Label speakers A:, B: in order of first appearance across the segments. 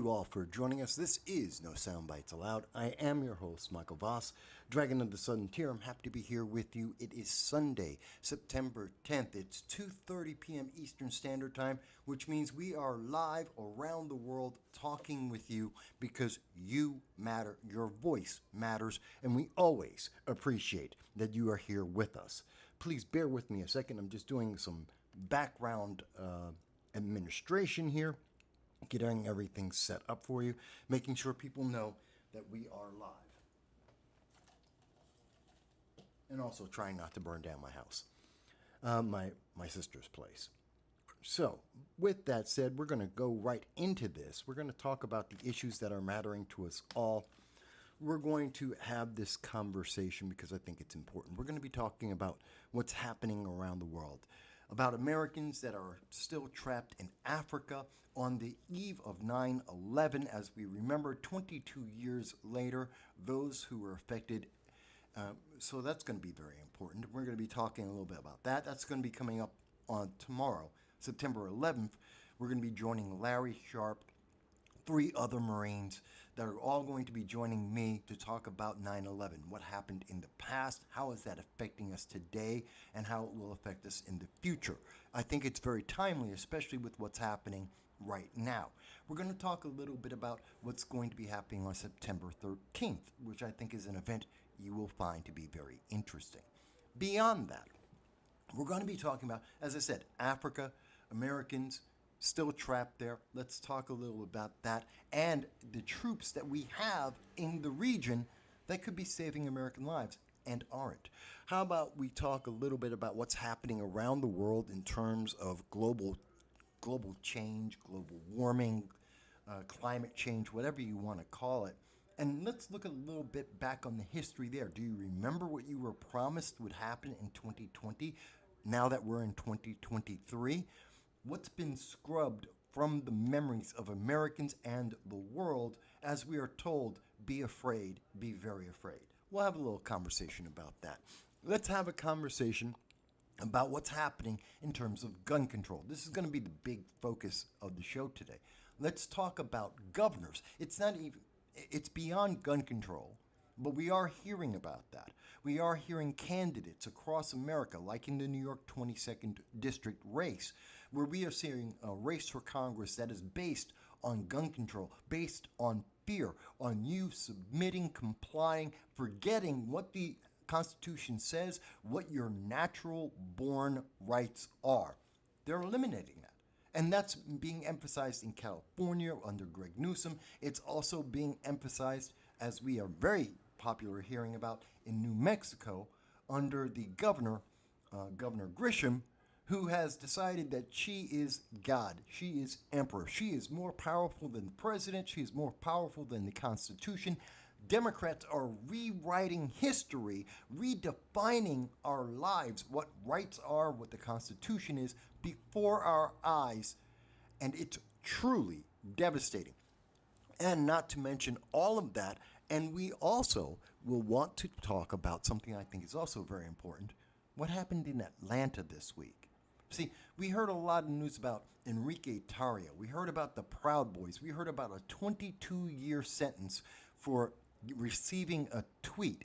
A: you all for joining us. This is No Soundbites Allowed. I am your host, Michael Voss, Dragon of the Southern Tier. I'm happy to be here with you. It is Sunday, September 10th. It's 2:30 p.m. Eastern Standard Time, which means we are live around the world talking with you because you matter, your voice matters, and we always appreciate that you are here with us. Please bear with me a second. I'm just doing some background administration here, getting everything set up for you, making sure people know that we are live. And also trying not to burn down my house, my sister's place. So, with that said, we're going to go right into this. We're going to talk about the issues that are mattering to us all. We're going to have this conversation because I think it's important. We're going to be talking about what's happening around the world, about Americans that are still trapped in Africa on the eve of 9/11. As we remember, 22 years later, those who were affected. So that's going to be very important. We're going to be talking a little bit about that. That's going to be coming up on tomorrow, September 11th. We're going to be joining Larry Sharp, 3 other Marines that are all going to be joining me to talk about 9/11, what happened in the past, how is that affecting us today, and how it will affect us in the future. I think it's very timely, especially with what's happening right now. We're going to talk a little bit about what's going to be happening on September 13th, which I think is an event you will find to be very interesting. Beyond that, we're going to be talking about, as I said, Africa, Americans still trapped there. Let's talk a little about that and the troops that we have in the region that could be saving American lives and aren't. How about we talk a little bit about what's happening around the world in terms of global change, global warming, climate change, whatever you want to call it. And let's look a little bit back on the history there. Do you remember what you were promised would happen in 2020 now that we're in 2023? What's been scrubbed from the memories of Americans and the world as we are told, be afraid, be very afraid? We'll have a little conversation about that. Let's have a conversation about what's happening in terms of gun control. This is going to be the big focus of the show today. Let's talk about governors. It's beyond gun control. But we are hearing about that. We are hearing candidates across America, like in the New York 22nd District race, where we are seeing a race for Congress that is based on gun control, based on fear, on you submitting, complying, forgetting what the Constitution says, what your natural born rights are. They're eliminating that. And that's being emphasized in California under Greg Newsom. It's also being emphasized, as we are very popular hearing about, in New Mexico under the Governor Grisham, who has decided that she is God. She is emperor. She is more powerful than the president. She is more powerful than the Constitution. Democrats are rewriting history, redefining our lives, what rights are, what the Constitution is, before our eyes, and it's truly devastating. And not to mention all of that, and we also will want to talk about something I think is also very important, what happened in Atlanta this week. See, we heard a lot of news about Enrique Tarrio. We heard about the Proud Boys. We heard about a 22-year sentence for receiving a tweet.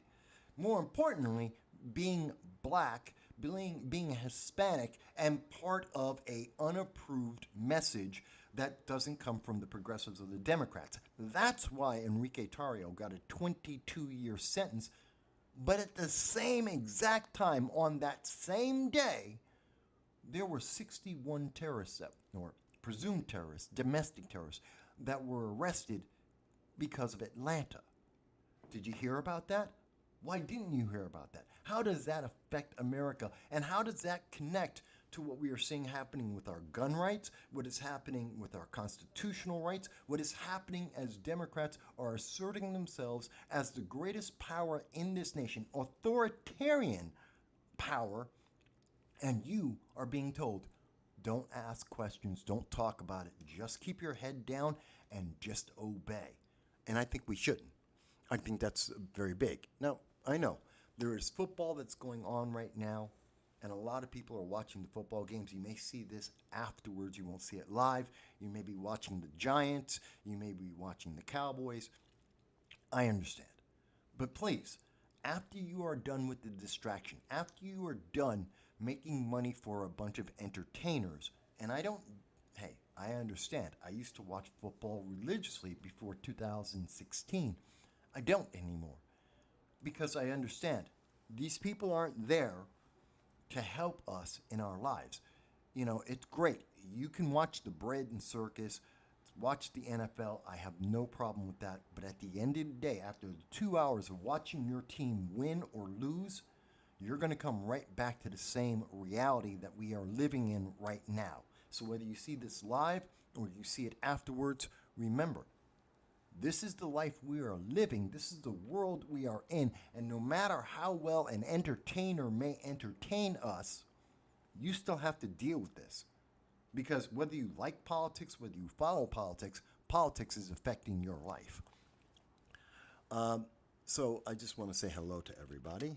A: More importantly, being black, being Hispanic, and part of a unapproved message that doesn't come from the progressives or the Democrats. That's why Enrique Tarrio got a 22-year sentence. But at the same exact time, on that same day, there were 61 terrorists, or presumed terrorists, domestic terrorists, that were arrested because of Atlanta. Did you hear about that? Why didn't you hear about that? How does that affect America? And how does that connect to what we are seeing happening with our gun rights, what is happening with our constitutional rights, what is happening as Democrats are asserting themselves as the greatest power in this nation, authoritarian power, and you are being told, don't ask questions, don't talk about it, just keep your head down and just obey. And I think we shouldn't. I think that's very big. Now, I know there is football that's going on right now. And a lot of people are watching the football games. You may see this afterwards. You won't see it live. You may be watching the Giants. You may be watching the Cowboys. I understand. But please, after you are done with the distraction, after you are done making money for a bunch of entertainers, and I understand. I used to watch football religiously before 2016. I don't anymore because I understand these people aren't there to help us in our lives. You know, it's great. You can watch the bread and circus, watch the NFL. I have no problem with that. But at the end of the day, after 2 hours of watching your team win or lose, you're going to come right back to the same reality that we are living in right now. So whether you see this live or you see it afterwards, remember, this is the life we are living. This is the world we are in. And no matter how well an entertainer may entertain us, you still have to deal with this. Because whether you like politics, whether you follow politics, politics is affecting your life. So I just want to say hello to everybody.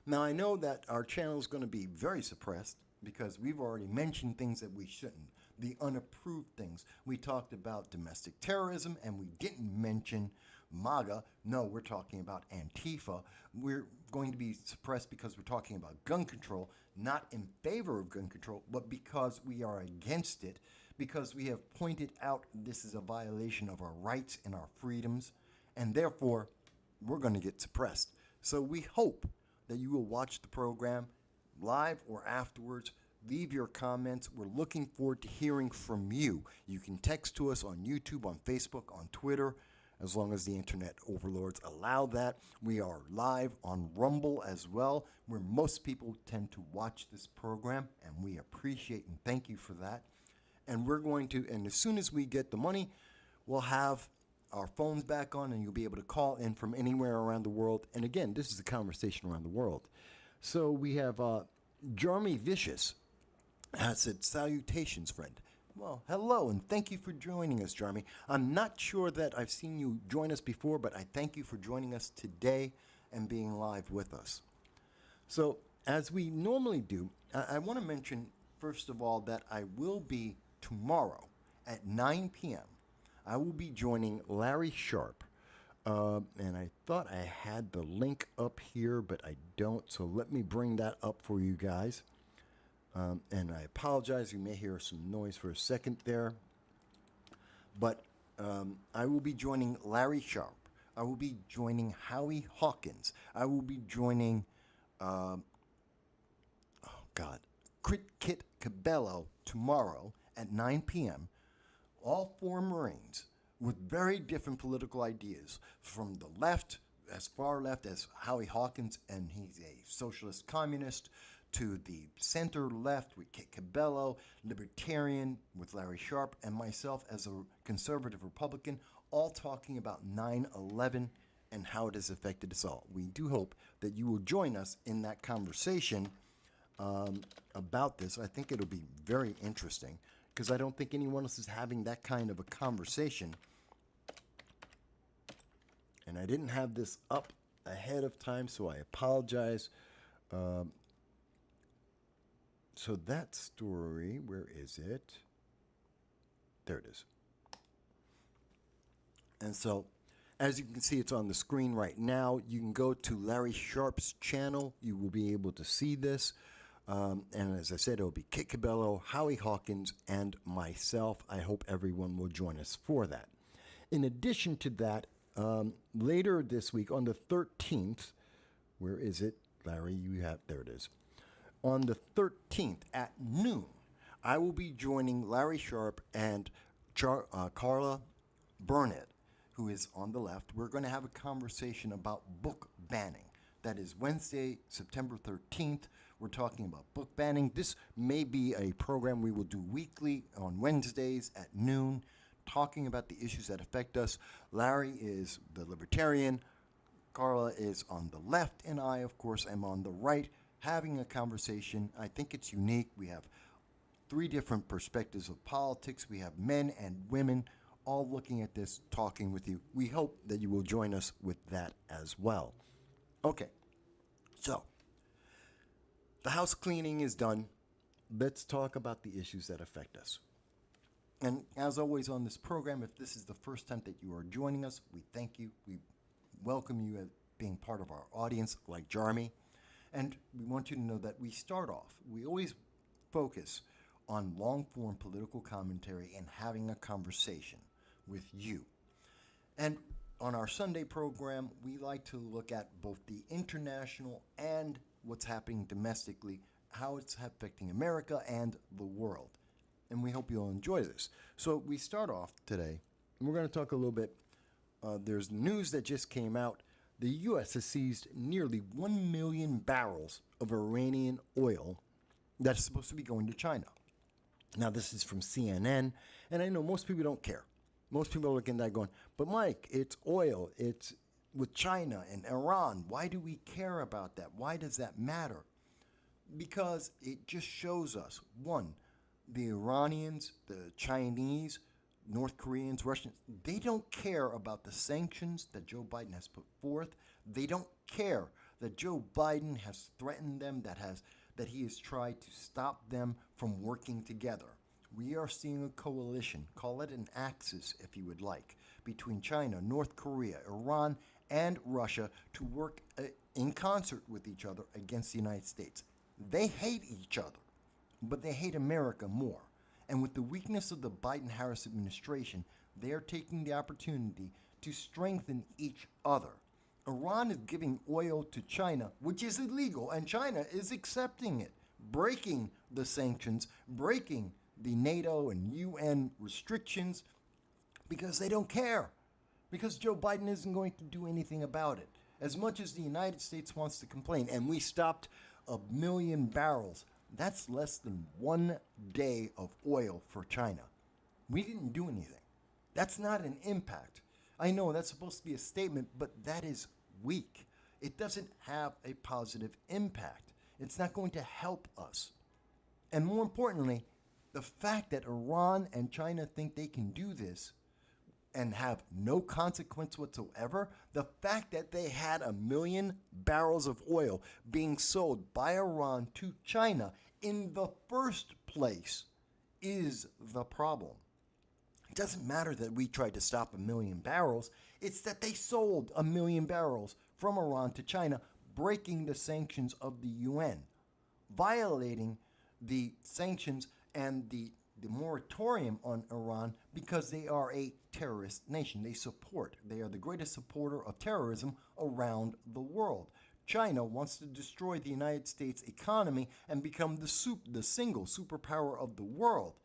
A: Now, I know that our channel is going to be very suppressed because we've already mentioned things that we shouldn't, the unapproved things. We talked about domestic terrorism and we didn't mention MAGA. No, we're talking about ANTIFA. We're going to be suppressed because we're talking about gun control, not in favor of gun control, but because we are against it, because we have pointed out this is a violation of our rights and our freedoms, and therefore we're going to get suppressed. So we hope that you will watch the program live or afterwards. Leave your comments. We're looking forward to hearing from you. You can text to us on YouTube, on Facebook, on Twitter, as long as the internet overlords allow that. We are live on Rumble as well, where most people tend to watch this program, and we appreciate and thank you for that. And we're going to, and as soon as we get the money, we'll have our phones back on and you'll be able to call in from anywhere around the world. And again, this is a conversation around the world. So we have Jeremy Vicious has said, salutations, friend. Well, hello, and thank you for joining us, Jeremy. I'm not sure that I've seen you join us before, but I thank you for joining us today and being live with us. So, as we normally do, I want to mention, first of all, that I will be tomorrow at 9 p.m. I will be joining Larry Sharp. And I thought I had the link up here, but I don't. So let me bring that up for you guys. And I apologize. You may hear some noise for a second there. But I will be joining Larry Sharp. I will be joining Howie Hawkins. I will be joining, Kit Cabello tomorrow at 9 p.m. All four Marines with very different political ideas. From the left, as far left as Howie Hawkins, and he's a socialist communist, to the center left with Kit Cabello, libertarian with Larry Sharp, and myself as a conservative Republican, all talking about 9/11 and how it has affected us all. We do hope that you will join us in that conversation about this. I think it'll be very interesting because I don't think anyone else is having that kind of a conversation. And I didn't have this up ahead of time, so I apologize. So that story, where is it? There it is. And so, as you can see, it's on the screen right now. You can go to Larry Sharp's channel. You will be able to see this. And as I said, it'll be Kit Cabello, Howie Hawkins, and myself. I hope everyone will join us for that. In addition to that, later this week, on the 13th, where is it? Larry, you have, there it is. On the 13th at noon, I will be joining Larry Sharp and Carla Burnett, who is on the left. We're going to have a conversation about book banning. That is Wednesday, September 13th. We're talking about book banning. This may be a program we will do weekly on Wednesdays at noon, talking about the issues that affect us. Larry is the libertarian. Carla is on the left, and I, of course, am on the right, having a conversation. I think it's unique. We have three different perspectives of politics. We have men and women all looking at this, talking with you. We hope that you will join us with that as well. Okay, So, the house cleaning is done. Let's talk about the issues that affect us. And as always on this program, if this is the first time that you are joining us, we thank you. We welcome you as being part of our audience, like Jeremy. And we want you to know that we start off, we always focus on long-form political commentary and having a conversation with you. And on our Sunday program, we like to look at both the international and what's happening domestically, how it's affecting America and the world. And we hope you'll enjoy this. So we start off today, and we're going to talk a little bit. There's news that just came out. The U.S. has seized nearly 1 million barrels of Iranian oil that's supposed to be going to China. Now, this is from CNN, and I know most people don't care. Most people are looking at that going, but Mike, it's oil. It's with China and Iran. Why do we care about that? Why does that matter? Because it just shows us, one, the Iranians, the Chinese, North Koreans, Russians, they don't care about the sanctions that Joe Biden has put forth. They don't care that Joe Biden has threatened them, that he has tried to stop them from working together. We are seeing a coalition, call it an axis if you would like, between China, North Korea, Iran, and Russia to work in concert with each other against the United States. They hate each other, but they hate America more. And with the weakness of the Biden-Harris administration, they are taking the opportunity to strengthen each other. Iran is giving oil to China, which is illegal, and China is accepting it, breaking the sanctions, breaking the NATO and UN restrictions, because they don't care, because Joe Biden isn't going to do anything about it. As much as the United States wants to complain, and we stopped 1 million barrels, that's less than 1 day of oil for China. We didn't do anything. That's not an impact. I know that's supposed to be a statement, but that is weak. It doesn't have a positive impact. It's not going to help us. And more importantly, the fact that Iran and China think they can do this and have no consequence whatsoever, the fact that they had 1 million barrels of oil being sold by Iran to China in the first place is the problem. It doesn't matter that we tried to stop 1 million barrels. It's that they sold 1 million barrels from Iran to China, breaking the sanctions of the UN, violating the sanctions and the moratorium on Iran because they are a terrorist nation. They are the greatest supporter of terrorism around the world. China wants to destroy the United States economy and become the single superpower of the world.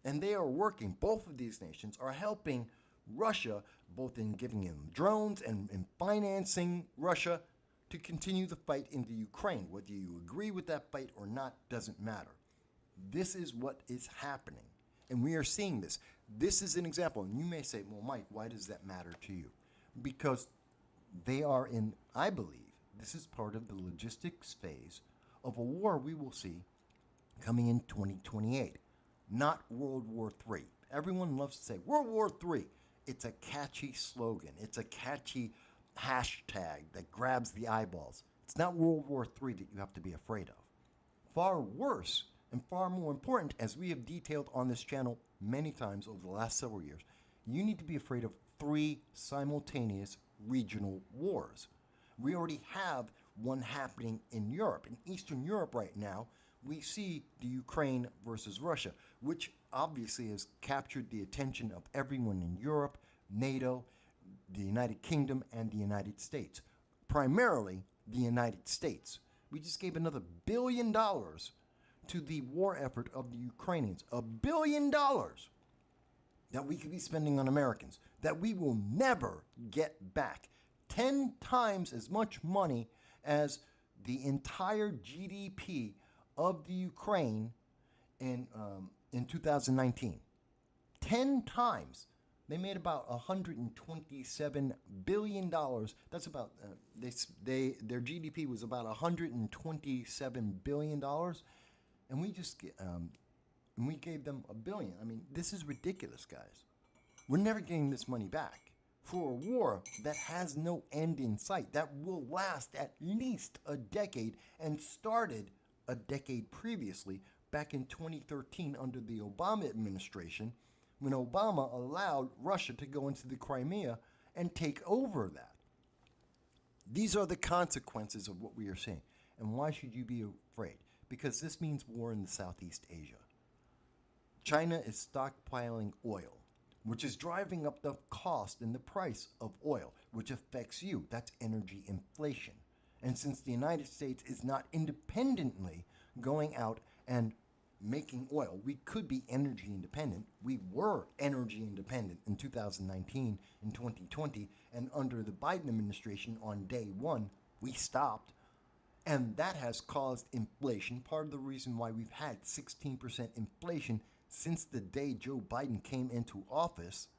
A: And they are working, both of these nations are helping Russia, both in giving them drones and in financing Russia to continue the fight in the Ukraine. Whether you agree with that fight or not doesn't matter. This is what is happening, and we are seeing this. This is an example, and you may say, well, Mike, why does that matter to you? Because they are in, I believe, this is part of the logistics phase of a war we will see coming in 2028, not World War III. Everyone loves to say World War III. It's a catchy slogan. It's a catchy hashtag that grabs the eyeballs. It's not World War III that you have to be afraid of. Far worse and far more important, as we have detailed on this channel many times over the last several years, you need to be afraid of 3 simultaneous regional wars. We already have one happening in Europe. In Eastern Europe right now, we see the Ukraine versus Russia, which obviously has captured the attention of everyone in Europe, NATO, the United Kingdom, and the United States. Primarily the United States. We just gave another $1 billion to the war effort of the Ukrainians. $1 billion that we could be spending on Americans, that we will never get back. 10 times as much money as the entire GDP of the Ukraine in 2019. 10 times. They made about $127 billion. That's about their GDP was about $127 billion, and we gave them $1 billion. I mean, this is ridiculous, guys. We're never getting this money back. for a war that has no end in sight, that will last at least a decade and started a decade previously, back in 2013 under the Obama administration, when Obama allowed Russia to go into the Crimea and take over that. These are the consequences of what we are seeing. And why should you be afraid? Because this means war in the Southeast Asia. China is stockpiling oil, which is driving up the cost and the price of oil, which affects you. That's energy inflation. And since the United States is not independently going out and making oil, we could be energy independent. We were energy independent in 2019 and 2020, and under the Biden administration on day one, we stopped. And that has caused inflation. Part of the reason why we've had 16% inflation since the day Joe Biden came into office,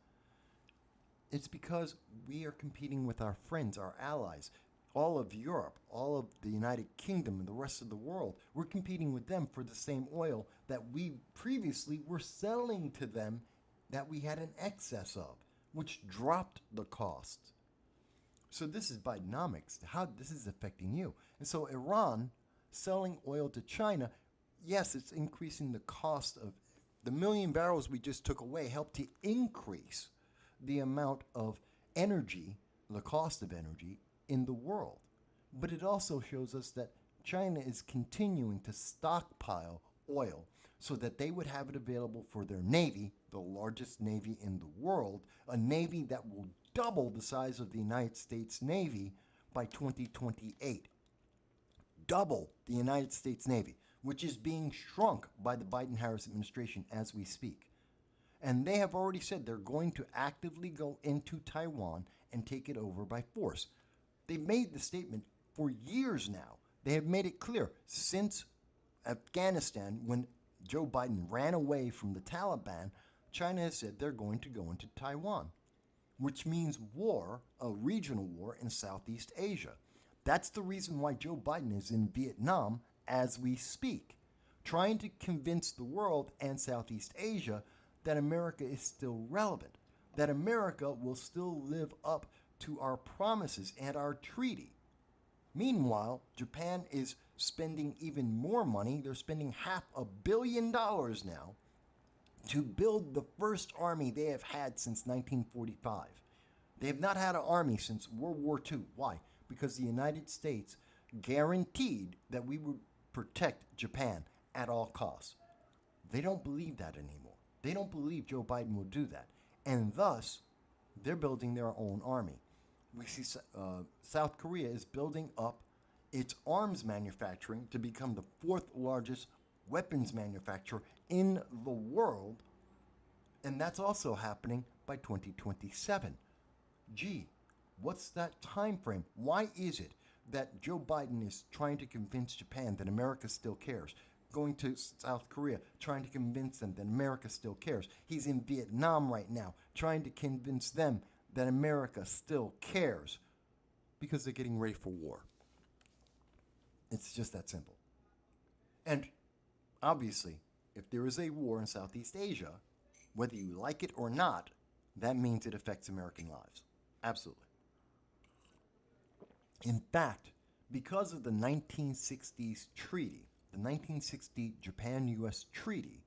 A: it's because we are competing with our friends, our allies, all of Europe, all of the United Kingdom, and the rest of the world. We're competing with them for the same oil that we previously were selling to them that we had an excess of, which dropped the cost. So this is Bidenomics, how this is affecting you. And so Iran selling oil to China, yes, it's increasing the cost of the million barrels we just took away, helped to increase the amount of energy, the cost of energy in the world. But it also shows us that China is continuing to stockpile oil so that they would have it available for their navy, the largest navy in the world, a navy that will double the size of the United States Navy by 2028. Double the United States Navy, which is being shrunk by the Biden-Harris administration as we speak. And they have already said they're going to actively go into Taiwan and take it over by force. They've made the statement for years now. They have made it clear since Afghanistan, when Joe Biden ran away from the Taliban, China has said they're going to go into Taiwan, which means war, a regional war in Southeast Asia. That's the reason why Joe Biden is in Vietnam as we speak, trying to convince the world and Southeast Asia that America is still relevant, that America will still live up to our promises and our treaty. Meanwhile, Japan is spending even more money. They're spending $500 million now to build the first army they have had since 1945. They have not had an army since World War II. Why? Because the United States guaranteed that we would protect Japan at all costs. They don't believe that anymore. They don't believe Joe Biden will do that. And thus, they're building their own army. We see South Korea is building up its arms manufacturing to become the fourth largest weapons manufacturer in the world. And that's also happening by 2027. Gee, what's that time frame? Why is it that Joe Biden is trying to convince Japan that America still cares? Going to South Korea, trying to convince them that America still cares. He's in Vietnam right now, trying to convince them that America still cares, because they're getting ready for war. It's just that simple. And obviously, if there is a war in Southeast Asia, whether you like it or not, that means it affects American lives. Absolutely. In fact, because of the 1960s treaty, the 1960 Japan-U.S. treaty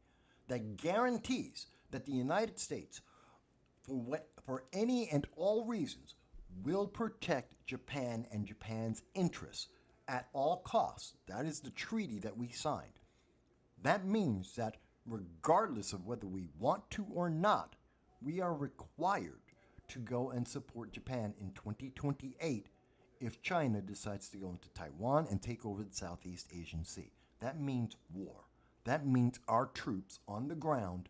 A: that guarantees that the United States, for any and all reasons, will protect Japan and Japan's interests at all costs. That is the treaty that we signed. That means that regardless of whether we want to or not, we are required to go and support Japan in 2028 if China decides to go into Taiwan and take over the Southeast Asian Sea. That means war. That means our troops on the ground,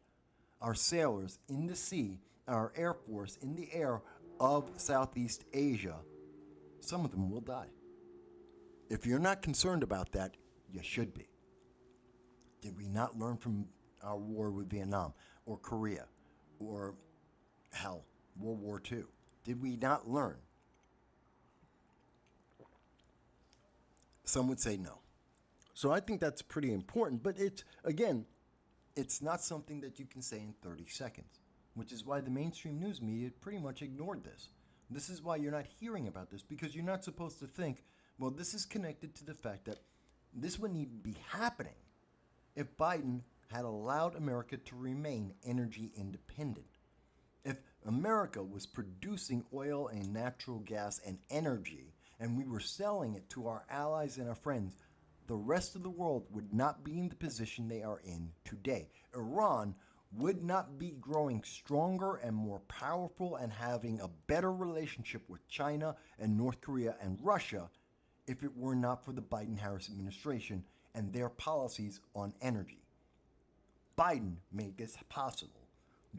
A: our sailors in the sea, our Air Force in the air of Southeast Asia, some of them will die. If you're not concerned about that, you should be. Did we not learn from our war with Vietnam or Korea or, hell, World War II? Did we not learn? Some would say no. So I think that's pretty important, but it's not something that you can say in 30 seconds, which is why the mainstream news media pretty much ignored this. This is why you're not hearing about this, because you're not supposed to think, well, this is connected to the fact that this wouldn't even be happening if Biden had allowed America to remain energy independent. If America was producing oil and natural gas and energy, and we were selling it to our allies and our friends, the rest of the world would not be in the position they are in today. Iran would not be growing stronger and more powerful and having a better relationship with China and North Korea and Russia if it were not for the Biden-Harris administration and their policies on energy. Biden made this possible.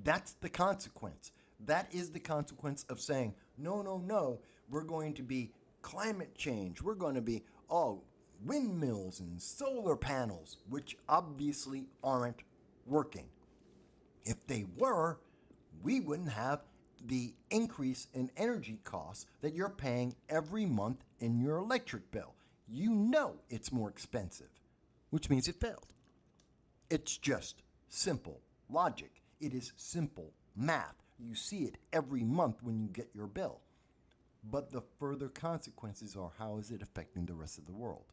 A: That's the consequence. That is the consequence of saying, no, no, no, we're going to be climate change. We're going to be windmills and solar panels, which obviously aren't working. If they were, we wouldn't have the increase in energy costs that you're paying every month in your electric bill. You know it's more expensive, which means it failed. It's just simple logic. It is simple math. You see it every month when you get your bill. But the further consequences are, how is it affecting the rest of the world?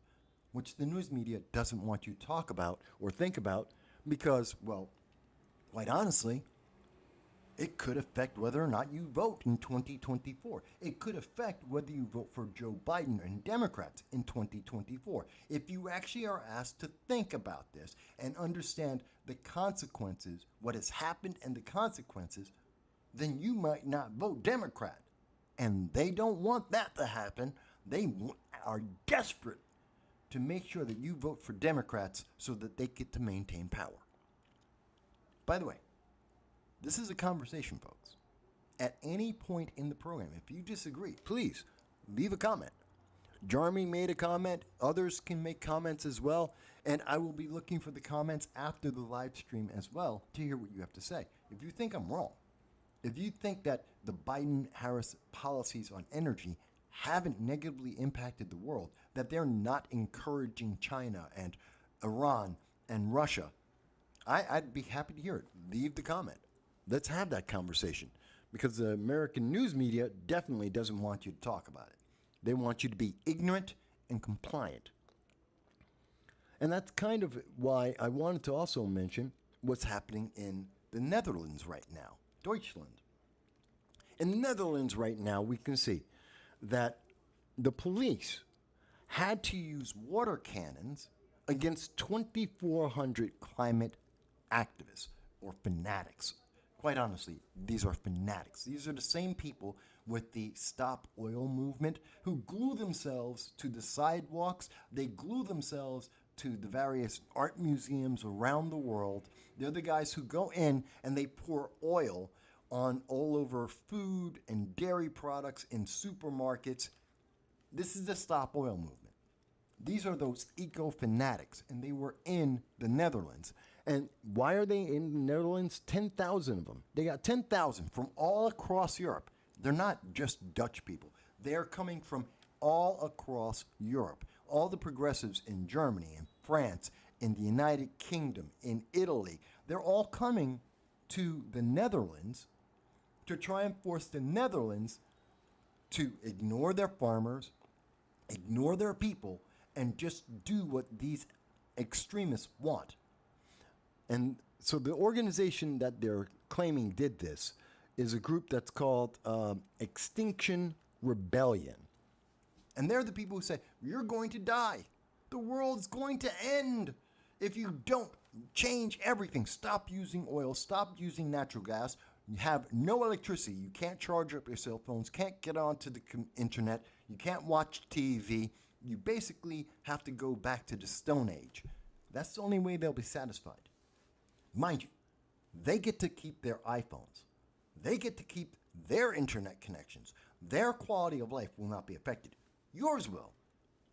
A: Which the news media doesn't want you to talk about or think about because, well, quite honestly, it could affect whether or not you vote in 2024. It could affect whether you vote for Joe Biden and Democrats in 2024. If you actually are asked to think about this and understand the consequences, what has happened and the consequences, then you might not vote Democrat. And they don't want that to happen. They are desperate to make sure that you vote for Democrats so that they get to maintain power. By the way, this is a conversation, folks. At any point in the program, if you disagree, please leave a comment. Jarmy made a comment. Others can make comments as well. And I will be looking for the comments after the live stream as well to hear what you have to say. If you think I'm wrong, if you think that the Biden-Harris policies on energy haven't negatively impacted the world, that they're not encouraging China and Iran and Russia, I'd be happy to hear it. Leave the comment. Let's have that conversation, because the American news media definitely doesn't want you to talk about it. They want you to be ignorant and compliant. And that's kind of why I wanted to also mention what's happening in the Netherlands right now, Deutschland. In the Netherlands right now, we can see that the police had to use water cannons against 2,400 climate activists or fanatics. Quite honestly, these are fanatics. These are the same people with the Stop Oil movement who glue themselves to the sidewalks. They glue themselves to the various art museums around the world. They're the guys who go in and they pour oil on all over food and dairy products in supermarkets. This is the Stop Oil movement. These are those eco-fanatics, and they were in the Netherlands. And why are they in the Netherlands? 10,000 of them. They got 10,000 from all across Europe. They're not just Dutch people. They're coming from all across Europe. All the progressives in Germany, in France, in the United Kingdom, in Italy, they're all coming to the Netherlands to try and force the Netherlands to ignore their farmers, ignore their people, and just do what these extremists want. And so the organization that they're claiming did this is a group that's called Extinction Rebellion. And they're the people who say, you're going to die. The world's going to end if you don't change everything. Stop using oil. Stop using natural gas. You have no electricity. You can't charge up your cell phones. Can't get onto the internet. You can't watch TV. You basically have to go back to the Stone Age. That's the only way they'll be satisfied. Mind you, they get to keep their iPhones. They get to keep their internet connections. Their quality of life will not be affected. Yours will.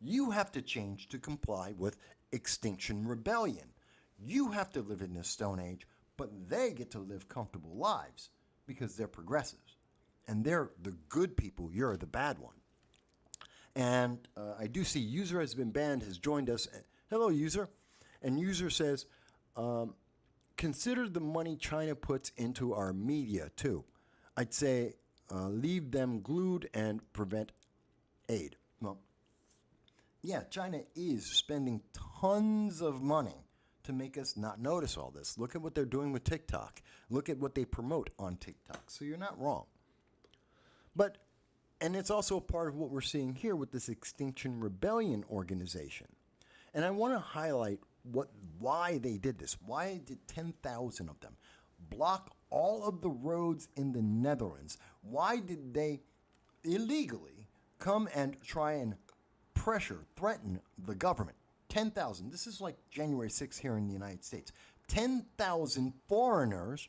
A: You have to change to comply with Extinction Rebellion. You have to live in the Stone Age, but they get to live comfortable lives because they're progressives. And they're the good people. You're the bad one. And I do see user has been banned, has joined us. Hello, user. And user says, consider the money China puts into our media, too. I'd say leave them glued and prevent aid. Well, yeah, China is spending tons of money to make us not notice all this. Look at what they're doing with TikTok. Look at what they promote on TikTok. So you're not wrong. And it's also a part of what we're seeing here with this Extinction Rebellion organization. And I want to highlight why they did this. Why did 10,000 of them block all of the roads in the Netherlands? Why did they illegally come and try and threaten the government? 10,000. This is like January 6th here in the United States. 10,000 foreigners,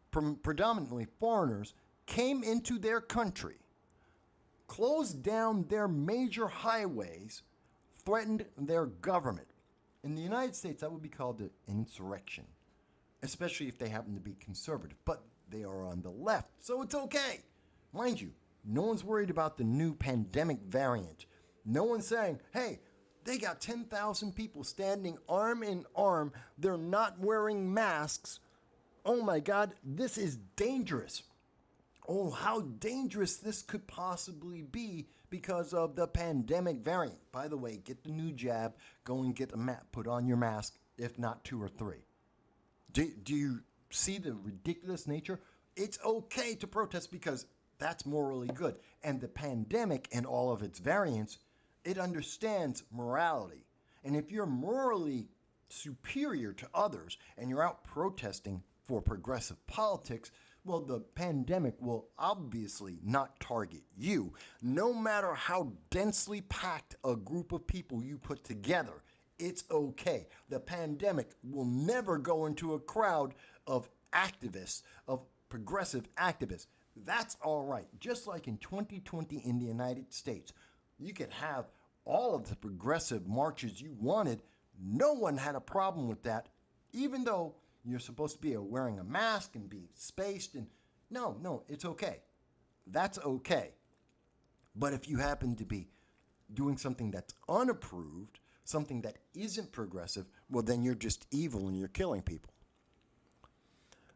A: predominantly foreigners, came into their country, closed down their major highways, threatened their government. In the United States, that would be called an insurrection, especially if they happen to be conservative. But they are on the left, so it's okay. Mind you, no one's worried about the new pandemic variant. No one's saying, hey, they got 10,000 people standing arm in arm. They're not wearing masks. Oh my God, this is dangerous. Oh, how dangerous this could possibly be because of the pandemic variant. By the way, get the new jab. Go and get put on your mask, if not 2 or 3. Do you see the ridiculous nature? It's okay to protest because that's morally good. And the pandemic and all of its variants, it understands morality. And if you're morally superior to others and you're out protesting for progressive politics, well, the pandemic will obviously not target you, no matter how densely packed a group of people you put together. It's okay. The pandemic will never go into a crowd of activists, of progressive activists. That's all right. Just like in 2020 in the United States, you could have all of the progressive marches you wanted. No one had a problem with that, even though you're supposed to be wearing a mask and be spaced. And no, it's okay. That's okay. But if you happen to be doing something that's unapproved, something that isn't progressive, well, then you're just evil and you're killing people.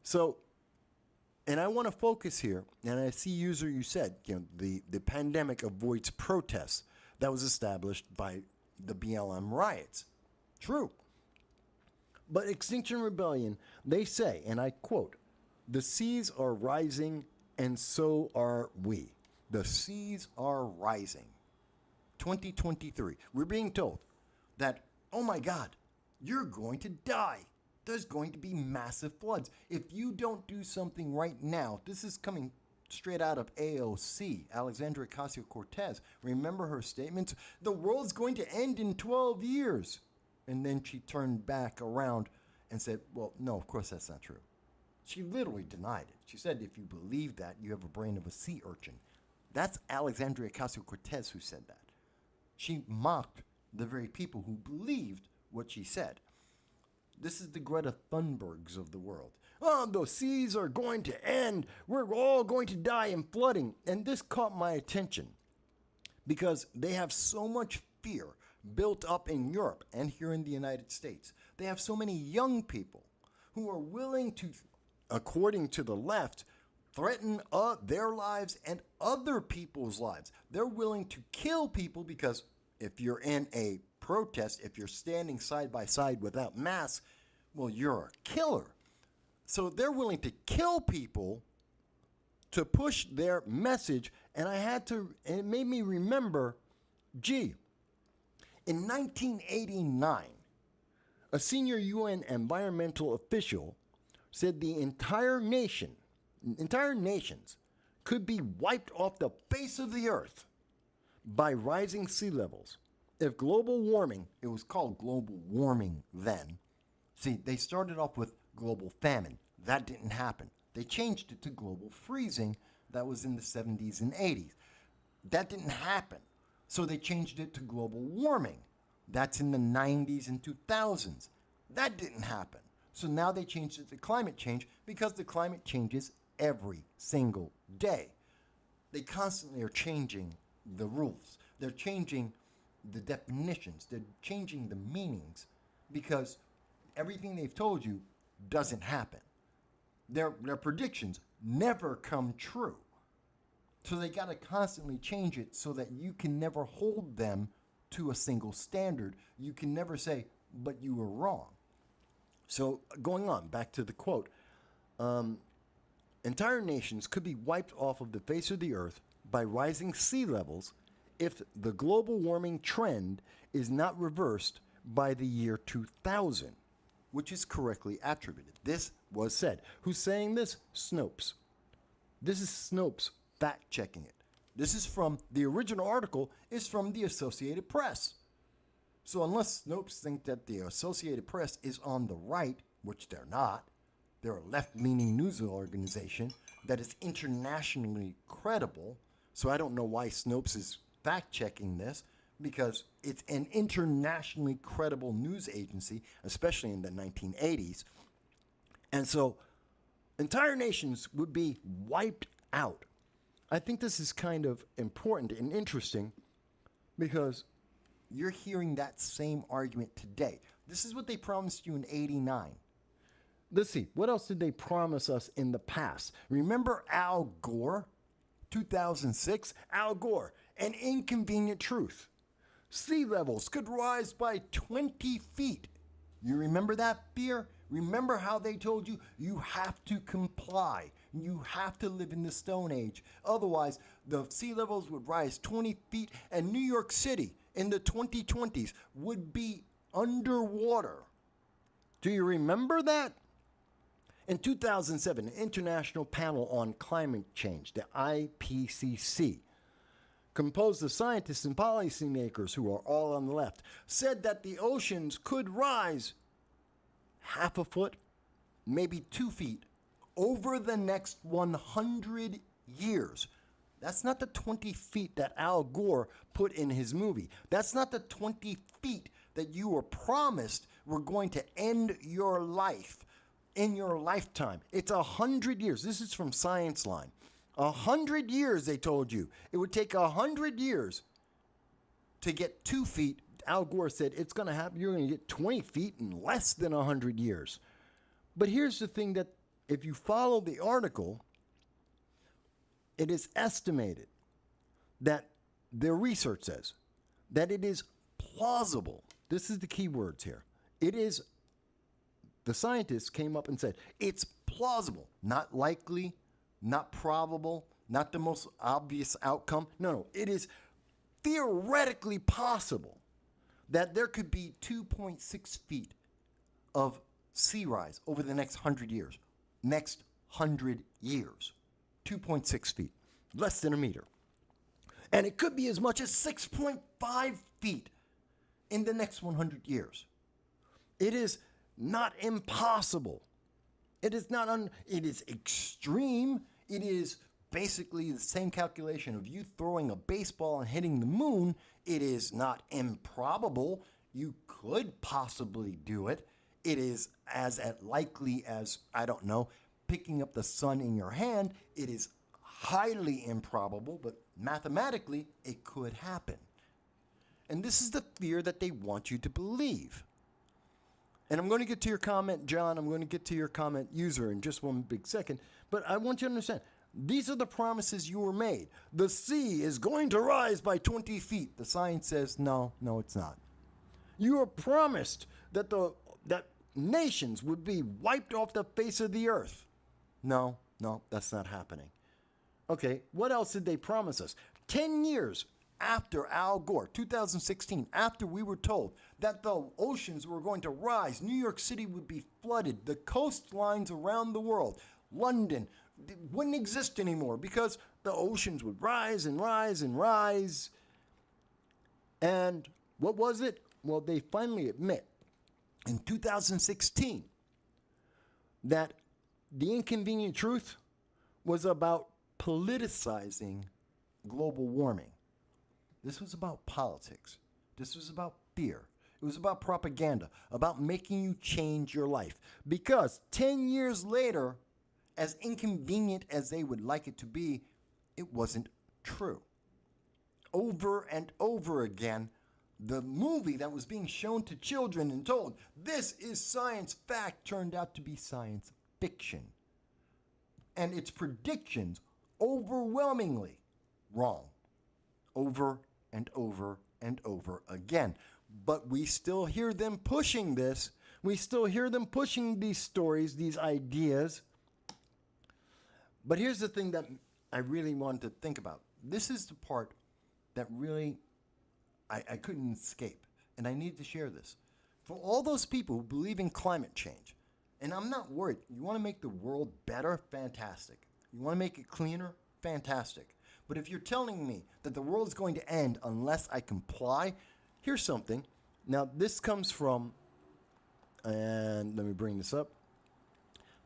A: So, and I want to focus here, and I see, user, you said, the pandemic avoids protests. That was established by the BLM riots. True. But Extinction Rebellion, they say, and I quote, "The seas are rising and so are we." The seas are rising. 2023. We're being told that, oh my God, you're going to die. There's going to be massive floods. If you don't do something right now, this is coming straight out of AOC, Alexandria Ocasio-Cortez. Remember her statements? The world's going to end in 12 years. And then she turned back around and said, well, no, of course that's not true. She literally denied it. She said, if you believe that, you have a brain of a sea urchin. That's Alexandria Ocasio-Cortez who said that. She mocked the very people who believed what she said. This is the Greta Thunbergs of the world. Oh, the seas are going to end. We're all going to die in flooding. And this caught my attention because they have so much fear built up in Europe and here in the United States. They have so many young people who are willing to, according to the left, threaten their lives and other people's lives. They're willing to kill people because if you're in a protest, if you're standing side by side without masks, well, you're a killer. So they're willing to kill people to push their message. And it made me remember, in 1989, a senior UN environmental official said the entire nations could be wiped off the face of the earth by rising sea levels. If global warming, it was called global warming then. See, they started off with global famine. That didn't happen. They changed it to global freezing. That was in the 70s and 80s. That didn't happen. So they changed it to global warming. That's in the 90s and 2000s. That didn't happen. So now they changed it to climate change because the climate changes every single day. They constantly are changing the rules. They're changing the definitions. They're changing the meanings because everything they've told you doesn't happen. Their predictions never come true. So they got to constantly change it so that you can never hold them to a single standard. You can never say, but you were wrong. So going on, back to the quote. Entire nations could be wiped off of the face of the earth by rising sea levels if the global warming trend is not reversed by the year 2000, which is correctly attributed. This was said. Who's saying this? Snopes. This is Snopes fact-checking it. This is from, the original article is from the Associated Press. So unless Snopes think that the Associated Press is on the right, which they're not, they're a left-leaning news organization that is internationally credible. So I don't know why Snopes is fact-checking this, because it's an internationally credible news agency, especially in the 1980s. And so entire nations would be wiped out. I think this is kind of important and interesting because you're hearing that same argument today. This is what they promised you in '89. Let's see, what else did they promise us in the past? Remember Al Gore? 2006, Al Gore, an inconvenient truth. Sea levels could rise by 20 feet. You remember that fear? Remember how they told you, you have to comply. You have to live in the Stone Age. Otherwise, the sea levels would rise 20 feet and New York City in the 2020s would be underwater. Do you remember that? In 2007, an international panel on climate change, the IPCC, composed of scientists and policymakers who are all on the left, said that the oceans could rise half a foot, maybe 2 feet, over the next 100 years. That's not the 20 feet that Al Gore put in his movie. That's not the 20 feet that you were promised were going to end your life in your lifetime. It's 100 years. This is from Science Line. 100 years, they told you. It would take 100 years to get 2 feet. Al Gore said it's going to happen. You're going to get 20 feet in less than 100 years. But here's the thing, that if you follow the article, it is estimated that their research says that it is plausible. This is the key words here. It is, the scientists came up and said, it's plausible, not likely, not probable, not the most obvious outcome. No, it is theoretically possible that there could be 2.6 feet of sea rise over the next 100 years. Next 100 years. 2.6 feet. Less than a meter. And it could be as much as 6.5 feet in the next 100 years. It is not impossible. It is not it is extreme. It is basically the same calculation of you throwing a baseball and hitting the moon. It is not improbable. You could possibly do it. It is as likely as, I don't know, picking up the sun in your hand. It is highly improbable, but mathematically it could happen. And this is the fear that they want you to believe. And I'm going to get to your comment, John. I'm going to get to your comment, user, in just one big second. But I want you to understand, these are the promises you were made. The sea is going to rise by 20 feet. The science says, no, it's not. You were promised that that nations would be wiped off the face of the earth. No, that's not happening. Okay, what else did they promise us? 10 years after Al Gore, 2016, after we were told that the oceans were going to rise, New York City would be flooded, the coastlines around the world, London, wouldn't exist anymore because the oceans would rise and rise and rise. And what was it? Well, they finally admit in 2016 that the inconvenient truth was about politicizing global warming. This was about politics. This was about fear. It was about propaganda, about making you change your life. Because 10 years later, as inconvenient as they would like it to be, it wasn't true. Over and over again, the movie that was being shown to children and told, this is science fact, turned out to be science fiction. And its predictions overwhelmingly wrong over and over and over again. But we still hear them pushing this. We still hear them pushing these stories, these ideas. But here's the thing that I really wanted to think about. This is the part that really I couldn't escape. And I need to share this. For all those people who believe in climate change, and I'm not worried. You want to make the world better? Fantastic. You want to make it cleaner? Fantastic. But if you're telling me that the world is going to end unless I comply, here's something. Now, this comes from, and let me bring this up.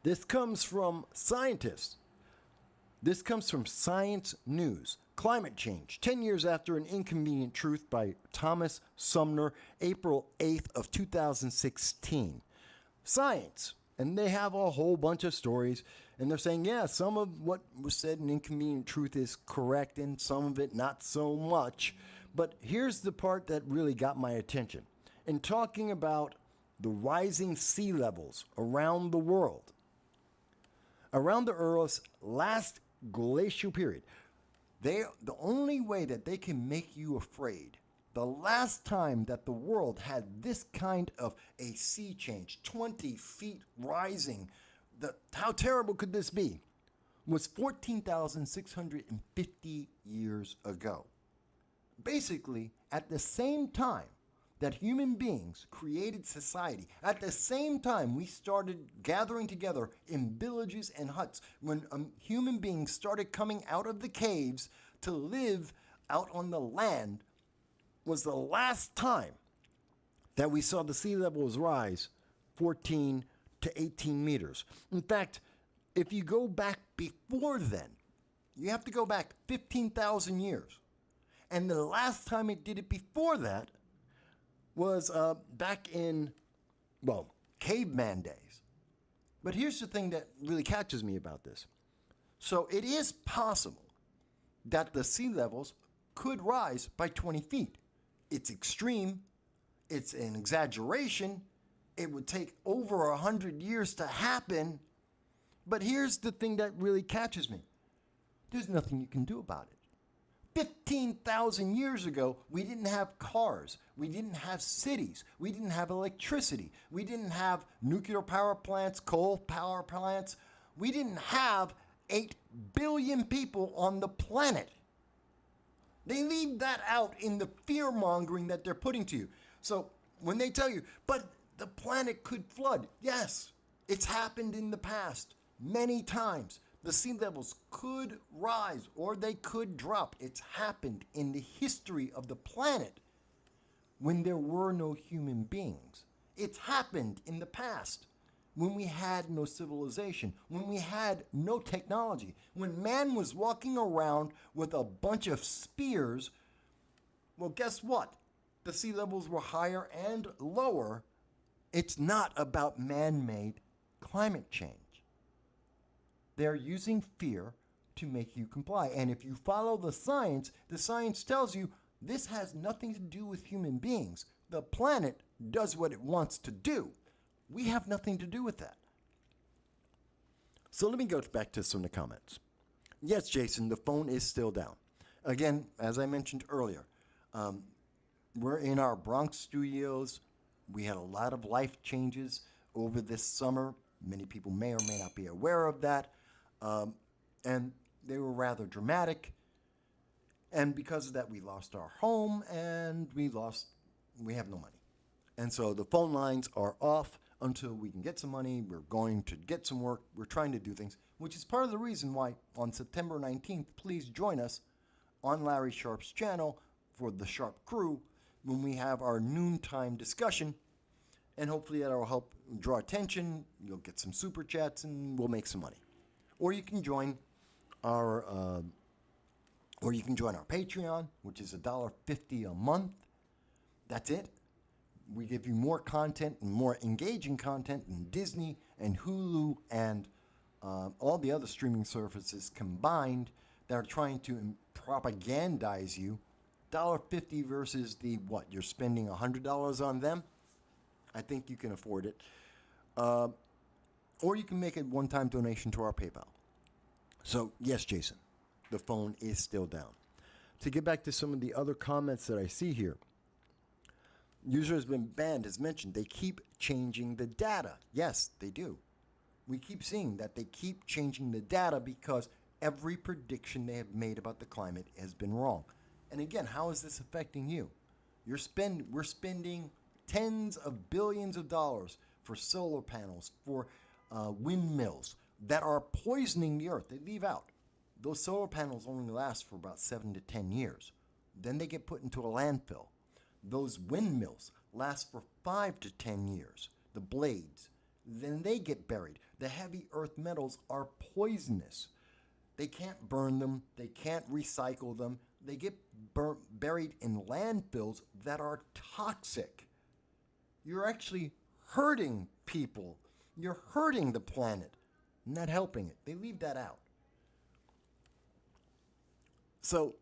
A: This comes from scientists. This comes from Science News. Climate Change, 10 years after an inconvenient truth by Thomas Sumner, April 8th of 2016. Science. And they have a whole bunch of stories. And they're saying, yeah, some of what was said in Inconvenient Truth is correct and some of it not so much. But here's the part that really got my attention. In talking about the rising sea levels around the world, around the Earth's last glacial period, the only way that they can make you afraid, the last time that the world had this kind of a sea change, 20 feet rising, how terrible could this be, was 14,650 years ago. Basically, at the same time that human beings created society, at the same time we started gathering together in villages and huts, when human beings started coming out of the caves to live out on the land, was the last time that we saw the sea levels rise 14 to 18 meters. In fact, if you go back before then, you have to go back 15,000 years. And the last time it did it before that was back in, caveman days. But here's the thing that really catches me about this. So it is possible that the sea levels could rise by 20 feet. It's extreme. It's an exaggeration. It would take over 100 years to happen. But here's the thing that really catches me. There's nothing you can do about it. 15,000 years ago, we didn't have cars. We didn't have cities. We didn't have electricity. We didn't have nuclear power plants, coal power plants. We didn't have 8 billion people on the planet. They leave that out in the fear-mongering that they're putting to you. So when they tell you, but the planet could flood. Yes, it's happened in the past many times. The sea levels could rise or they could drop. It's happened in the history of the planet when there were no human beings. It's happened in the past when we had no civilization, when we had no technology, when man was walking around with a bunch of spears. Well, guess what? The sea levels were higher and lower. It's not about man-made climate change. They're using fear to make you comply. And if you follow the science tells you this has nothing to do with human beings. The planet does what it wants to do. We have nothing to do with that. So let me go back to some of the comments. Yes, Jason, the phone is still down. Again, as I mentioned earlier, we're in our Bronx studios. We had a lot of life changes over this summer. Many people may or may not be aware of that. And they were rather dramatic. And because of that, we lost our home and we have no money. And so the phone lines are off until we can get some money. We're going to get some work. We're trying to do things, which is part of the reason why on September 19th, please join us on Larry Sharp's channel for the Sharp Crew when we have our noontime discussion. And hopefully that will help draw attention. You'll get some super chats and we'll make some money. Or you can join our Patreon, which is $1.50 a month. That's it. We give you more content and more engaging content than Disney and Hulu and all the other streaming services combined that are trying to propagandize you. $1.50 versus you're spending $100 on them. I think you can afford it. Or you can make a one-time donation to our PayPal. So, yes, Jason, the phone is still down. to get back to some of the other comments that I see here. User has been banned, as mentioned. They keep changing the data. Yes, they do. We keep seeing that they keep changing the data because every prediction they have made about the climate has been wrong. And again, how is this affecting you? We're spending tens of billions of dollars for solar panels, for windmills that are poisoning the earth. They leave out. Those solar panels only last for about 7 to 10 years. Then they get put into a landfill. Those windmills last for 5 to 10 years, the blades. Then they get buried. The heavy earth metals are poisonous. They can't burn them. They can't recycle them. They get buried in landfills that are toxic. You're actually hurting people. You're hurting the planet, not helping it. They leave that out. So,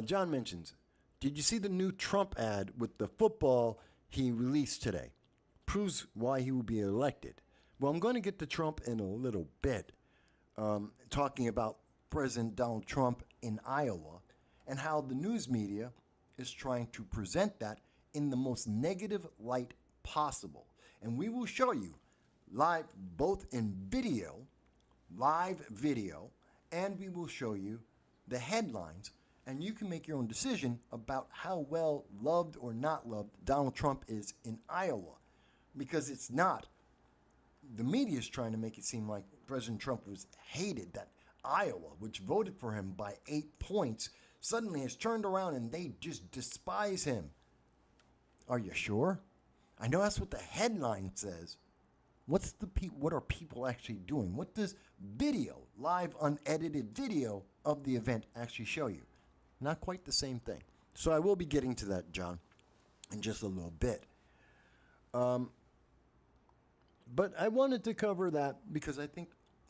A: John mentions, did you see the new Trump ad with the football he released today? Proves why he will be elected. Well, I'm going to get to Trump in a little bit, talking about President Donald Trump in Iowa and how the news media is trying to present that in the most negative light possible. And we will show you live, both in video, live video, and we will show you the headlines, and you can make your own decision about how well loved or not loved Donald Trump is in Iowa. Because it's not. The media is trying to make it seem like President Trump was hated, that Iowa, which voted for him by 8 points, suddenly has turned around and they just despise him. Are you sure? I know that's what the headline says. What are people actually doing? What does video, live unedited video of the event actually show you? Not quite the same thing. So I will be getting to that, John, in just a little bit. But I wanted to cover that because I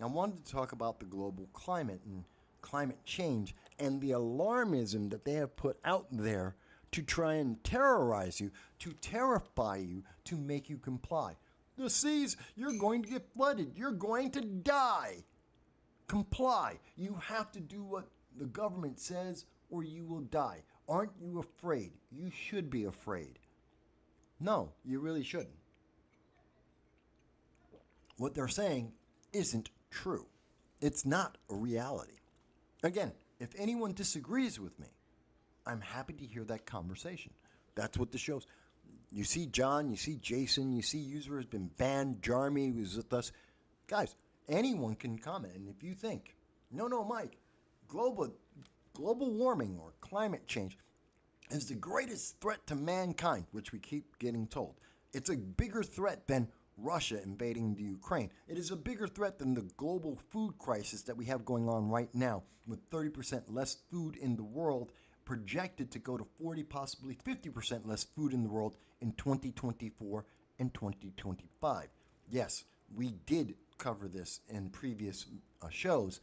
A: wanted to talk about the global climate and climate change and the alarmism that they have put out there to try and terrorize you, to terrify you, to make you comply. The seas, you're going to get flooded. You're going to die. Comply. You have to do what the government says or you will die. Aren't you afraid? You should be afraid. No, you really shouldn't. What they're saying isn't true. It's not a reality. Again, if anyone disagrees with me, I'm happy to hear that conversation. That's what the show's. You see John, you see Jason, you see user has been banned, Jarmy was with us. Guys, anyone can comment. And if you think, no, Mike, global warming or climate change is the greatest threat to mankind, which we keep getting told. It's a bigger threat than Russia invading the Ukraine. It is a bigger threat than the global food crisis that we have going on right now, with 30% less food in the world, projected to go to 40, possibly 50% less food in the world in 2024 and 2025. Yes, we did cover this in previous shows.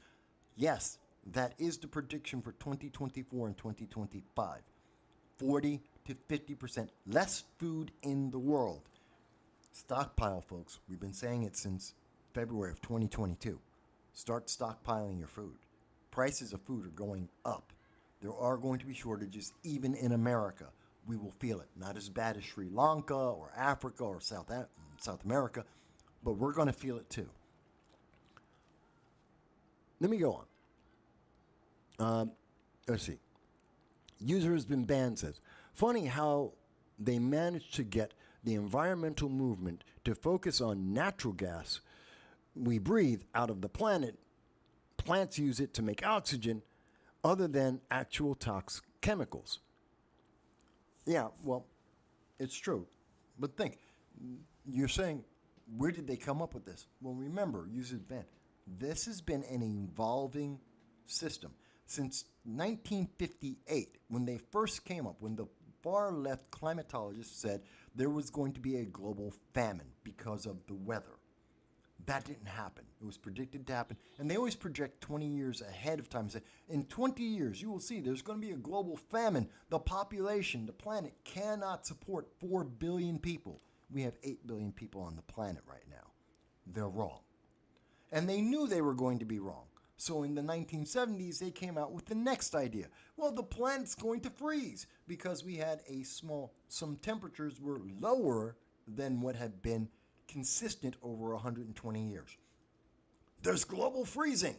A: Yes, that is the prediction for 2024 and 2025. 40 to 50% less food in the world. Stockpile, folks. We've been saying it since February of 2022. Start stockpiling your food. Prices of food are going up. There are going to be shortages even in America. We will feel it. Not as bad as Sri Lanka or Africa or South America, but we're going to feel it too. Let me go on. Let's see. User has been banned says, funny how they managed to get the environmental movement to focus on natural gas we breathe out of the planet. Plants use it to make oxygen other than actual toxic chemicals. Yeah, well, it's true. But think, you're saying, where did they come up with this? Well, remember, user ban. This has been an evolving system. Since 1958, when they first came up, when the far-left climatologists said there was going to be a global famine because of the weather. That didn't happen. It was predicted to happen. And they always project 20 years ahead of time and say, in 20 years, you will see there's going to be a global famine. The population, the planet cannot support 4 billion people. We have 8 billion people on the planet right now. They're wrong. And they knew they were going to be wrong. So in the 1970s, they came out with the next idea. Well, the planet's going to freeze because we had some temperatures were lower than what had been consistent over 120 years. There's global freezing.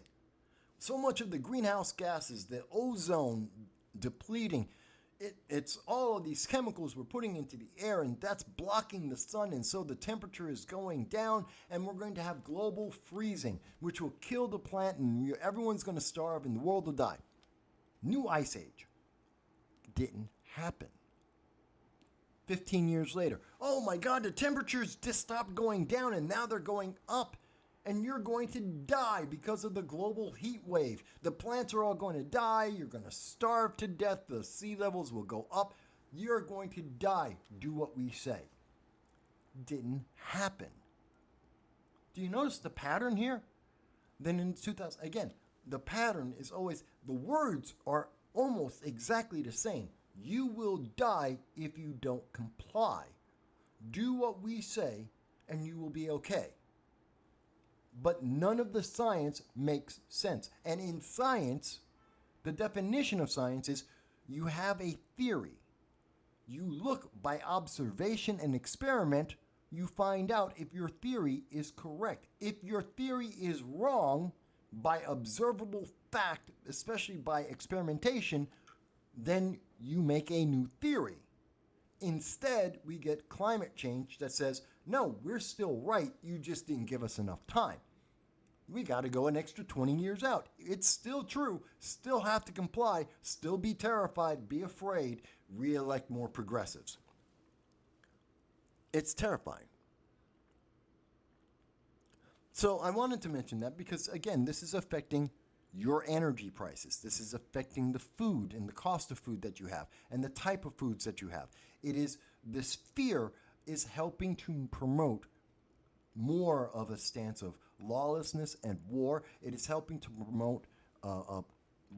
A: So much of the greenhouse gases, the ozone depleting, it's all of these chemicals we're putting into the air, and that's blocking the sun, and so the temperature is going down, and we're going to have global freezing, which will kill the plant, and everyone's going to starve, and the world will die. New ice age didn't happen. 15 years later, oh my God, the temperatures just stopped going down, and now they're going up. And you're going to die because of the global heat wave. The plants are all going to die. You're going to starve to death. The sea levels will go up. You're going to die. Do what we say. Didn't happen. Do you notice the pattern here? Then in 2000, again, the pattern is always, the words are almost exactly the same. You will die if you don't comply. Do what we say and you will be okay. But none of the science makes sense. And in science, the definition of science is you have a theory. You look by observation and experiment, you find out if your theory is correct. If your theory is wrong by observable fact, especially by experimentation, then you make a new theory. Instead, we get climate change that says, no, we're still right, you just didn't give us enough time. We got to go an extra 20 years out. It's still true, still have to comply, still be terrified, be afraid, re-elect more progressives. It's terrifying. So I wanted to mention that because, again, this is affecting your energy prices. This is affecting the food and the cost of food that you have and the type of foods that you have. This fear is helping to promote more of a stance of lawlessness and war. It is helping to promote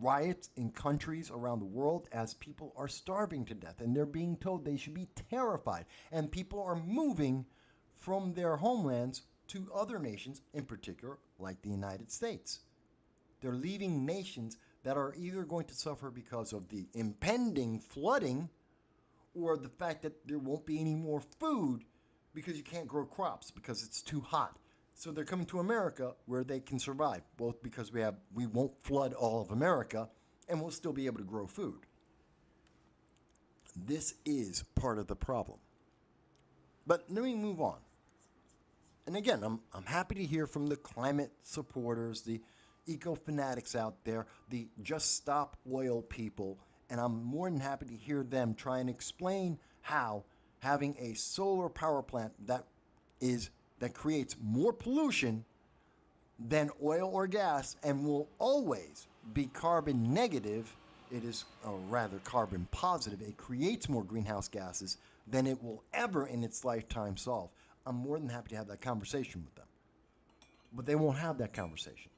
A: riots in countries around the world as people are starving to death and they're being told they should be terrified. And people are moving from their homelands to other nations, in particular, like the United States. They're leaving nations that are either going to suffer because of the impending flooding or the fact that there won't be any more food because you can't grow crops because it's too hot. So they're coming to America where they can survive, both because we won't flood all of America and we'll still be able to grow food. This is part of the problem. But let me move on. And again, I'm happy to hear from the climate supporters, the eco-fanatics out there, the just stop oil people, and I'm more than happy to hear them try and explain how having a solar power plant that creates more pollution than oil or gas and will always be carbon negative, it is rather carbon positive, it creates more greenhouse gases than it will ever in its lifetime solve. I'm more than happy to have that conversation with them. But they won't have that conversation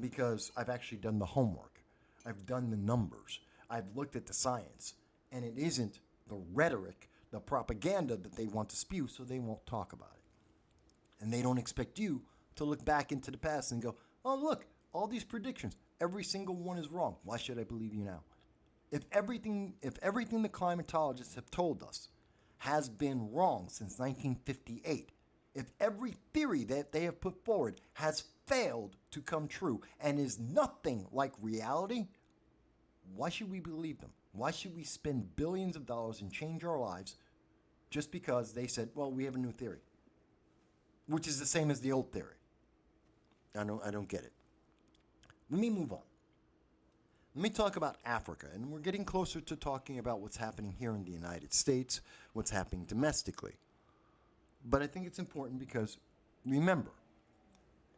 A: because I've actually done the homework. I've done the numbers. I've looked at the science. And it isn't the rhetoric, the propaganda that they want to spew, so they won't talk about it. And they don't expect you to look back into the past and go, oh, look, all these predictions, every single one is wrong. Why should I believe you now? If everything the climatologists have told us has been wrong since 1958, if every theory that they have put forward has failed to come true and is nothing like reality, why should we believe them? Why should we spend billions of dollars and change our lives just because they said, well, we have a new theory, which is the same as the old theory? I don't get it. Let me move on. Let me talk about Africa, and we're getting closer to talking about what's happening here in the United States, what's happening domestically. But I think it's important because, remember,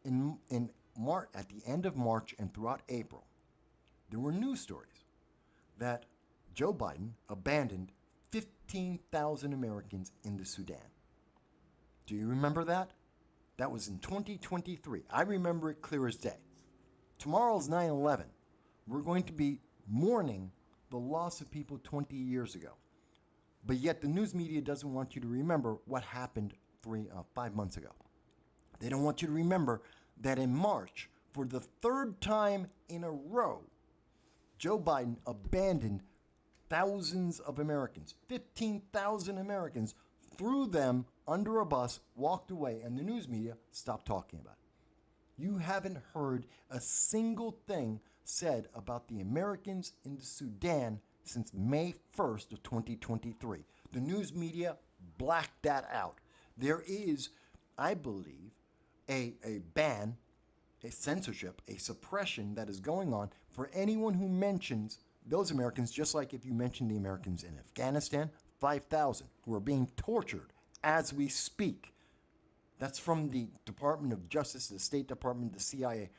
A: at the end of March and throughout April, there were news stories that Joe Biden abandoned 15,000 Americans in the Sudan. Do you remember that? That was in 2023. I remember it clear as day. Tomorrow's 9/11. We're going to be mourning the loss of people 20 years ago. But yet the news media doesn't want you to remember what happened 5 months ago. They don't want you to remember that in March, For the third time in a row, Joe Biden abandoned thousands of Americans, 15,000 Americans, threw them under a bus, walked away, and the news media stopped talking about it. You haven't heard a single thing said about the Americans in the Sudan since May 1st of 2023. The news media blacked that out. There is, I believe, a ban, a censorship, a suppression that is going on for anyone who mentions those Americans, just like if you mention the Americans in Afghanistan, 5,000 who are being tortured as we speak. That's from the Department of Justice, the State Department, the CIA.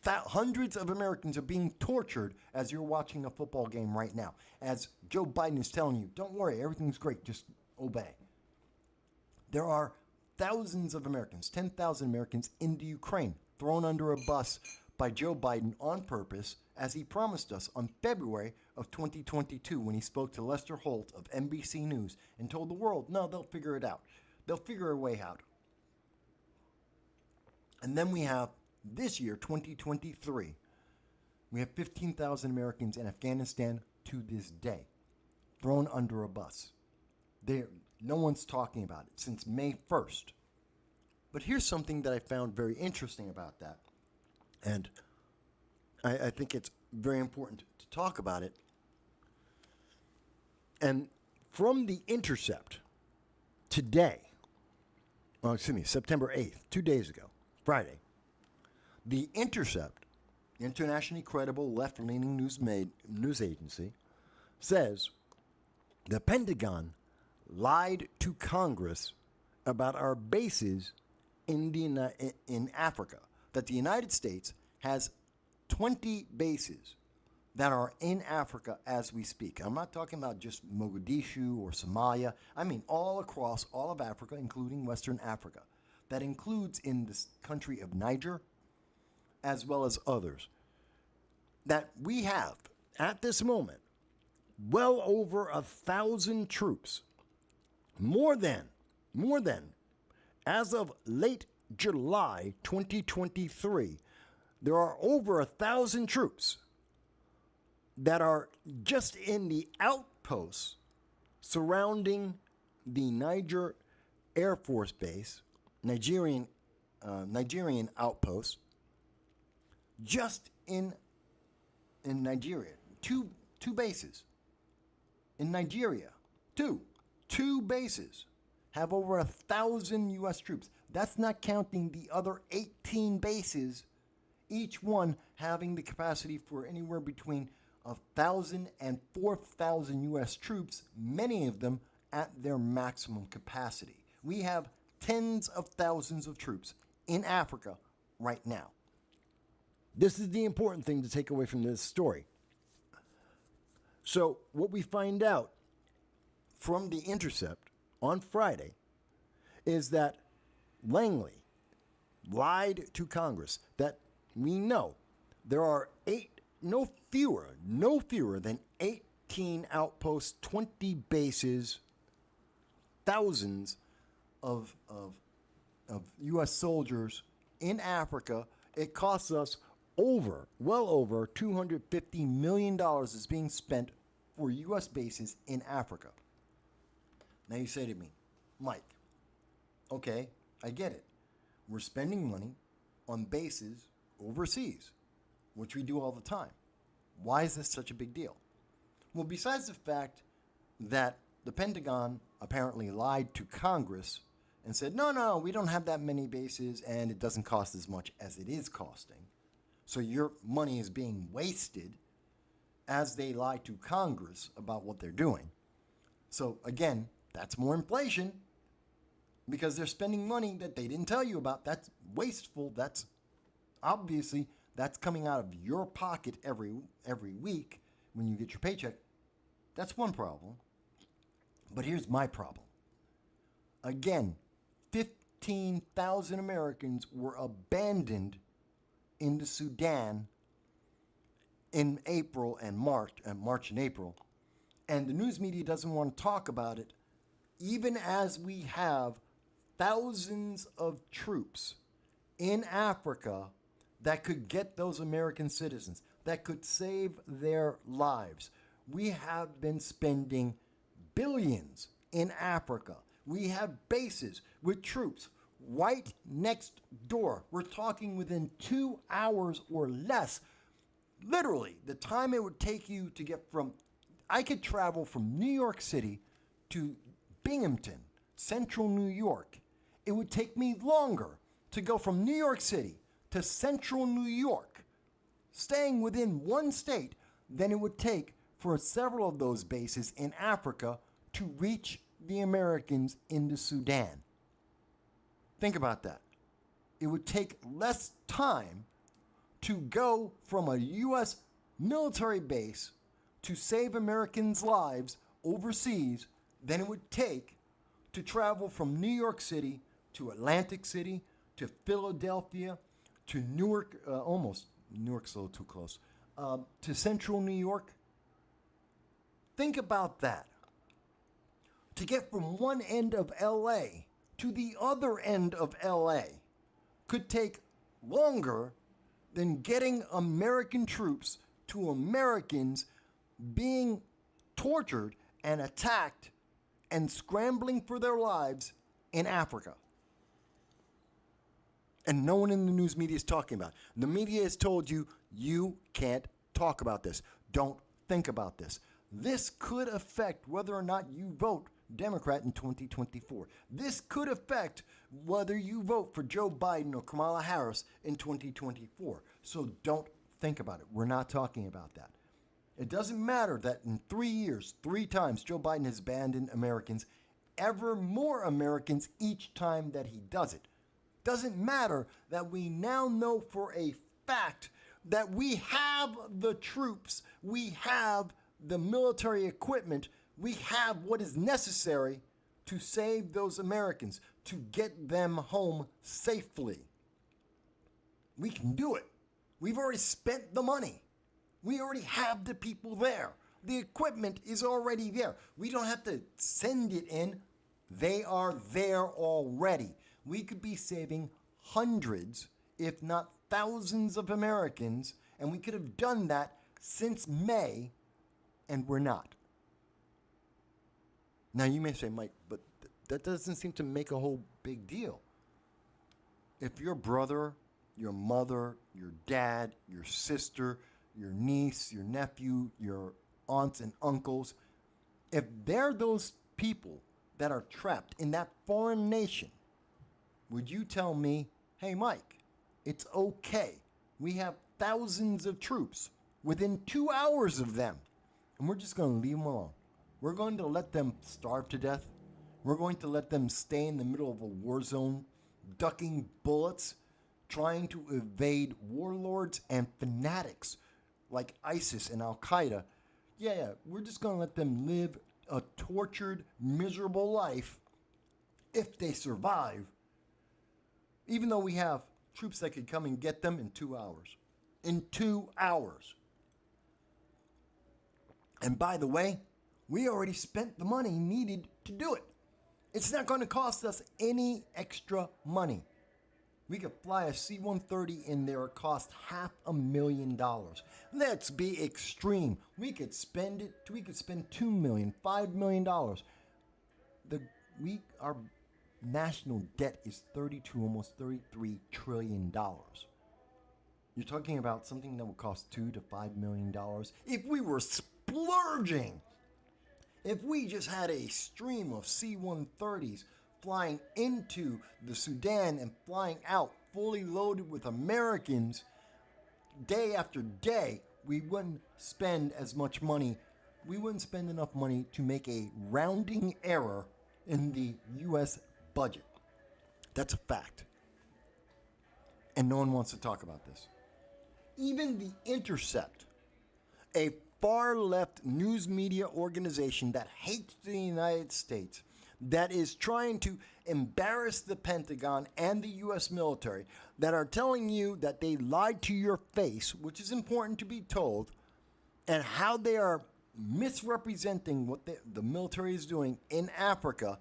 A: Hundreds of Americans are being tortured as you're watching a football game right now. As Joe Biden is telling you, don't worry, everything's great, just obey. There are thousands of Americans, 10,000 Americans in the Ukraine, thrown under a bus by Joe Biden on purpose, as he promised us on February of 2022 when he spoke to Lester Holt of NBC News and told the world, no, they'll figure it out. They'll figure a way out. And then we have this year, 2023, we have 15,000 Americans in Afghanistan to this day, thrown under a bus. No one's talking about it since May 1st. But here's something that I found very interesting about that. And I think it's very important to talk about it. And from The Intercept today, September 8th, 2 days ago, Friday, The Intercept, internationally credible left-leaning news agency, says the Pentagon lied to Congress about our bases in Africa, that the United States has 20 bases that are in Africa as we speak. I'm not talking about just Mogadishu or Somalia. I mean all across all of Africa, including Western Africa. That includes in the country of Niger, as well as others. That we have, at this moment, well over 1,000 troops. More than, as of late July 2023, there are over 1,000 troops that are just in the outposts surrounding the Niger Air Force Base, Nigerian outposts, just in Nigeria. Two bases in Nigeria. Two bases have over 1,000 U.S. troops. That's not counting the other 18 bases, each one having the capacity for anywhere between 1,000 and 4,000 U.S. troops, many of them at their maximum capacity. We have tens of thousands of troops in Africa right now. This is the important thing to take away from this story. So what we find out from The Intercept on Friday is that Langley lied to Congress that we know there are no fewer than 18 outposts, 20 bases, thousands of U.S. soldiers in Africa. It costs us well over $250 million is being spent for U.S. bases in Africa. Now you say to me, Mike, okay, I get it. We're spending money on bases overseas, which we do all the time. Why is this such a big deal? Well, besides the fact that the Pentagon apparently lied to Congress and said, no, we don't have that many bases and it doesn't cost as much as it is costing. So your money is being wasted as they lie to Congress about what they're doing. So again, that's more inflation because they're spending money that they didn't tell you about. That's wasteful. That's obviously that's coming out of your pocket every week when you get your paycheck. That's one problem. But here's my problem. Again, 15,000 Americans were abandoned in the Sudan in April and March and April. And the news media doesn't want to talk about it, even as we have thousands of troops in Africa that could get those American citizens, that could save their lives. We have been spending billions in Africa. We have bases with troops right next door. We're talking within 2 hours or less. Literally, the time it would take you to get from, I could travel from New York City to Binghamton, central New York. It would take me longer to go from New York City to central New York, staying within one state, than it would take for several of those bases in Africa to reach the Americans in the Sudan. Think about that. It would take less time to go from a U.S. military base to save Americans' lives overseas than it would take to travel from New York City to Atlantic City to Philadelphia to Newark, Newark's a little too close, to central New York. Think about that. To get from one end of LA to the other end of LA could take longer than getting American troops to Americans being tortured and attacked and scrambling for their lives in Africa. And no one in the news media is talking about it. The media has told you, you can't talk about this. Don't think about this. This could affect whether or not you vote Democrat in 2024. This could affect whether you vote for Joe Biden or Kamala Harris in 2024. So don't think about it. We're not talking about that. It doesn't matter that in 3 years, 3 times, Joe Biden has abandoned Americans, ever more Americans each time that he does it. Doesn't matter that we now know for a fact that we have the troops, we have the military equipment, we have what is necessary to save those Americans, to get them home safely. We can do it. We've already spent the money. We already have the people there. The equipment is already there. We don't have to send it in. They are there already. We could be saving hundreds, if not thousands of Americans, and we could have done that since May, and we're not. Now you may say, Mike, but that doesn't seem to make a whole big deal. If your brother, your mother, your dad, your sister, your niece, your nephew, your aunts and uncles, if they're those people that are trapped in that foreign nation, would you tell me, hey, Mike, it's okay. We have thousands of troops within 2 hours of them, and we're just going to leave them alone. We're going to let them starve to death. We're going to let them stay in the middle of a war zone, ducking bullets, trying to evade warlords and fanatics like ISIS and Al-Qaeda. Yeah, we're just going to let them live a tortured, miserable life if they survive, even though we have troops that could come and get them in 2 hours. In 2 hours. And by the way, we already spent the money needed to do it. It's not going to cost us any extra money. We could fly a C-130 in there, it cost $500,000. Let's be extreme. We could spend $2 million, $5 million. Our national debt is almost $33 trillion. You're talking about something that would cost $2 to $5 million. If we were splurging, if we just had a stream of C-130s flying into the Sudan and flying out fully loaded with Americans day after day, we wouldn't spend as much money. We wouldn't spend enough money to make a rounding error in the U.S. budget. That's a fact. And no one wants to talk about this. Even The Intercept, a far-left news media organization that hates the United States, that is trying to embarrass the Pentagon and the U.S. military, that are telling you that they lied to your face, which is important to be told, and how they are misrepresenting what the military is doing in Africa,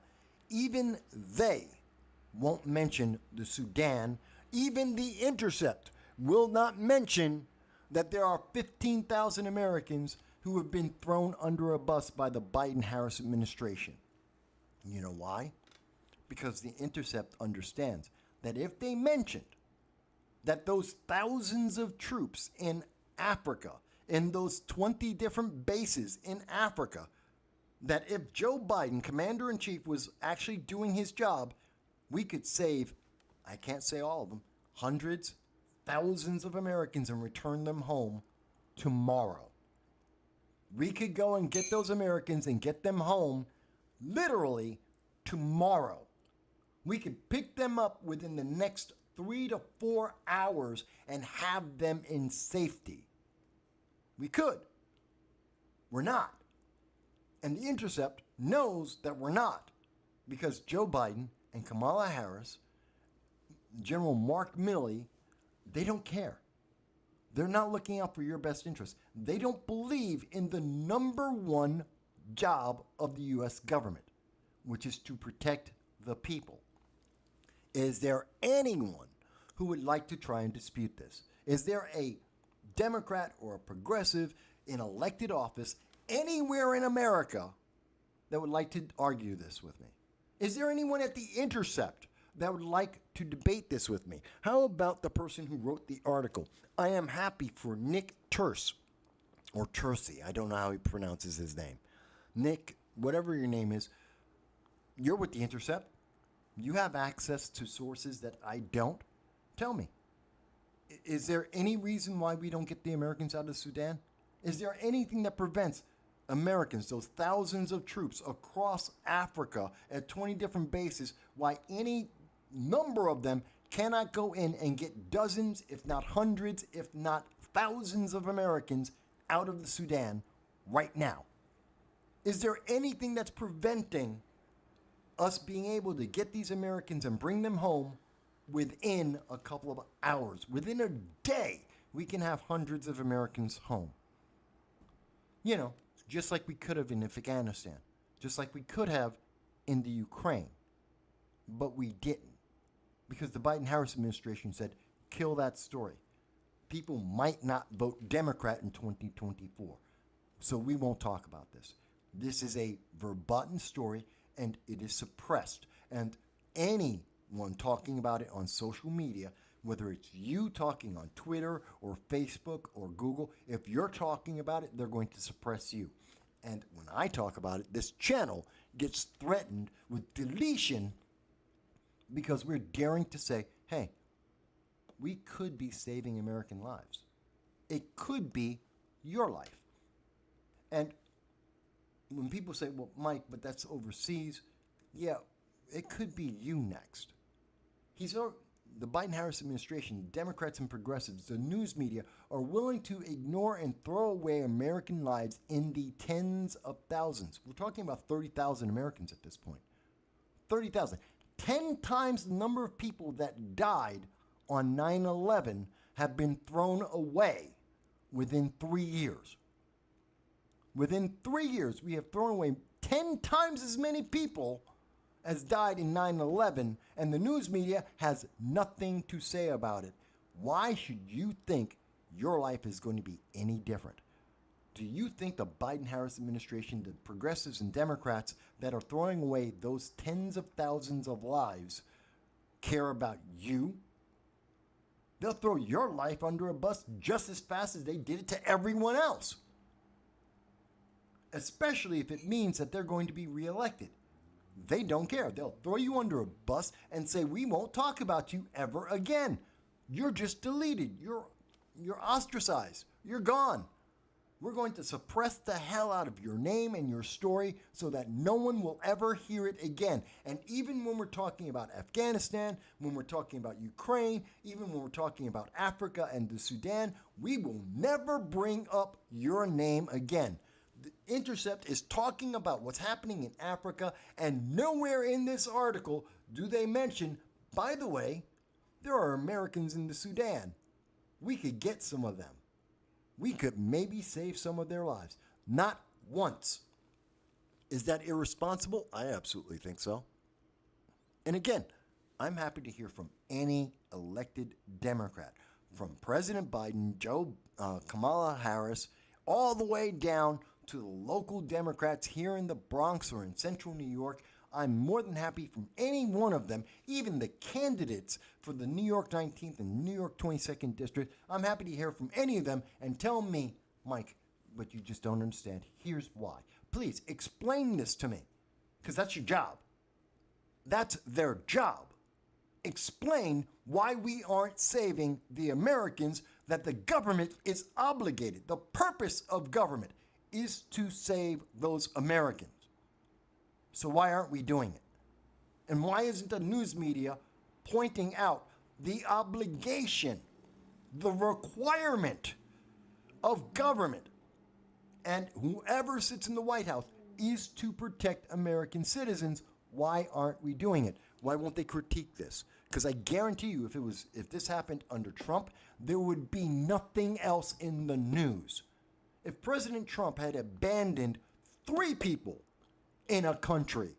A: even they won't mention the Sudan. Even The Intercept will not mention that there are 15,000 Americans who have been thrown under a bus by the Biden-Harris administration. You know why? Because The Intercept understands that if they mentioned that those thousands of troops in Africa, in those 20 different bases in Africa, that if Joe Biden, Commander-in-Chief, was actually doing his job, we could save, I can't say all of them, hundreds, thousands of Americans and return them home tomorrow. We could go and get those Americans and get them home literally tomorrow. We could pick them up within the next 3 to 4 hours and have them in safety. We could. We're not. And The Intercept knows that we're not, because Joe Biden and Kamala Harris, General Mark Milley, they don't care. They're not looking out for your best interest. They don't believe in the number one job of the U.S. government, which is to protect the people. Is there anyone who would like to try and dispute this? Is there a Democrat or a progressive in elected office anywhere in America that would like to argue this with me? Is there anyone at The Intercept that would like to debate this with me? How about the person who wrote the article? I am happy for Nick Terse, or Tercy, I don't know how he pronounces his name. Nick, whatever your name is, you're with The Intercept. You have access to sources that I don't. Tell me, is there any reason why we don't get the Americans out of Sudan? Is there anything that prevents Americans, those thousands of troops across Africa at 20 different bases, why any number of them cannot go in and get dozens, if not hundreds, if not thousands of Americans out of the Sudan right now? Is there anything that's preventing us being able to get these Americans and bring them home within a couple of hours? Within a day, we can have hundreds of Americans home. You know, just like we could have in Afghanistan, just like we could have in the Ukraine, but we didn't, because the Biden-Harris administration said, kill that story. People might not vote Democrat in 2024, so we won't talk about this. This is a verboten story, and it is suppressed. And anyone talking about it on social media, whether it's you talking on Twitter or Facebook or Google, if you're talking about it, they're going to suppress you. And when I talk about it, this channel gets threatened with deletion because we're daring to say, hey, we could be saving American lives. It could be your life. And when people say, well, Mike, but that's overseas, yeah, it could be you next. The Biden-Harris administration, Democrats and progressives, the news media are willing to ignore and throw away American lives in the tens of thousands. We're talking about 30,000 Americans at this point. 30,000. 10 times the number of people that died on 9/11 have been thrown away within 3 years. Within 3 years, we have thrown away 10 times as many people as died in 9/11, and the news media has nothing to say about it. Why should you think your life is going to be any different? Do you think the Biden-Harris administration, the progressives and Democrats that are throwing away those tens of thousands of lives care about you? They'll throw your life under a bus just as fast as they did it to everyone else. Especially if it means that they're going to be reelected. They don't care. They'll throw you under a bus and say, we won't talk about you ever again. You're just deleted. You're ostracized. You're gone. We're going to suppress the hell out of your name and your story so that no one will ever hear it again. And even when we're talking about Afghanistan, when we're talking about Ukraine, even when we're talking about Africa and the Sudan, we will never bring up your name again. The Intercept is talking about what's happening in Africa, and nowhere in this article do they mention, by the way, there are Americans in the Sudan. We could get some of them. We could maybe save some of their lives. Not once. Is that irresponsible? I absolutely think so. And again, I'm happy to hear from any elected Democrat. from President Biden, Kamala Harris, all the way down to the local Democrats here in the Bronx or in central New York. I'm more than happy from any one of them, even the candidates for the New York 19th and New York 22nd District. I'm happy to hear from any of them and tell me, Mike, but you just don't understand. Here's why. Please explain this to me, because that's your job. That's their job. Explain why we aren't saving the Americans that the government is obligated. The purpose of government is to save those Americans. So why aren't we doing it? And why isn't the news media pointing out the obligation, the requirement of government and whoever sits in the White House is to protect American citizens? Why aren't we doing it? Why won't they critique this? Because I guarantee you, if this happened under Trump, there would be nothing else in the news. If President Trump had abandoned 3 people in a country,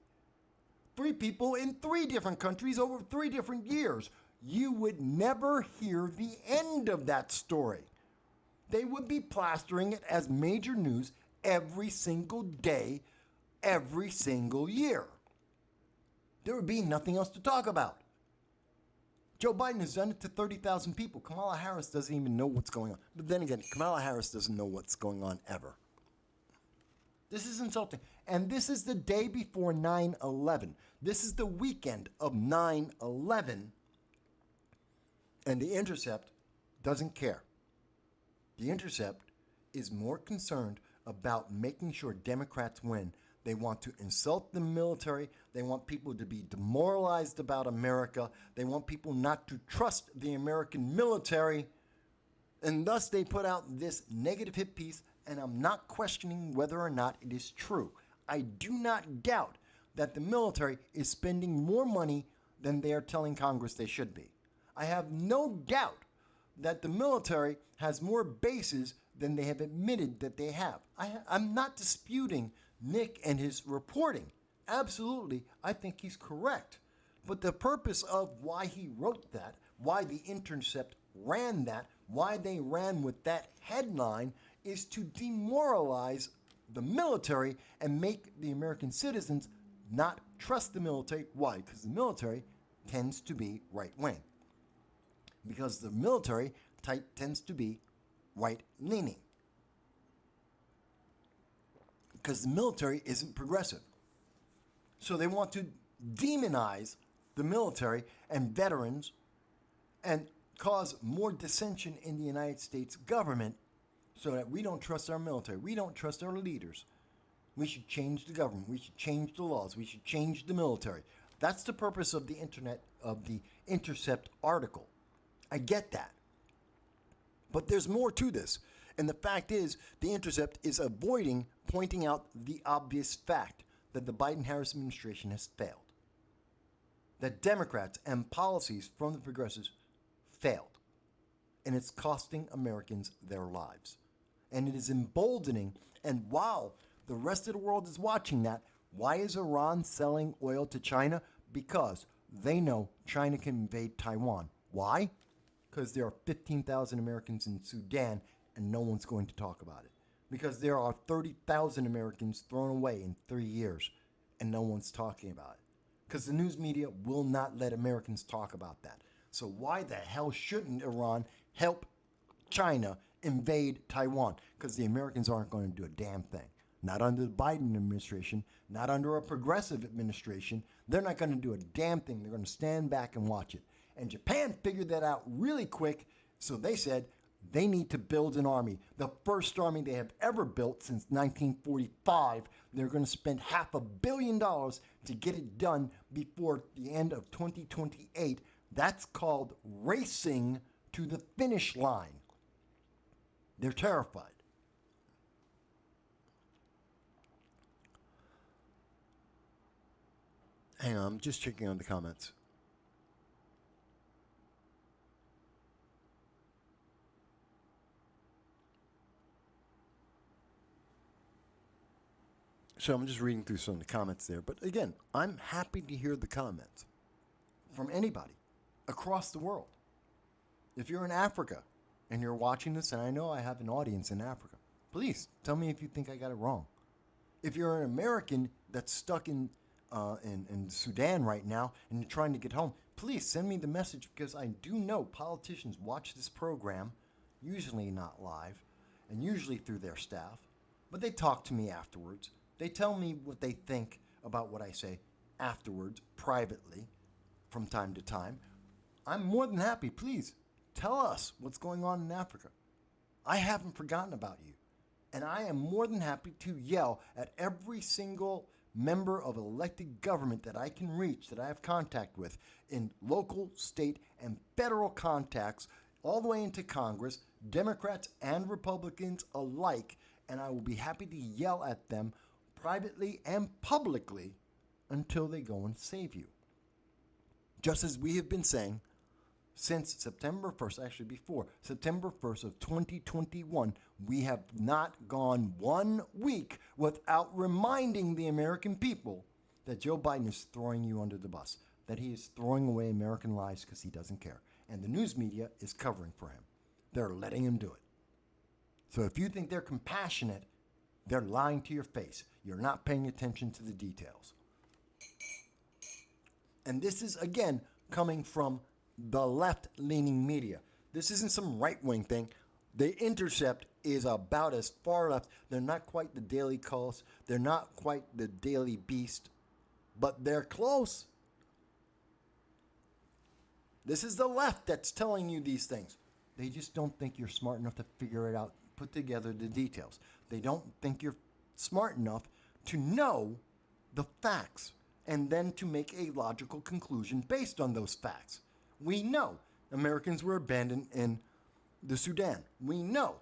A: 3 people in 3 different countries over 3 different years, you would never hear the end of that story. They would be plastering it as major news every single day, every single year. There would be nothing else to talk about. Joe Biden has done it to 30,000 people. Kamala Harris doesn't even know what's going on. But then again, Kamala Harris doesn't know what's going on ever. This is insulting. And this is the day before 9/11. This is the weekend of 9/11. And The Intercept doesn't care. The Intercept is more concerned about making sure Democrats win. They want to insult the military. They want people to be demoralized about America. They want people not to trust the American military. And thus they put out this negative hit piece, and I'm not questioning whether or not it is true. I do not doubt that the military is spending more money than they are telling Congress they should be. I have no doubt that the military has more bases than they have admitted that they have. I'm not disputing Nick and his reporting. Absolutely, I think he's correct. But the purpose of why he wrote that, why the Intercept ran that, why they ran with that headline is to demoralize the military and make the American citizens not trust the military. Why? Because the military tends to be right-wing. Because the military tends to be right-leaning. Because the military isn't progressive. So they want to demonize the military and veterans and cause more dissension in the United States government so that we don't trust our military. We don't trust our leaders. We should change the government. We should change the laws. We should change the military. That's the purpose of the Intercept article. I get that. But there's more to this. And the fact is, the Intercept is avoiding pointing out the obvious fact that the Biden-Harris administration has failed. That Democrats and policies from the progressives failed. And it's costing Americans their lives. And it is emboldening. And while the rest of the world is watching that, why is Iran selling oil to China? Because they know China can invade Taiwan. Why? Because there are 15,000 Americans in Sudan and no one's going to talk about it. Because there are 30,000 Americans thrown away in 3 years and no one's talking about it. Because the news media will not let Americans talk about that. So why the hell shouldn't Iran help China invade Taiwan? Because the Americans aren't going to do a damn thing. Not under the Biden administration, not under a progressive administration. They're not going to do a damn thing. They're going to stand back and watch it. And Japan figured that out really quick, so they said they need to build an army. The first army they have ever built since 1945. They're going to spend $500 million to get it done before the end of 2028. That's called racing to the finish line. They're terrified. Hang on, I'm just checking on the comments. So I'm just reading through some of the comments there. But again, I'm happy to hear the comments from anybody across the world. If you're in Africa and you're watching this, and I know I have an audience in Africa, please tell me if you think I got it wrong. If you're an American that's stuck in Sudan right now and you're trying to get home, please send me the message, because I do know politicians watch this program, usually not live, and usually through their staff, but they talk to me afterwards. They tell me what they think about what I say afterwards, privately, from time to time. I'm more than happy. Please tell us what's going on in Africa. I haven't forgotten about you. And I am more than happy to yell at every single member of elected government that I can reach, that I have contact with, in local, state, and federal contacts, all the way into Congress, Democrats and Republicans alike, and I will be happy to yell at them privately and publicly until they go and save you. Just as we have been saying since September 1st, actually before September 1st of 2021, we have not gone 1 week without reminding the American people that Joe Biden is throwing you under the bus, that he is throwing away American lives because he doesn't care. And the news media is covering for him. They're letting him do it. So if you think they're compassionate, they're lying to your face. You're not paying attention to the details. And this is, again, coming from the left-leaning media. This isn't some right-wing thing. The Intercept is about as far left. They're not quite the Daily Kos. They're not quite the Daily Beast. But they're close. This is the left that's telling you these things. They just don't think you're smart enough to figure it out, put together the details. They don't think you're smart enough to know the facts and then to make a logical conclusion based on those facts. We know Americans were abandoned in the Sudan. We know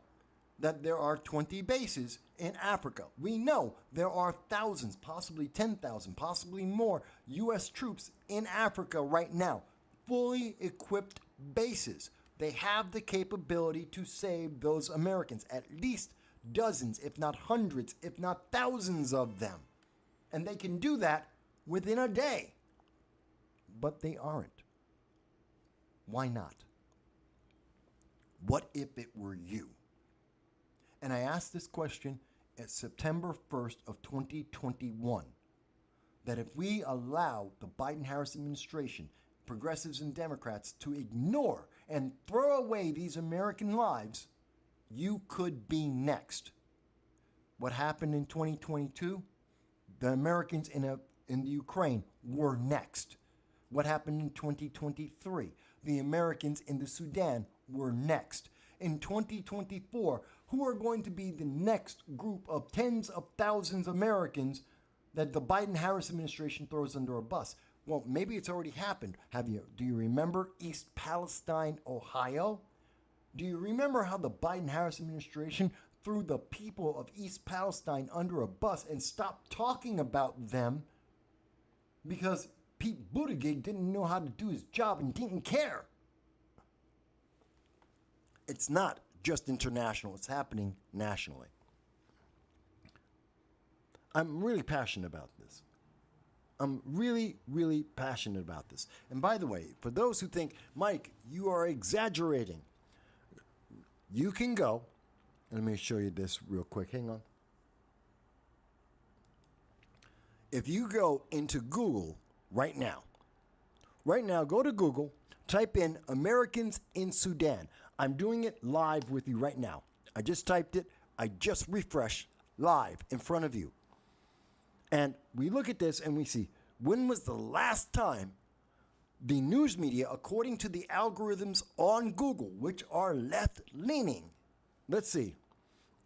A: that there are 20 bases in Africa. We know there are thousands, possibly 10,000, possibly more U.S. troops in Africa right now, fully equipped bases. They have the capability to save those Americans, at least dozens, if not hundreds, if not thousands of them. And they can do that within a day. But they aren't. Why not? What if it were you? And I asked this question at September 1st of 2021, that if we allow the Biden-Harris administration, progressives and Democrats, to ignore and throw away these American lives, you could be next. What happened in 2022? The Americans in the Ukraine were next. What happened in 2023? The Americans in the Sudan were next. In 2024, who are going to be the next group of tens of thousands of Americans that the Biden-Harris administration throws under a bus? Well, maybe it's already happened. Do you remember East Palestine, Ohio? Do you remember how the Biden-Harris administration threw the people of East Palestine under a bus and stopped talking about them because Pete Buttigieg didn't know how to do his job and didn't care? It's not just international. It's happening nationally. I'm really passionate about this. I'm really, really passionate about this. And by the way, for those who think, Mike, you are exaggerating, you can go. Let me show you this real quick. Hang on. If you go into Google right now, go to Google, type in Americans in Sudan. I'm doing it live with you right now. I just typed it. I just refreshed live in front of you. And we look at this and we see, when was the last time the news media, according to the algorithms on Google, which are left-leaning, let's see,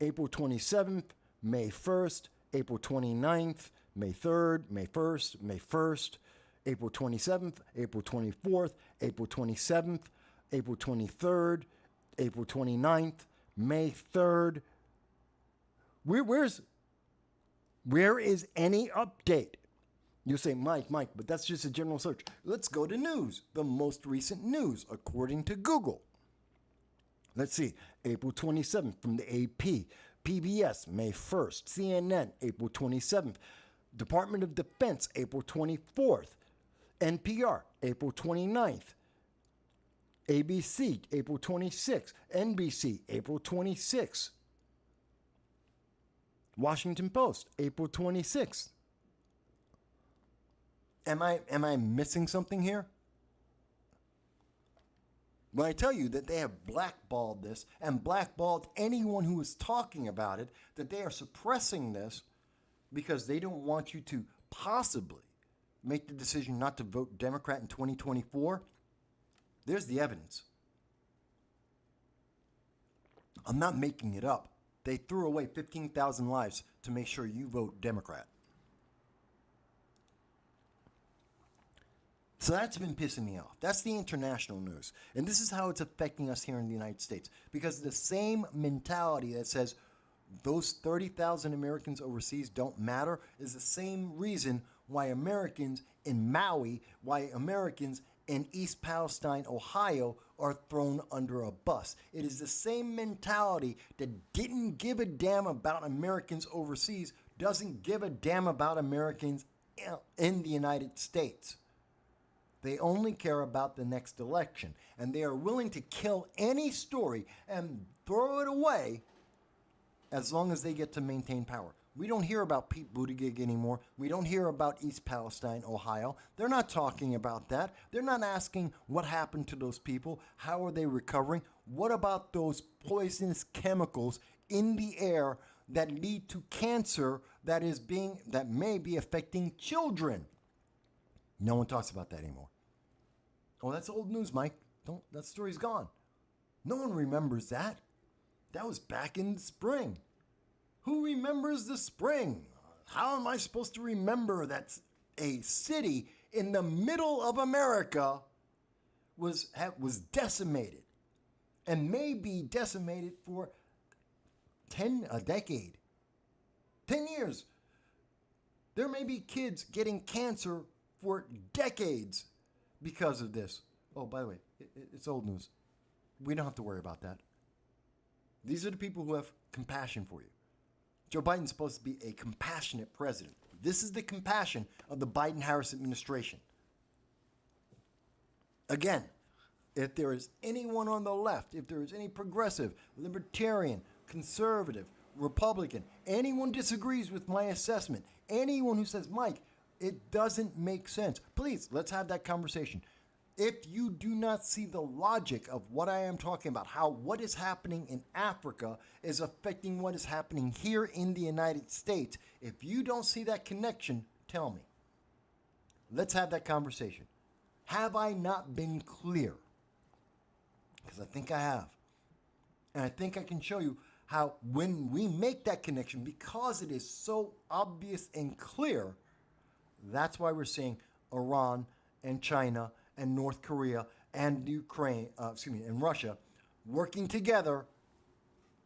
A: April 27th, May 1st, April 29th, May 3rd, May 1st, May 1st, April 27th, April 24th, April 27th, April 23rd, April 29th, May 3rd. Where is any update? You say, Mike, but that's just a general search. Let's go to news, the most recent news, according to Google. Let's see, April 27th from the AP, PBS, May 1st, CNN, April 27th, Department of Defense, April 24th, NPR, April 29th, ABC, April 26th. NBC, April 26th. Washington Post, April 26th. Am I missing something here? When I tell you that they have blackballed this and blackballed anyone who is talking about it, that they are suppressing this because they don't want you to possibly make the decision not to vote Democrat in 2024, there's the evidence. I'm not making it up. They threw away 15,000 lives to make sure you vote Democrat. So that's been pissing me off. That's the international news. And this is how it's affecting us here in the United States. Because the same mentality that says those 30,000 Americans overseas don't matter is the same reason why Americans in Maui, why Americans in East Palestine, Ohio, are thrown under a bus. It is the same mentality that didn't give a damn about Americans overseas, doesn't give a damn about Americans in the United States. They only care about the next election, and they are willing to kill any story and throw it away as long as they get to maintain power. We don't hear about Pete Buttigieg anymore. We don't hear about East Palestine, Ohio. They're not talking about that. They're not asking what happened to those people. How are they recovering? What about those poisonous chemicals in the air that lead to cancer that may be affecting children? No one talks about that anymore. Oh, that's old news, Mike. That story's gone. No one remembers that. That was back in the spring. Who remembers the spring? How am I supposed to remember that a city in the middle of America was decimated and may be decimated for a decade, 10 years? There may be kids getting cancer for decades because of this. Oh, by the way, it's old news. We don't have to worry about that. These are the people who have compassion for you. Joe Biden's supposed to be a compassionate president. This is the compassion of the Biden-Harris administration. Again, if there is anyone on the left, if there is any progressive, libertarian, conservative, Republican, anyone disagrees with my assessment, anyone who says, Mike, it doesn't make sense, please, let's have that conversation. If you do not see the logic of what I am talking about, how what is happening in Africa is affecting what is happening here in the United States, if you don't see that connection, tell me. Let's have that conversation. Have I not been clear? Because I think I have. And I think I can show you how when we make that connection, because it is so obvious and clear, that's why we're seeing Iran and China and North Korea and and Russia working together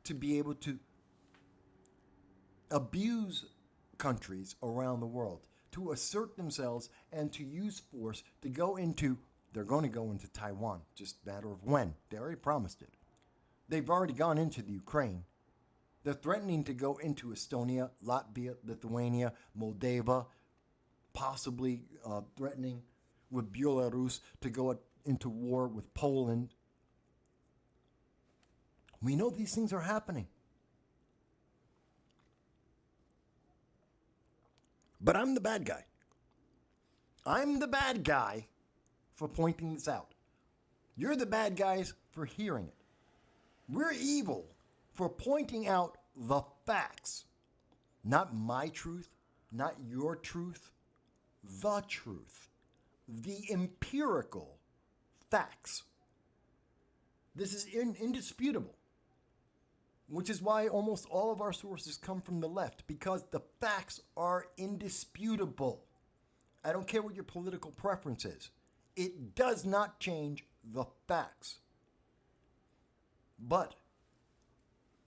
A: to be able to abuse countries around the world, to assert themselves and to use force to go into, they're going to go into Taiwan, just a matter of when. They already promised it. They've already gone into the Ukraine. They're threatening to go into Estonia, Latvia, Lithuania, Moldova, possibly threatening with Belarus to go into war with Poland. We know these things are happening. But I'm the bad guy. I'm the bad guy for pointing this out. You're the bad guys for hearing it. We're evil for pointing out the facts. Not my truth, not your truth, the truth. The empirical facts. This is indisputable, which is why almost all of our sources come from the left, because the facts are indisputable. I don't care what your political preference is. It does not change the facts. But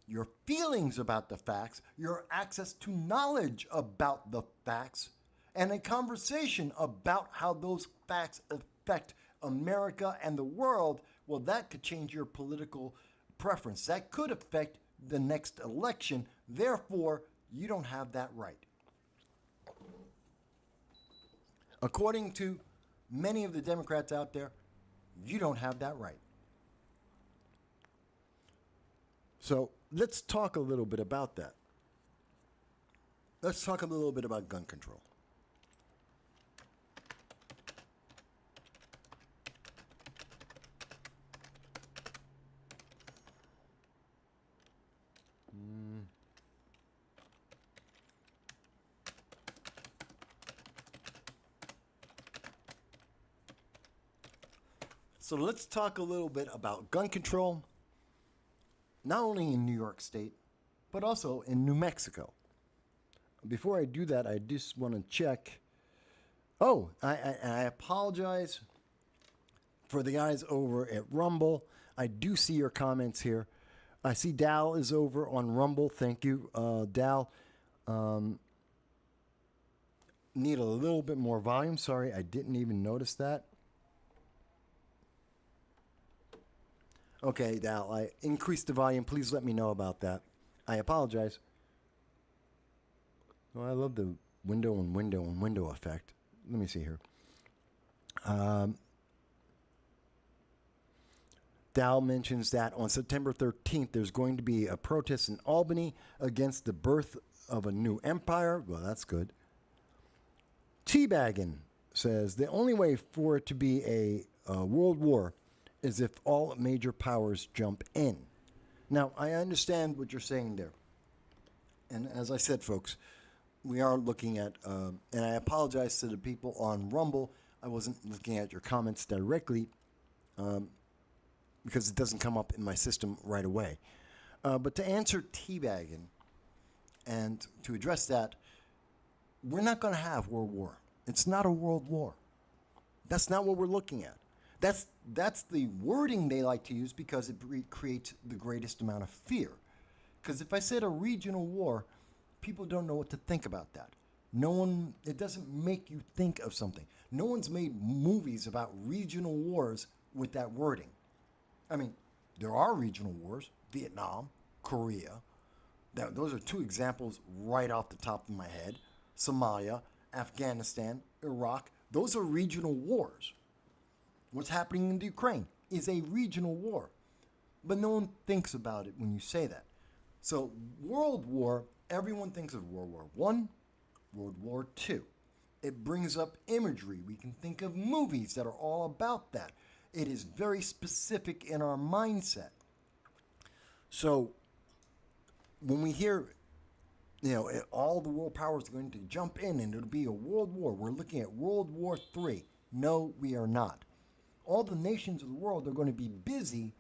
A: your feelings about the facts, your access to knowledge about the facts, and a conversation about how those facts affect America and the world, well, that could change your political preference. That could affect the next election. Therefore, you don't have that right. According to many of the Democrats out there, you don't have that right. So let's talk a little bit about that. Let's talk a little bit about gun control. So let's talk a little bit about gun control, not only in New York State, but also in New Mexico. Before I do that, I just want to check. Oh, I apologize for the guys over at Rumble. I do see your comments here. I see Dal is over on Rumble. Thank you, Dal. Need a little bit more volume. Sorry, I didn't even notice that. Okay, Dal, I increased the volume. Please let me know about that. I apologize. Oh, I love the window and window and window effect. Let me see here. Dal mentions that on September 13th, there's going to be a protest in Albany against the birth of a new empire. Well, that's good. Teabaggin says the only way for it to be a world war is if all major powers jump in. Now, I understand what you're saying there. And as I said, folks, we are looking at, and I apologize to the people on Rumble. I wasn't looking at your comments directly because it doesn't come up in my system right away. But to answer teabagging and to address that, we're not going to have World War. It's not a world war. That's not what we're looking at. That's the wording they like to use because it creates the greatest amount of fear. Because if I said a regional war, people don't know what to think about that. It doesn't make you think of something. No one's made movies about regional wars with that wording. I mean, there are regional wars, Vietnam, Korea. Those are two examples right off the top of my head. Somalia, Afghanistan, Iraq, those are regional wars. What's happening in the Ukraine is a regional war. But no one thinks about it when you say that. So World War, everyone thinks of World War I, World War II. It brings up imagery. We can think of movies that are all about that. It is very specific in our mindset. So when we hear, all the world powers are going to jump in and it'll be a world war, we're looking at World War III. No, we are not. All the nations of the world are going to be busy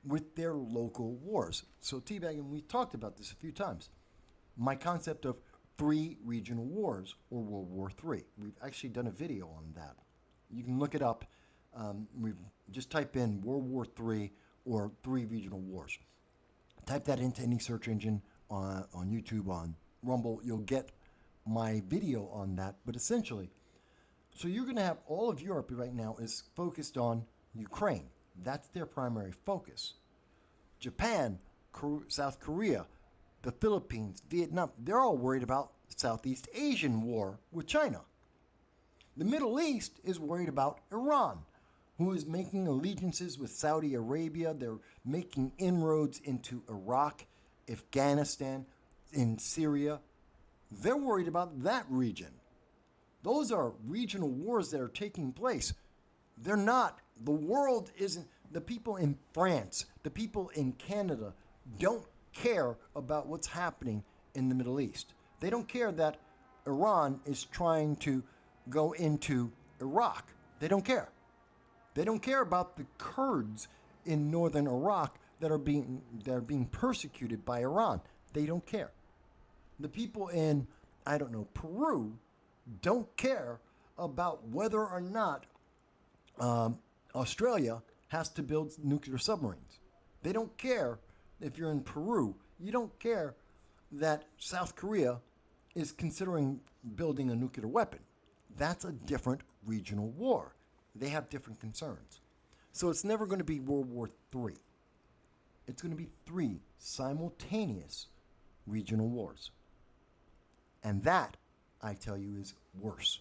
A: with their local wars. So, teabagging, we talked about this a few times. My concept of 3 regional wars, or World War III. We've actually done a video on that. You can look it up. We've just type in World War III or 3 regional wars. Type that into any search engine on YouTube, on Rumble. You'll get my video on that. But essentially, so you're going to have all of Europe right now is focused on Ukraine. That's their primary focus. Japan, South Korea, the Philippines, Vietnam, they're all worried about Southeast Asian war with China. The Middle East is worried about Iran, who is making allegiances with Saudi Arabia. They're making inroads into Iraq, Afghanistan, in Syria. They're worried about that region. Those are regional wars that are taking place. They're not. The world isn't. The people in France, the people in Canada don't care about what's happening in the Middle East. They don't care that Iran is trying to go into Iraq. They don't care. They don't care about the Kurds in northern Iraq that are being persecuted by Iran. They don't care. The people in, Peru don't care about whether or not Australia has to build nuclear submarines. They don't care if you're in Peru. You don't care that South Korea is considering building a nuclear weapon. That's a different regional war. They have different concerns. So it's never going to be World War III. It's going to be 3 simultaneous regional wars. And that, I tell you, is worse.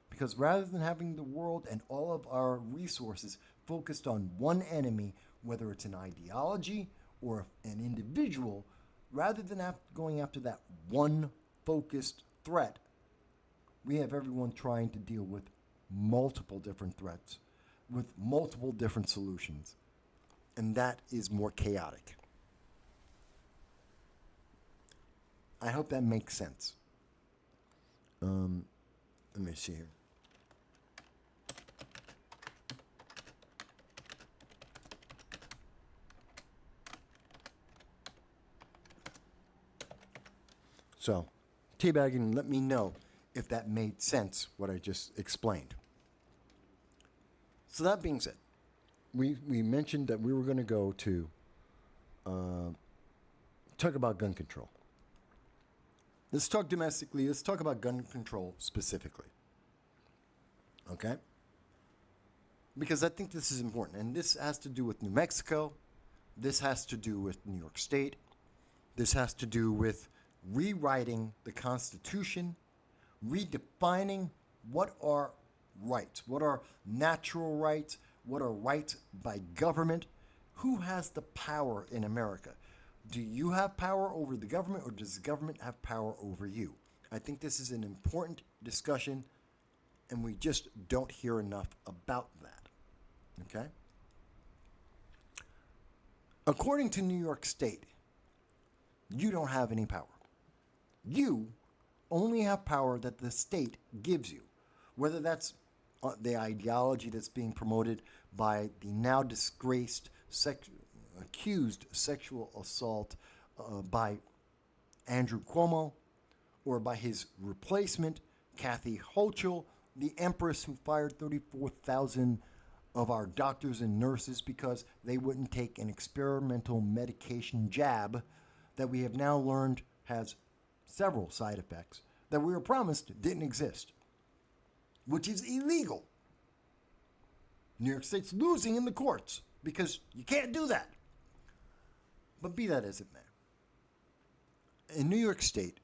A: Because rather than having the world and all of our resources focused on one enemy, whether it's an ideology or an individual, rather than going after that one focused threat, we have everyone trying to deal with multiple different threats with multiple different solutions. And that is more chaotic. I hope that makes sense. Let me see here. So, teabagging, let me know if that made sense, what I just explained. So that being said, we mentioned that we were going to go to talk about gun control. Let's talk domestically. Let's talk about gun control specifically. Okay? Because I think this is important. And this has to do with New Mexico. This has to do with New York State. This has to do with rewriting the Constitution, redefining what are rights, what are natural rights, what are rights by government. Who has the power in America? Do you have power over the government, or does the government have power over you? I think this is an important discussion, and we just don't hear enough about that. Okay? According to New York State, you don't have any power. You only have power that the state gives you, whether that's the ideology that's being promoted by the now disgraced accused sexual assault by Andrew Cuomo, or by his replacement, Kathy Hochul, the empress who fired 34,000 of our doctors and nurses because they wouldn't take an experimental medication jab that we have now learned has several side effects that we were promised didn't exist, which is illegal. New York State's losing in the courts because you can't do that. But be that as it may, in New York State,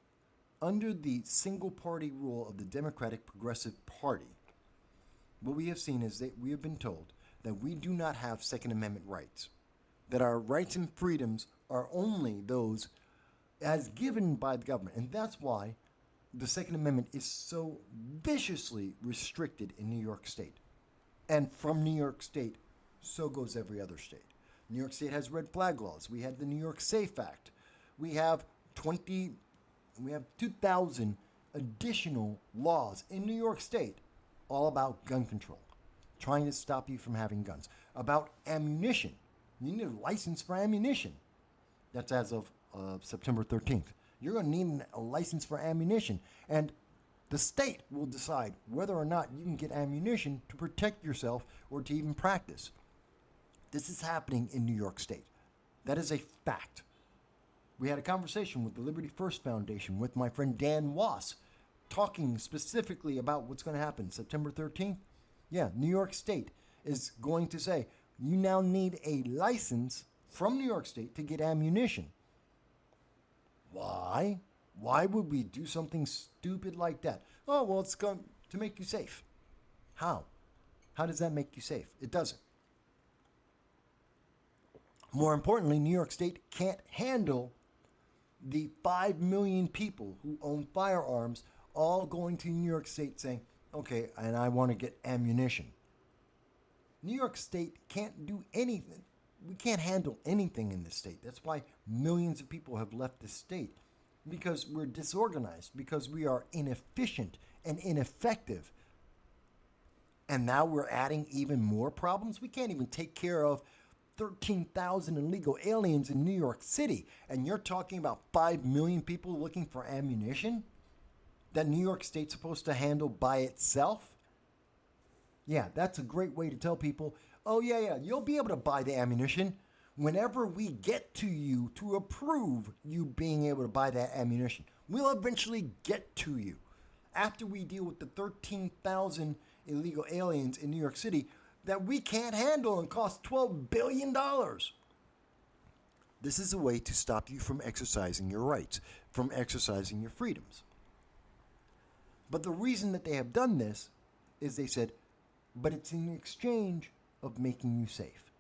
A: under the single-party rule of the Democratic Progressive Party, what we have seen is that we have been told that we do not have Second Amendment rights, that our rights and freedoms are only those as given by the government. And that's why the Second Amendment is so viciously restricted in New York State. And from New York State, so goes every other state. New York State has red flag laws. We had the New York SAFE Act. We have 2,000 additional laws in New York State all about gun control, trying to stop you from having guns, about ammunition. You need a license for ammunition. That's as of September 13th. You're going to need a license for ammunition. And the state will decide whether or not you can get ammunition to protect yourself or to even practice. This is happening in New York State. That is a fact. We had a conversation with the Liberty First Foundation with my friend Dan Wass, talking specifically about what's going to happen September 13th. Yeah, New York State is going to say, you now need a license from New York State to get ammunition. Why? Why would we do something stupid like that? Oh, well, it's going to make you safe. How? How does that make you safe? It doesn't. More importantly, New York State can't handle the 5 million people who own firearms all going to New York State saying, okay, and I want to get ammunition. New York State can't do anything. We can't handle anything in this state. That's why millions of people have left this state, because we're disorganized, because we are inefficient and ineffective. And now we're adding even more problems. We can't even take care of 13,000 illegal aliens in New York City. And you're talking about 5 million people looking for ammunition that New York State's supposed to handle by itself? Yeah, that's a great way to tell people, oh, yeah, you'll be able to buy the ammunition whenever we get to you to approve you being able to buy that ammunition. We'll eventually get to you. After we deal with the 13,000 illegal aliens in New York City that we can't handle and cost $12 billion. This is a way to stop you from exercising your rights, from exercising your freedoms. But the reason that they have done this is they said, but it's in exchange of making you safe.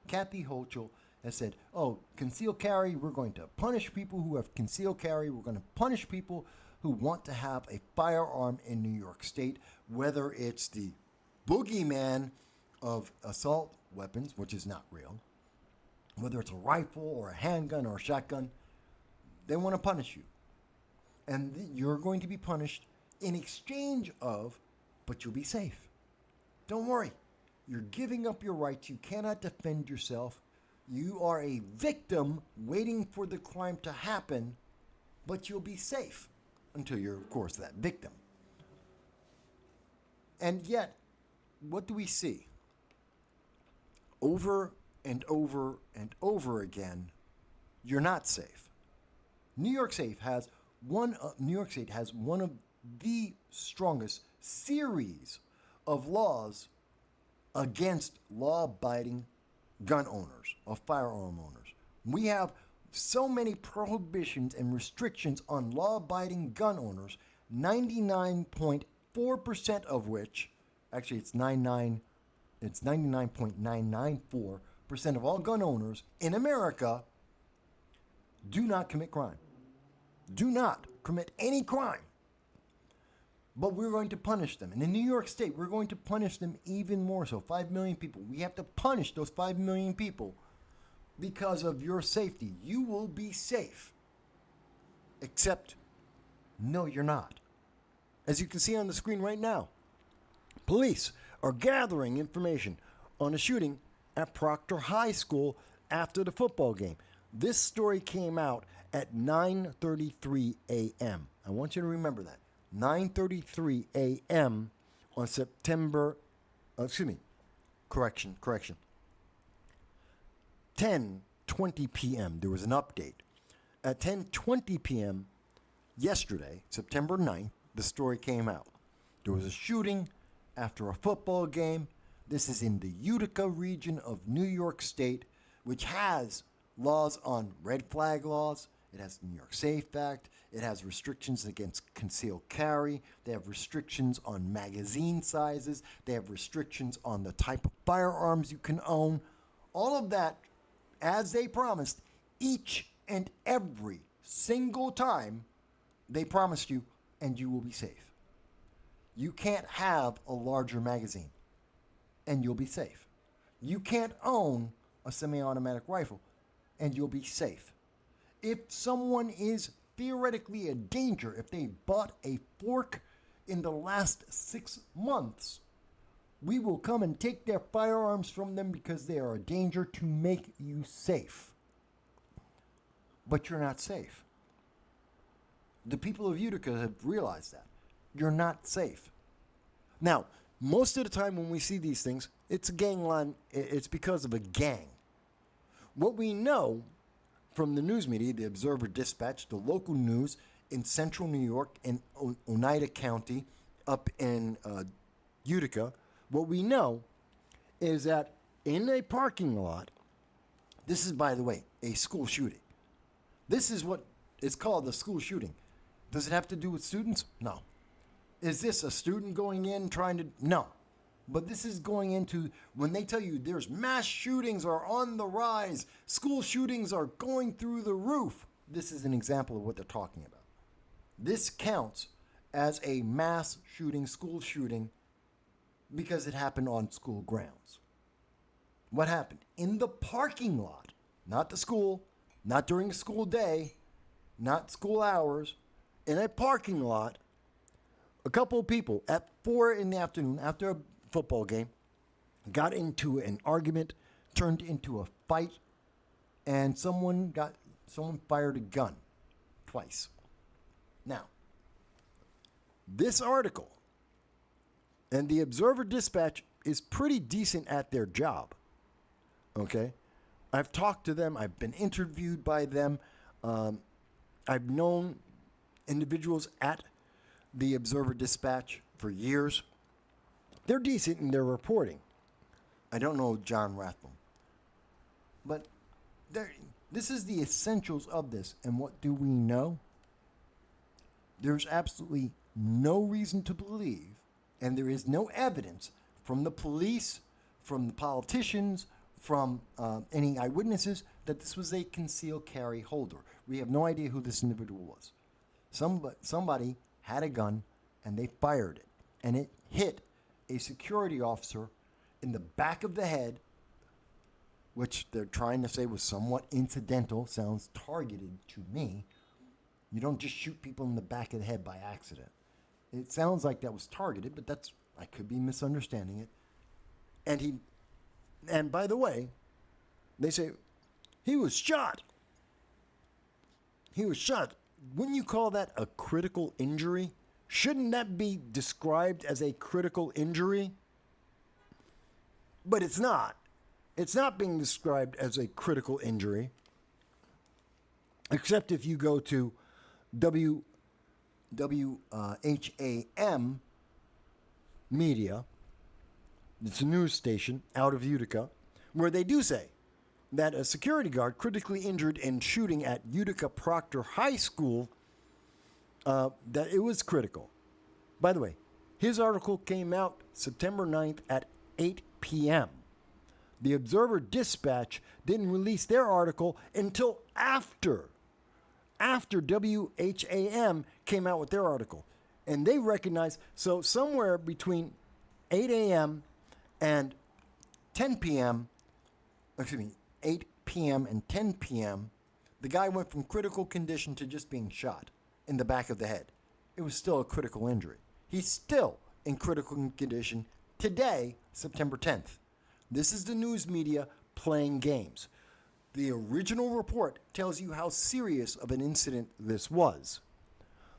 A: Kathy Hochul that said, oh, concealed carry, we're going to punish people who have concealed carry. We're going to punish people who want to have a firearm in New York State, whether it's the boogeyman of assault weapons, which is not real, whether it's a rifle or a handgun or a shotgun. They want to punish you. And you're going to be punished in exchange of, but you'll be safe. Don't worry. You're giving up your rights. You cannot defend yourself. You are a victim waiting for the crime to happen, but you'll be safe until you're, of course, that victim. And yet, what do we see? Over and over and over again, you're not safe. New York State has one of the strongest series of laws against law-abiding gun owners or firearm owners. We have so many prohibitions and restrictions on law-abiding gun owners, 99.4% of which, actually it's 99.994% of all gun owners in America do not commit crime. Do not commit any crime. But we're going to punish them. And in New York State, we're going to punish them even more so. 5 million people. We have to punish those 5 million people because of your safety. You will be safe. Except, no, you're not. As you can see on the screen right now, police are gathering information on a shooting at Proctor High School after the football game. This story came out at 9:33 a.m. I want you to remember that. 9:33 a.m. on correction. 10:20 p.m. There was an update. At 10:20 p.m. yesterday, September 9th, the story came out. There was a shooting after a football game. This is in the Utica region of New York State, which has laws on red flag laws. It has the New York Safe Act. It has restrictions against concealed carry. They have restrictions on magazine sizes. They have restrictions on the type of firearms you can own. All of that, as they promised, each and every single time they promised you, and you will be safe. You can't have a larger magazine, and you'll be safe. You can't own a semi-automatic rifle, and you'll be safe. If someone is theoretically a danger, if they bought a fork in the last 6 months, we will come and take their firearms from them because they are a danger to make you safe. But you're not safe. The people of Utica have realized that. You're not safe. Now, most of the time when we see these things, it's a gangland. It's because of a gang. What we know from the news media, the Observer Dispatch, the local news in central New York and Oneida County up in Utica, what we know is that in a parking lot, this is, by the way, a school shooting. This is what is called a school shooting. Does it have to do with students? No. Is this a student going in trying to? No. But this is going into, when they tell you there's mass shootings are on the rise, school shootings are going through the roof, this is an example of what they're talking about. This counts as a mass shooting, school shooting, because it happened on school grounds. What happened? In the parking lot, not the school, not during the school day, not school hours, in a parking lot, a couple of people at 4 in the afternoon after a football game got into an argument, turned into a fight, and someone fired a gun twice. Now, this article and the Observer Dispatch is pretty decent at their job. Okay? I've talked to them. I've been interviewed by them. I've known individuals at the Observer Dispatch for years. They're decent in their reporting. I don't know John Rathbone. But this is the essentials of this. And what do we know? There's absolutely no reason to believe, and there is no evidence from the police, from the politicians, from any eyewitnesses that this was a concealed carry holder. We have no idea who this individual was. Somebody had a gun and they fired it, and it hit a security officer in the back of the head, which they're trying to say was somewhat incidental. Sounds targeted to me. You don't just shoot people in the back of the head by accident. It sounds like that was targeted, but I could be misunderstanding it. And by the way, they say he was shot. He was shot. Wouldn't you call that a critical injury? Shouldn't that be described as a critical injury? But it's not. It's not being described as a critical injury, except if you go to WHAM Media. It's a news station out of Utica, where they do say that a security guard critically injured in shooting at Utica Proctor High School, that it was critical. By the way, his article came out September 9th at 8 p.m. The Observer Dispatch didn't release their article until after WHAM came out with their article. And they recognized, so somewhere between 8 a.m. and 10 p.m., 8 p.m. and 10 p.m., the guy went from critical condition to just being shot in the back of the head. It was still a critical injury. He's still in critical condition today, September 10th. This is the news media playing games. The original report tells you how serious of an incident this was.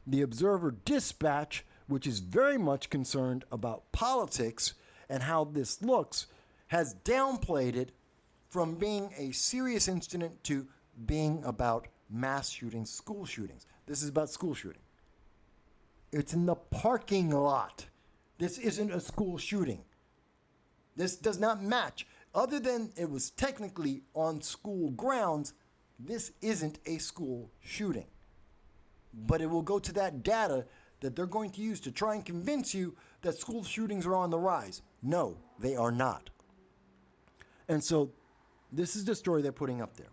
A: The Observer Dispatch, which is very much concerned about politics and how this looks, has downplayed it from being a serious incident to being about mass shootings, school shootings. This is about school shooting. It's in the parking lot. This isn't a school shooting. This does not match. Other than it was technically on school grounds, this isn't a school shooting. But it will go to that data that they're going to use to try and convince you that school shootings are on the rise. No, they are not. And so this is the story they're putting up there.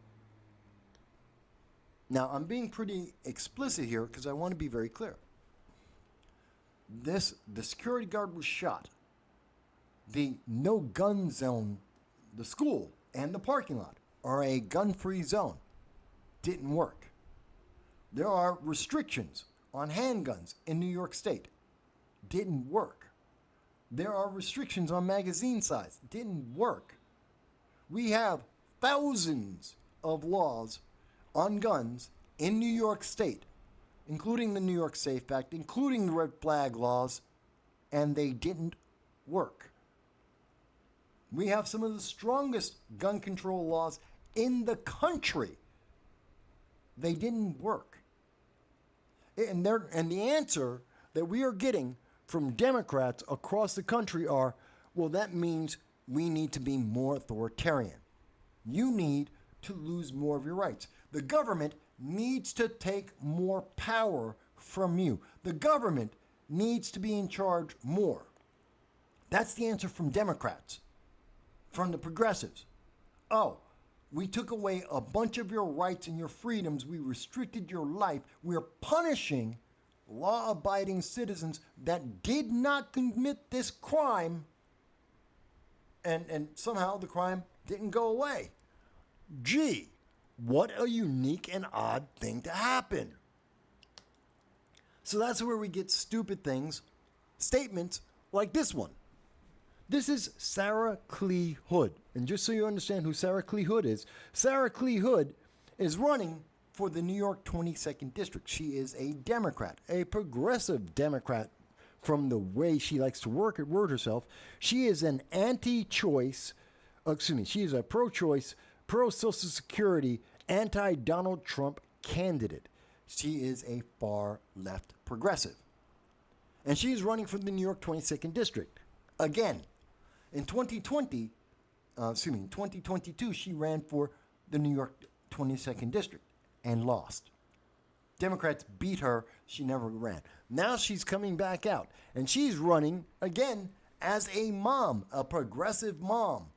A: Now, I'm being pretty explicit here because I want to be very clear. The security guard was shot. The no gun zone, the school and the parking lot are a gun-free zone. Didn't work. There are restrictions on handguns in New York State. Didn't work. There are restrictions on magazine size. Didn't work. We have thousands of laws on guns in New York State, including the New York SAFE Act, including the red flag laws, and they didn't work. We have some of the strongest gun control laws in the country. They didn't work. And the answer that we are getting from Democrats across the country are, well, that means we need to be more authoritarian. You need to lose more of your rights. The government needs to take more power from you. The government needs to be in charge more. That's the answer from Democrats, from the progressives. Oh, we took away a bunch of your rights and your freedoms. We restricted your life. We're punishing law-abiding citizens that did not commit this crime, and somehow the crime didn't go away. Gee, what a unique and odd thing to happen. So that's where we get stupid things, statements like this one. This is Sarah Clee Hood. And just so you understand who Sarah Clee Hood is, Sarah Clee Hood is running for the New York 22nd District. She is a Democrat, a progressive Democrat from the way she likes to word herself. She is an she is a pro-choice, pro-Social Security, anti-Donald Trump candidate. She is a far-left progressive. And she is running for the New York 22nd District. Again, in 2022, she ran for the New York 22nd District and lost. Democrats beat her. She never ran. Now she's coming back out, and she's running again as a mom, a progressive mom.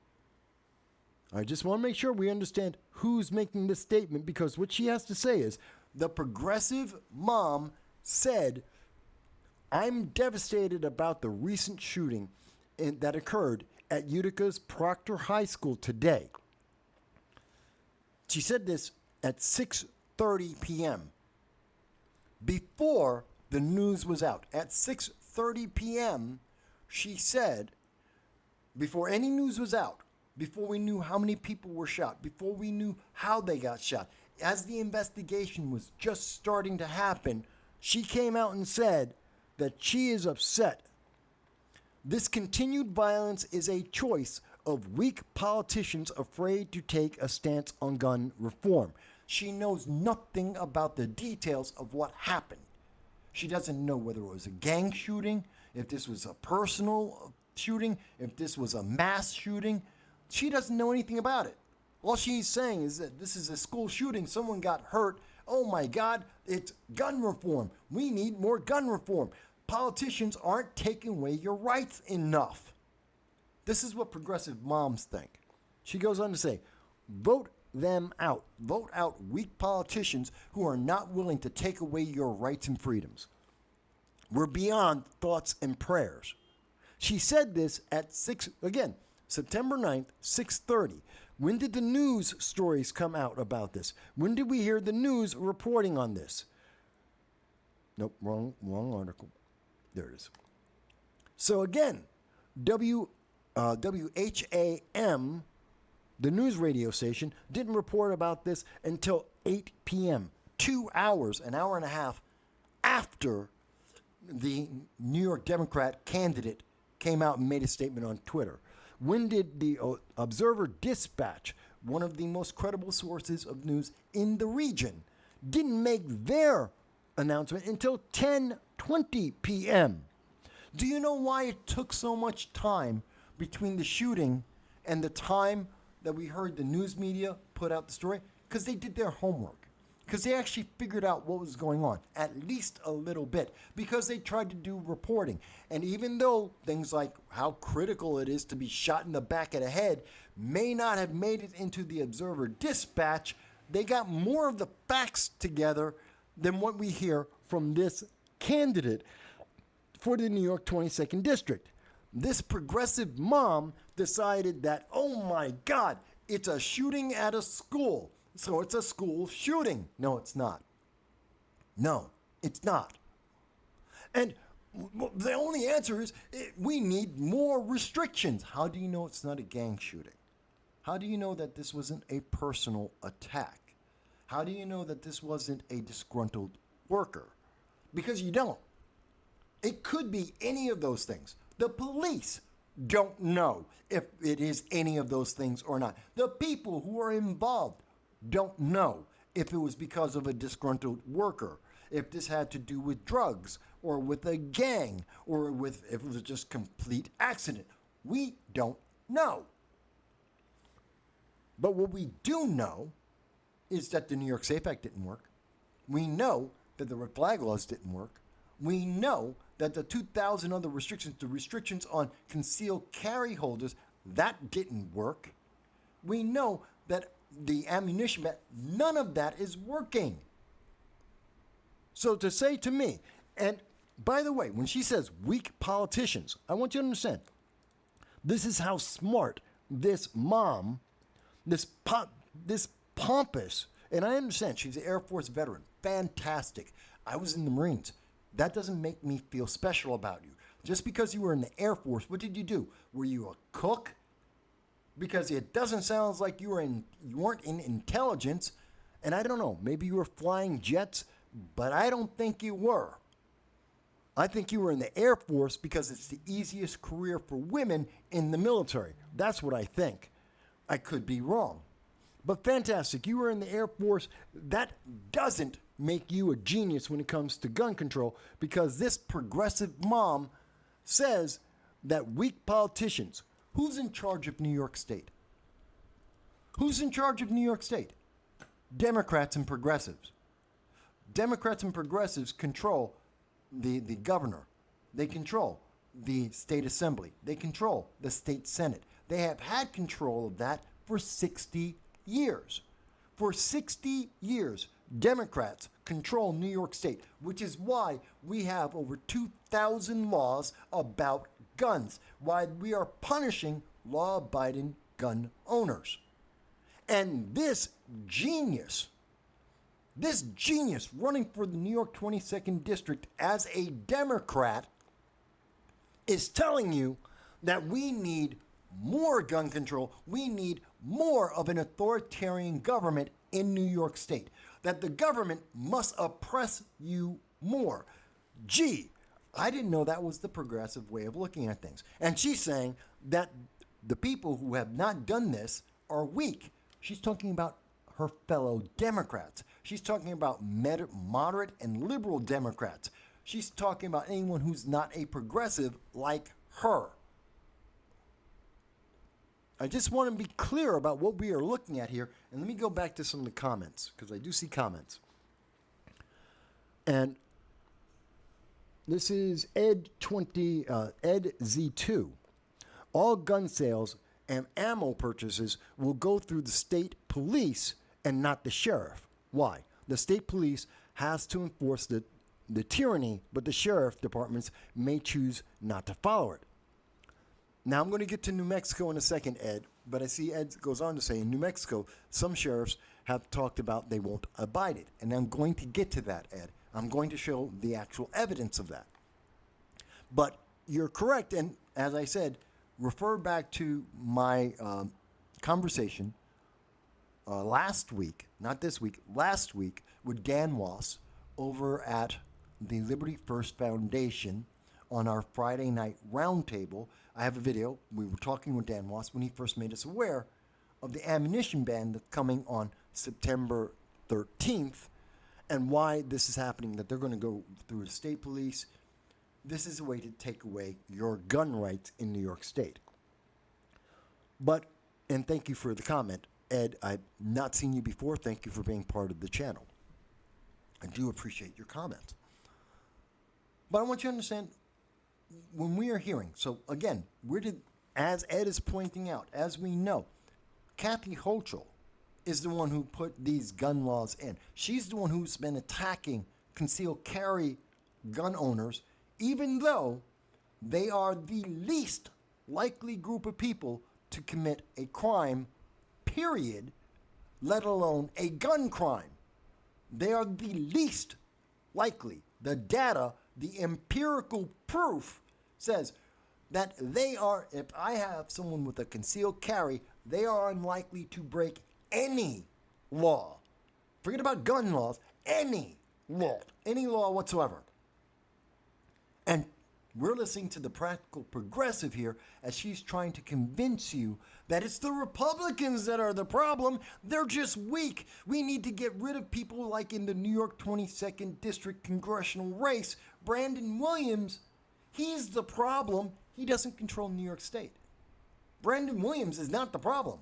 A: I just want to make sure we understand who's making this statement, because what she has to say is the progressive mom said, I'm devastated about the recent shooting that occurred at Utica's Proctor High School today. She said this at 6:30 p.m. before the news was out. At 6:30 p.m., she said, before any news was out, before we knew how many people were shot, before we knew how they got shot, as the investigation was just starting to happen, she came out and said that she is upset. This continued violence is a choice of weak politicians afraid to take a stance on gun reform. She knows nothing about the details of what happened. She doesn't know whether it was a gang shooting, if this was a personal shooting, if this was a mass shooting. She doesn't know anything about it. All she's saying is that this is a school shooting. Someone got hurt. Oh my God, it's gun reform. We need more gun reform. Politicians aren't taking away your rights enough. This is what progressive moms think. She goes on to say, vote them out. Vote out weak politicians who are not willing to take away your rights and freedoms. We're beyond thoughts and prayers. She said this at September 9th, 6:30. When did the news stories come out about this? When did we hear the news reporting on this? Nope, wrong article. There it is. So again, WHAM, the news radio station, didn't report about this until 8 p.m., 2 hours, an hour and a half after the New York Democrat candidate came out and made a statement on Twitter. When did the Observer Dispatch, one of the most credible sources of news in the region, didn't make their announcement until 10:20 p.m.? Do you know why it took so much time between the shooting and the time that we heard the news media put out the story? Because they did their homework. Because they actually figured out what was going on, at least a little bit, because they tried to do reporting. And even though things like how critical it is to be shot in the back of the head may not have made it into the Observer Dispatch, they got more of the facts together than what we hear from this candidate for the New York 22nd District. This progressive mom decided that, oh my God, it's a shooting at a school. So it's a school shooting. No, it's not. No, it's not. And the only answer is we need more restrictions. How do you know it's not a gang shooting? How do you know that this wasn't a personal attack? How do you know that this wasn't a disgruntled worker? Because you don't. It could be any of those things. The police don't know if it is any of those things or not. The people who are involved don't know if it was because of a disgruntled worker, if this had to do with drugs or with a gang or with if it was just complete accident. We don't know. But what we do know is that the New York SAFE Act didn't work. We know that the red flag laws didn't work. We know that the 2,000 other restrictions, the restrictions on concealed carry holders, that didn't work. We know that the ammunition ban, none of that is working. So to say to me, and by the way, when she says weak politicians, I want you to understand, this is how smart this mom, this pompous, and I understand she's an Air Force veteran, fantastic. I was in the Marines. That doesn't make me feel special about you. Just because you were in the Air Force, what did you do? Were you a cook? Because it doesn't sound like you weren't in intelligence, and I don't know, maybe you were flying jets, but I don't think you were. I think you were in the Air Force because it's the easiest career for women in the military. That's what I think. I could be wrong. But fantastic, you were in the Air Force. That doesn't make you a genius when it comes to gun control, because this progressive mom says that weak politicians. Who's in charge of New York State? Who's in charge of New York State? Democrats and progressives. Democrats and progressives control the governor. They control the state assembly. They control the state senate. They have had control of that for 60 years. For 60 years, Democrats control New York State, which is why we have over 2,000 laws about guns, why we are punishing law-abiding gun owners. And this genius running for the New York 22nd District as a Democrat is telling you that we need more gun control. We need more of an authoritarian government in New York State. That the government must oppress you more. Gee, I didn't know that was the progressive way of looking at things. And she's saying that the people who have not done this are weak. She's talking about her fellow Democrats. She's talking about moderate and liberal Democrats. She's talking about anyone who's not a progressive like her. I just want to be clear about what we are looking at here. And let me go back to some of the comments, because I do see comments. And this is Ed Z2. All gun sales and ammo purchases will go through the state police and not the sheriff. Why? The state police has to enforce the tyranny, but the sheriff departments may choose not to follow it. Now, I'm going to get to New Mexico in a second, Ed, but I see Ed goes on to say in New Mexico, some sheriffs have talked about they won't abide it. And I'm going to get to that, Ed. I'm going to show the actual evidence of that. But you're correct, and as I said, refer back to my conversation last week, not this week, last week with Dan Wass over at the Liberty First Foundation on our Friday night roundtable. I have a video. We were talking with Dan Wass when he first made us aware of the ammunition ban that's coming on September 13th and why this is happening, that they're going to go through the state police. This is a way to take away your gun rights in New York State. But, and thank you for the comment, Ed. I've not seen you before. Thank you for being part of the channel. I do appreciate your comments. But I want you to understand, when we are hearing, so again, as Ed is pointing out, as we know, Kathy Hochul is the one who put these gun laws in. She's the one who's been attacking concealed carry gun owners, even though they are the least likely group of people to commit a crime, period, let alone a gun crime. They are the least likely. The data, the empirical proof says that they are, if I have someone with a concealed carry, they are unlikely to break any law. Forget about gun laws, any law whatsoever. And we're listening to the practical progressive here as she's trying to convince you that it's the Republicans that are the problem. They're just weak. We need to get rid of people like in the New York 22nd District congressional race, Brandon Williams. He's the problem. He doesn't control New York State. Brandon Williams is not the problem.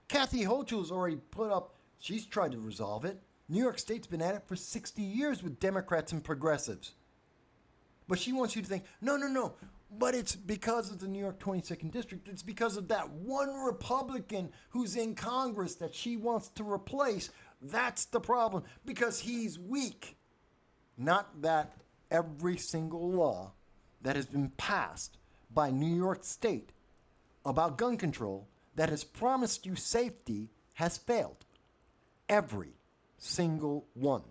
A: Kathy Hochul has already put up, she's tried to resolve it. New York State's been at it for 60 years with Democrats and progressives. But she wants you to think, no, but it's because of the New York 22nd District. It's because of that one Republican who's in Congress that she wants to replace. That's the problem, because he's weak. Not that every single law that has been passed by New York State about gun control that has promised you safety has failed. Every single one.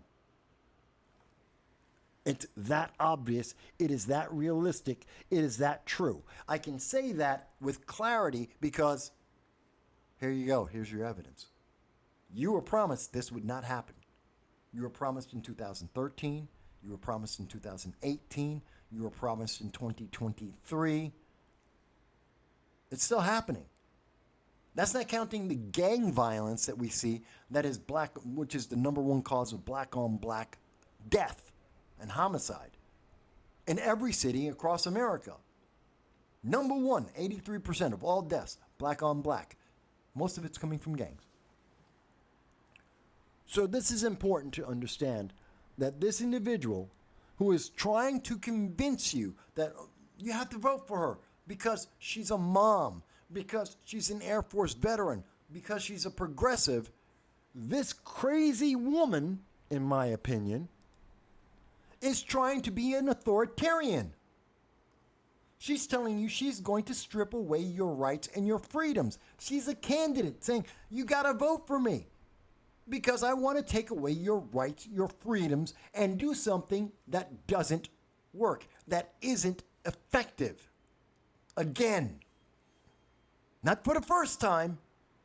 A: It's that obvious. It is that realistic. It is that true. I can say that with clarity because here you go. Here's your evidence. You were promised this would not happen. You were promised in 2013. You were promised in 2018. You were promised in 2023. It's still happening. That's not counting the gang violence that we see that is black, which is the #1 cause of black on black death and homicide in every city across America. #1, 83% of all deaths, black on black. Most of it's coming from gangs. So this is important to understand, that this individual who is trying to convince you that you have to vote for her because she's a mom, because she's an Air Force veteran. because she's a progressive, this crazy woman, in my opinion, is trying to be an authoritarian. She's telling you she's going to strip away your rights and your freedoms. She's a candidate saying, you got to vote for me because I want to take away your rights, your freedoms, and do something that doesn't work, that isn't effective. Again, not for the first time,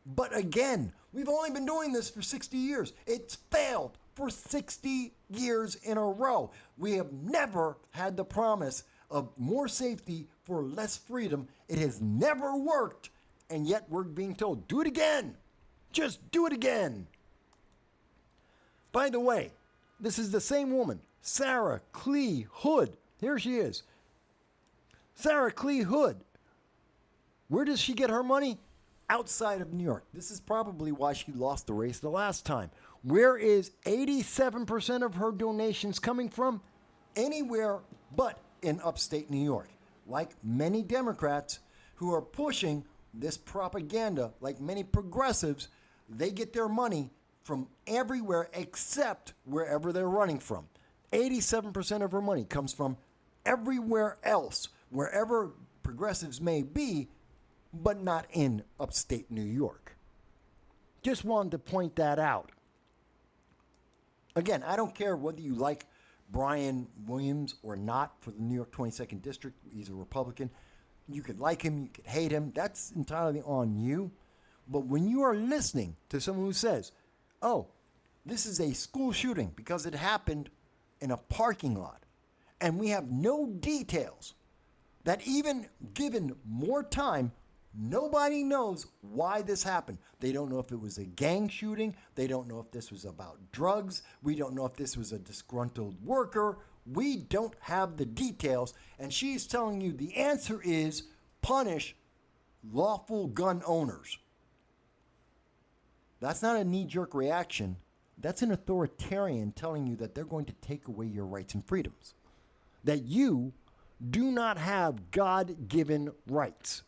A: but again. We've only been doing this for 60 years. It's failed for 60 years in a row. We have never had the promise of more safety for less freedom. It has never worked, and yet we're being told, do it again. Just do it again. By the way, this is the same woman, Sarah Clee Hood. Here she is. Sarah Clee Hood. Where does she get her money? Outside of New York. This is probably why she lost the race the last time. Where is 87% of her donations coming from? Anywhere but in upstate New York. Like many Democrats who are pushing this propaganda, like many progressives, they get their money from everywhere except wherever they're running from. 87% of her money comes from everywhere else, wherever progressives may be, but not in upstate New York. Just wanted to point that out. Again, I don't care whether you like Brian Williams or not for the New York 22nd District. He's a Republican. You could like him, you could hate him. That's entirely on you. But when you are listening to someone who says, oh, this is a school shooting because it happened in a parking lot, and we have no details, that even given more time, nobody knows why this happened. They don't know if it was a gang shooting. They don't know if this was about drugs. We don't know if this was a disgruntled worker. We don't have the details. And she's telling you the answer is punish lawful gun owners. That's not a knee-jerk reaction. That's an authoritarian telling you that they're going to take away your rights and freedoms. That you do not have God-given rights.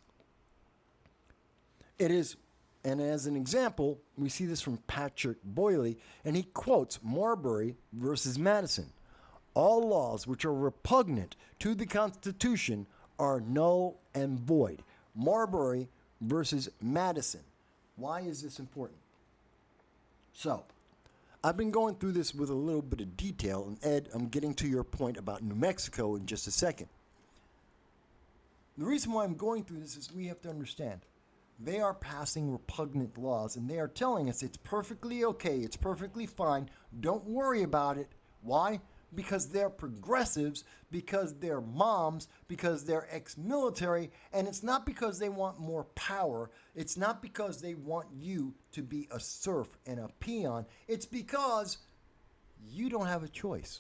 A: It is, and as an example, we see this from Patrick Boyle, and he quotes Marbury versus Madison. All laws which are repugnant to the Constitution are null and void. Marbury versus Madison. Why is this important? So, I've been going through this with a little bit of detail, and Ed, I'm getting to your point about New Mexico in just a second. The reason why I'm going through this is we have to understand. They are passing repugnant laws, and they are telling us it's perfectly okay, it's perfectly fine, don't worry about it. Why? Because they're progressives, because they're moms, because they're ex-military, and it's not because they want more power. It's not because they want you to be a serf and a peon. It's because you don't have a choice.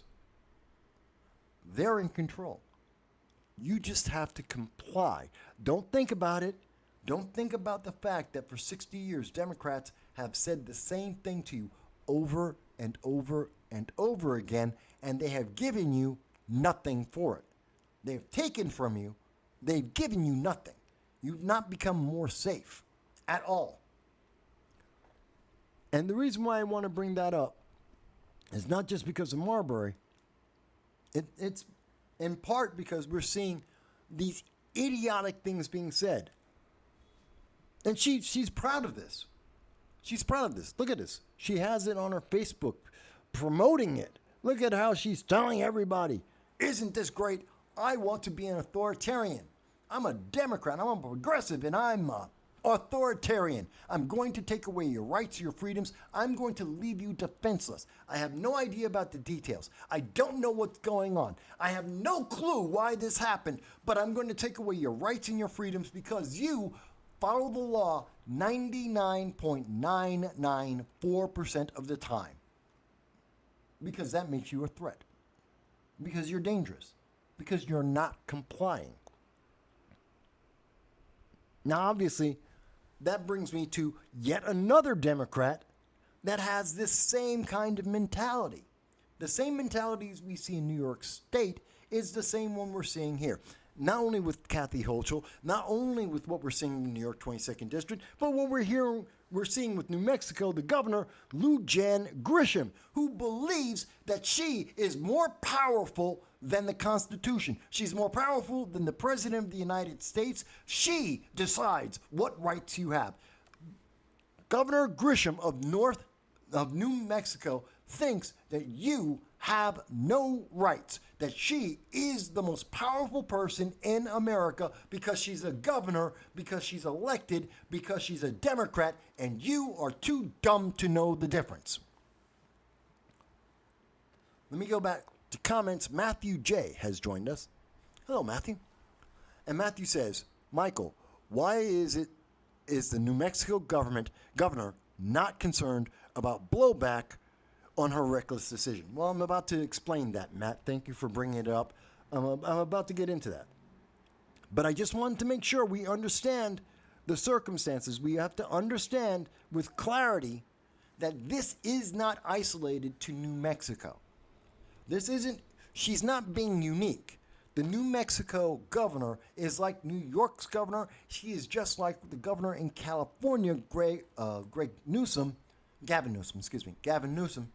A: They're in control. You just have to comply. Don't think about it. Don't think about the fact that for 60 years, Democrats have said the same thing to you over and over and over again, and they have given you nothing for it. They've taken from you. They've given you nothing. You've not become more safe at all. And the reason why I want to bring that up is not just because of Marbury. It's in part because we're seeing these idiotic things being said. And she's proud of this. She's proud of this. Look at this. She has it on her Facebook promoting it. Look at how she's telling everybody, isn't this great? I want to be an authoritarian. I'm a Democrat. I'm a progressive, and I'm a authoritarian. I'm going to take away your rights, your freedoms. I'm going to leave you defenseless. I have no idea about the details. I don't know what's going on. I have no clue why this happened, but I'm going to take away your rights and your freedoms because you follow the law 99.994% of the time. Because that makes you a threat. Because you're dangerous. Because you're not complying. Now, obviously, that brings me to yet another Democrat that has this same kind of mentality. The same mentalities we see in New York State is the same one we're seeing here. not only with Kathy Hochul, not only with what we're seeing in the New York 22nd District, but what we're seeing with New Mexico, the governor, Lujan Grisham, who believes that she is more powerful than the Constitution. She's more powerful than the President of the United States. She decides what rights you have. Governor Grisham of New Mexico thinks that you have no rights, that she is the most powerful person in America because she's a governor, because she's elected, because she's a Democrat, and you are too dumb to know the difference. Let me go back to comments. Matthew J. has joined us. Hello, Matthew. And Matthew says, Michael, why is the New Mexico governor not concerned about blowback on her reckless decision? Well, I'm about to explain that, Matt. Thank you for bringing it up. I'm about to get into that. But I just wanted to make sure we understand the circumstances. We have to understand with clarity that this is not isolated to New Mexico. She's not being unique. The New Mexico governor is like New York's governor. She is just like the governor in California, Gavin Newsom,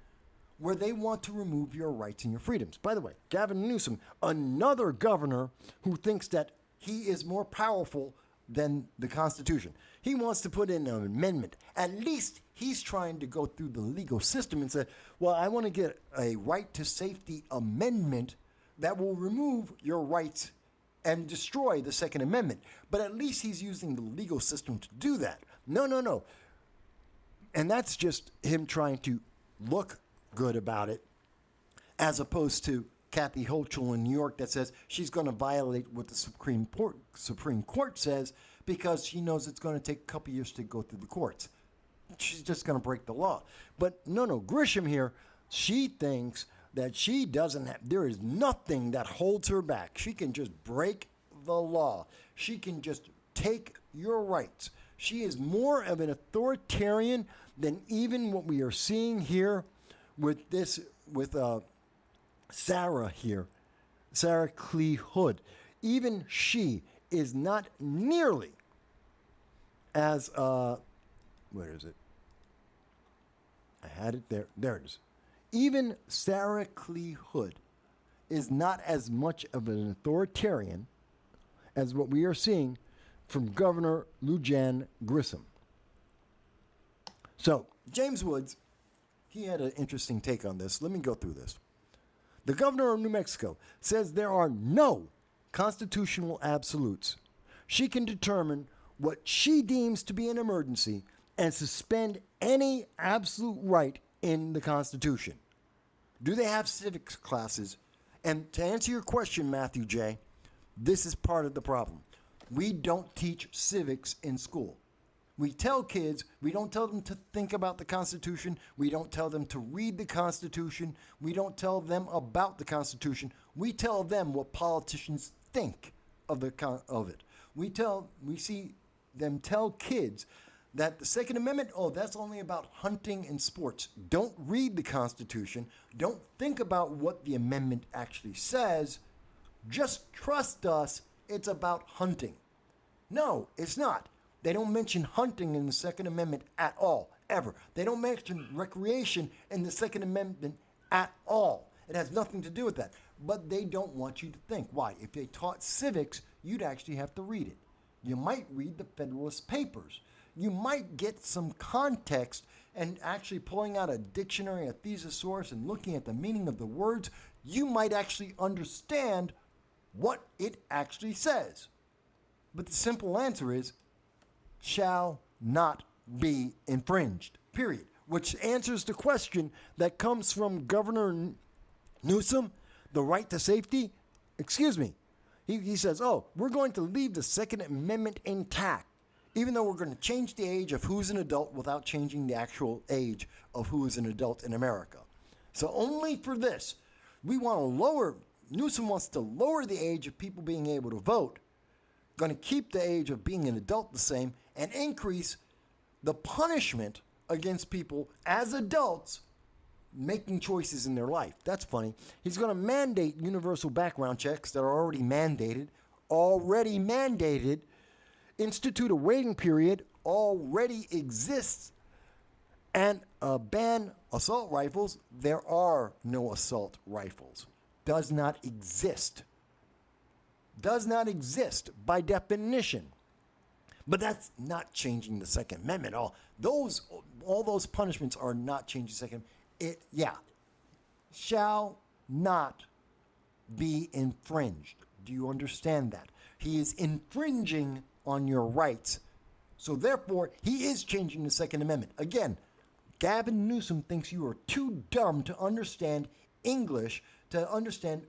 A: where they want to remove your rights and your freedoms. By the way, Gavin Newsom, another governor who thinks that he is more powerful than the Constitution. He wants to put in an amendment. At least he's trying to go through the legal system and say, well, I want to get a right to safety amendment that will remove your rights and destroy the Second Amendment. But at least he's using the legal system to do that. No. And that's just him trying to look good about it, as opposed to Kathy Hochul in New York that says she's going to violate what the Supreme Court says because she knows it's going to take a couple years to go through the courts. She's just going to break the law. But no, Grisham here, she thinks that she doesn't have, there is nothing that holds her back. She can just break the law. She can just take your rights. She is more of an authoritarian than even what we are seeing here with Sarah here, Sarah Clee Hood. Even she is not nearly as, where is it? I had it there. There it is. Even Sarah Clee Hood is not as much of an authoritarian as what we are seeing from Governor Lujan Grisham. So, James Woods, he had an interesting take on this. Let me go through this. The governor of New Mexico says there are no constitutional absolutes. She can determine what she deems to be an emergency and suspend any absolute right in the Constitution. Do they have civics classes? And to answer your question, Matthew J., this is part of the problem. We don't teach civics in school. We tell kids, we don't tell them to think about the Constitution. We don't tell them to read the Constitution. We don't tell them about the Constitution. We tell them what politicians think of it. We see them tell kids that the Second Amendment, that's only about hunting and sports. Don't read the Constitution. Don't think about what the amendment actually says. Just trust us, it's about hunting. No, it's not. They don't mention hunting in the Second Amendment at all, ever. They don't mention recreation in the Second Amendment at all. It has nothing to do with that. But they don't want you to think. Why? If they taught civics, you'd actually have to read it. You might read the Federalist Papers. You might get some context and actually pulling out a dictionary, a thesaurus, and looking at the meaning of the words, you might actually understand what it actually says. But the simple answer is, shall not be infringed, period. Which answers the question that comes from Governor Newsom, the right to safety. Excuse me. He says, we're going to leave the Second Amendment intact, even though we're going to change the age of who's an adult without changing the actual age of who is an adult in America. So only for this, Newsom wants to lower the age of people being able to vote, going to keep the age of being an adult the same, and increase the punishment against people as adults making choices in their life. That's funny. He's going to mandate universal background checks that are already mandated already mandated. Institute a waiting period already exists. And ban assault rifles. There are no assault rifles. Does not exist. Does not exist by definition. But that's not changing the Second Amendment. All those punishments are not changing the Second Amendment. Shall not be infringed. Do you understand that? He is infringing on your rights. So therefore, he is changing the Second Amendment. Again, Gavin Newsom thinks you are too dumb to understand English, to understand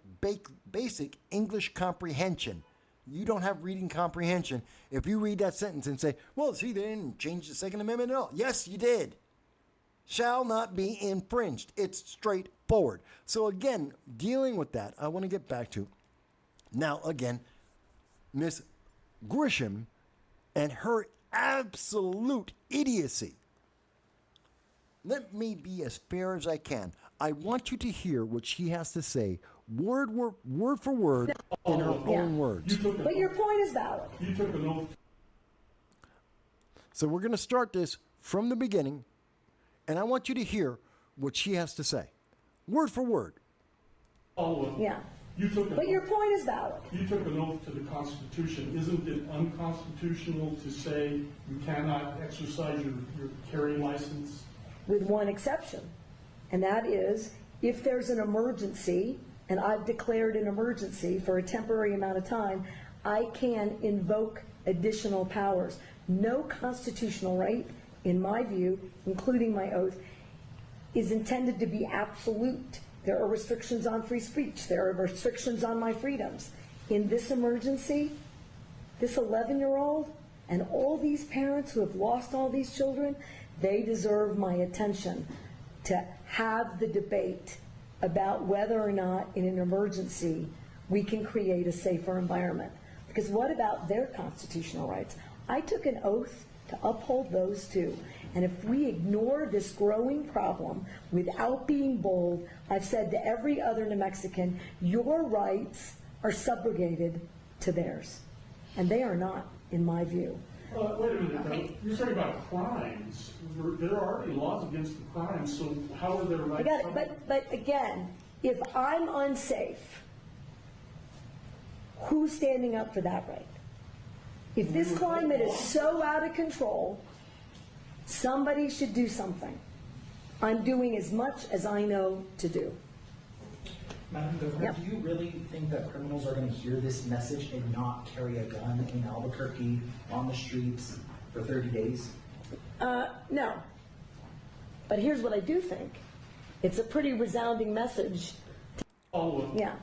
A: basic English comprehension. You don't have reading comprehension if you read that sentence and say, well, see, they didn't change the Second Amendment at all. Yes, you did. Shall not be infringed. It's straightforward. So again, dealing with that, I want to get back to, now again, Miss Grisham and her absolute idiocy. Let me be as fair as I can. I want you to hear what she has to say, word for word, in her own words.
B: But your point is valid.
C: You took an oath.
A: So we're going to start this from the beginning, and I want you to hear what she has to say, word for word.
B: Yeah.
C: But
B: your point is valid.
C: You took an oath to the Constitution. Isn't it unconstitutional to say you cannot exercise your carrying license?
B: With one exception, and that is if there's an emergency, and I've declared an emergency for a temporary amount of time, I can invoke additional powers. No constitutional right, in my view, including my oath, is intended to be absolute. There are restrictions on free speech. There are restrictions on my freedoms. In this emergency, this 11-year-old and all these parents who have lost all these children, they deserve my attention to have the debate about whether or not in an emergency we can create a safer environment. Because what about their constitutional rights? I took an oath to uphold those too. And if we ignore this growing problem without being bold, I've said to every other New Mexican, your rights are subrogated to theirs. And they are not, in my view.
C: Wait a minute. Okay. You're talking about crimes. There are already laws against the crimes, so how are their rights?
B: I got it. But again, if I'm unsafe, who's standing up for that right? If this climate is so out of control, somebody should do something. I'm doing as much as I know to do.
D: Madam Governor, do you really think that criminals are going to hear this message and not carry a gun in Albuquerque on the streets for 30 days?
B: No. But here's what I do think. It's a pretty resounding message. Yeah.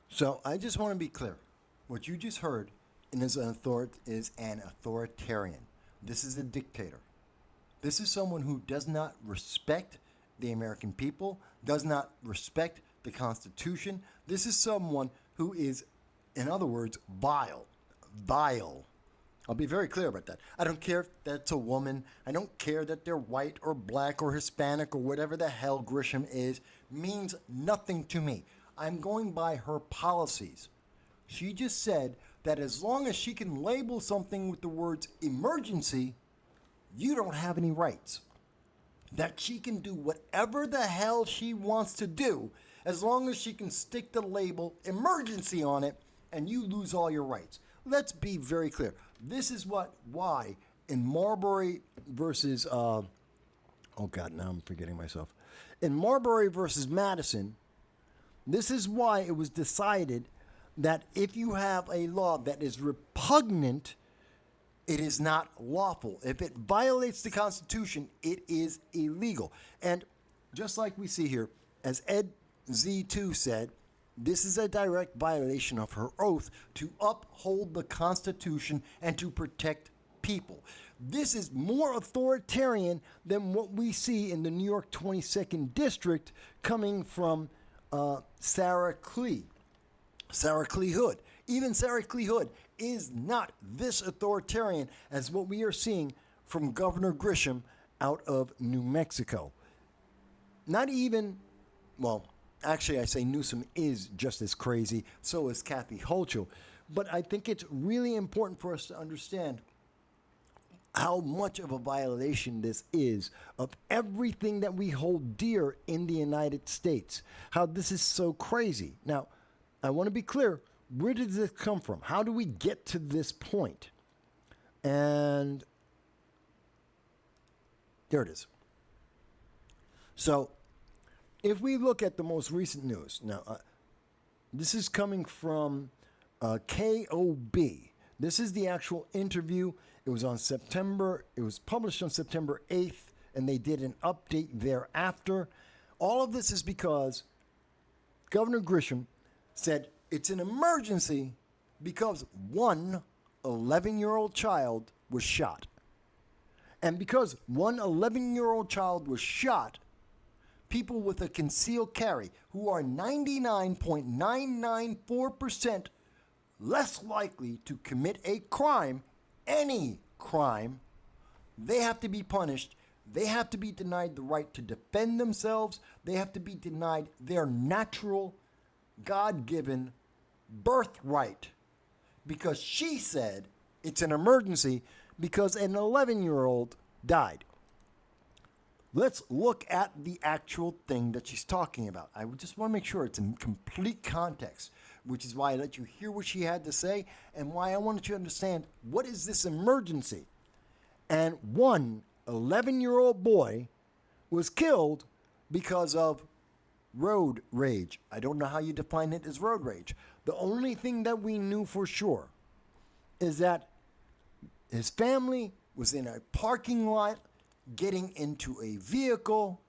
A: So I just want to be clear. What you just heard is an authoritarian. This is a dictator. This is someone who does not respect the American people, does not respect the Constitution. This is someone who is, in other words, vile. Vile. I'll be very clear about that. I don't care if that's a woman. I don't care that they're white or black or Hispanic or whatever the hell Grisham is. Means nothing to me. I'm going by her policies. She just said that as long as she can label something with the words emergency, you don't have any rights. That she can do whatever the hell she wants to do as long as she can stick the label emergency on it and you lose all your rights. Let's be very clear. This is why in Marbury versus, oh God, now I'm forgetting myself. In Marbury versus Madison, this is why it was decided that if you have a law that is repugnant, it is not lawful. If it violates the Constitution, it is illegal. And just like we see here, as Ed Z2 said, this is a direct violation of her oath to uphold the Constitution and to protect people. This is more authoritarian than what we see in the New York 22nd District coming from Sarah Clee Hood. Even Sarah Clee Hood is not this authoritarian as what we are seeing from Governor Grisham out of New Mexico. Not even, well, actually I say Newsom is just as crazy, so is Kathy Hochul. But I think it's really important for us to understand how much of a violation this is of everything that we hold dear in the United States. How this is so crazy. Now, I want to be clear. Where did this come from? How do we get to this point? And there it is. So, if we look at the most recent news, now, this is coming from KOB. This is the actual interview. It was published on September 8th, and they did an update thereafter. All of this is because Governor Grisham said it's an emergency because one 11-year-old child was shot. And because one 11-year-old child was shot, people with a concealed carry, who are 99.994% less likely to commit a crime, any crime, they have to be punished. They have to be denied the right to defend themselves. They have to be denied their natural, God-given birthright. Because she said it's an emergency because an 11-year-old died. Let's look at the actual thing that she's talking about. I just want to make sure it's in complete context, which is why I let you hear what she had to say and why I wanted you to understand what is this emergency. And one 11-year-old boy was killed because of road rage. I don't know how you define it as road rage. The only thing that we knew for sure is that his family was in a parking lot getting into a vehicle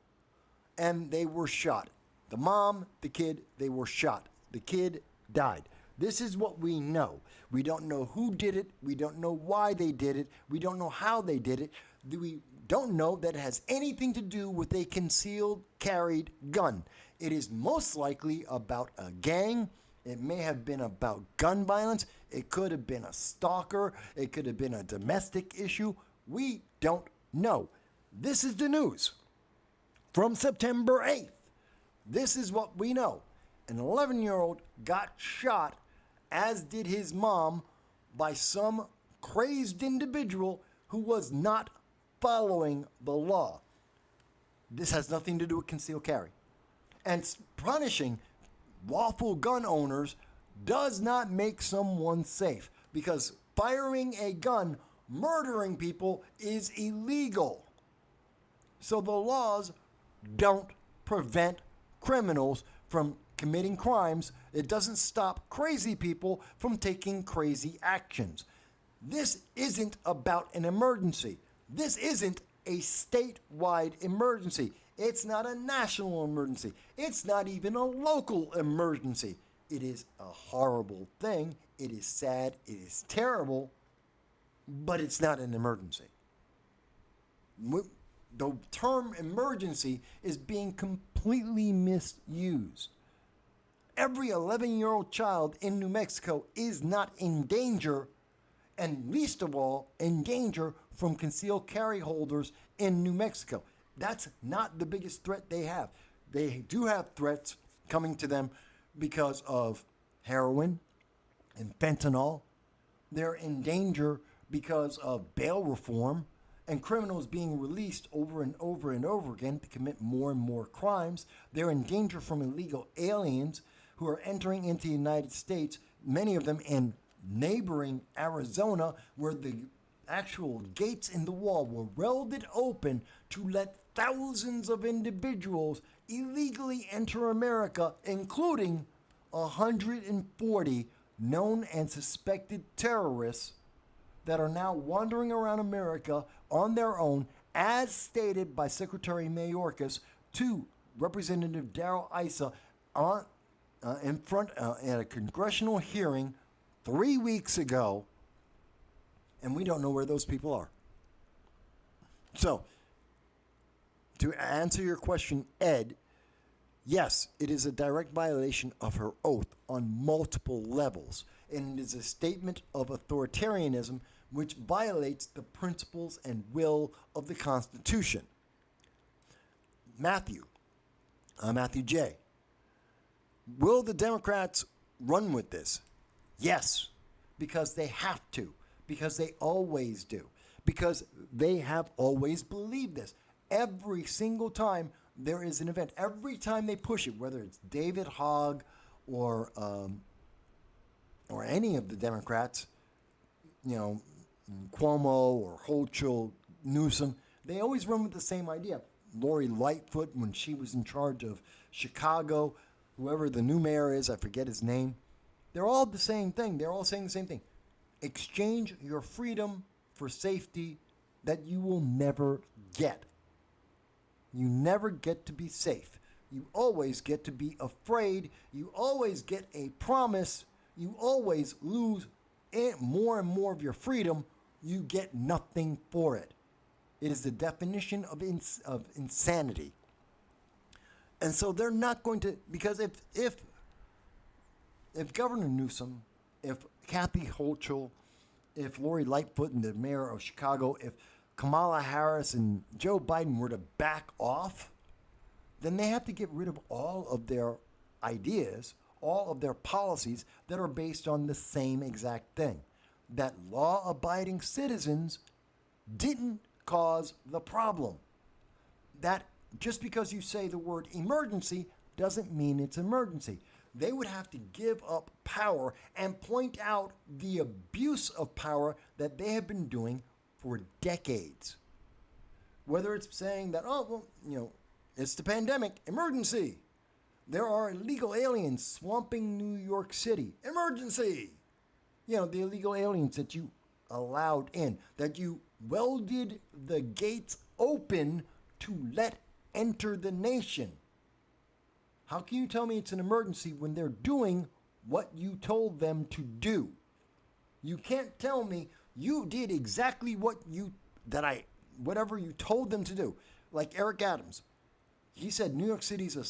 A: and they were shot. The mom, the kid, they were shot. The kid died. This is what we know. We don't know who did it. We don't know why they did it. We don't know how they did it. We don't know that it has anything to do with a concealed carried gun. It is most likely about a gang. It may have been about gun violence. It could have been a stalker. It could have been a domestic issue. We don't know. This is the news from September 8th. This is what we know. An 11-year-old got shot, as did his mom, by some crazed individual who was not following the law. This has nothing to do with concealed carry. And punishing lawful gun owners does not make someone safe, because firing a gun, murdering people is illegal. So the laws don't prevent criminals from committing crimes. It doesn't stop crazy people from taking crazy actions. This isn't about an emergency. This isn't a statewide emergency. It's not a national emergency. It's not even a local emergency. It is a horrible thing. It is sad. It is terrible. But it's not an emergency. The term emergency is being completely misused. Every 11-year-old child in New Mexico is not in danger, and least of all, in danger from concealed carry holders in New Mexico. That's not the biggest threat they have. They do have threats coming to them because of heroin and fentanyl. They're in danger because of bail reform and criminals being released over and over and over again to commit more and more crimes. They're in danger from illegal aliens who are entering into the United States, many of them in neighboring Arizona, where the actual gates in the wall were welded open to let thousands of individuals illegally enter America, including 140 known and suspected terrorists that are now wandering around America on their own, as stated by Secretary Mayorkas to Representative Darrell Issa in front at a congressional hearing 3 weeks ago, and we don't know where those people are. So, to answer your question, Ed, yes, it is a direct violation of her oath on multiple levels, and it is a statement of authoritarianism which violates the principles and will of the Constitution. Matthew J. Will the Democrats run with this? Yes, because they have to, because they always do, because they have always believed this. Every single time there is an event, every time they push it, whether it's David Hogg or any of the Democrats, you know, Cuomo or Hochul, Newsom, they always run with the same idea. Lori Lightfoot, when she was in charge of Chicago, whoever the new mayor is, I forget his name, they're all the same thing. They're all saying the same thing. Exchange your freedom for safety that you will never get. You never get to be safe. You always get to be afraid. You always get a promise. You always lose more and more of your freedom. You get nothing for it. It is the definition of insanity. And so they're not going to, because if Governor Newsom, if Kathy Hochul, if Lori Lightfoot and the mayor of Chicago, if Kamala Harris and Joe Biden were to back off, then they have to get rid of all of their ideas, all of their policies that are based on the same exact thing. That law-abiding citizens didn't cause the problem. That just because you say the word emergency doesn't mean it's emergency. They would have to give up power and point out the abuse of power that they have been doing for decades. Whether it's saying that, oh, well, you know, it's the pandemic, emergency. There are illegal aliens swamping New York City, emergency. You know, the illegal aliens that you allowed in, that you welded the gates open to let enter the nation. How can you tell me it's an emergency when they're doing what you told them to do? You can't tell me you did exactly whatever you told them to do. Like Eric Adams, he said New York City's a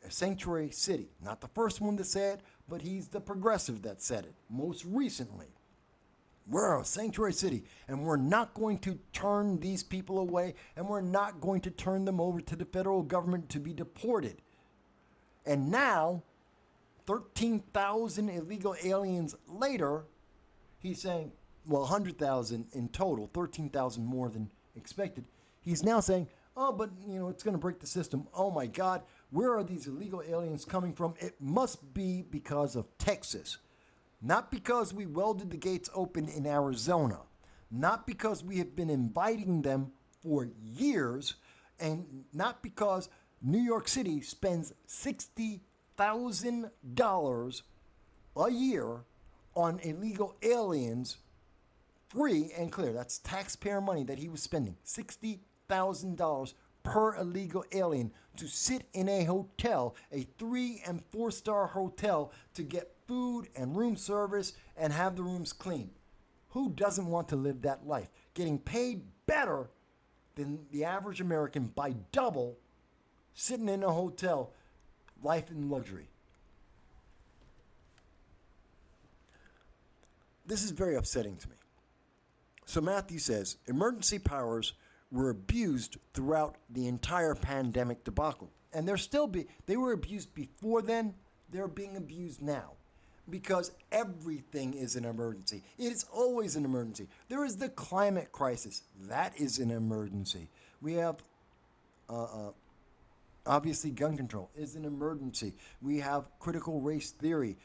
A: sanctuary city. Not the first one to say it, but he's the progressive that said it most recently. We're a sanctuary city, and we're not going to turn these people away, and we're not going to turn them over to the federal government to be deported. And now, 13,000 illegal aliens later, he's saying, well, 100,000 in total, 13,000 more than expected. He's now saying, oh, but, you know, it's going to break the system. Oh, my God, where are these illegal aliens coming from? It must be because of Texas. Not because we welded the gates open in Arizona. Not because we have been inviting them for years. And not because New York City spends $60,000 a year on illegal aliens, free and clear. That's taxpayer money that he was spending. $60,000 per illegal alien to sit in a hotel, a 3- and 4-star hotel, to get food and room service and have the rooms clean. Who doesn't want to live that life? Getting paid better than the average American by double, sitting in a hotel, life in luxury. This is very upsetting to me. So Matthew says, emergency powers were abused throughout the entire pandemic debacle. And they were abused before then, they're being abused now. Because everything is an emergency. It is always an emergency. There is the climate crisis. That is an emergency. We have, obviously, gun control is an emergency. We have critical race theory,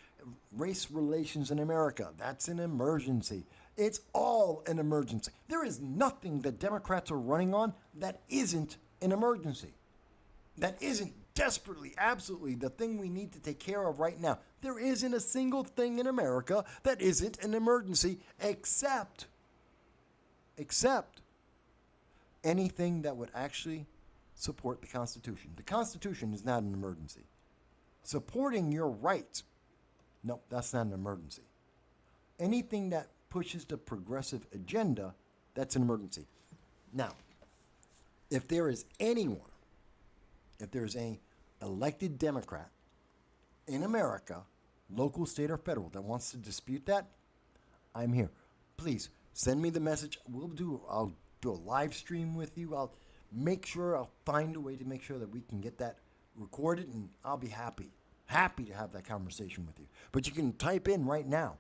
A: race relations in America. That's an emergency. It's all an emergency. There is nothing that Democrats are running on that isn't an emergency. That isn't desperately, absolutely the thing we need to take care of right now. There isn't a single thing in America that isn't an emergency except anything that would actually support the Constitution. The Constitution is not an emergency. Supporting your rights, no, that's not an emergency. Anything that pushes the progressive agenda, that's an emergency. Now, if there is any elected Democrat in America, local, state, or federal, that wants to dispute that, I'm here. Please send me the message. I'll do a live stream with you. I'll find a way to make sure that we can get that recorded, and I'll be happy to have that conversation with you. But you can type in right now.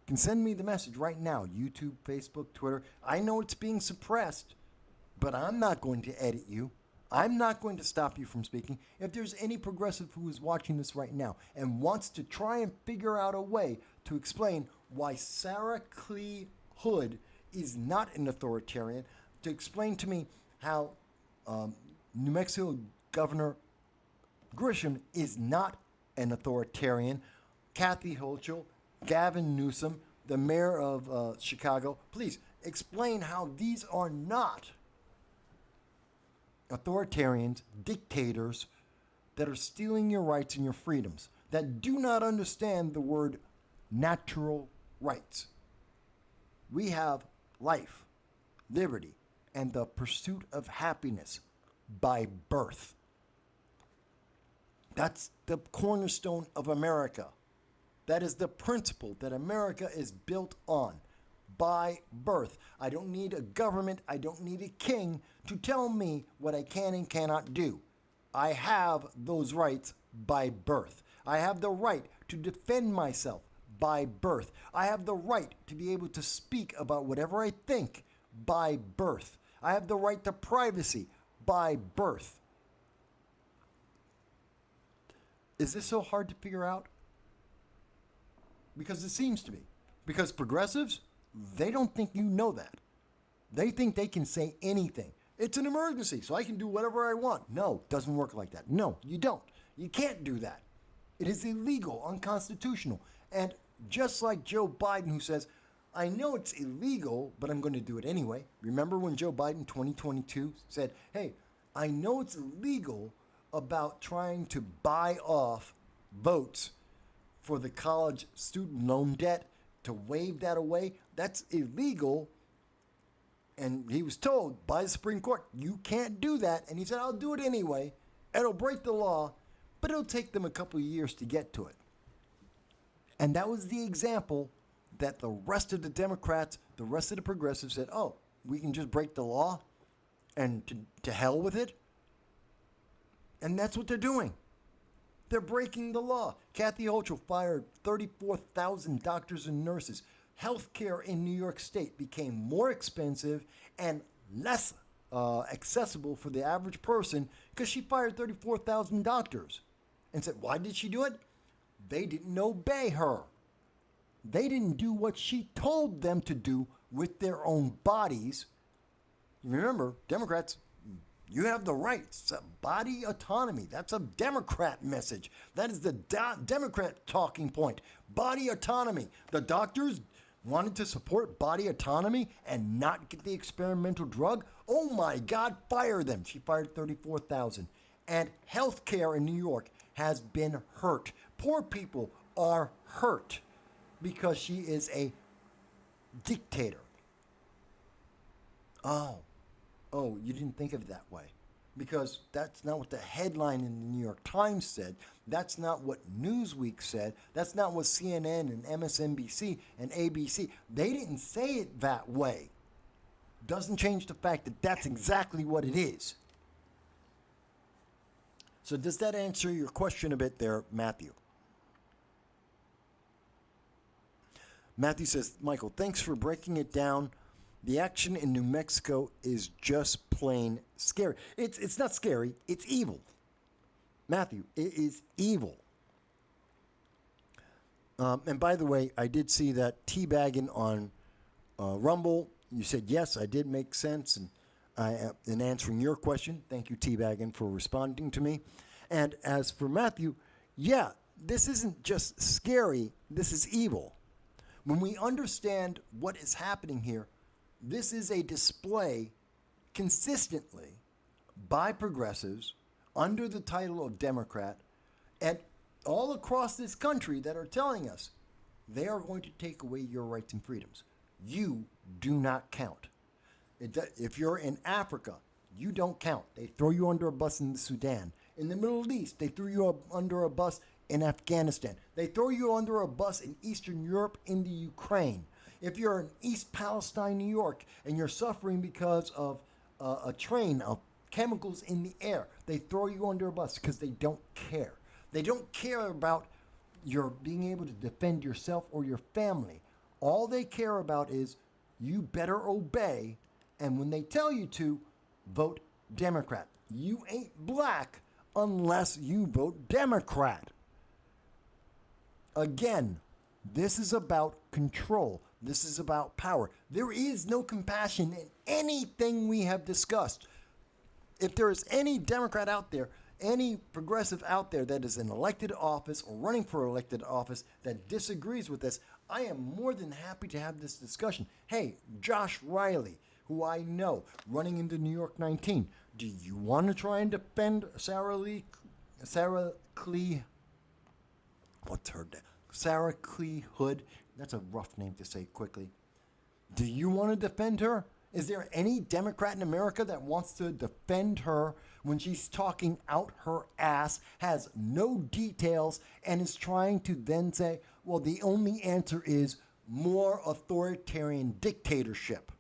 A: can send me the message right now. YouTube, Facebook, Twitter. I know it's being suppressed, but I'm not going to edit you. I'm not going to stop you from speaking. If there's any progressive who is watching this right now and wants to try and figure out a way to explain why Sarah Clee Hood is not an authoritarian, to explain to me how New Mexico Governor Grisham is not an authoritarian, Kathy Hochul, Gavin Newsom, the mayor of Chicago, please explain how these are not authoritarians, dictators that are stealing your rights and your freedoms, that do not understand the word natural rights. We have life, liberty, and the pursuit of happiness by birth. That's the cornerstone of America. That is the principle that America is built on, by birth. I don't need a government, I don't need a king to tell me what I can and cannot do. I have those rights by birth. I have the right to defend myself by birth. I have the right to be able to speak about whatever I think by birth. I have the right to privacy by birth. Is this so hard to figure out? Because it seems to be. Because progressives, they don't think you know that. They think they can say anything. It's an emergency, so I can do whatever I want. No, it doesn't work like that. No, you don't. You can't do that. It is illegal, unconstitutional. And just like Joe Biden, who says, I know it's illegal, but I'm going to do it anyway. Remember when Joe Biden 2022 said, hey, I know it's illegal about trying to buy off votes for the college student loan debt, to waive that away. That's illegal. And he was told by the Supreme Court, you can't do that. And he said, I'll do it anyway. It'll break the law, but it'll take them a couple of years to get to it. And that was the example that the rest of the Democrats, the rest of the progressives said, oh, we can just break the law and to hell with it. And that's what they're doing. They're breaking the law. Kathy Hochul fired 34,000 doctors and nurses. Healthcare in New York State became more expensive and less accessible for the average person because she fired 34,000 doctors. And said, why did she do it? They didn't obey her. They didn't do what she told them to do with their own bodies. Remember, Democrats, you have the rights. Body autonomy. That's a Democrat message. That is the Democrat talking point. Body autonomy. The doctors wanted to support body autonomy and not get the experimental drug. Oh my God, fire them. She fired 34,000. And healthcare in New York has been hurt. Poor people are hurt because she is a dictator. Oh, you didn't think of it that way. Because that's not what the headline in the New York Times said. That's not what Newsweek said. That's not what CNN and MSNBC and ABC, they didn't say it that way. Doesn't change the fact that that's exactly what it is. So does that answer your question a bit there, Matthew? Matthew says, Michael, thanks for breaking it down. The action in New Mexico is just plain scary. It's not scary. It's evil. Matthew, it is evil. And by the way, I did see that teabagging on Rumble. You said, yes, I did make sense. And in answering your question, thank you, teabagging, for responding to me. And as for Matthew, yeah, this isn't just scary. This is evil. When we understand what is happening here, this is a display consistently by progressives under the title of Democrat and all across this country that are telling us they are going to take away your rights and freedoms. You do not count. If you're in Africa, you don't count. They throw you under a bus in the Sudan. In the Middle East, they threw you under a bus in Afghanistan. They throw you under a bus in Eastern Europe, in the Ukraine. If you're in East Palestine, New York, and you're suffering because of a train of chemicals in the air, they throw you under a bus because they don't care. They don't care about your being able to defend yourself or your family. All they care about is you better obey, and when they tell you to, vote Democrat. You ain't black unless you vote Democrat. Again, this is about control. This is about power. There is no compassion in anything we have discussed. If there is any Democrat out there, any progressive out there that is in elected office or running for elected office that disagrees with this, I am more than happy to have this discussion. Hey, Josh Riley, who I know, running into New York 19, do you want to try and defend Sarah Clee Hood? That's a rough name to say quickly. Do you want to defend her? Is there any Democrat in America that wants to defend her when she's talking out her ass, has no details, and is trying to then say, well, the only answer is more authoritarian dictatorship?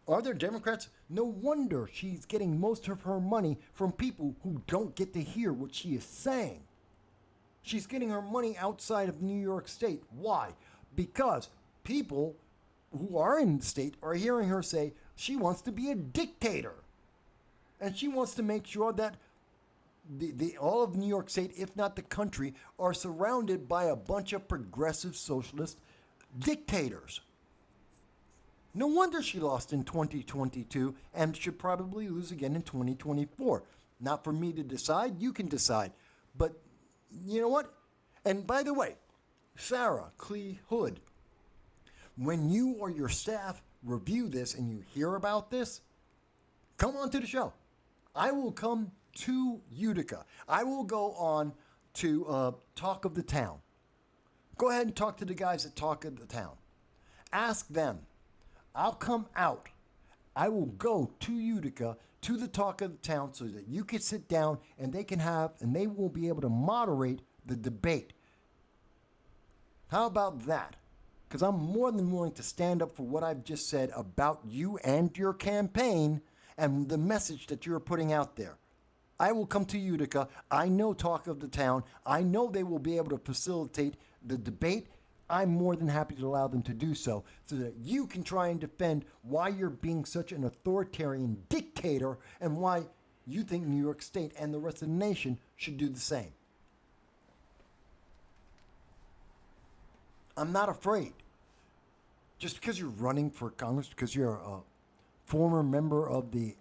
A: Are there Democrats? No wonder she's getting most of her money from people who don't get to hear what she is saying. She's getting her money outside of New York State. Why? Because people who are in the state are hearing her say she wants to be a dictator. And she wants to make sure that all of New York State, if not the country, are surrounded by a bunch of progressive socialist dictators. No wonder she lost in 2022 and should probably lose again in 2024. Not for me to decide, you can decide. But you know what? And by the way, Sarah Clee Hood, when you or your staff review this and you hear about this, come on to the show. I will come to Utica. I will go on to Talk of the Town. Go ahead and talk to the guys at Talk of the Town. Ask them. I'll come out. I will go to Utica, to the Talk of the Town, so that you can sit down and they will be able to moderate the debate. How about that? Because I'm more than willing to stand up for what I've just said about you and your campaign and the message that you're putting out there. I will come to Utica. I know Talk of the Town. I know they will be able to facilitate the debate. I'm more than happy to allow them to do so that you can try and defend why you're being such an authoritarian dictator and why you think New York State and the rest of the nation should do the same. I'm not afraid. Just because you're running for Congress, because you're a former member of the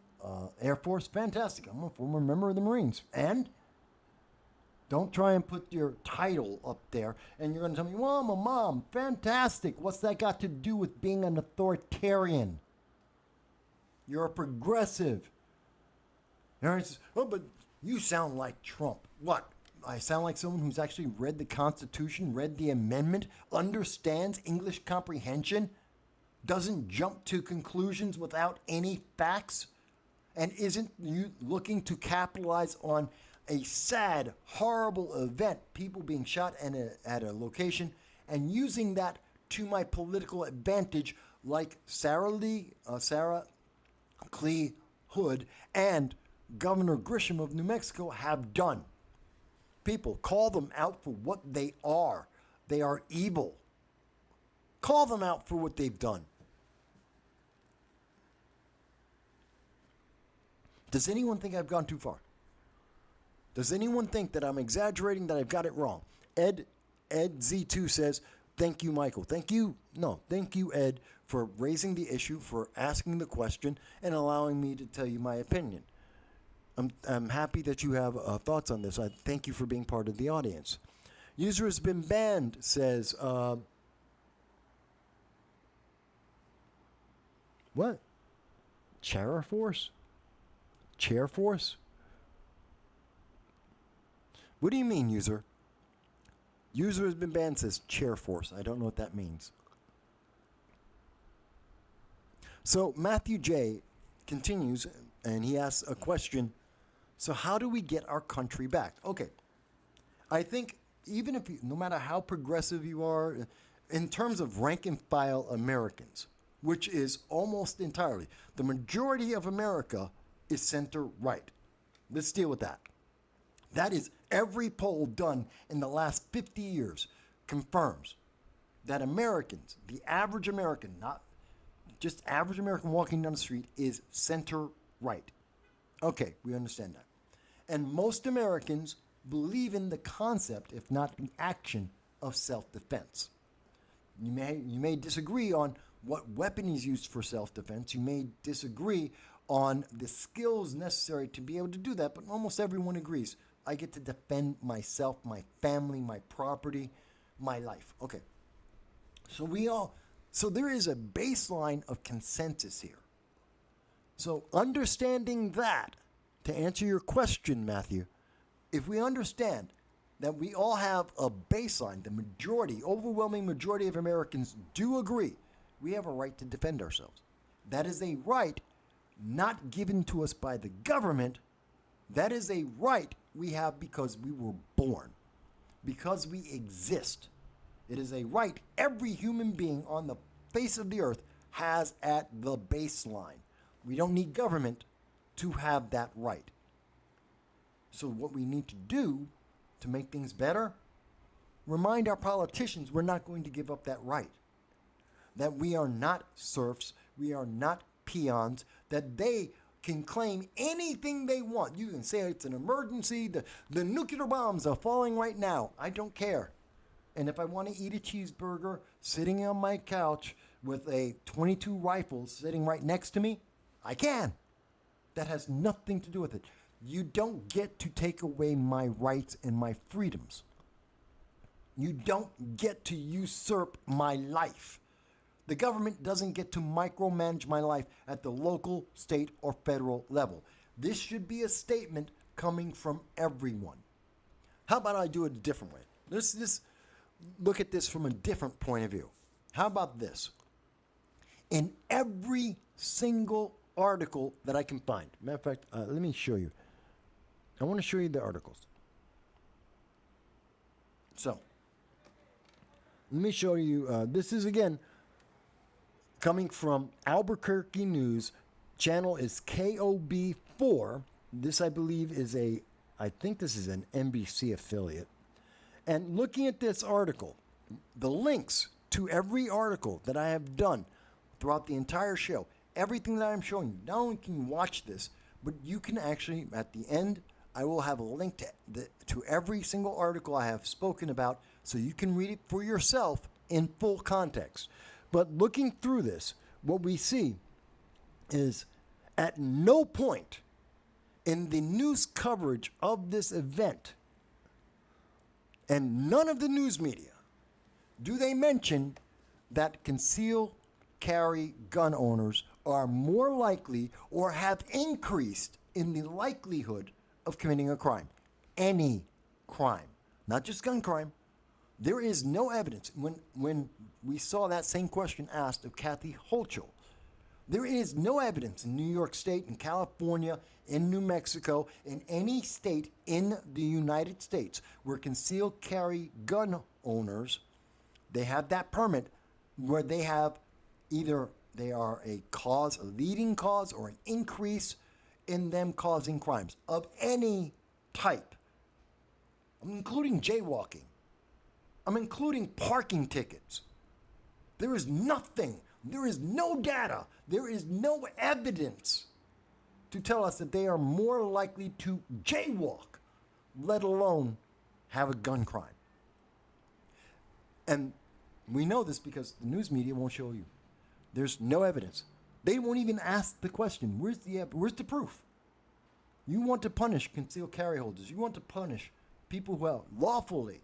A: Air Force, fantastic. I'm a former member of the Marines. And don't try and put your title up there and you're going to tell me, well, I'm a mom. Fantastic. What's that got to do with being an authoritarian? You're a progressive. And says, oh, but you sound like Trump. What? I sound like someone who's actually read the Constitution, read the amendment, understands English comprehension, doesn't jump to conclusions without any facts, and isn't looking to capitalize on a sad, horrible event, people being shot at a location, and using that to my political advantage, like Sarah Clee Hood and Governor Grisham of New Mexico have done. People, call them out for what they are. They are evil. Call them out for what they've done. Does anyone think I've gone too far? Does anyone think that I'm exaggerating, that I've got it wrong? Ed Z2 says, thank you, Michael. Thank you, Ed, for raising the issue, for asking the question, and allowing me to tell you my opinion. I'm happy that you have thoughts on this. I thank you for being part of the audience. User has been banned says, what? Chair Force? Chair Force? What do you mean, user? User has been banned says Chair Force. I don't know what that means. So Matthew J. continues and he asks a question. So how do we get our country back? Okay. I think even if no matter how progressive you are, in terms of rank and file Americans, which is almost entirely, the majority of America is center right. Let's deal with that. That is every poll done in the last 50 years confirms that Americans, the average American, not just average American walking down the street, is center right. Okay, we understand that. And most Americans believe in the concept, if not the action, of self-defense. You may disagree on what weapon is used for self-defense. You may disagree on the skills necessary to be able to do that, but almost everyone agrees. I get to defend myself, my family, my property, my life. Okay. So there is a baseline of consensus here. So understanding that, to answer your question, Matthew, if we understand that we all have a baseline, the majority, overwhelming majority of Americans do agree, we have a right to defend ourselves. That is a right not given to us by the government. That is a right we have because we were born, because we exist. It is a right every human being on the face of the earth has at the baseline. We don't need government to have that right. So what we need to do to make things better, remind our politicians we're not going to give up that right. That we are not serfs, we are not peons, that they can claim anything they want. You can say it's an emergency, the nuclear bombs are falling right now. I don't care. And if I want to eat a cheeseburger sitting on my couch with a .22 rifle sitting right next to me, I can. That has nothing to do with it. You don't get to take away my rights and my freedoms. You don't get to usurp my life. The government doesn't get to micromanage my life at the local, state, or federal level. This should be a statement coming from everyone. How about I do it a different way? Let's look at this from a different point of view. How about this? In every single article that I can find, matter of fact, let me show you. I want to show you the articles. So, let me show you. This is, again, coming from Albuquerque News. Channel is KOB4. This, I believe, I think this is an NBC affiliate. And looking at this article, the links to every article that I have done throughout the entire show, everything that I'm showing you, not only can you watch this, but you can actually, at the end, I will have a link to every single article I have spoken about so you can read it for yourself in full context. But looking through this, what we see is at no point in the news coverage of this event, and none of the news media, do they mention that concealed carry gun owners are more likely or have increased in the likelihood of committing a crime. Any crime, not just gun crime. There is no evidence. When we saw that same question asked of Kathy Hochul, there is no evidence in New York State, in California, in New Mexico, in any state in the United States where concealed carry gun owners, they have that permit where they have either they are a leading cause, or an increase in them causing crimes of any type. I'm including jaywalking. I'm including parking tickets. There is nothing, there is no data, there is no evidence to tell us that they are more likely to jaywalk, let alone have a gun crime. And we know this because the news media won't show you. There's no evidence. They won't even ask the question, where's the proof? You want to punish concealed carry holders. You want to punish people who lawfully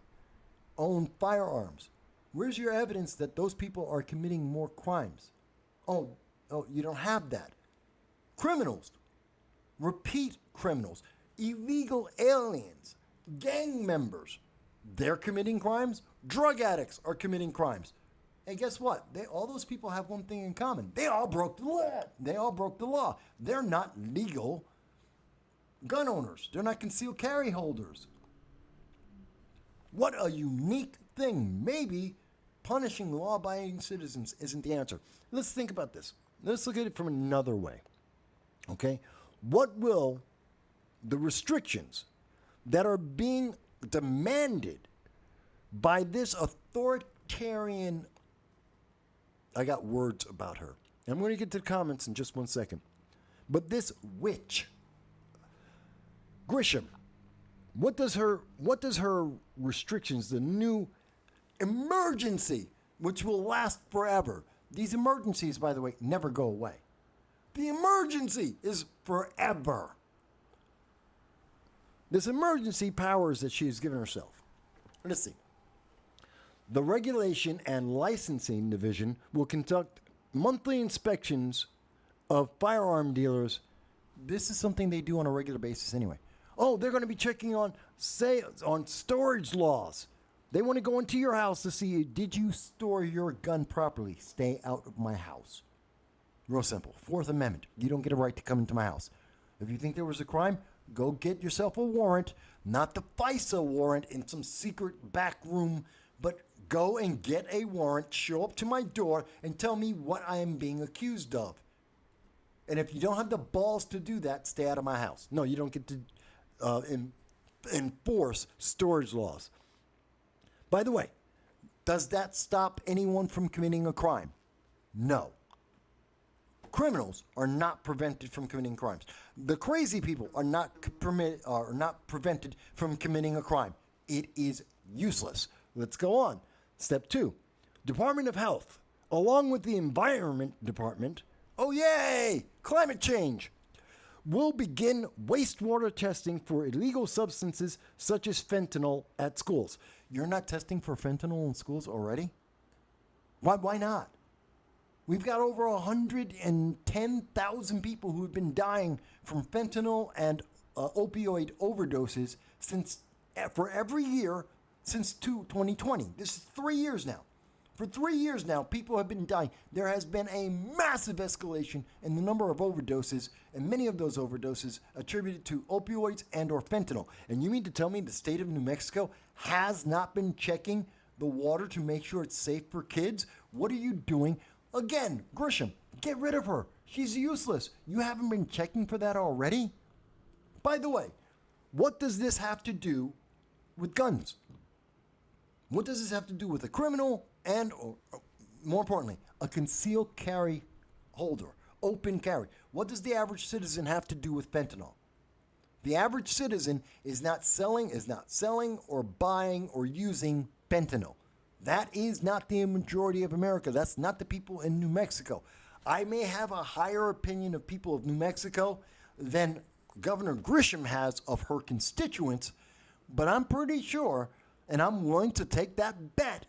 A: own firearms. Where's your evidence that those people are committing more crimes? Oh, you don't have that. Criminals, repeat criminals, illegal aliens, gang members, they're committing crimes. Drug addicts are committing crimes. And guess what? All those people have one thing in common. They all broke the law. They all broke the law. They're not legal gun owners. They're not concealed carry holders. What a unique thing. Maybe punishing law-abiding citizens isn't the answer. Let's think about this. Let's look at it from another way. Okay? What will the restrictions that are being demanded by this libertarian. I got words about her. And I'm going to get to the comments in just 1 second. But this witch, Grisham, what does her restrictions, the new emergency, which will last forever? These emergencies, by the way, never go away. The emergency is forever. This emergency powers that she has given herself. Let's see. The Regulation and Licensing Division will conduct monthly inspections of firearm dealers. This is something they do on a regular basis anyway. Oh, they're going to be checking on storage laws. They want to go into your house to see, did you store your gun properly? Stay out of my house. Real simple. Fourth Amendment. You don't get a right to come into my house. If you think there was a crime, go get yourself a warrant. Not the FISA warrant in some secret back room, but go and get a warrant, show up to my door, and tell me what I am being accused of. And if you don't have the balls to do that, stay out of my house. No, you don't get to enforce storage laws. By the way, does that stop anyone from committing a crime? No. Criminals are not prevented from committing crimes. The crazy people are not prevented from committing a crime. It is useless. Let's go on. Step 2. Department of Health, along with the Environment Department, oh yay, climate change, will begin wastewater testing for illegal substances such as fentanyl at schools. You're not testing for fentanyl in schools already? Why not? We've got over 110,000 people who have been dying from fentanyl and opioid overdoses for every year since 2020. This is 3 years now. For 3 years now, people have been dying. There has been a massive escalation in the number of overdoses, and many of those overdoses attributed to opioids and or fentanyl. And you mean to tell me the state of New Mexico has not been checking the water to make sure it's safe for kids? What are you doing? Again, Grisham, get rid of her. She's useless. You haven't been checking for that already? By the way, what does this have to do with guns? What does this have to do with a criminal and, or, more importantly, a concealed carry holder, open carry? What does the average citizen have to do with fentanyl? The average citizen is not selling or buying or using fentanyl. That is not the majority of America. That's not the people in New Mexico. I may have a higher opinion of people of New Mexico than Governor Grisham has of her constituents, but I'm pretty sure, and I'm willing to take that bet,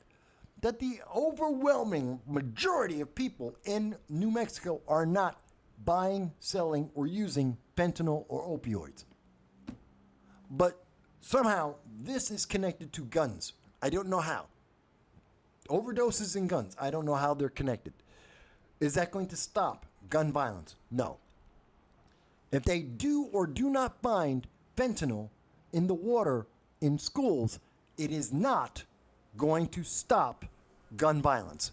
A: that the overwhelming majority of people in New Mexico are not buying, selling, or using fentanyl or opioids. But somehow this is connected to guns. I don't know how. Overdoses and guns, I don't know how they're connected. Is that going to stop gun violence? No. If they do or do not find fentanyl in the water in schools, it is not going to stop gun violence.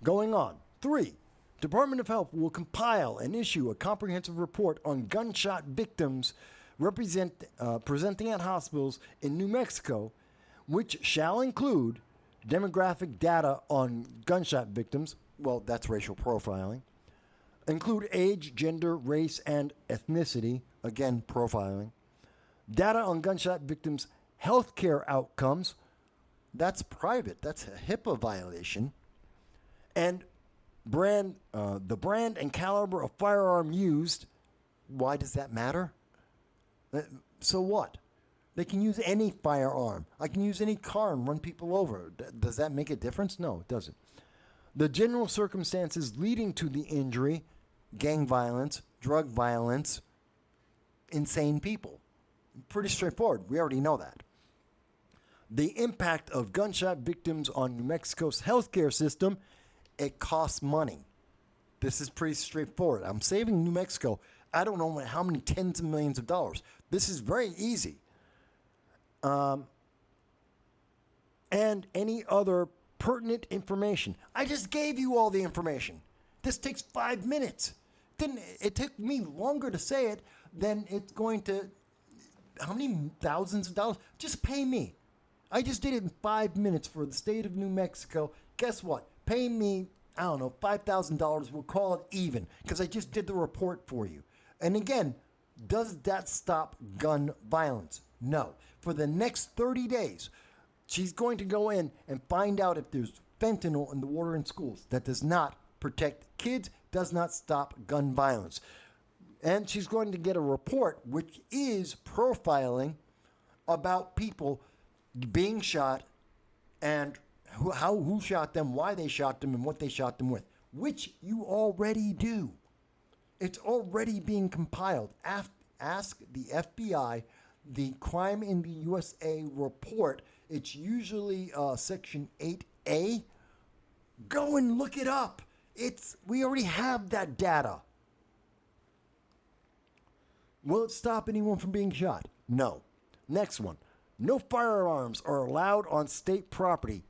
A: Going on. 3. Department of Health will compile and issue a comprehensive report on gunshot victims presenting at hospitals in New Mexico, which shall include demographic data on gunshot victims. Well, that's racial profiling. Include age, gender, race, and ethnicity. Again, profiling. Data on gunshot victims' healthcare outcomes. That's private. That's a HIPAA violation. And the brand and caliber of firearm used. Why does that matter? So what? They can use any firearm. I can use any car and run people over. Does that make a difference? No, it doesn't. The general circumstances leading to the injury, gang violence, drug violence, insane people. Pretty straightforward. We already know that. The impact of gunshot victims on New Mexico's healthcare system, it costs money. This is pretty straightforward. I'm saving New Mexico, I don't know how many tens of millions of dollars. This is very easy. And any other pertinent information. I just gave you all the information. This takes 5 minutes. It took me longer to say it than it's going to, how many thousands of dollars? Just pay me. I just did it in 5 minutes for the state of New Mexico. Guess what? Pay me, I don't know, $5,000. We'll call it even because I just did the report for you. And again, does that stop gun violence? No. For the next 30 days, she's going to go in and find out if there's fentanyl in the water in schools. That does not protect kids, does not stop gun violence. And she's going to get a report which is profiling about people being shot and who shot them, why they shot them, and what they shot them with, which you already do. It's already being compiled. Ask the FBI, the Crime in the USA report. It's usually Section 8A. Go and look it up. We already have that data. Will it stop anyone from being shot? No. Next one. No firearms are allowed on state property.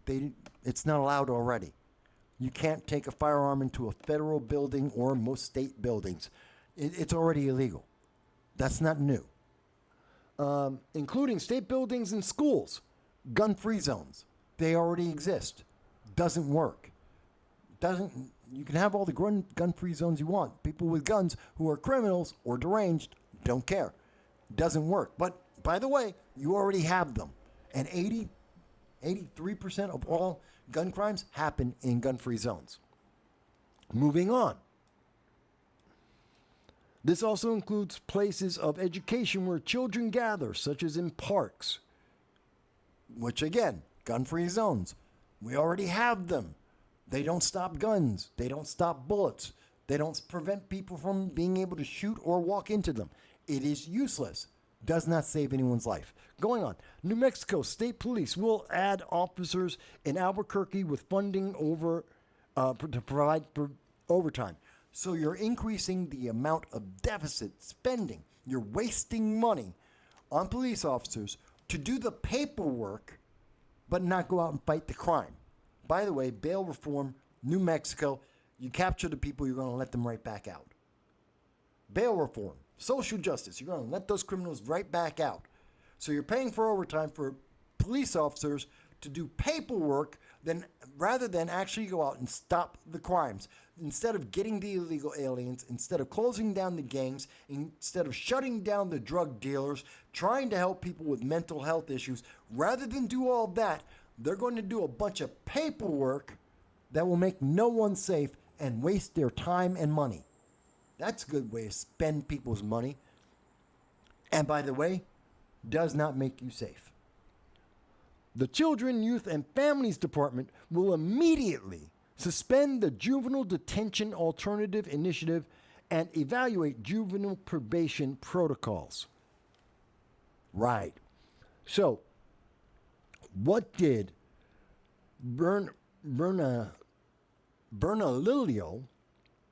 A: It's not allowed already. You can't take a firearm into a federal building or most state buildings. It's already illegal. That's not new. Including state buildings and schools. Gun-free zones. They already exist. Doesn't work. You can have all the gun-free zones you want. People with guns who are criminals or deranged don't care. Doesn't work. But, by the way, you already have them. And 83% of all gun crimes happen in gun-free zones. Moving on. This also includes places of education where children gather, such as in parks. Which, again, gun-free zones. We already have them. They don't stop guns. They don't stop bullets. They don't prevent people from being able to shoot or walk into them. It is useless. Does not save anyone's life. Going on. New Mexico State Police will add officers in Albuquerque with funding to provide for overtime. So you're increasing the amount of deficit spending. You're wasting money on police officers to do the paperwork, but not go out and fight the crime. By the way, bail reform, New Mexico, you capture the people, you're going to let them right back out. Bail reform, social justice, you're going to let those criminals right back out. So you're paying for overtime for police officers to do paperwork rather than actually go out and stop the crimes. Instead of getting the illegal aliens, instead of closing down the gangs, instead of shutting down the drug dealers, trying to help people with mental health issues, rather than do all that, they're going to do a bunch of paperwork that will make no one safe and waste their time and money. That's a good way to spend people's money. And by the way, does not make you safe. The Children, Youth, and Families Department will immediately suspend the Juvenile Detention Alternative Initiative and evaluate juvenile probation protocols. Right. So, what did Bernalillo,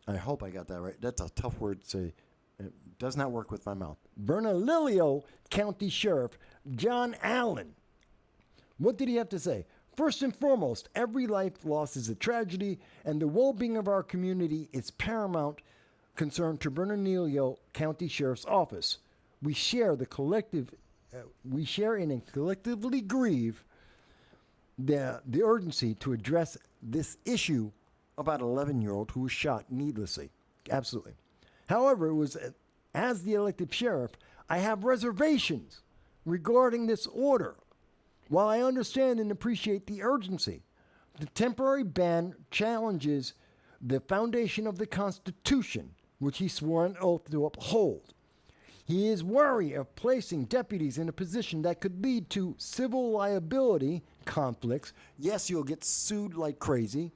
A: I hope I got that right. That's a tough word to say. It does not work with my mouth. Bernalillo County Sheriff John Allen. What did he have to say? First and foremost, every life lost is a tragedy, and the well-being of our community is paramount concern to Bernalillo County Sheriff's Office. We share and collectively grieve the urgency to address this issue about an 11-year-old who was shot needlessly. Absolutely. However, it was as the elected sheriff, I have reservations regarding this order. While I understand and appreciate the urgency, the temporary ban challenges the foundation of the Constitution, which he swore an oath to uphold. He is wary of placing deputies in a position that could lead to civil liability conflicts. Yes, you'll get sued like crazy,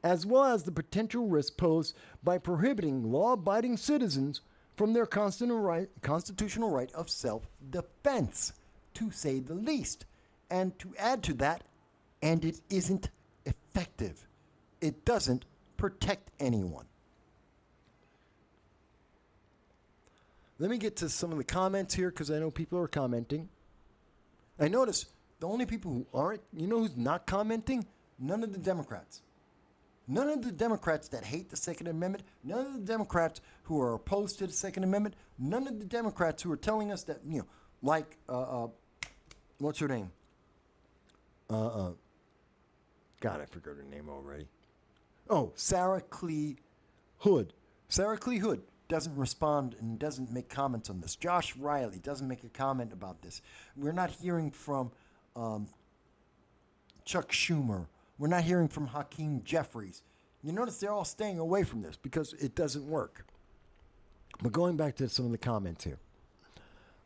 A: as well as the potential risk posed by prohibiting law-abiding citizens from their constitutional right of self-defense, to say the least. And to add to that, and it isn't effective. It doesn't protect anyone. Let me get to some of the comments here because I know people are commenting. I notice the only people who aren't, you know who's not commenting? None of the Democrats. None of the Democrats that hate the Second Amendment, none of the Democrats who are opposed to the Second Amendment, none of the Democrats who are telling us that, like, what's her name? God, I forgot her name already. Oh, Sarah Clee Hood. Sarah Clee Hood doesn't respond and doesn't make comments on this. Josh Riley doesn't make a comment about this. We're not hearing from Chuck Schumer. We're not hearing from Hakeem Jeffries. You notice they're all staying away from this because it doesn't work. But going back to some of the comments here.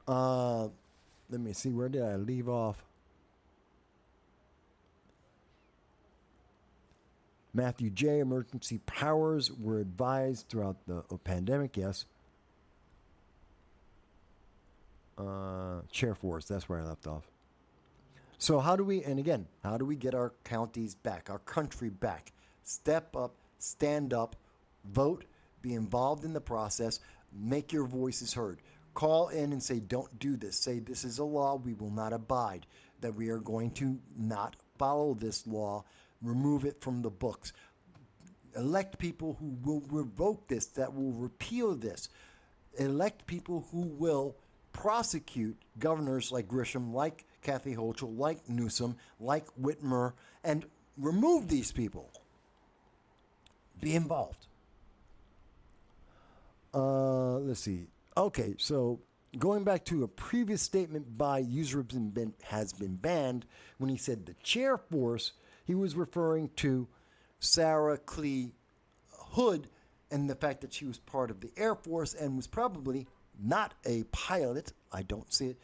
A: Let me see, where did I leave off? Matthew J. Emergency powers were advised throughout the pandemic, yes. Chair Force, that's where I left off. So how do we, and again, how do we get our counties back, our country back? Step up, stand up, vote, be involved in the process, make your voices heard. Call in and say, don't do this. Say, this is a law we will not abide, that we are going to not follow this law, remove it from the books. Elect people who will revoke this, that will repeal this. Elect people who will prosecute governors like Grisham, like Kathy Hochul, like Newsom, like Whitmer, and remove these people. Be involved. Let's see. Okay, so going back to a previous statement by usurp has been banned, when he said the chair force, he was referring to Sarah Clee Hood and the fact that she was part of the Air Force and was probably not a pilot. I don't see it.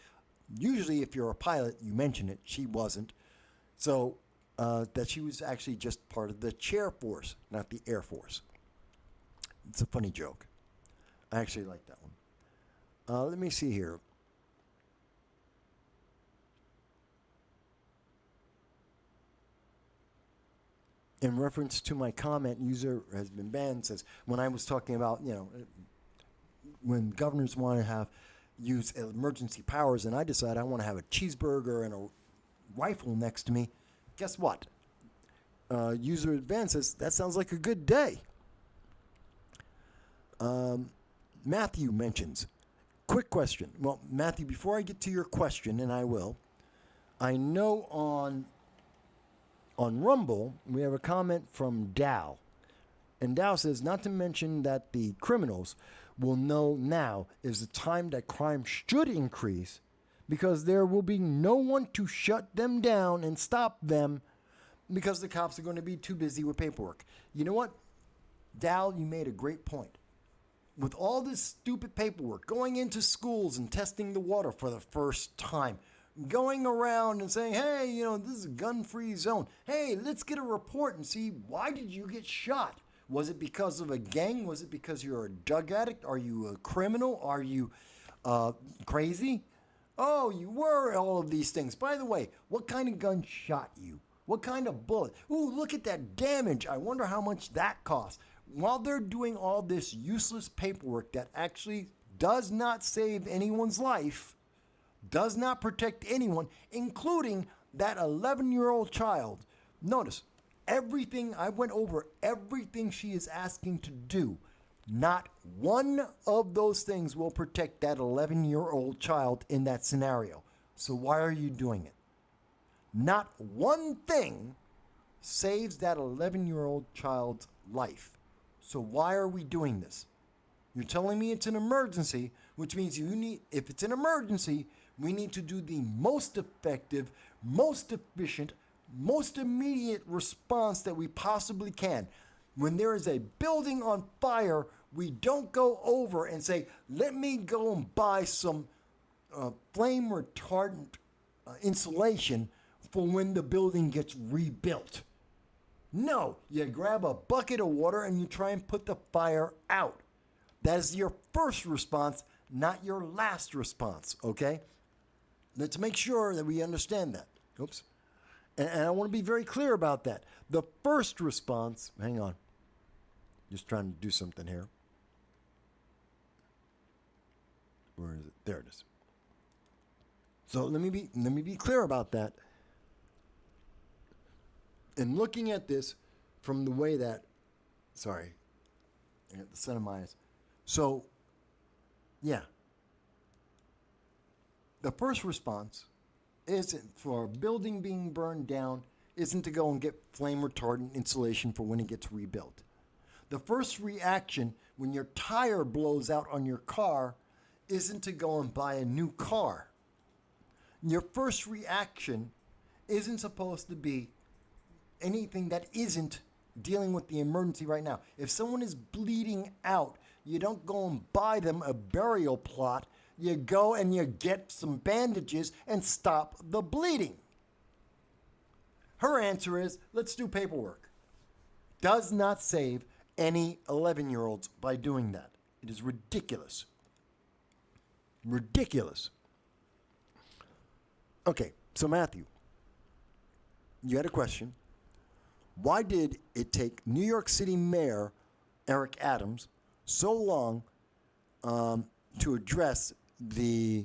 A: Usually if you're a pilot, you mention it. She wasn't. So that she was actually just part of the chair force, not the Air Force. It's a funny joke. I actually like that one. Let me see here. In reference to my comment, user has been banned, says, when I was talking about, when governors want to use emergency powers and I decide I want to have a cheeseburger and a rifle next to me, guess what? User advance says, that sounds like a good day. Matthew mentions, quick question. Well, Matthew, before I get to your question, and I will, I know on Rumble, we have a comment from Dow. And Dow says, not to mention that the criminals will know now is the time that crime should increase because there will be no one to shut them down and stop them because the cops are going to be too busy with paperwork. You know what? Dow, you made a great point. With all this stupid paperwork, going into schools and testing the water for the first time, going around and saying, hey, this is a gun-free zone. Hey, let's get a report and see, why did you get shot? Was it because of a gang? Was it because you're a drug addict? Are you a criminal? Are you crazy? Oh, you were all of these things. By the way, what kind of gun shot you? What kind of bullet? Ooh, look at that damage. I wonder how much that cost. While they're doing all this useless paperwork that actually does not save anyone's life, does not protect anyone, including that 11-year-old child. Notice, I went over everything she is asking to do. Not one of those things will protect that 11-year-old child in that scenario. So why are you doing it? Not one thing saves that 11-year-old child's life. So why are we doing this? You're telling me it's an emergency, which means if it's an emergency, we need to do the most effective, most efficient, most immediate response that we possibly can. When there is a building on fire, we don't go over and say, let me go and buy some flame retardant insulation for when the building gets rebuilt. No, you grab a bucket of water and you try and put the fire out. That is your first response, not your last response, okay? Let's make sure that we understand that. Oops. And I want to be very clear about that. The first response, hang on. Just trying to do something here. Where is it? There it is. So let me be clear about that. And looking at this from the way that, sorry, I got the sun in my eyes. So, yeah. The first response isn't for a building being burned down, isn't to go and get flame retardant insulation for when it gets rebuilt. The first reaction when your tire blows out on your car isn't to go and buy a new car. Your first reaction isn't supposed to be anything that isn't dealing with the emergency right now. If someone is bleeding out, you don't go and buy them a burial plot. You go and you get some bandages and stop the bleeding. Her answer is, let's do paperwork. Does not save any 11-year-olds by doing that. It is ridiculous. Ridiculous. Okay, so Matthew, you had a question. Why did it take New York City Mayor Eric Adams so long to address the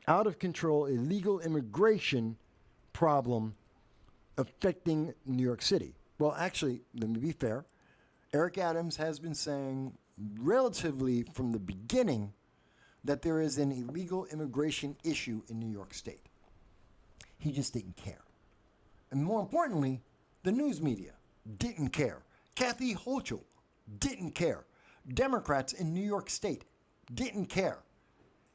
A: out-of-control illegal immigration problem affecting New York City? Well, actually, let me be fair. Eric Adams has been saying relatively from the beginning that there is an illegal immigration issue in New York State. He just didn't care. And more importantly, the news media didn't care. Kathy Hochul didn't care. Democrats in New York State didn't care.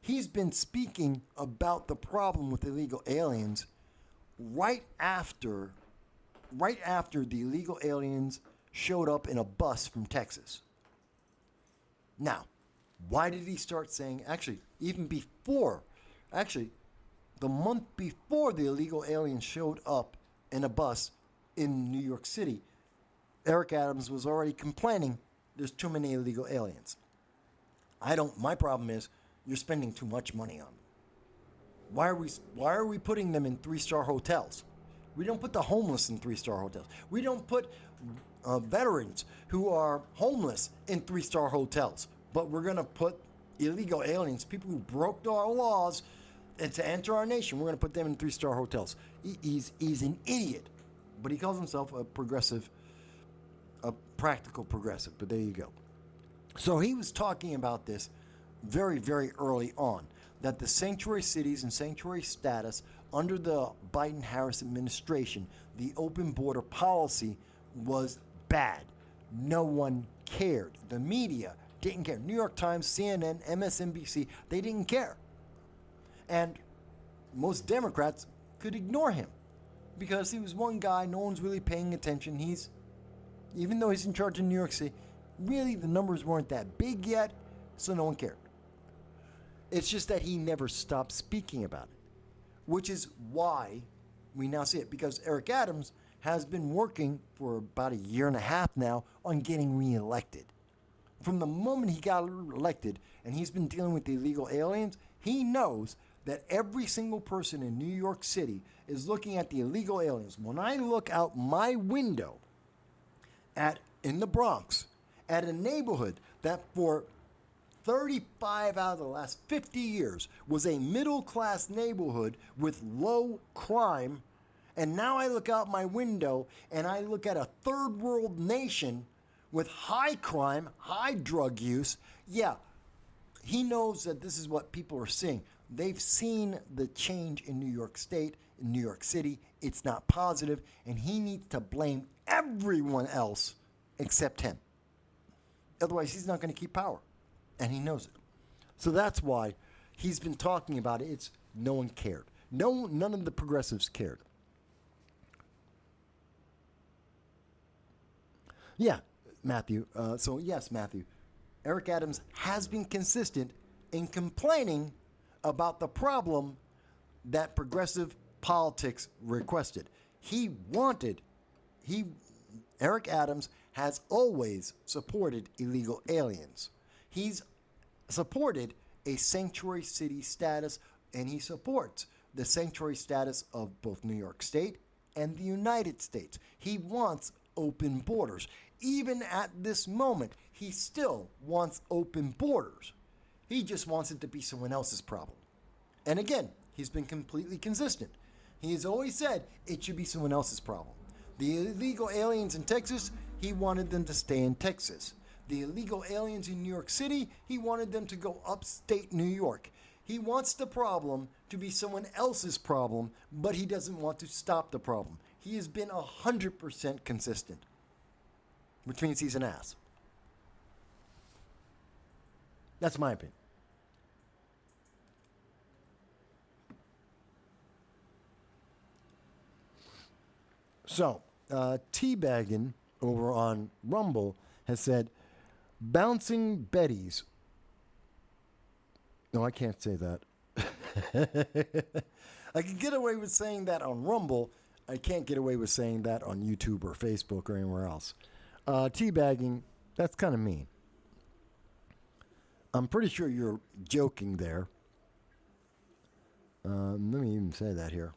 A: He's been speaking about the problem with illegal aliens right after the illegal aliens showed up in a bus from Texas. Now, why did he start saying, even before, the month before the illegal aliens showed up in a bus in New York City, Eric Adams was already complaining there's too many illegal aliens. My problem is you're spending too much money on them. Why are we putting them in 3-star hotels? We don't put the homeless in 3-star hotels. We don't put veterans who are homeless in 3-star hotels. But we're going to put illegal aliens, people who broke our laws, and to enter our nation, we're going to put them in 3-star hotels. He's an idiot, but he calls himself a progressive, a practical progressive. But there you go. So he was talking about this very, very early on, that the sanctuary cities and sanctuary status under the Biden-Harris administration, the open border policy was bad. No one cared. The media didn't care. New York Times, CNN, MSNBC, they didn't care. And most Democrats could ignore him because he was one guy, no one's really paying attention. Even though he's in charge of New York City, really the numbers weren't that big yet, so no one cared. It's just that he never stopped speaking about it, which is why we now see it, because Eric Adams has been working for about a year and a half now on getting reelected. From the moment he got elected and he's been dealing with the illegal aliens, he knows that every single person in New York City is looking at the illegal aliens. When I look out my window in the Bronx at a neighborhood that for 35 out of the last 50 years was a middle-class neighborhood with low crime, and now I look out my window and I look at a third world nation with high crime, high drug use, yeah, he knows that this is what people are seeing. They've seen the change in New York State, in New York City. It's not positive, and he needs to blame everyone else except him. Otherwise, he's not going to keep power, and he knows it. So that's why he's been talking about it. No one cared. None of the progressives cared. Yeah, Matthew. So yes, Matthew. Eric Adams has been consistent in complaining about the problem that progressive politics requested. Eric Adams has always supported illegal aliens. He's supported a sanctuary city status, and he supports the sanctuary status of both New York State and the United States. He wants open borders. Even at this moment, he still wants open borders. He just wants it to be someone else's problem. And again, he's been completely consistent. He has always said it should be someone else's problem. The illegal aliens in Texas, he wanted them to stay in Texas. The illegal aliens in New York City, he wanted them to go upstate New York. He wants the problem to be someone else's problem, but he doesn't want to stop the problem. He has been 100% consistent, which means he's an ass. That's my opinion. So, Teabaggin over on Rumble has said, bouncing Betties. No, I can't say that. I can get away with saying that on Rumble. I can't get away with saying that on YouTube or Facebook or anywhere else. Teabagging, that's kind of mean. I'm pretty sure you're joking there. Let me even say that here.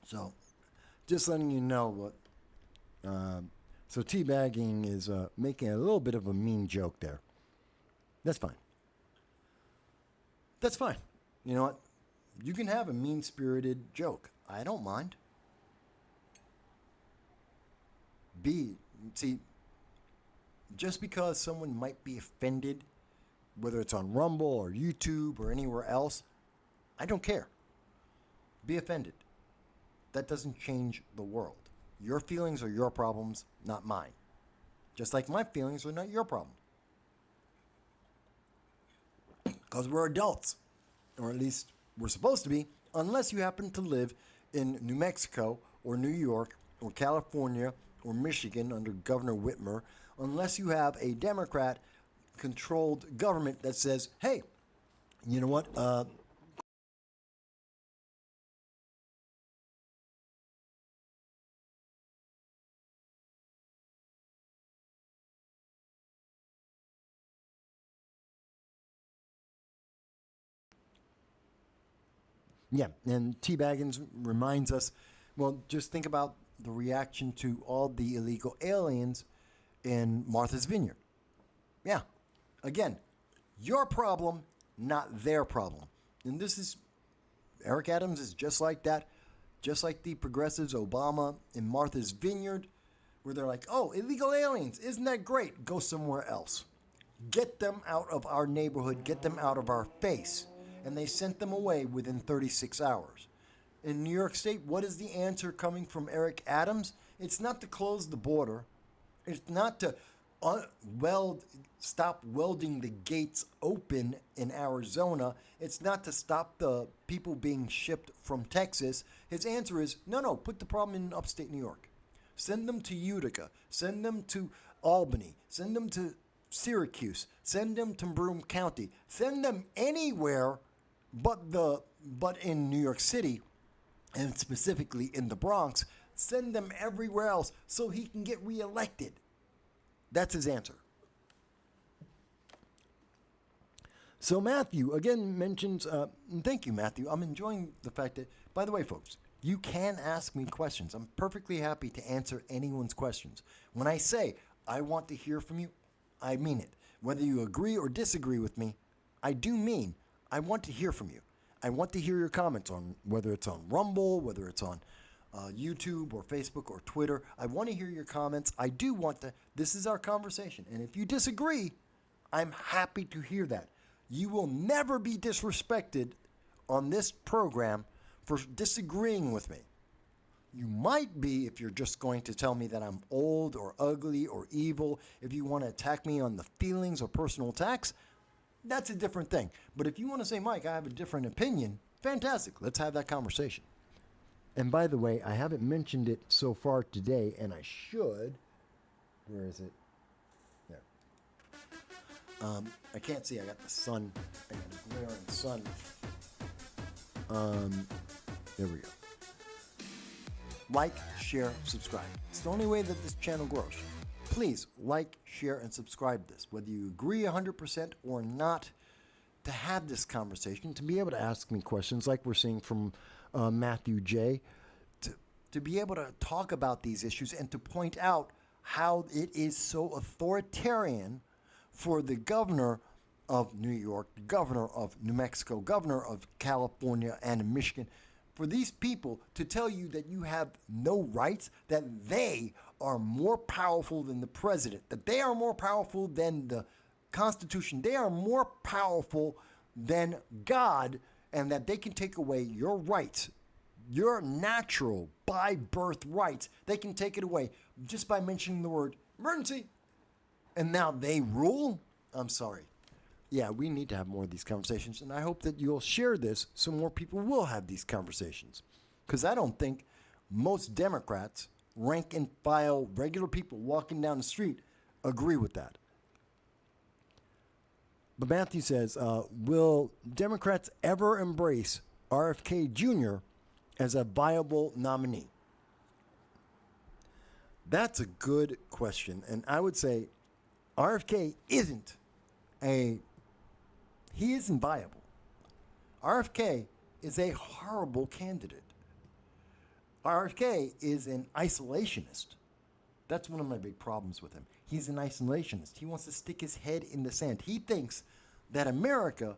A: So, just letting you know what. So teabagging is making a little bit of a mean joke there. That's fine. That's fine. You know what? You can have a mean-spirited joke. I don't mind. See, just because someone might be offended, whether it's on Rumble or YouTube or anywhere else, I don't care. Be offended. That doesn't change the world. Your feelings are your problems, not mine. Just like my feelings are not your problem. Because we're adults. Or at least we're supposed to be, unless you happen to live in New Mexico or New York or California or Michigan under Governor Whitmer, unless you have a Democrat-controlled government that says, hey, you know what, yeah, and T. Baggins reminds us, well, just think about the reaction to all the illegal aliens in Martha's Vineyard. Yeah, again, your problem, not their problem. And this is, Eric Adams is just like that, just like the progressives, Obama in Martha's Vineyard, where they're like, oh, illegal aliens, isn't that great? Go somewhere else. Get them out of our neighborhood, get them out of our face. And they sent them away within 36 hours. In New York State, what is the answer coming from Eric Adams? It's not to close the border. It's not to stop welding the gates open in Arizona. It's not to stop the people being shipped from Texas. His answer is, no, put the problem in upstate New York. Send them to Utica. Send them to Albany. Send them to Syracuse. Send them to Broome County. Send them anywhere but in New York City, and specifically in the Bronx. Send them everywhere else so he can get reelected. That's his answer. So Matthew again mentions, and thank you, Matthew. I'm enjoying the fact that, by the way, folks, you can ask me questions. I'm perfectly happy to answer anyone's questions. When I say I want to hear from you, I mean it. Whether you agree or disagree with me, I do mean I want to hear from you. I want to hear your comments on whether it's on Rumble, whether it's on YouTube or Facebook or Twitter. I want to hear your comments. I do want to. This is our conversation. And if you disagree, I'm happy to hear that. You will never be disrespected on this program for disagreeing with me. You might be if you're just going to tell me that I'm old or ugly or evil. If you want to attack me on the feelings or personal attacks, that's a different thing. But if you want to say, Mike, I have a different opinion, fantastic. Let's have that conversation. And by the way, I haven't mentioned it so far today, and I should. Where is it? There. I can't see. I got the sun. I got a glaring sun. There we go. Like, share, subscribe. It's the only way that this channel grows. Please like, share, and subscribe this, whether you agree 100% or not, to have this conversation, to be able to ask me questions like we're seeing from Matthew J., to be able to talk about these issues and to point out how it is so authoritarian for the governor of New York, the governor of New Mexico, governor of California and Michigan, for these people to tell you that you have no rights, that they are more powerful than the president, that they are more powerful than the Constitution, they are more powerful than God, and that they can take away your rights, your natural by birth rights. They can take it away just by mentioning the word emergency. And now they rule? I'm sorry. Yeah, we need to have more of these conversations, and I hope that you'll share this so more people will have these conversations. Because I don't think most Democrats, rank and file, regular people walking down the street, agree with that. But Matthew says, will Democrats ever embrace RFK Jr. as a viable nominee? That's a good question, and I would say RFK isn't viable. RFK is a horrible candidate. RFK is an isolationist. That's one of my big problems with him. He's an isolationist. He wants to stick his head in the sand. He thinks that America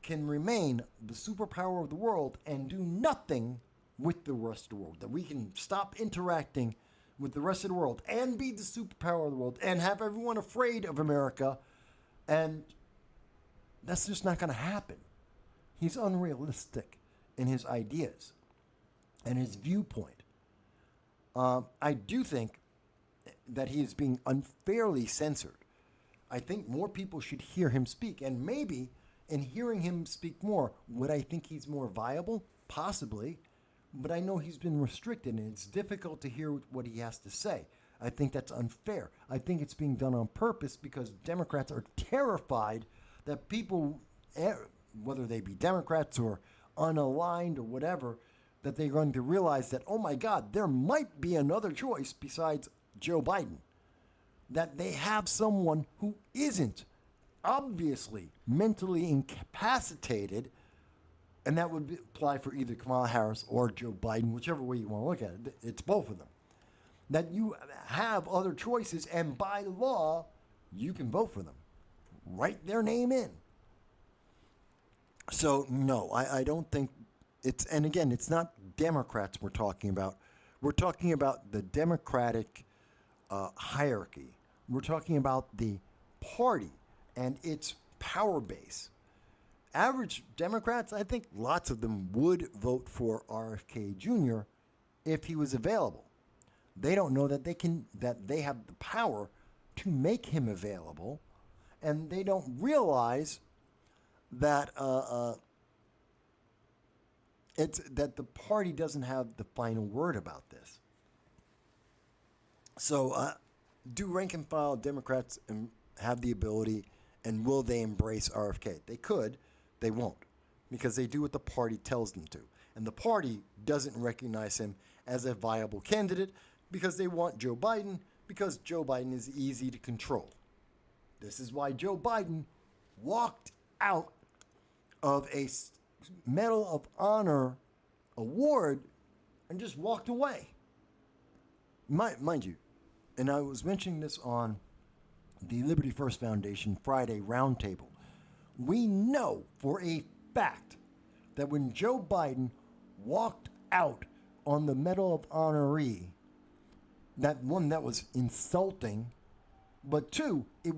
A: can remain the superpower of the world and do nothing with the rest of the world. That we can stop interacting with the rest of the world and be the superpower of the world and have everyone afraid of America. And that's just not going to happen. He's unrealistic in his ideas and his viewpoint. I do think that he is being unfairly censored. I think more people should hear him speak, and maybe in hearing him speak more, would I think he's more viable? Possibly, but I know he's been restricted, and it's difficult to hear what he has to say. I think that's unfair. I think it's being done on purpose because Democrats are terrified that people, whether they be Democrats or unaligned or whatever, that they're going to realize that, oh my God, there might be another choice besides Joe Biden. That they have someone who isn't obviously mentally incapacitated, and that would apply for either Kamala Harris or Joe Biden, whichever way you want to look at it. It's both of them. That you have other choices, and by law, you can vote for them. Write their name in. So, no, I don't think it's, and again, it's not Democrats we're talking about. We're talking about the Democratic hierarchy. We're talking about the party and its power base. Average Democrats, I think lots of them would vote for RFK Jr. if he was available. They don't know that they have the power to make him available, and they don't realize that it's that the party doesn't have the final word about this. So, do rank and file Democrats have the ability, and will they embrace RFK? They could, they won't, because they do what the party tells them to. And the party doesn't recognize him as a viable candidate because they want Joe Biden, because Joe Biden is easy to control. This is why Joe Biden walked out of a Medal of Honor award and just walked away. Mind you, and I was mentioning this on the Liberty First Foundation Friday Roundtable. We know for a fact that when Joe Biden walked out on the Medal of Honoree, that one, that was insulting, but two, it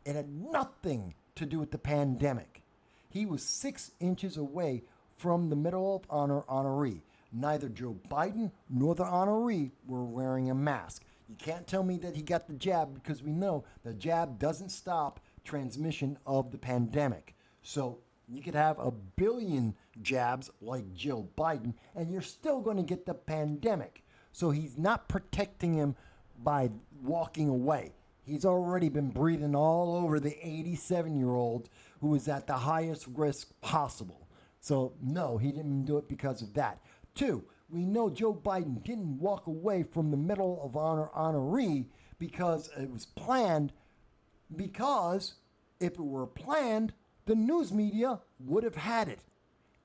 A: had nothing to do with the pandemic. He was 6 inches away from the Medal of Honor honoree. Neither Joe Biden nor the honoree were wearing a mask. You can't tell me that he got the jab, because we know the jab doesn't stop transmission of the pandemic. So you could have 1 billion jabs like Joe Biden, and you're still going to get the pandemic. So he's not protecting him by walking away. He's already been breathing all over the 87-year-old who is at the highest risk possible. So no, he didn't do it because of that. Two, we know Joe Biden didn't walk away from the Medal of Honor honoree because it was planned, because if it were planned, the news media would have had it.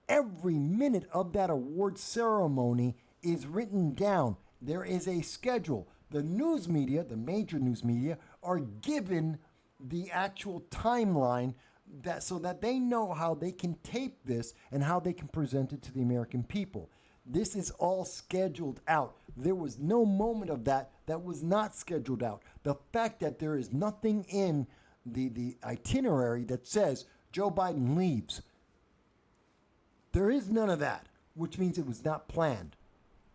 A: Every minute of that award ceremony is written down. There is a schedule. The news media, the major news media, are given the actual timeline that so that they know how they can tape this and how they can present it to the American people. This is all scheduled out. There was no moment of that was not scheduled out. The fact that there is nothing in the itinerary that says Joe Biden leaves, there is none of that, which means it was not planned.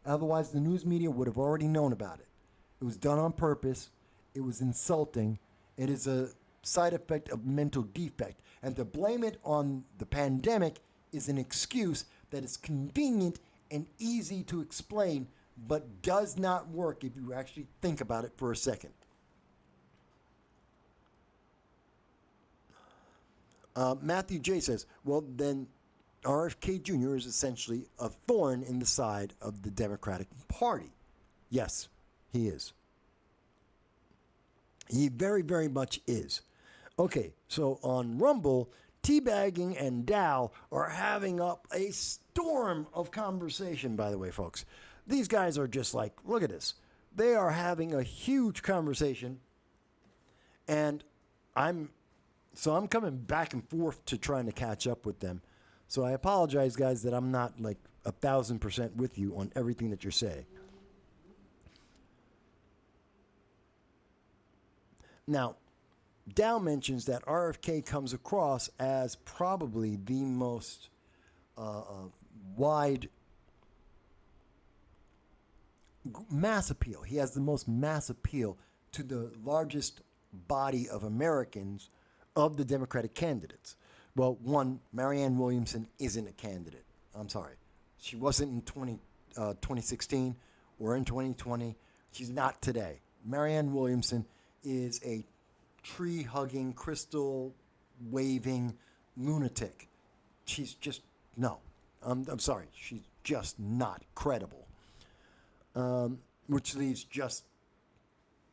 A: Otherwise, the news media would have already known about it. It was done on purpose. It was insulting. It is a side effect of mental defect. And to blame it on the pandemic is an excuse that is convenient and easy to explain, but does not work if you actually think about it for a second. Matthew J. says, well, then RFK Jr. is essentially a thorn in the side of the Democratic Party. Yes, he is. He very, very much is. Okay, so on Rumble, Teabagging and Dow are having up a storm of conversation, by the way, folks. These guys are just like, look at this. They are having a huge conversation, and I'm coming back and forth to trying to catch up with them. So I apologize, guys, that I'm not like 1,000% with you on everything that you're saying. Now, Dow mentions that RFK comes across as probably the most wide mass appeal. He has the most mass appeal to the largest body of Americans of the Democratic candidates. Well, one, Marianne Williamson isn't a candidate. I'm sorry. She wasn't in 2016 or in 2020. She's not today. Marianne Williamson is a tree-hugging, crystal-waving lunatic. She's just, no. I'm sorry. She's just not credible. Which leaves just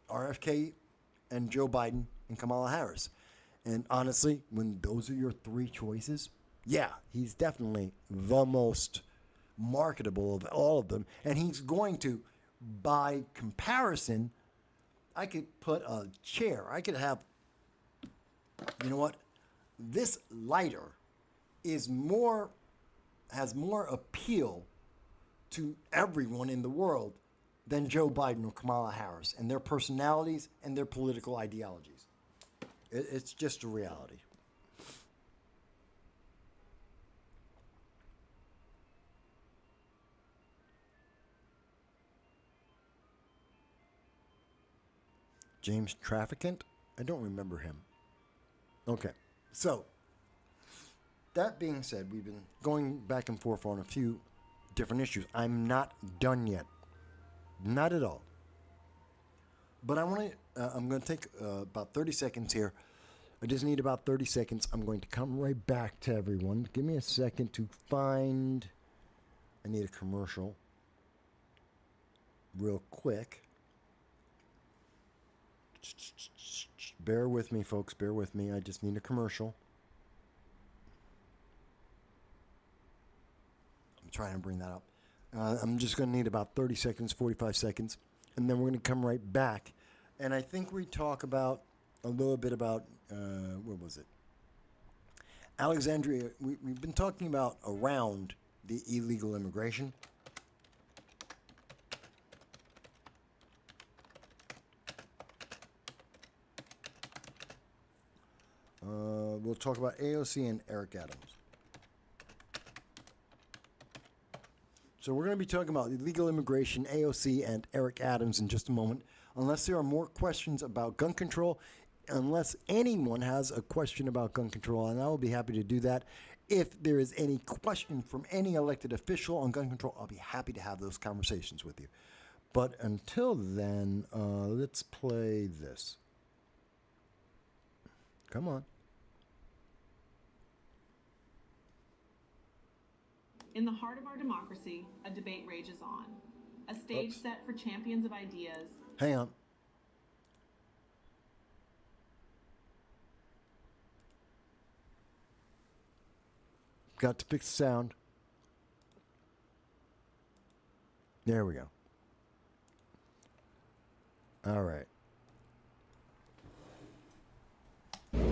A: RFK and Joe Biden and Kamala Harris. And honestly, when those are your three choices, yeah, he's definitely the most marketable of all of them. And he's going to, by comparison, I could put a chair. I could have, you know what? This lighter has more appeal to everyone in the world than Joe Biden or Kamala Harris and their personalities and their political ideologies. It's just a reality. James Trafficant? I don't remember him. Okay, so that being said, we've been going back and forth on a few different issues. I'm not done yet. Not at all. But I'm going to take about 30 seconds here. I just need about 30 seconds. I'm going to come right back to everyone. Give me a second to find... I need a commercial. Real quick. Bear with me, folks. Bear with me. I just need a commercial. I'm trying to bring that up. I'm just going to need about 30 seconds, 45 seconds. And then we're going to come right back. And I think we talk about a little bit about, what was it? Alexandria, we've been talking about around the illegal immigration. We'll talk about AOC and Eric Adams. So we're going to be talking about illegal immigration, AOC, and Eric Adams in just a moment. Unless there are more questions about gun control, unless anyone has a question about gun control, and I will be happy to do that. If there is any question from any elected official on gun control, I'll be happy to have those conversations with you. But until then, let's play this. Come on.
E: In the heart of our democracy, a debate rages on. A stage set for champions of ideas.
A: Hang on. Got to fix the sound. There we go. All right.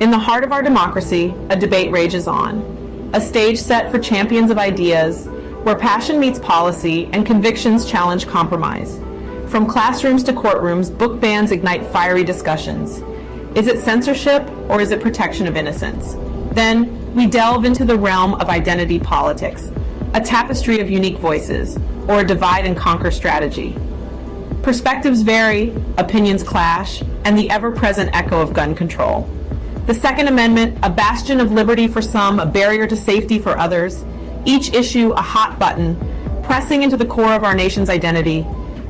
E: In the heart of our democracy, a debate rages on. A stage set for champions of ideas, where passion meets policy and convictions challenge compromise. From classrooms to courtrooms, book bans ignite fiery discussions. Is it censorship or is it protection of innocence? Then we delve into the realm of identity politics, a tapestry of unique voices, or a divide and conquer strategy. Perspectives vary, opinions clash, and the ever-present echo of gun control. The Second Amendment, a bastion of liberty for some, a barrier to safety for others. Each issue, a hot button, pressing into the core of our nation's identity.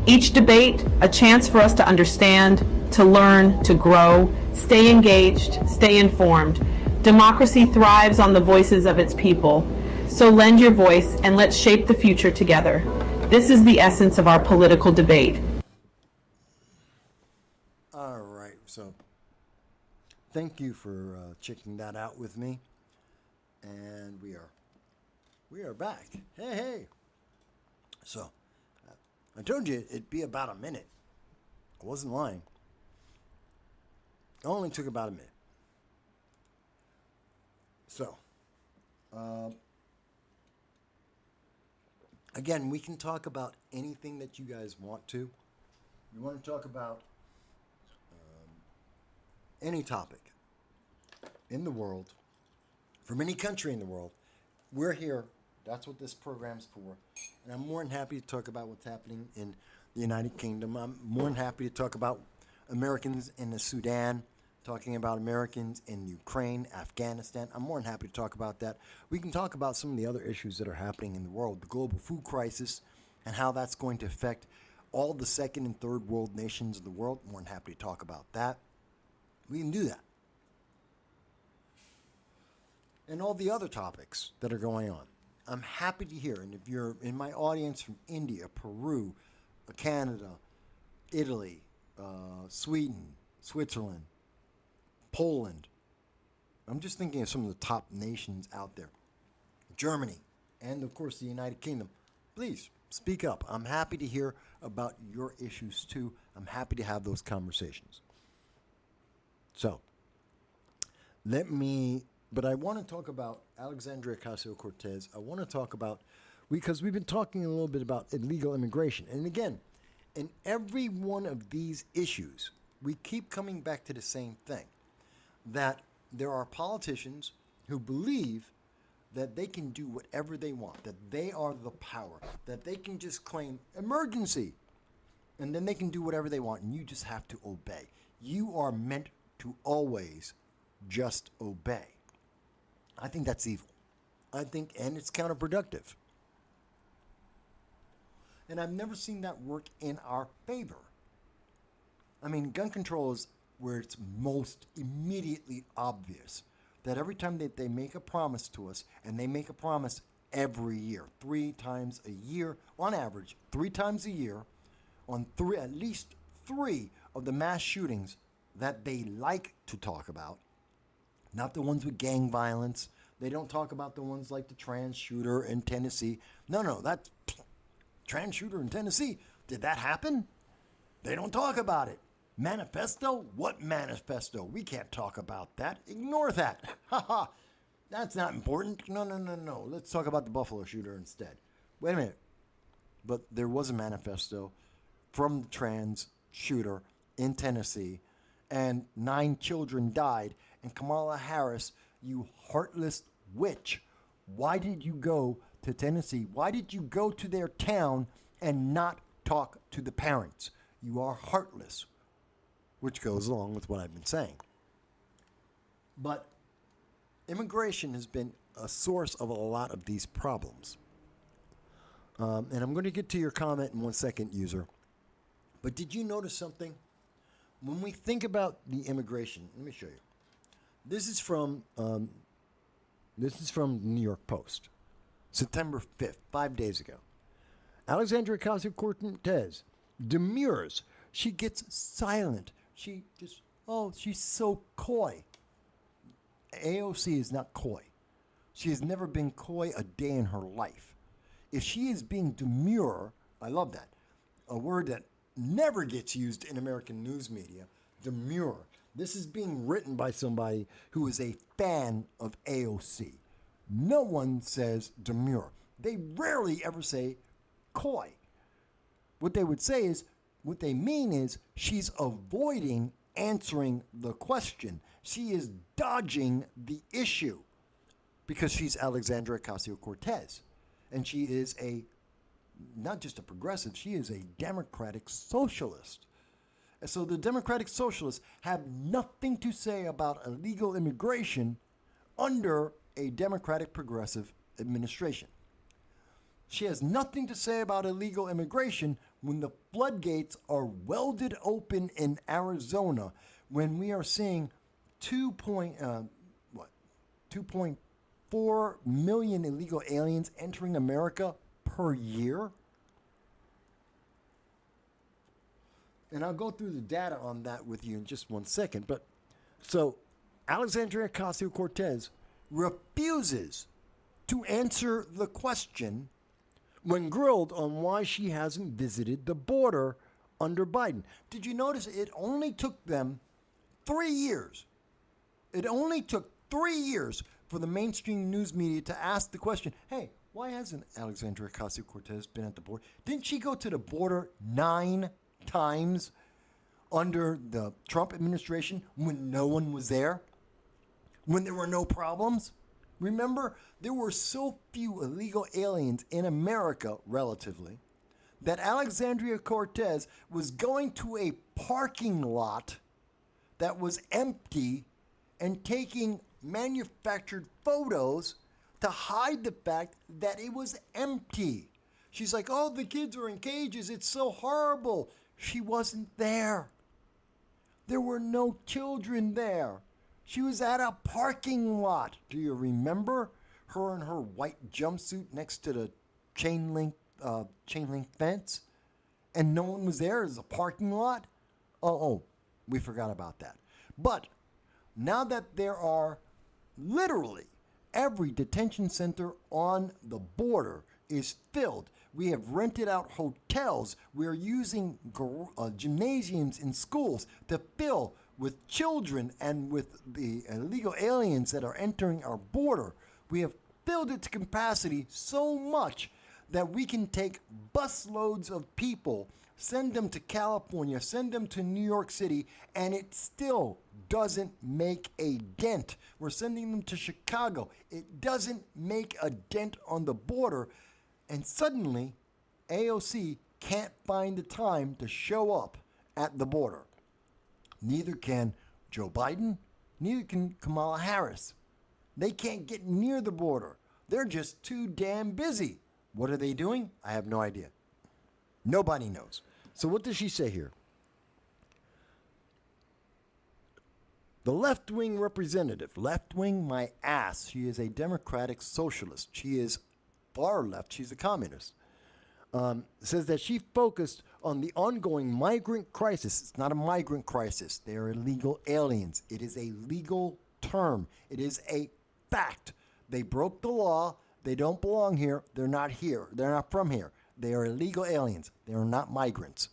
E: Each debate, a chance for us to understand, to learn, to grow, stay engaged, stay informed. Democracy thrives on the voices of its people. So lend your voice and let's shape the future together. This is the essence of our political debate.
A: All right, so thank you for checking that out with me, and we are back. Hey. So I told you it'd be about a minute. I wasn't lying. It only took about a minute. So, again, we can talk about anything that you guys want to. You want to talk about any topic in the world, from any country in the world, we're here. That's what this program's for. And I'm more than happy to talk about what's happening in the United Kingdom. I'm more than happy to talk about Americans in the Sudan, talking about Americans in Ukraine, Afghanistan. I'm more than happy to talk about that. We can talk about some of the other issues that are happening in the world, the global food crisis, and how that's going to affect all the second and third world nations of the world. More than happy to talk about that. We can do that. And all the other topics that are going on. I'm happy to hear, and if you're in my audience from India, Peru, Canada, Italy, Sweden, Switzerland, Poland, I'm just thinking of some of the top nations out there, Germany, and of course the United Kingdom, please speak up. I'm happy to hear about your issues too. I'm happy to have those conversations. So, but I want to talk about Alexandria Ocasio-Cortez. I want to talk about, because we've been talking a little bit about illegal immigration. And again, in every one of these issues, we keep coming back to the same thing, that there are politicians who believe that they can do whatever they want, that they are the power, that they can just claim emergency, and then they can do whatever they want, and you just have to obey. You are meant to always just obey. I think that's evil. And it's counterproductive. And I've never seen that work in our favor. I mean, gun control is where it's most immediately obvious that every time that they make a promise to us, and they make a promise every year, 3 times a year, on average, 3 times a year, on at least 3 of the mass shootings that they like to talk about, not the ones with gang violence. They don't talk about the ones like the trans shooter in Tennessee. No, that trans shooter in Tennessee, did that happen? They don't talk about it. Manifesto? What manifesto? We can't talk about that. Ignore that. Haha. That's not important. No. Let's talk about the Buffalo shooter instead. Wait a minute. But there was a manifesto from the trans shooter in Tennessee, and 9 children died. And Kamala Harris, you heartless witch, why did you go to Tennessee? Why did you go to their town and not talk to the parents? You are heartless, which goes along with what I've been saying. But immigration has been a source of a lot of these problems. And I'm going to get to your comment in 1 second, user. But did you notice something? When we think about the immigration, let me show you. This is from the New York Post, September 5th, 5 days ago. Alexandria Ocasio-Cortez demurs. She gets silent. She just, she's so coy. AOC is not coy. She has never been coy a day in her life. If she is being demure, I love that. A word that never gets used in American news media, demure. This is being written by somebody who is a fan of AOC. No one says demure. They rarely ever say coy. What they would say is, what they mean is, she's avoiding answering the question. She is dodging the issue because she's Alexandria Ocasio-Cortez. And she is not just a progressive, she is a democratic socialist. And so the democratic socialists have nothing to say about illegal immigration under a democratic progressive administration. She has nothing to say about illegal immigration when the floodgates are welded open in Arizona, when we are seeing 2.4 million illegal aliens entering America per year. And I'll go through the data on that with you in just 1 second. But so Alexandria Ocasio-Cortez refuses to answer the question when grilled on why she hasn't visited the border under Biden. Did you notice it only took them 3 years? It only took 3 years for the mainstream news media to ask the question, hey, why hasn't Alexandria Ocasio-Cortez been at the border? Didn't she go to the border 9 times under the Trump administration when no one was there? When there were no problems? Remember, there were so few illegal aliens in America, relatively, that Alexandria Cortez was going to a parking lot that was empty and taking manufactured photos to hide the fact that it was empty. She's like, oh, the kids are in cages. It's so horrible. She wasn't there. There were no children there. She was at a parking lot. Do you remember her in her white jumpsuit next to the chain link fence? And no one was there. It was a parking lot. Oh, we forgot about that. But now that there are literally every detention center on the border is filled. We have rented out hotels. We're using gymnasiums in schools to fill with children and with the illegal aliens that are entering our border. We have filled it to capacity so much that we can take busloads of people, send them to California, send them to New York City, and it still doesn't make a dent. We're sending them to Chicago. It doesn't make a dent on the border. And suddenly, AOC can't find the time to show up at the border. Neither can Joe Biden, neither can Kamala Harris. They can't get near the border. They're just too damn busy. What are they doing? I have no idea. Nobody knows. So what does she say here? The left-wing representative, left-wing my ass, she is a democratic socialist. She is far left, she's a communist. Says that she focused on the ongoing migrant crisis. It's not a migrant crisis. They are illegal aliens. It is a legal term. It is a fact. They broke the law. They don't belong here. They're not here. They're not from here. They are illegal aliens. They are not migrants.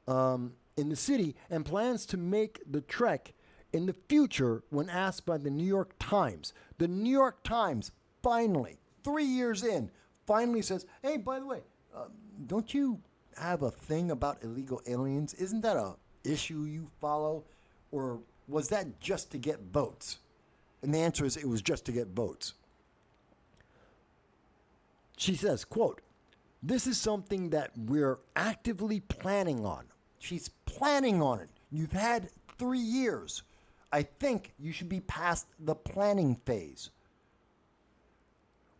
A: In the city, and plans to make the trek in the future when asked by the New York Times. The New York Times finally, 3 years in, finally says, hey, by the way, don't you have a thing about illegal aliens? Isn't that a issue you follow? Or was that just to get votes? And the answer is it was just to get votes. She says, quote, this is something that we're actively planning on. She's planning on it. You've had 3 years. I think you should be past the planning phase.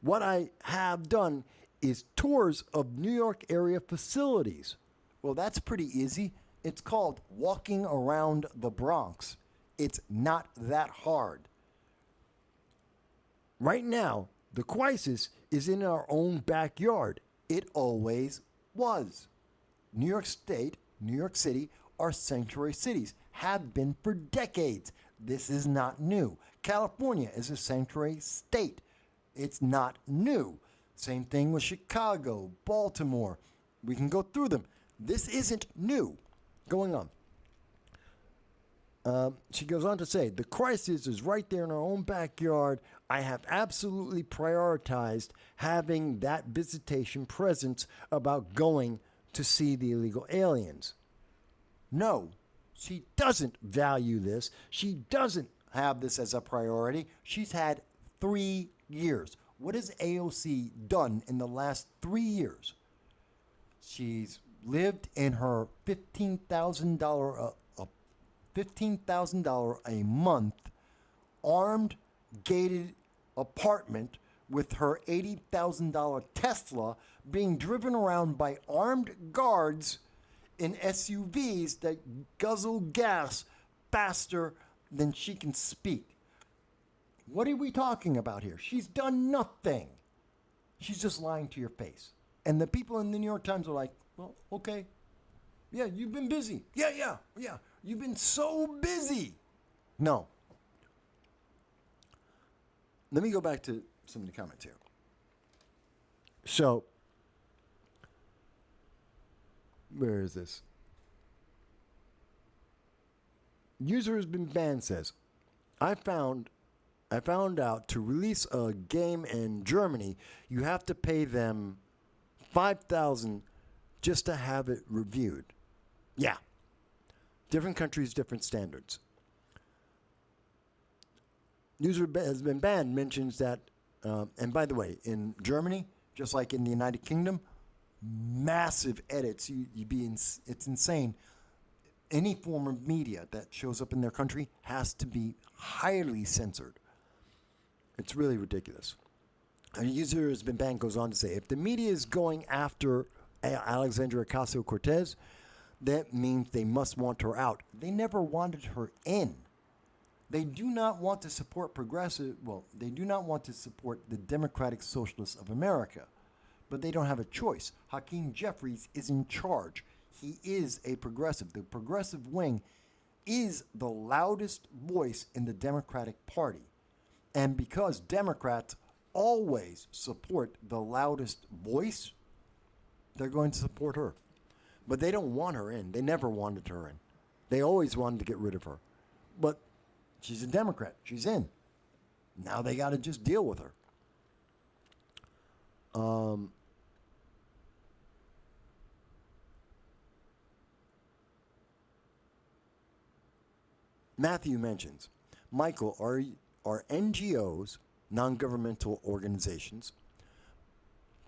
A: What I have done is tours of New York area facilities. Well, that's pretty easy. It's called walking around the Bronx. It's not that hard. Right now, the crisis is in our own backyard. It always was. New York State, New York City are sanctuary cities, have been for decades. This is not new. California is a sanctuary state. It's not new. Same thing with Chicago, Baltimore. We can go through them. This isn't new. Going on. She goes on to say, the crisis is right there in our own backyard. I have absolutely prioritized having that visitation presence about going to see the illegal aliens. No, she doesn't value this. She doesn't have this as a priority. She's had 3 years. What has AOC done in the last 3 years? She's lived in her $15,000 a month armed gated apartment with her $80,000 Tesla being driven around by armed guards in SUVs that guzzle gas faster than she can speak. What are we talking about here? She's done nothing. She's just lying to your face. And the people in the New York Times are like, well, okay. Yeah, you've been busy. Yeah. You've been so busy. No. Let me go back to some of the comments here. So, where is this? User has been banned says, I found out to release a game in Germany, you have to pay them $5,000 just to have it reviewed. Yeah. Different countries, different standards. User has been banned mentions that, and by the way, in Germany, just like in the United Kingdom, massive edits. It's insane. Any form of media that shows up in their country has to be highly censored. It's really ridiculous. A user has been banned goes on to say, if the media is going after Alexandria Ocasio-Cortez, that means they must want her out. They never wanted her in. They do not want to support they do not want to support the Democratic Socialists of America. But they don't have a choice. Hakeem Jeffries is in charge. He is a progressive. The progressive wing is the loudest voice in the Democratic Party. And because Democrats always support the loudest voice, they're going to support her. But they don't want her in. They never wanted her in. They always wanted to get rid of her. But she's a Democrat. She's in. Now they got to just deal with her. Matthew mentions, Michael, are NGOs, non-governmental organizations,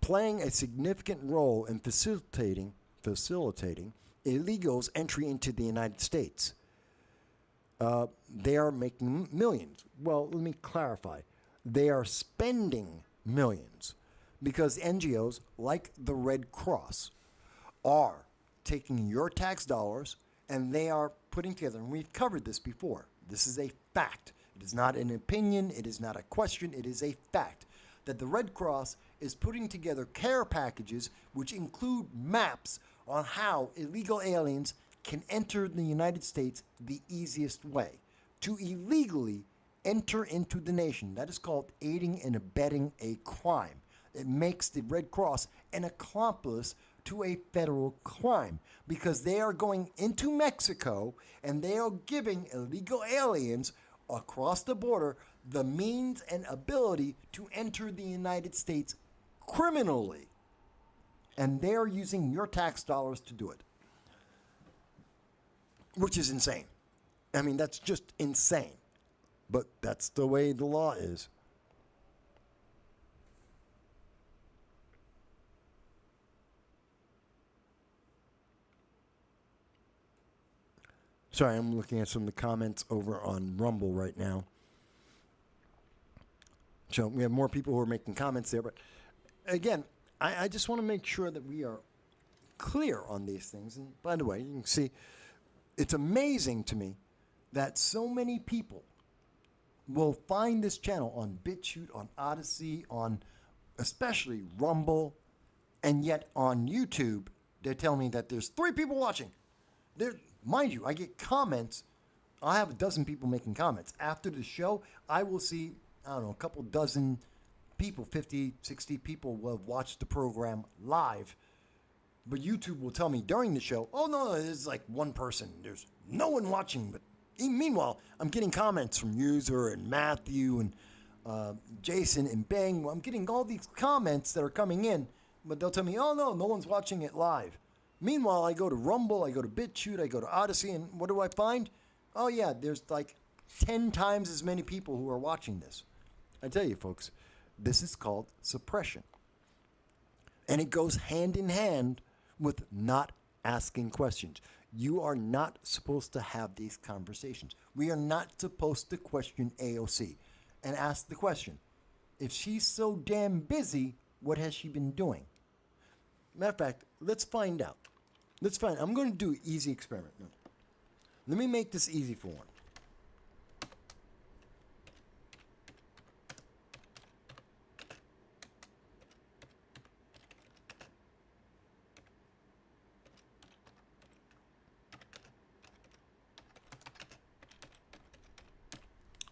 A: playing a significant role in facilitating illegals' entry into the United States? They are making millions. Well, let me clarify. They are spending millions because NGOs, like the Red Cross, are taking your tax dollars and they are putting together, and we've covered this before. This is a fact. It is not an opinion. It is not a question. It is a fact that the Red Cross is putting together care packages which include maps on how illegal aliens can enter the United States the easiest way. To illegally enter into the nation, that is called aiding and abetting a crime. It makes the Red Cross an accomplice to a federal crime because they are going into Mexico and they are giving illegal aliens across the border the means and ability to enter the United States criminally. And they are using your tax dollars to do it. Which is insane. I mean, that's just insane. But that's the way the law is. Sorry, I'm looking at some of the comments over on Rumble right now. So we have more people who are making comments there. But again, I just want to make sure that we are clear on these things. And by the way, you can see it's amazing to me that so many people will find this channel on BitChute, on Odyssey, on especially Rumble, and yet on YouTube, they're telling me that there's 3 people watching. Mind you, I get comments. I'll have a dozen people making comments. After the show, I will see, I don't know, a couple dozen people, 50, 60 people will have watched the program live. But YouTube will tell me during the show, oh no, it's like one person. There's no one watching, but Meanwhile, I'm getting comments from User and Matthew and Jason and Bang. I'm getting all these comments that are coming in, but they'll tell me, oh no one's watching it live. Meanwhile, I go to Rumble, I go to BitChute, I go to Odyssey, and what do I find? Oh yeah, there's like 10 times as many people who are watching this. I tell you folks, this is called suppression. And it goes hand in hand with not asking questions. You are not supposed to have these conversations. We are not supposed to question AOC and ask the question, if she's so damn busy, what has she been doing? Matter of fact, let's find out. I'm going to do an easy experiment. No. Let me make this easy for one.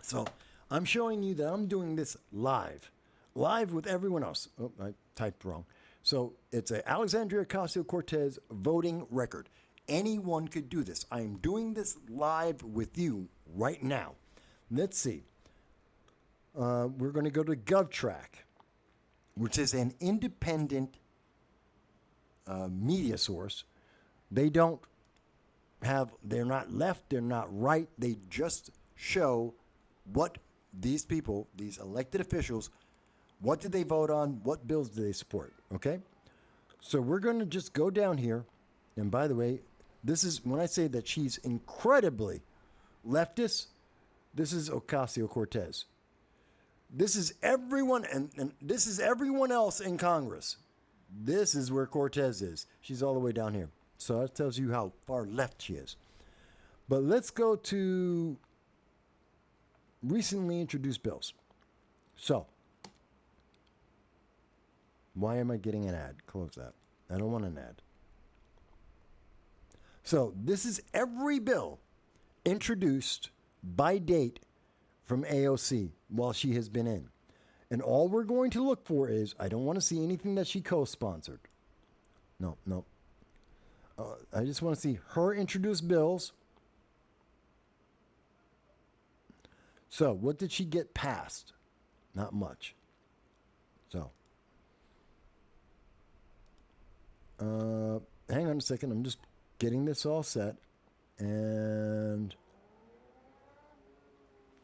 A: So I'm showing you that I'm doing this live with everyone else. Oh, I typed wrong. So it's a Alexandria Ocasio-Cortez voting record. Anyone could do this. I am doing this live with you right now. Let's see. We're going to go to GovTrack, which is an independent media source. They're not left, they're not right. They just show what these people, these elected officials, what did they vote on? What bills do they support? Okay? So we're going to just go down here. And by the way, this is when I say that she's incredibly leftist, this is Ocasio-Cortez. This is everyone, and this is everyone else in Congress. This is where Cortez is. She's all the way down here. So that tells you how far left she is. But let's go to recently introduced bills. So, why am I getting an ad? Close that. I don't want an ad. So, this is every bill introduced by date from AOC while she has been in. And all we're going to look for is, I don't want to see anything that she co-sponsored. No. I just want to see her introduce bills. So, what did she get passed? Not much. So, hang on a second. I'm just getting this all set. And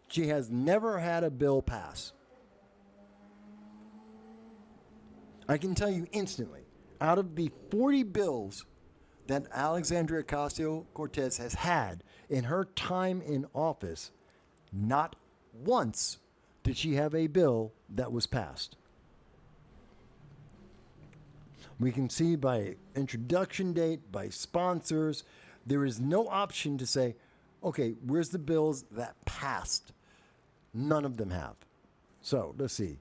A: she has never had a bill pass. I can tell you instantly, out of the 40 bills that Alexandria Ocasio-Cortez has had in her time in office, not once did she have a bill that was passed. We can see by introduction date, by sponsors, there is no option to say, okay, where's the bills that passed? None of them have. So, let's see.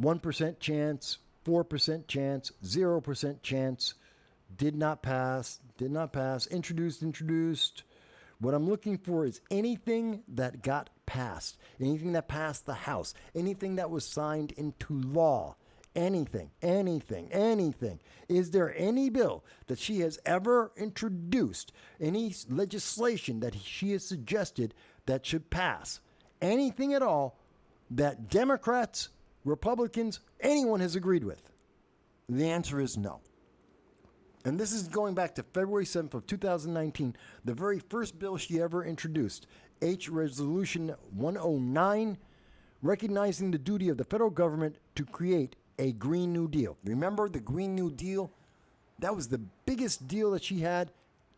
A: 1% chance, 4% chance, 0% chance, did not pass, introduced. What I'm looking for is anything that got passed, anything that passed the House, anything that was signed into law, anything. Is there any bill that she has ever introduced, any legislation that she has suggested that should pass, anything at all that Democrats, Republicans, anyone has agreed with? The answer is no. And this is going back to February 7th of 2019, the very first bill she ever introduced, H. Resolution 109, recognizing the duty of the federal government to create a Green New Deal. Remember the Green New Deal? That was the biggest deal that she had,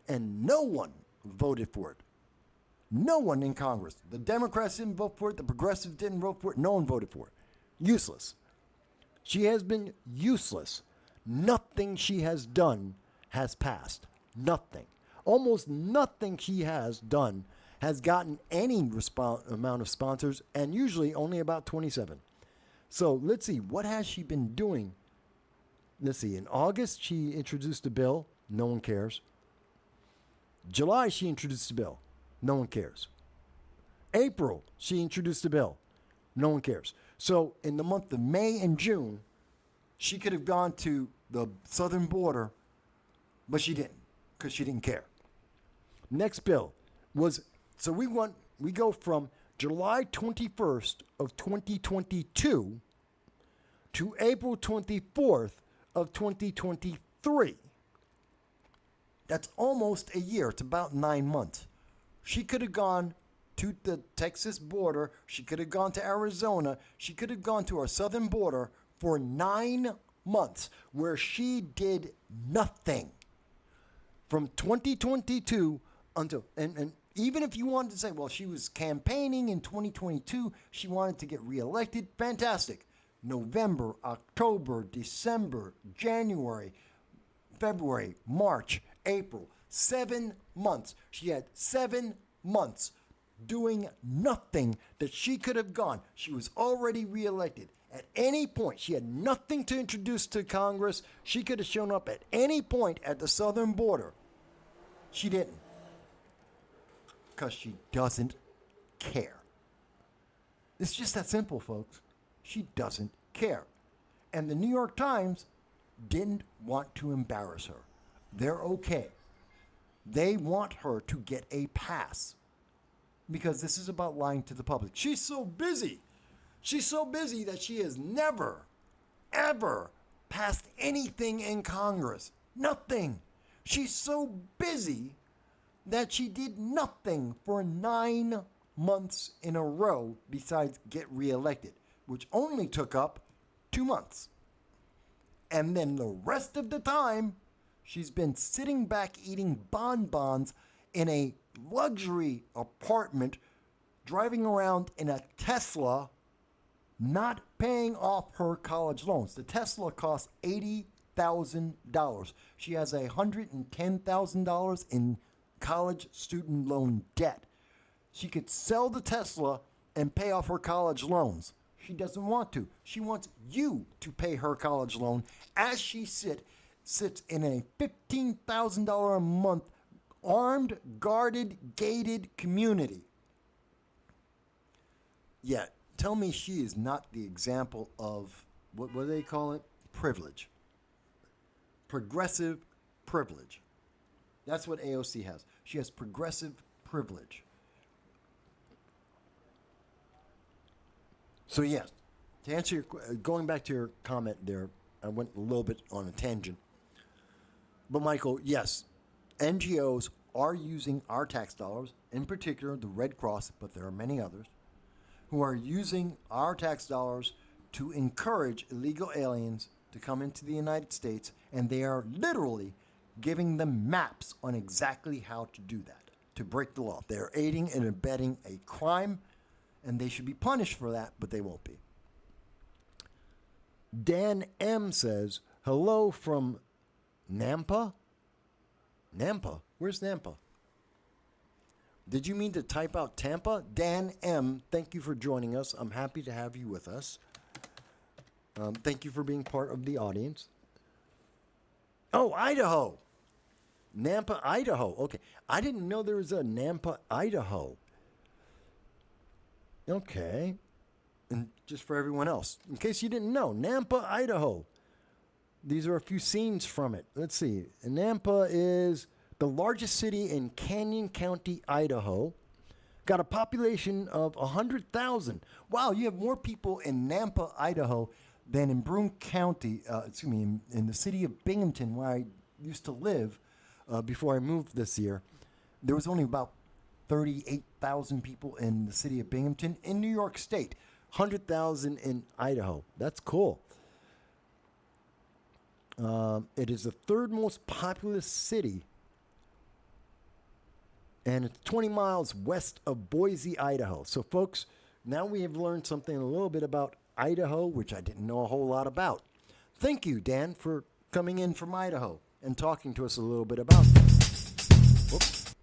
A: and no one voted for it. No one in Congress. The Democrats didn't vote for it. The progressives didn't vote for it. No one voted for it. Useless. She has been useless. Nothing she has done has passed. Nothing. Almost nothing she has done has gotten any amount of sponsors, and usually only about 27. So let's see, what has she been doing? Let's see, in August she introduced a bill. No one cares. July she introduced a bill. No one cares. April she introduced a bill. No one cares. So in the month of May and June, she could have gone to the southern border, but she didn't, because she didn't care. Next bill was So we go from July 21st of 2022 to April 24th of 2023. That's almost a year. It's about 9 months. She could have gone to the Texas border. She could have gone to Arizona. She could have gone to our southern border for 9 months where she did nothing. From 2022 until, and even if you wanted to say, well, she was campaigning in 2022, she wanted to get reelected, fantastic. November, October, December, January, February, March, April, 7 months. She had 7 months doing nothing that she could have gone. She was already reelected. At any point, she had nothing to introduce to Congress. She could have shown up at any point at the southern border. She didn't. Because she doesn't care. It's just that simple, folks. She doesn't care. And the New York Times didn't want to embarrass her. They're okay. They want her to get a pass. Because this is about lying to the public. She's so busy. She's so busy that she has never, ever passed anything in Congress. Nothing. She's so busy that she did nothing for 9 months in a row besides get reelected, which only took up 2 months. And then the rest of the time, she's been sitting back eating bonbons in a luxury apartment, driving around in a Tesla, not paying off her college loans. The Tesla costs $80,000. She has $110,000 in college student loan debt. She could sell the Tesla and pay off her college loans. She doesn't want to. She wants you to pay her college loan as she sits in a $15,000 a month armed, guarded, gated community. Yet, tell me she is not the example of, what do they call it? Privilege. Progressive privilege. That's what AOC has. She has progressive privilege. So yes, to answer your, going back to your comment there, I went a little bit on a tangent. But Michael, yes, NGOs are using our tax dollars, in particular the Red Cross, but there are many others, who are using our tax dollars to encourage illegal aliens to come into the United States, and they are literally giving them maps on exactly how to do that, to break the law. They are aiding and abetting a crime, and they should be punished for that, but they won't be. Dan M. says, hello from Nampa? Nampa? Where's Nampa? Did you mean to type out Tampa? Dan M., thank you for joining us. I'm happy to have you with us. Thank you for being part of the audience. Oh, Idaho. Nampa, Idaho. Okay. I didn't know there was a Nampa, Idaho. Okay. And just for everyone else, in case you didn't know, Nampa, Idaho. These are a few scenes from it. Let's see. Nampa is the largest city in Canyon County, Idaho. Got a population of 100,000. Wow, you have more people in Nampa, Idaho than in Broome County, in the city of Binghamton, where I used to live before I moved this year. There was only about 38,000 people in the city of Binghamton. In New York State, 100,000 in Idaho. That's cool. It is the third most populous city, and it's 20 miles west of Boise, Idaho. So, folks, now we have learned something a little bit about Idaho, which I didn't know a whole lot about. Thank you, Dan, for coming in from Idaho and talking to us a little bit about that. Whoops.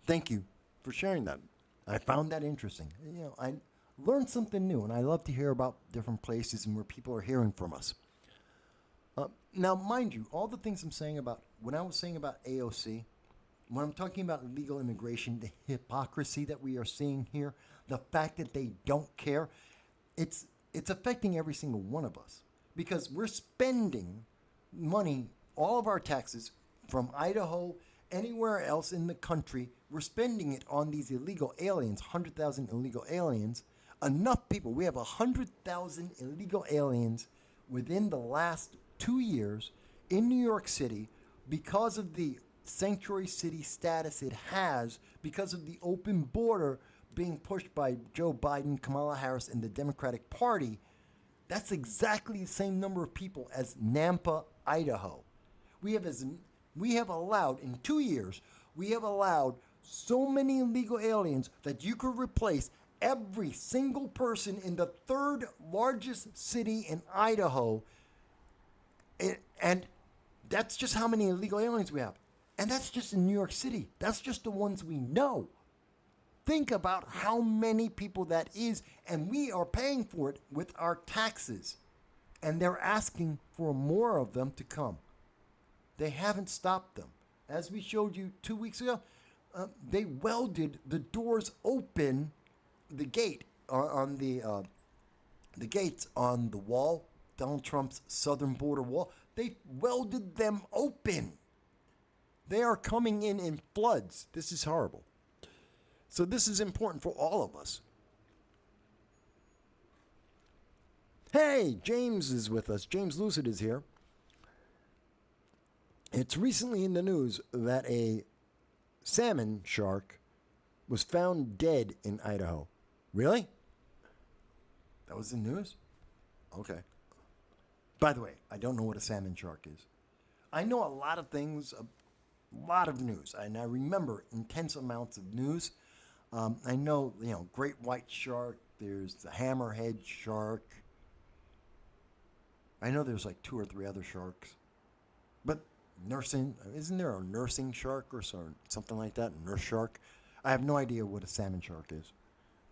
A: Thank you for sharing that. I found that interesting. You know, I learned something new, and I love to hear about different places and where people are hearing from us. Now, mind you, all the things I'm saying about, when I was saying about AOC, when I'm talking about illegal immigration, the hypocrisy that we are seeing here, the fact that they don't care, it's affecting every single one of us. Because we're spending money, all of our taxes from Idaho anywhere else in the country. We're spending it on these illegal aliens, 100,000 illegal aliens. Enough people. We have 100,000 illegal aliens within the last 2 years in New York City because of the sanctuary city status it has, because of the open border being pushed by Joe Biden, Kamala Harris, and the Democratic Party. That's exactly the same number of people as Nampa, Idaho. We have allowed, in 2 years, we have allowed so many illegal aliens that you could replace every single person in the third largest city in Idaho. And that's just how many illegal aliens we have. And that's just in New York City. That's just the ones we know. Think about how many people that is, and we are paying for it with our taxes. And they're asking for more of them to come. They haven't stopped them. As we showed you 2 weeks ago, they welded the doors open, the gate on the gates on the wall, Donald Trump's southern border wall. They welded them open. They are coming in floods. This is horrible. So this is important for all of us. Hey, James is with us. James Lucid is here. It's recently in the news that a salmon shark was found dead in Idaho. Really? That was the news? Okay. By the way, I don't know what a salmon shark is. I know a lot of things, a lot of news, and I remember intense amounts of news. I know, great white shark. There's the hammerhead shark. I know there's like 2 or 3 other sharks. But isn't there a nursing shark or something like that? A nurse shark? I have no idea what a salmon shark is.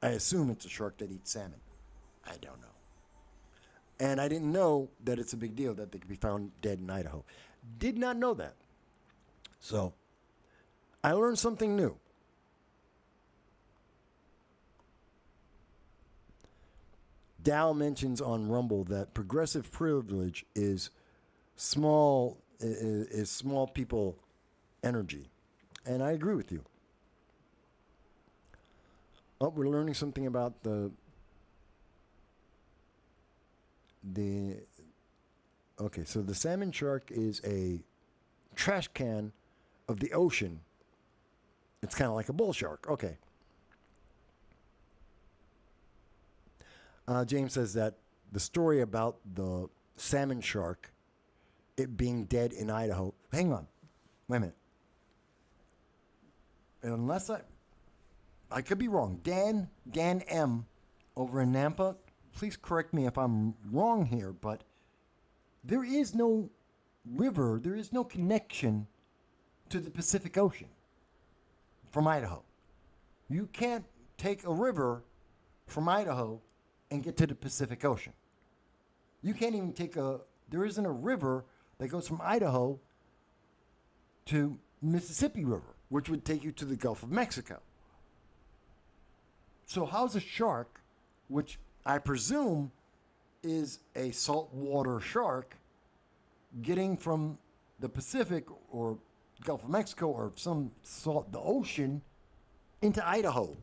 A: I assume it's a shark that eats salmon. I don't know. And I didn't know that it's a big deal that they could be found dead in Idaho. Did not know that. So, I learned something new. Dow mentions on Rumble that progressive privilege is small people energy. And I agree with you. Oh, we're learning something about okay, so the salmon shark is a trash can of the ocean. It's kind of like a bull shark. Okay. James says that the story about the salmon shark, it being dead in Idaho. Hang on. Wait a minute. Unless I could be wrong. Dan M. over in Nampa, please correct me if I'm wrong here, but there is no river, there is no connection to the Pacific Ocean from Idaho. You can't take a river from Idaho and get to the Pacific Ocean. You can't even there isn't a river that goes from Idaho to Mississippi River, which would take you to the Gulf of Mexico. So how's a shark, which I presume is a saltwater shark, getting from the Pacific or Gulf of Mexico or the ocean into Idaho,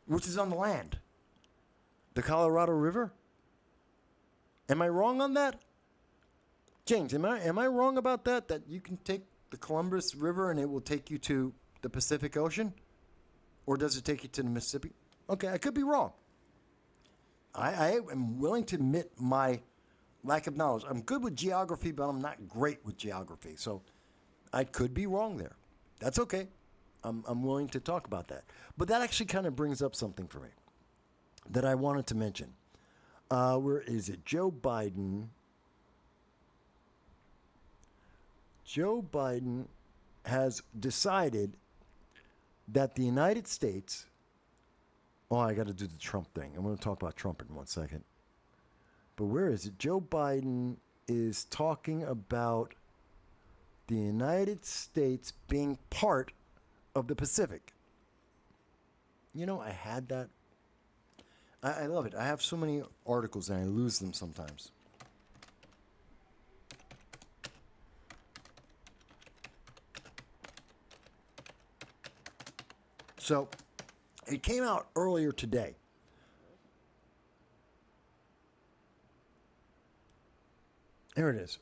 A: which is on the land? The Colorado River? Am I wrong on that? James, am I wrong about that? That you can take the Columbus River and it will take you to the Pacific Ocean? Or does it take you to the Mississippi? Okay, I could be wrong. I am willing to admit my lack of knowledge. I'm good with geography, but I'm not great with geography. So I could be wrong there. That's okay. I'm willing to talk about that. But that actually kind of brings up something for me that I wanted to mention. Where is it? Joe Biden. Joe Biden has decided that the United States... Oh, I got to do the Trump thing. I'm going to talk about Trump in 1 second. But where is it? Joe Biden is talking about the United States being part of the Pacific. I had that. I love it. I have so many articles and I lose them sometimes. So it came out earlier today. Here it is.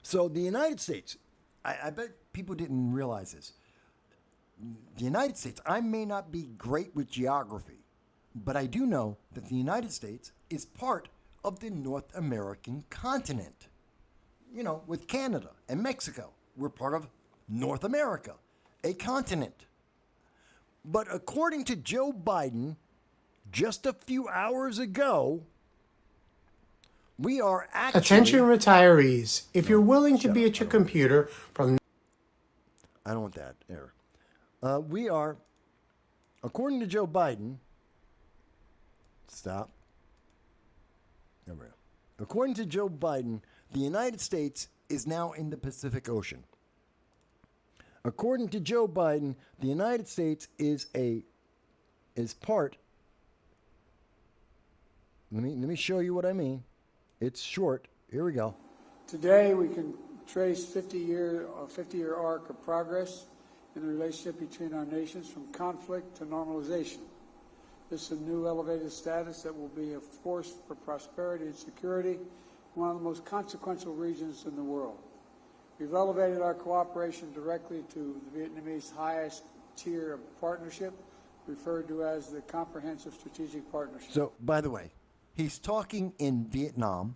A: So the United States, I bet people didn't realize this. The United States, I may not be great with geography, but I do know that the United States is part of the North American continent. You know, with Canada and Mexico, we're part of North America, a continent. But according to Joe Biden, just a few hours ago, we are actually...
F: Attention retirees, if you're willing to be at your computer from...
A: I don't want that error. We are, according to Joe Biden... Stop. There we go. According to Joe Biden, the United States is now in the Pacific Ocean. According to Joe Biden, the United States is part... Let me show you what I mean. It's short. Here we go.
G: Today, we can trace a 50-year arc of progress in the relationship between our nations from conflict to normalization. This is a new elevated status that will be a force for prosperity and security in one of the most consequential regions in the world. We've elevated our cooperation directly to the Vietnamese highest tier of partnership, referred to as the Comprehensive Strategic Partnership.
A: So, by the way, he's talking in Vietnam,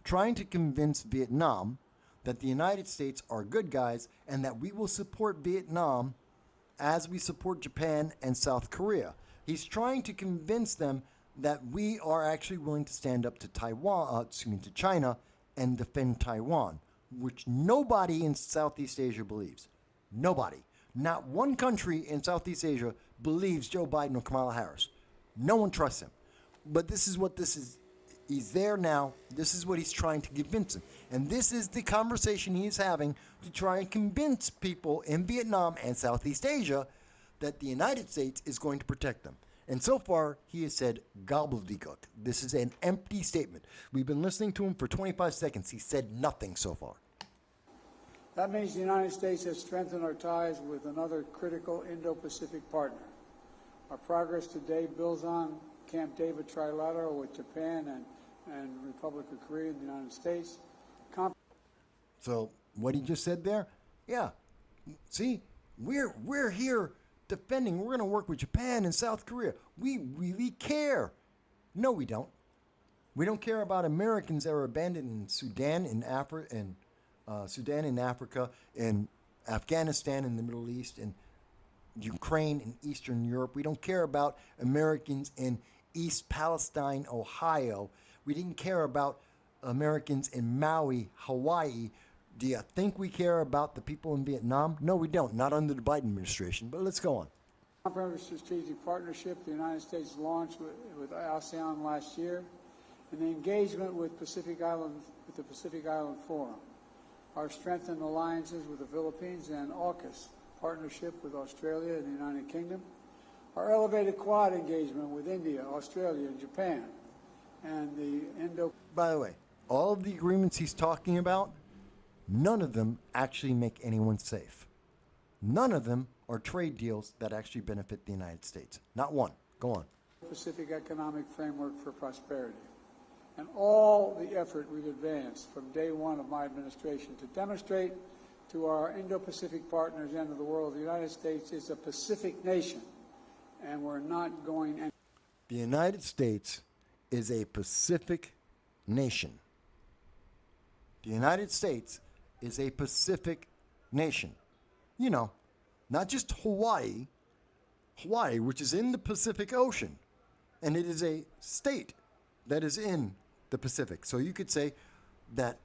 A: trying to convince Vietnam that the United States are good guys and that we will support Vietnam as we support Japan and South Korea. He's trying to convince them that we are actually willing to stand up to to China and defend Taiwan, which nobody in Southeast Asia believes. Nobody. Not one country in Southeast Asia believes Joe Biden or Kamala Harris. No one trusts him. But this is what this is. He's there now. This is what he's trying to convince them. And this is the conversation he is having to try and convince people in Vietnam and Southeast Asia that the United States is going to protect them. And so far, he has said gobbledygook. This is an empty statement. We've been listening to him for 25 seconds. He said nothing so far.
G: That means the United States has strengthened our ties with another critical Indo-Pacific partner. Our progress today builds on Camp David Trilateral with Japan and Republic of Korea and the United States.
A: So what he just said there, yeah. See, we're here defending. We're going to work with Japan and South Korea. We really care. No, we don't. We don't care about Americans that are abandoned in Sudan, in Africa, in Afghanistan, in the Middle East, in Ukraine, in Eastern Europe. We don't care about Americans in East Palestine, Ohio. We didn't care about Americans in Maui, Hawaii. Do you think we care about the people in Vietnam? No, we don't. Not under the Biden administration. But let's go on.
G: Comprehensive Strategic Partnership the United States launched with ASEAN last year, and the engagement with the Pacific Island Forum. Our strengthened alliances with the Philippines and AUKUS partnership with Australia and the United Kingdom. Our elevated Quad engagement with India, Australia, and Japan, and the
A: By the way, all of the agreements he's talking about, none of them actually make anyone safe. None of them are trade deals that actually benefit the United States. Not one. Go on.
G: Pacific Economic Framework for Prosperity, and all the effort we've advanced from day one of my administration to demonstrate to our Indo-Pacific partners and to the world, the United States is a Pacific nation, and we're not going any.
A: The United States is a Pacific nation. The United States is a Pacific nation. You know, not just Hawaii, which is in the Pacific Ocean, and it is a state that is in the Pacific. So you could say that,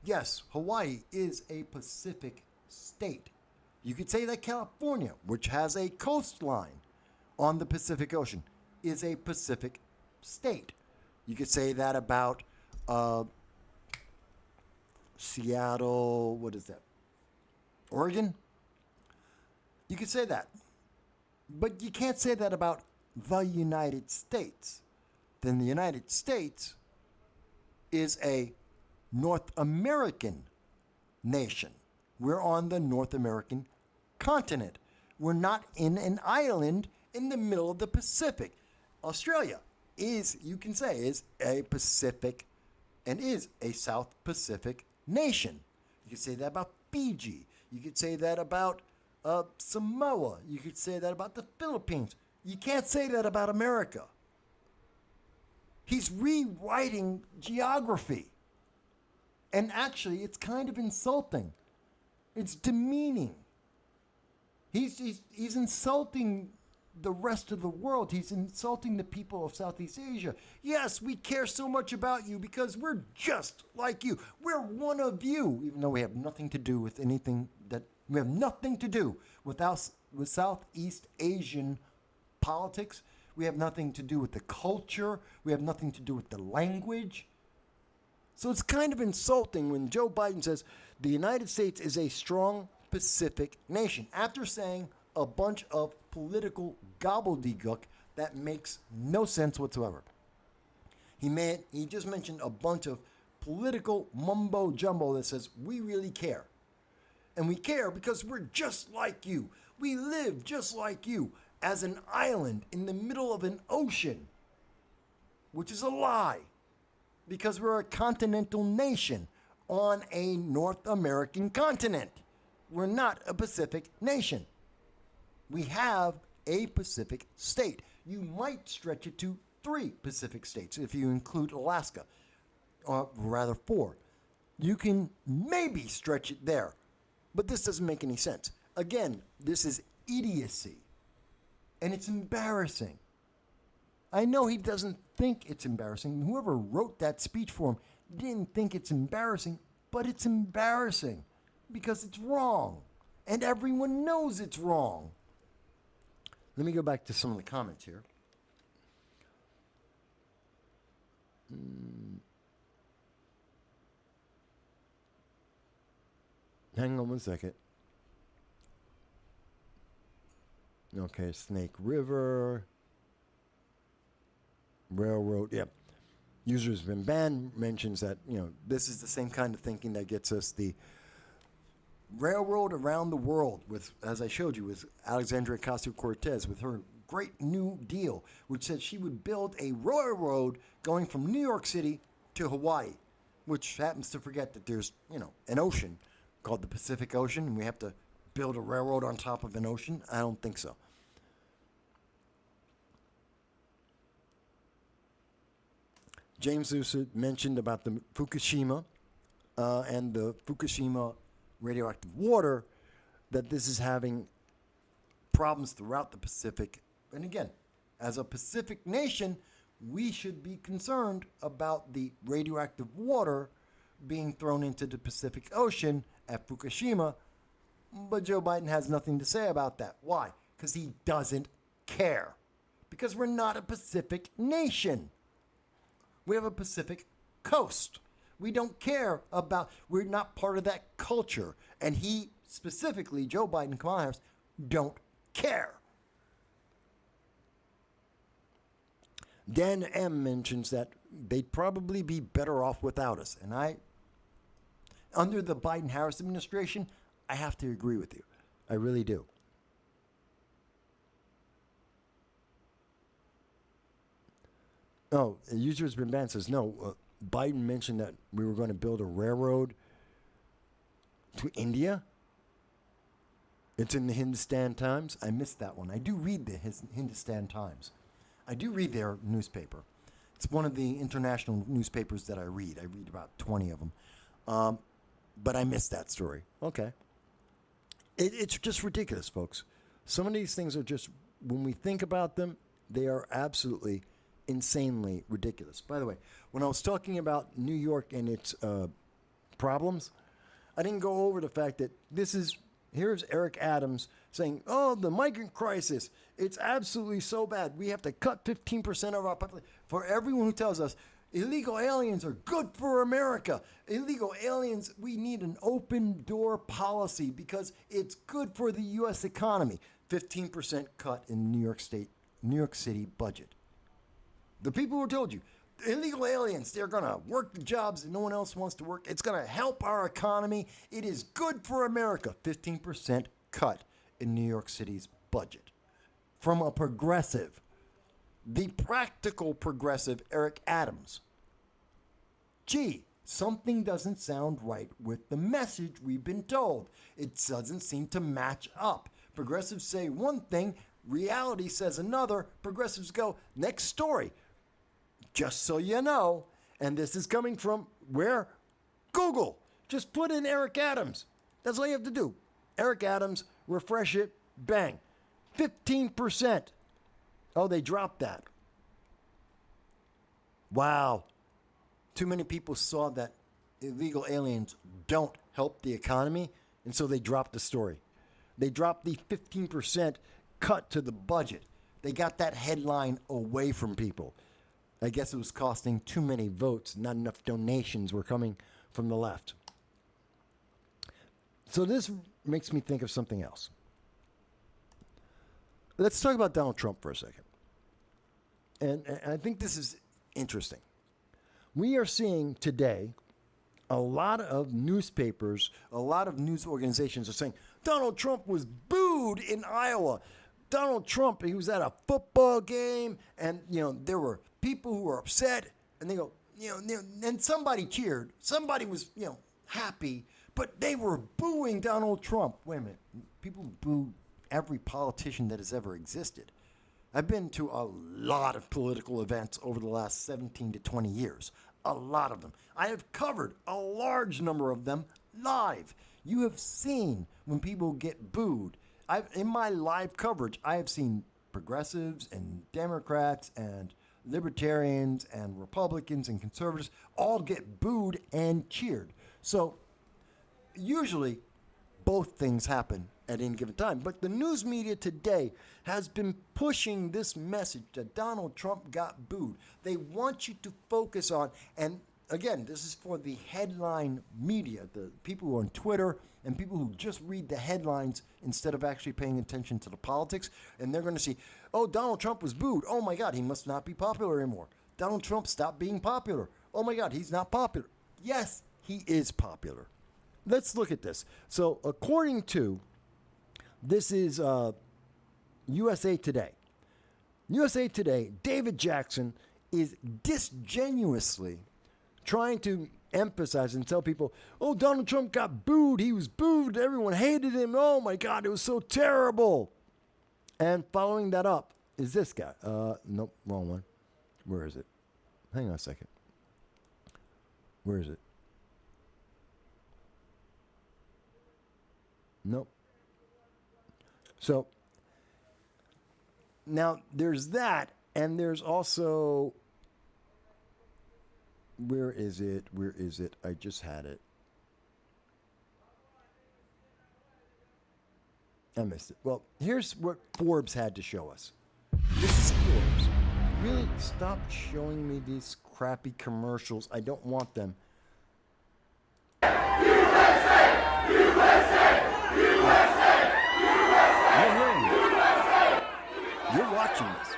A: yes, Hawaii is a Pacific state. You could say that California, which has a coastline on the Pacific Ocean, is a Pacific state. You could say that about Seattle, what is that? Oregon? You could say that. But you can't say that about the United States. Then the United States is a North American nation. We're on the North American continent. We're not in an island in the middle of the Pacific. Australia is, you can say, is a Pacific and is a South Pacific nation. You could say that about Fiji. You could say that about Samoa. You could say that about the Philippines. You can't say that about America. He's rewriting geography. And actually, it's kind of insulting. It's demeaning. He's insulting the rest of the world. He's insulting the people of Southeast Asia. Yes, we care so much about you because we're just like you. We're one of you, even though we have nothing to do with anything that we have nothing to do with Southeast Asian politics. We have nothing to do with the culture. We have nothing to do with the language. So it's kind of insulting when Joe Biden says the United States is a strong Pacific nation after saying a bunch of political gobbledygook that makes no sense whatsoever. He just mentioned a bunch of political mumbo jumbo that says we really care. And we care because we're just like you. We live just like you as an island in the middle of an ocean, which is a lie because we're a continental nation on a North American continent. We're not a Pacific nation. We have a Pacific state. You might stretch it to 3 Pacific states if you include Alaska, or rather 4. You can maybe stretch it there, but this doesn't make any sense. Again, this is idiocy, and it's embarrassing. I know he doesn't think it's embarrassing. Whoever wrote that speech for him didn't think it's embarrassing, but it's embarrassing because it's wrong, and everyone knows it's wrong. Let me go back to some of the comments here. Hang on one second. Okay, Snake River. Railroad, yeah. Users been banned mentions that, this is the same kind of thinking that gets us the railroad around the world with, as I showed you, with Alexandria Ocasio-Cortez with her great new deal, which said she would build a railroad going from New York City to Hawaii, which happens to forget that there's, an ocean called the Pacific Ocean, and we have to build a railroad on top of an ocean. I don't think so. James Lucid mentioned about the Fukushima and the Fukushima radioactive water, that this is having problems throughout the Pacific. And again, as a Pacific nation, we should be concerned about the radioactive water being thrown into the Pacific Ocean at Fukushima. But Joe Biden has nothing to say about that. Why? Because he doesn't care. Because we're not a Pacific nation. We have a Pacific coast. We don't care about, we're not part of that culture. And he, specifically, Joe Biden and Kamala Harris, don't care. Dan M. mentions that they'd probably be better off without us. And under the Biden-Harris administration, I have to agree with you. I really do. Oh, a user has been banned says, no, Biden mentioned that we were going to build a railroad to India. It's in the Hindustan Times. I missed that one. I do read the Hindustan Times. I do read their newspaper. It's one of the international newspapers that I read. I read about 20 of them. But I missed that story. Okay. It's just ridiculous, folks. Some of these things are just, when we think about them, they are absolutely insanely ridiculous. By the way, when I was talking about New York and its problems, I didn't go over the fact that here's Eric Adams saying, oh, the migrant crisis, it's absolutely so bad. We have to cut 15% of our population. For everyone who tells us illegal aliens are good for America, illegal aliens, we need an open door policy because it's good for the U.S. economy. 15% cut in New York City budget. The people who told you, illegal aliens, they're going to work the jobs that no one else wants to work. It's going to help our economy. It is good for America. 15% cut in New York City's budget from a progressive, the practical progressive Eric Adams. Gee, something doesn't sound right with the message we've been told. It doesn't seem to match up. Progressives say one thing, reality says another. Progressives go, next story. Just so you know, and this is coming from where? Google. Just put in Eric Adams. That's all you have to do. Eric Adams, refresh it, bang. 15%. Oh, they dropped that. Wow. Too many people saw that illegal aliens don't help the economy, and so they dropped the story. They dropped the 15% cut to the budget. They got that headline away from people. I guess it was costing too many votes. Not enough donations were coming from the left. So this makes me think of something else. Let's talk about Donald Trump for a second. And I think this is interesting. We are seeing today a lot of newspapers, a lot of news organizations are saying Donald Trump was booed in Iowa. Donald Trump, he was at a football game, and there were people who were upset, and they go, and somebody cheered. Somebody was, happy, but they were booing Donald Trump. Wait a minute. People boo every politician that has ever existed. I've been to a lot of political events over the last 17 to 20 years. A lot of them. I have covered a large number of them live. You have seen when people get booed. In my live coverage, I have seen progressives and Democrats and libertarians and Republicans and conservatives all get booed and cheered. So usually both things happen at any given time. But the news media today has been pushing this message that Donald Trump got booed. They want you to focus on, and again, this is for the headline media, the people who are on Twitter and people who just read the headlines instead of actually paying attention to the politics. And they're going to see, oh, Donald Trump was booed. Oh my God, he must not be popular anymore. Donald Trump stopped being popular. Oh my God, he's not popular. Yes, he is popular. Let's look at this. So according to, this is USA Today. USA Today, David Jackson is disingenuously trying to emphasize and tell people, oh, Donald Trump got booed. He was booed. Everyone hated him. Oh, my God, it was so terrible. And following that up is this guy. Nope, wrong one. Where is it? Hang on a second. Where is it? Nope. So now there's that, and there's also, where is it? Where is it? I just had it. I missed it. Well, here's what Forbes had to show us. This is Forbes. Really, stop showing me these crappy commercials. I don't want them. USA! USA! USA! You're hearing this. You're watching this.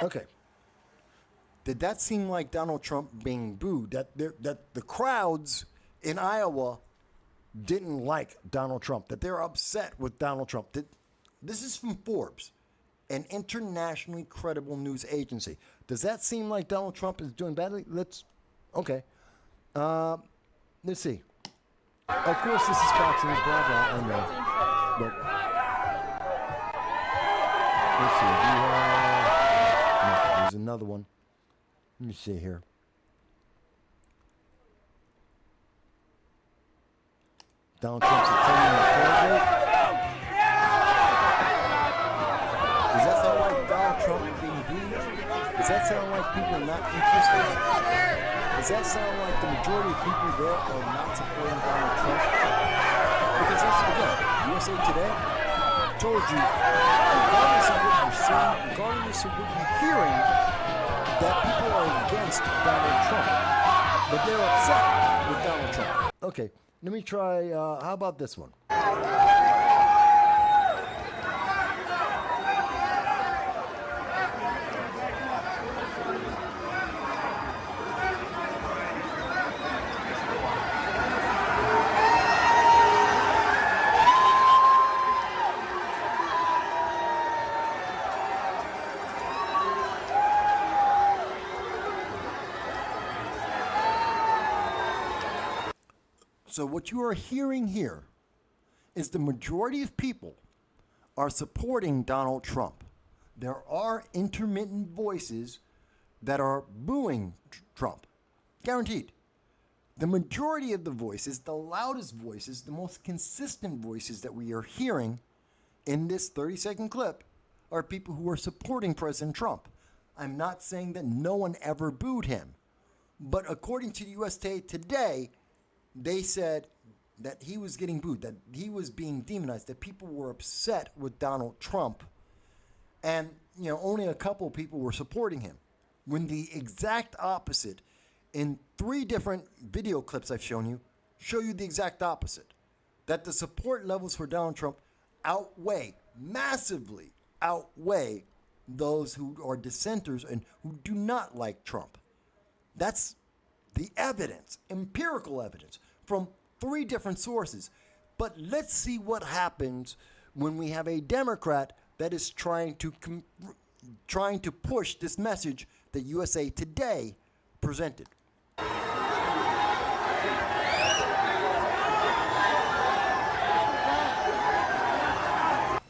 A: Okay. Did that seem like Donald Trump being booed? That the crowds in Iowa didn't like Donald Trump, that they're upset with Donald Trump. This is from Forbes, an internationally credible news agency. Does that seem like Donald Trump is doing badly? Let's see. Of course, this is Fox News, blah, blah, I know. But, let's see. No, there's another one. Let me see here. Donald Trump's attending the tailgate. Does that sound like Donald Trump being booed? Does that sound like people are not interested? Does that sound like the majority of people there are not supporting Donald Trump? Because that's, again, USA Today told you, regardless of what you're seeing, regardless of what you're hearing, that people are against Donald Trump. But they're upset with Donald Trump. Okay. Let me try, how about this one? So what you are hearing here is the majority of people are supporting Donald Trump. There are intermittent voices that are booing Trump. Guaranteed. The majority of the voices, the loudest voices, the most consistent voices that we are hearing in this 30-second clip are people who are supporting President Trump. I'm not saying that no one ever booed him. But according to the USA Today, they said that he was getting booed, that he was being demonized, that people were upset with Donald Trump. And, only a couple of people were supporting him. When the exact opposite, in 3 different video clips I've shown you, show you the exact opposite. That the support levels for Donald Trump massively outweigh those who are dissenters and who do not like Trump. That's the evidence, empirical evidence, from 3 different sources. But let's see what happens when we have a Democrat that is trying to push this message that USA Today presented.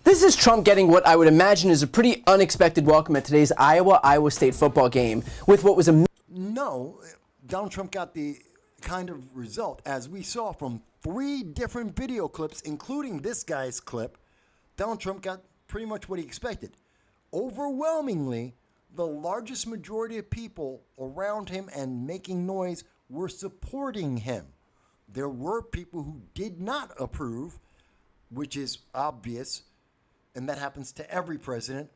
H: This is Trump getting what I would imagine is a pretty unexpected welcome at today's Iowa State football game with what was a...
A: No, Donald Trump got the kind of result, as we saw from 3 different video clips, including this guy's clip. Donald Trump got pretty much what he expected. Overwhelmingly, the largest majority of people around him and making noise were supporting him. There were people who did not approve, which is obvious, and that happens to every president.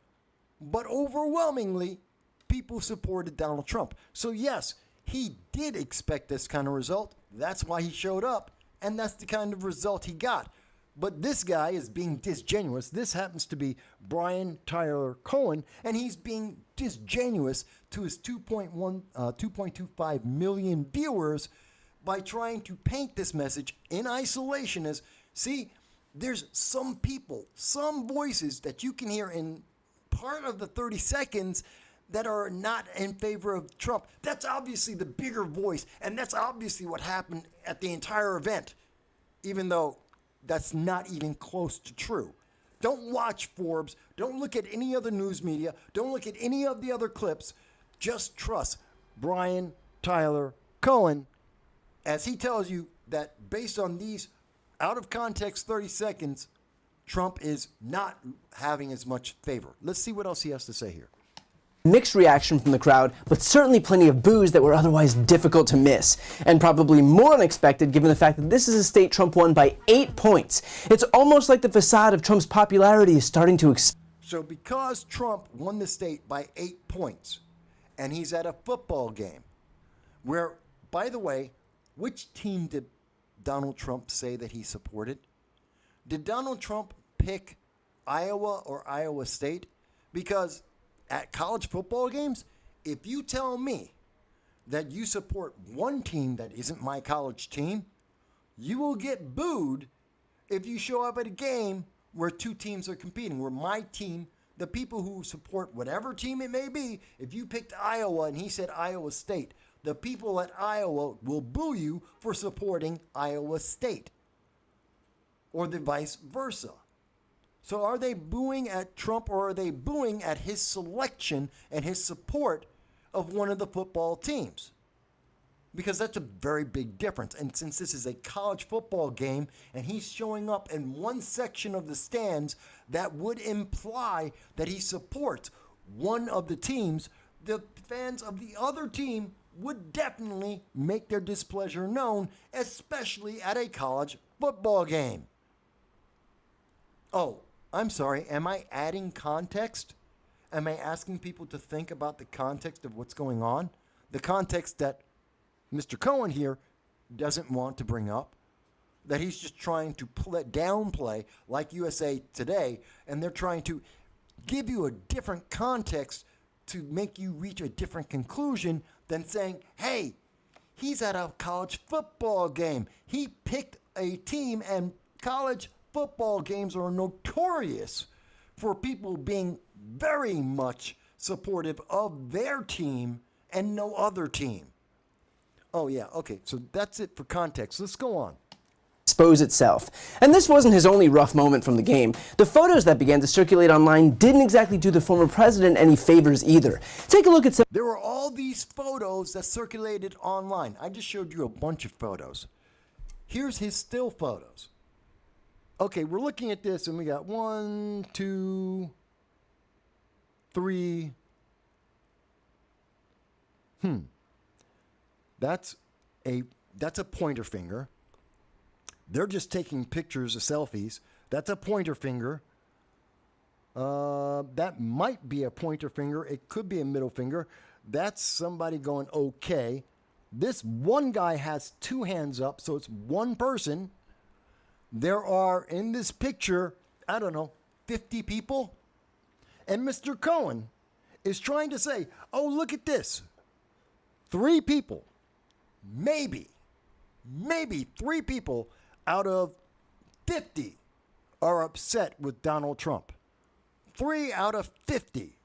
A: But overwhelmingly, people supported Donald Trump. So yes, he did expect this kind of result. That's why he showed up, and that's the kind of result he got. But this guy is being disingenuous. This happens to be Brian Tyler Cohen, and he's being disingenuous to his 2.25 million viewers by trying to paint this message in isolation as, see, there's some people, some voices that you can hear in part of the 30 seconds that are not in favor of Trump. That's obviously the bigger voice, and that's obviously what happened at the entire event, even though that's not even close to true. Don't watch Forbes. Don't look at any other news media. Don't look at any of the other clips. Just trust Brian Tyler Cohen as he tells you that based on these out of context 30 seconds, Trump is not having as much favor. Let's see what else he has to say here.
H: Mixed reaction from the crowd, but certainly plenty of boos that were otherwise difficult to miss, and probably more unexpected given the fact that this is a state Trump won by 8 points. It's almost like the facade of Trump's popularity is starting to expand.
A: So because Trump won the state by 8 points, and he's at a football game, where, by the way, which team did Donald Trump say that he supported? Did Donald Trump pick Iowa or Iowa State? Because at college football games, if you tell me that you support one team that isn't my college team, you will get booed if you show up at a game where 2 teams are competing, where my team, the people who support whatever team it may be, if you picked Iowa and he said Iowa State, the people at Iowa will boo you for supporting Iowa State, or the vice versa. So are they booing at Trump, or are they booing at his selection and his support of one of the football teams? Because that's a very big difference. And since this is a college football game and he's showing up in one section of the stands, that would imply that he supports one of the teams. The fans of the other team would definitely make their displeasure known, especially at a college football game. Oh, I'm sorry, am I adding context? Am I asking people to think about the context of what's going on? The context that Mr. Cohen here doesn't want to bring up, that he's just trying to downplay like USA Today, and they're trying to give you a different context to make you reach a different conclusion than saying, hey, he's at a college football game. He picked a team, and college football games are notorious for people being very much supportive of their team and no other team. Oh, yeah, okay, so that's it for context. Let's go on.
H: expose itself. And this wasn't his only rough moment from the game. The photos that began to circulate online didn't exactly do the former president any favors either. Take a look at some.
A: There were all these photos that circulated online. I just showed you a bunch of photos. Here's his still photos. Okay, we're looking at this and we got 1, 2, 3. That's a pointer finger. They're just taking pictures of selfies. That's a pointer finger. That might be a pointer finger. It could be a middle finger. That's somebody going okay. This one guy has 2 hands up, so it's one person. There are, in this picture, I don't know, 50 people. And Mr. Cohen is trying to say, oh, look at this. 3 people, maybe 3 people out of 50 are upset with Donald Trump. 3 out of 50.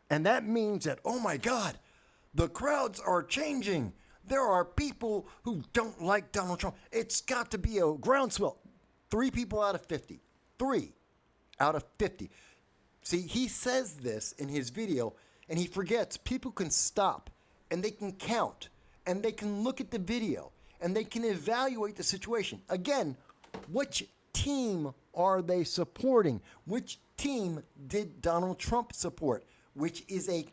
A: And that means that, oh my God, the crowds are changing. There are people who don't like Donald Trump. It's got to be a groundswell. 3 people out of 50. 3 out of 50. See, he says this in his video, and he forgets people can stop, and they can count, and they can look at the video, and they can evaluate the situation. Again, which team are they supporting? Which team did Donald Trump support? Which is a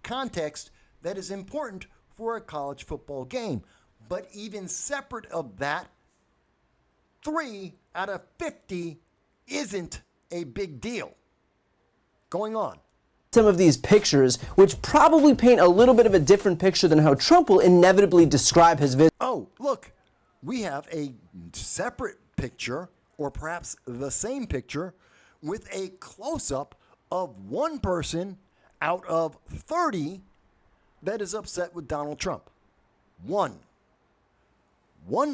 A: context that is important for a college football game. But even separate of that, 3 out of 50 isn't a big deal. Going on.
H: Some of these pictures, which probably paint a little bit of a different picture than how Trump will inevitably describe his visit.
A: Oh, look, we have a separate picture, or perhaps the same picture, with a close-up of one person out of 30 that is upset with Donald Trump. One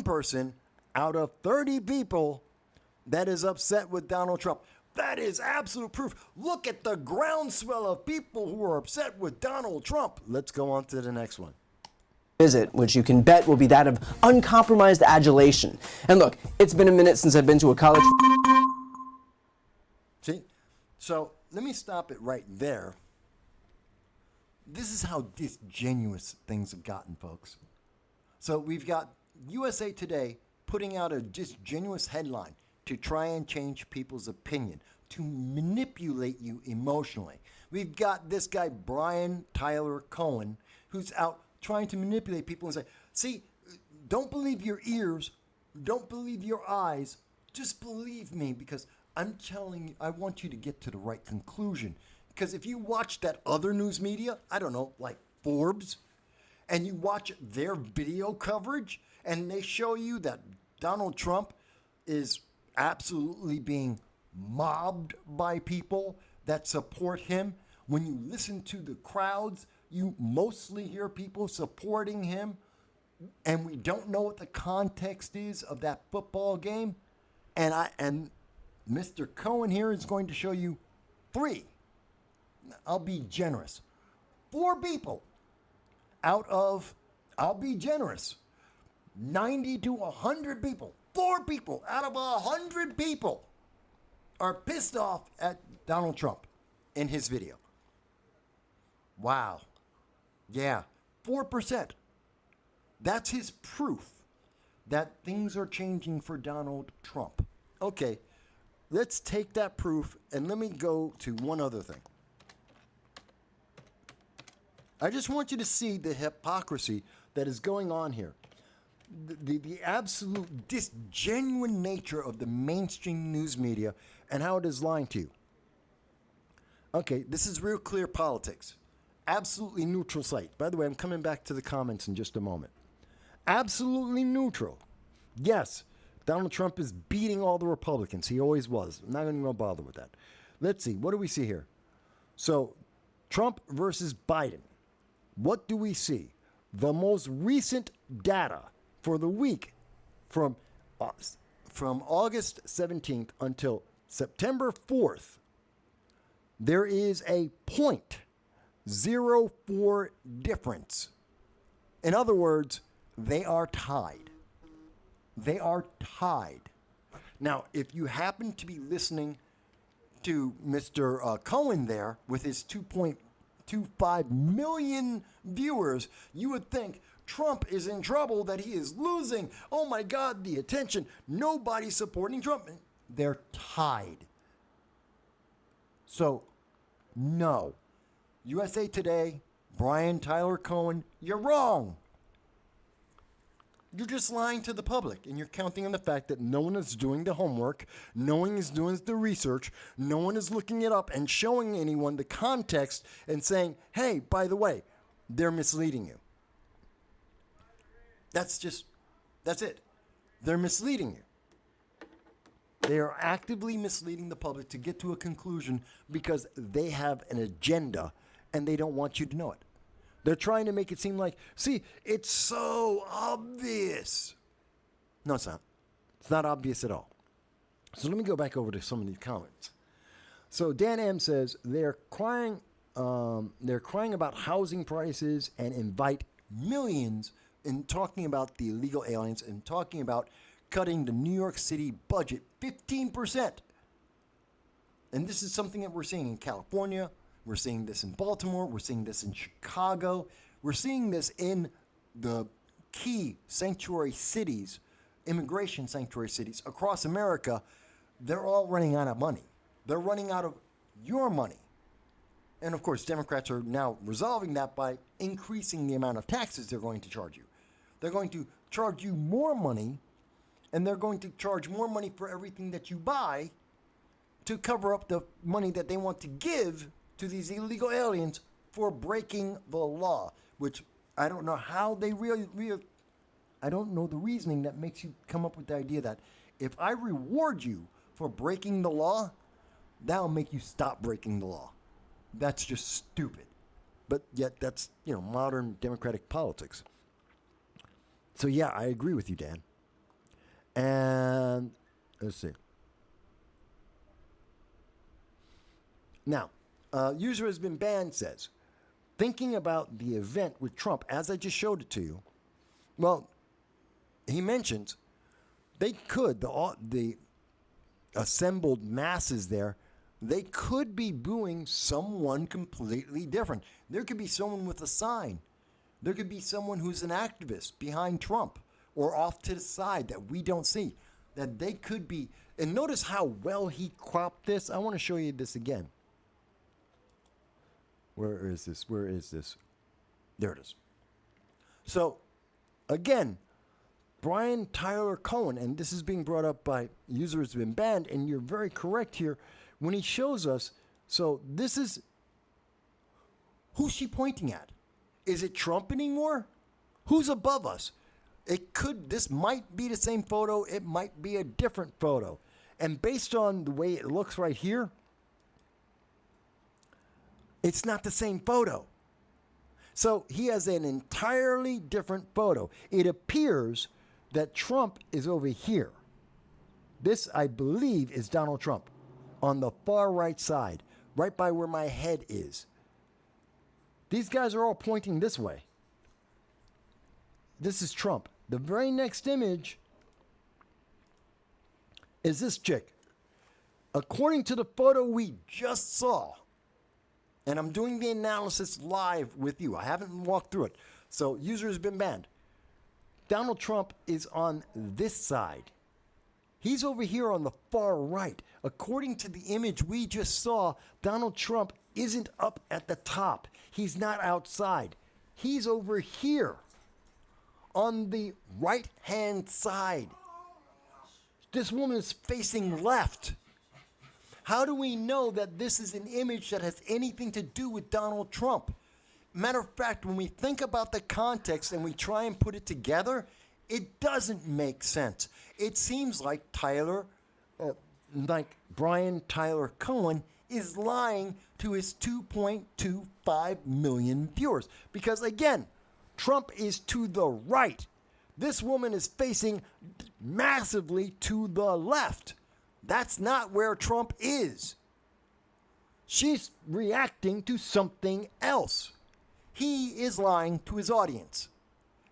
A: person out of 30 people that is upset with Donald Trump. That is absolute proof. Look at the groundswell of people who are upset with Donald Trump. Let's go on to the next one.
H: Visit, which you can bet will be that of uncompromised adulation. And look, it's been a minute since I've been to a college.
A: See? So let me stop it right there. This is how disingenuous things have gotten, folks. So we've got USA Today putting out a disingenuous headline to try and change people's opinion, to manipulate you emotionally. We've got this guy, Brian Tyler Cohen, who's out trying to manipulate people and say, see, don't believe your ears, don't believe your eyes, just believe me, because I'm telling you, I want you to get to the right conclusion. Because if you watch that other news media, I don't know, like Forbes, and you watch their video coverage, and they show you that Donald Trump is absolutely being mobbed by people that support him. When you listen to the crowds, you mostly hear people supporting him, and we don't know what the context is of that football game. And Mr. Cohen here is going to show you 3. I'll be generous. 4 people out of, I'll be generous, 90 to 100 people. 4 people out of 100 people are pissed off at Donald Trump in his video. Wow. Yeah, 4%. That's his proof that things are changing for Donald Trump. Okay, let's take that proof and let me go to one other thing. I just want you to see the hypocrisy that is going on here. The absolute disgenuine nature of the mainstream news media and how it is lying to you. Okay, this is Real Clear Politics. Absolutely neutral site. By the way, I'm coming back to the comments in just a moment. Absolutely neutral. Yes, Donald Trump is beating all the Republicans. He always was. I'm not going to bother with that. Let's see. What do we see here? So, Trump versus Biden. What do we see? The most recent data for the week from August 17th until September 4th, there is a 0.04 difference. In other words, they are tied. They are tied. Now, if you happen to be listening to Mr. Cohen there with his 2.25 million viewers, you would think Trump is in trouble, that he is losing. Oh my God, the attention. Nobody's supporting Trump. They're tied. So, no. USA Today, Brian Tyler Cohen, you're wrong. You're just lying to the public, and you're counting on the fact that no one is doing the homework, no one is doing the research, no one is looking it up and showing anyone the context and saying, hey, by the way, they're misleading you. That's it. They're misleading you. They are actively misleading the public to get to a conclusion because they have an agenda and they don't want you to know it. They're trying to make it seem like, see, it's so obvious. No, it's not. It's not obvious at all. So let me go back over to some of these comments. So Dan M says they're crying about housing prices and invite millions in talking about the illegal aliens and talking about cutting the New York City budget 15%. And this is something that we're seeing in California. We're seeing this in Baltimore. We're seeing this in Chicago. We're seeing this in the key sanctuary cities, immigration sanctuary cities across America. They're all running out of money. They're running out of your money. And of course, Democrats are now resolving that by increasing the amount of taxes they're going to charge you. They're going to charge you more money, and they're going to charge more money for everything that you buy to cover up the money that they want to give to these illegal aliens for breaking the law, which I don't know how they I don't know the reasoning that makes you come up with the idea that if I reward you for breaking the law, that'll make you stop breaking the law. That's just stupid. But yet that's, modern democratic politics. So yeah, I agree with you, Dan. And let's see. Now, user has been banned says, thinking about the event with Trump, as I just showed it to you, well, he mentions they could, the assembled masses there, they could be booing someone completely different. There could be someone with a sign. There could be someone who's an activist behind Trump or off to the side that we don't see. That they could be, and notice how well he cropped this. I want to show you this again. Where is this? Where is this? There it is. So, again, Brian Tyler Cohen, and this is being brought up by user has been banned, and you're very correct here when he shows us. So this is, who's she pointing at? Is it Trump anymore? Who's above us? This might be the same photo. It might be a different photo. And based on the way it looks right here, it's not the same photo. So he has an entirely different photo. It appears that Trump is over here. This, I believe, is Donald Trump on the far right side, right by where my head is. These guys are all pointing this way. This is Trump. The very next image is this chick. According to the photo we just saw, and I'm doing the analysis live with you. I haven't walked through it. So user has been banned. Donald Trump is on this side. He's over here on the far right. According to the image we just saw, Donald Trump isn't up at the top. He's not outside. He's over here on the right-hand side. This woman is facing left. How do we know that this is an image that has anything to do with Donald Trump? Matter of fact, when we think about the context and we try and put it together, it doesn't make sense. It seems like Brian Tyler Cohen is lying to his 2.25 million viewers. Because again, Trump is to the right. This woman is facing massively to the left. That's not where Trump is. She's reacting to something else. He is lying to his audience.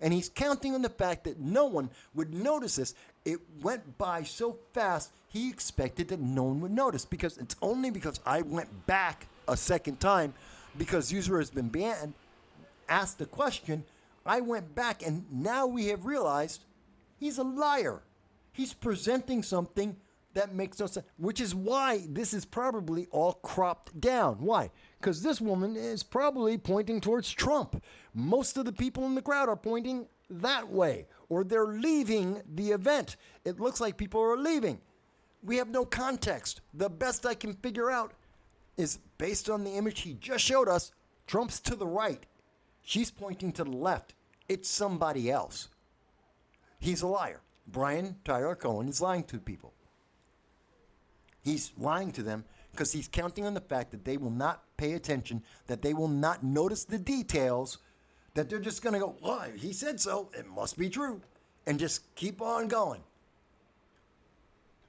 A: And he's counting on the fact that no one would notice this. It went by so fast, he expected that no one would notice, because it's only because I went back a second time, because user has been banned, asked the question, I went back, and now we have realized he's a liar. He's presenting something that makes no sense, which is why this is probably all cropped down. Why? Because this woman is probably pointing towards Trump. Most of the people in the crowd are pointing that way, or they're leaving the event. It looks like people are leaving. We have no context. The best I can figure out is, based on the image he just showed us, Trump's to the right. She's pointing to the left. It's somebody else. He's a liar. Brian Tyler Cohen is lying to people. He's lying to them because he's counting on the fact that they will not pay attention, that they will not notice the details, that they're just going to go, well, he said so, it must be true, and just keep on going.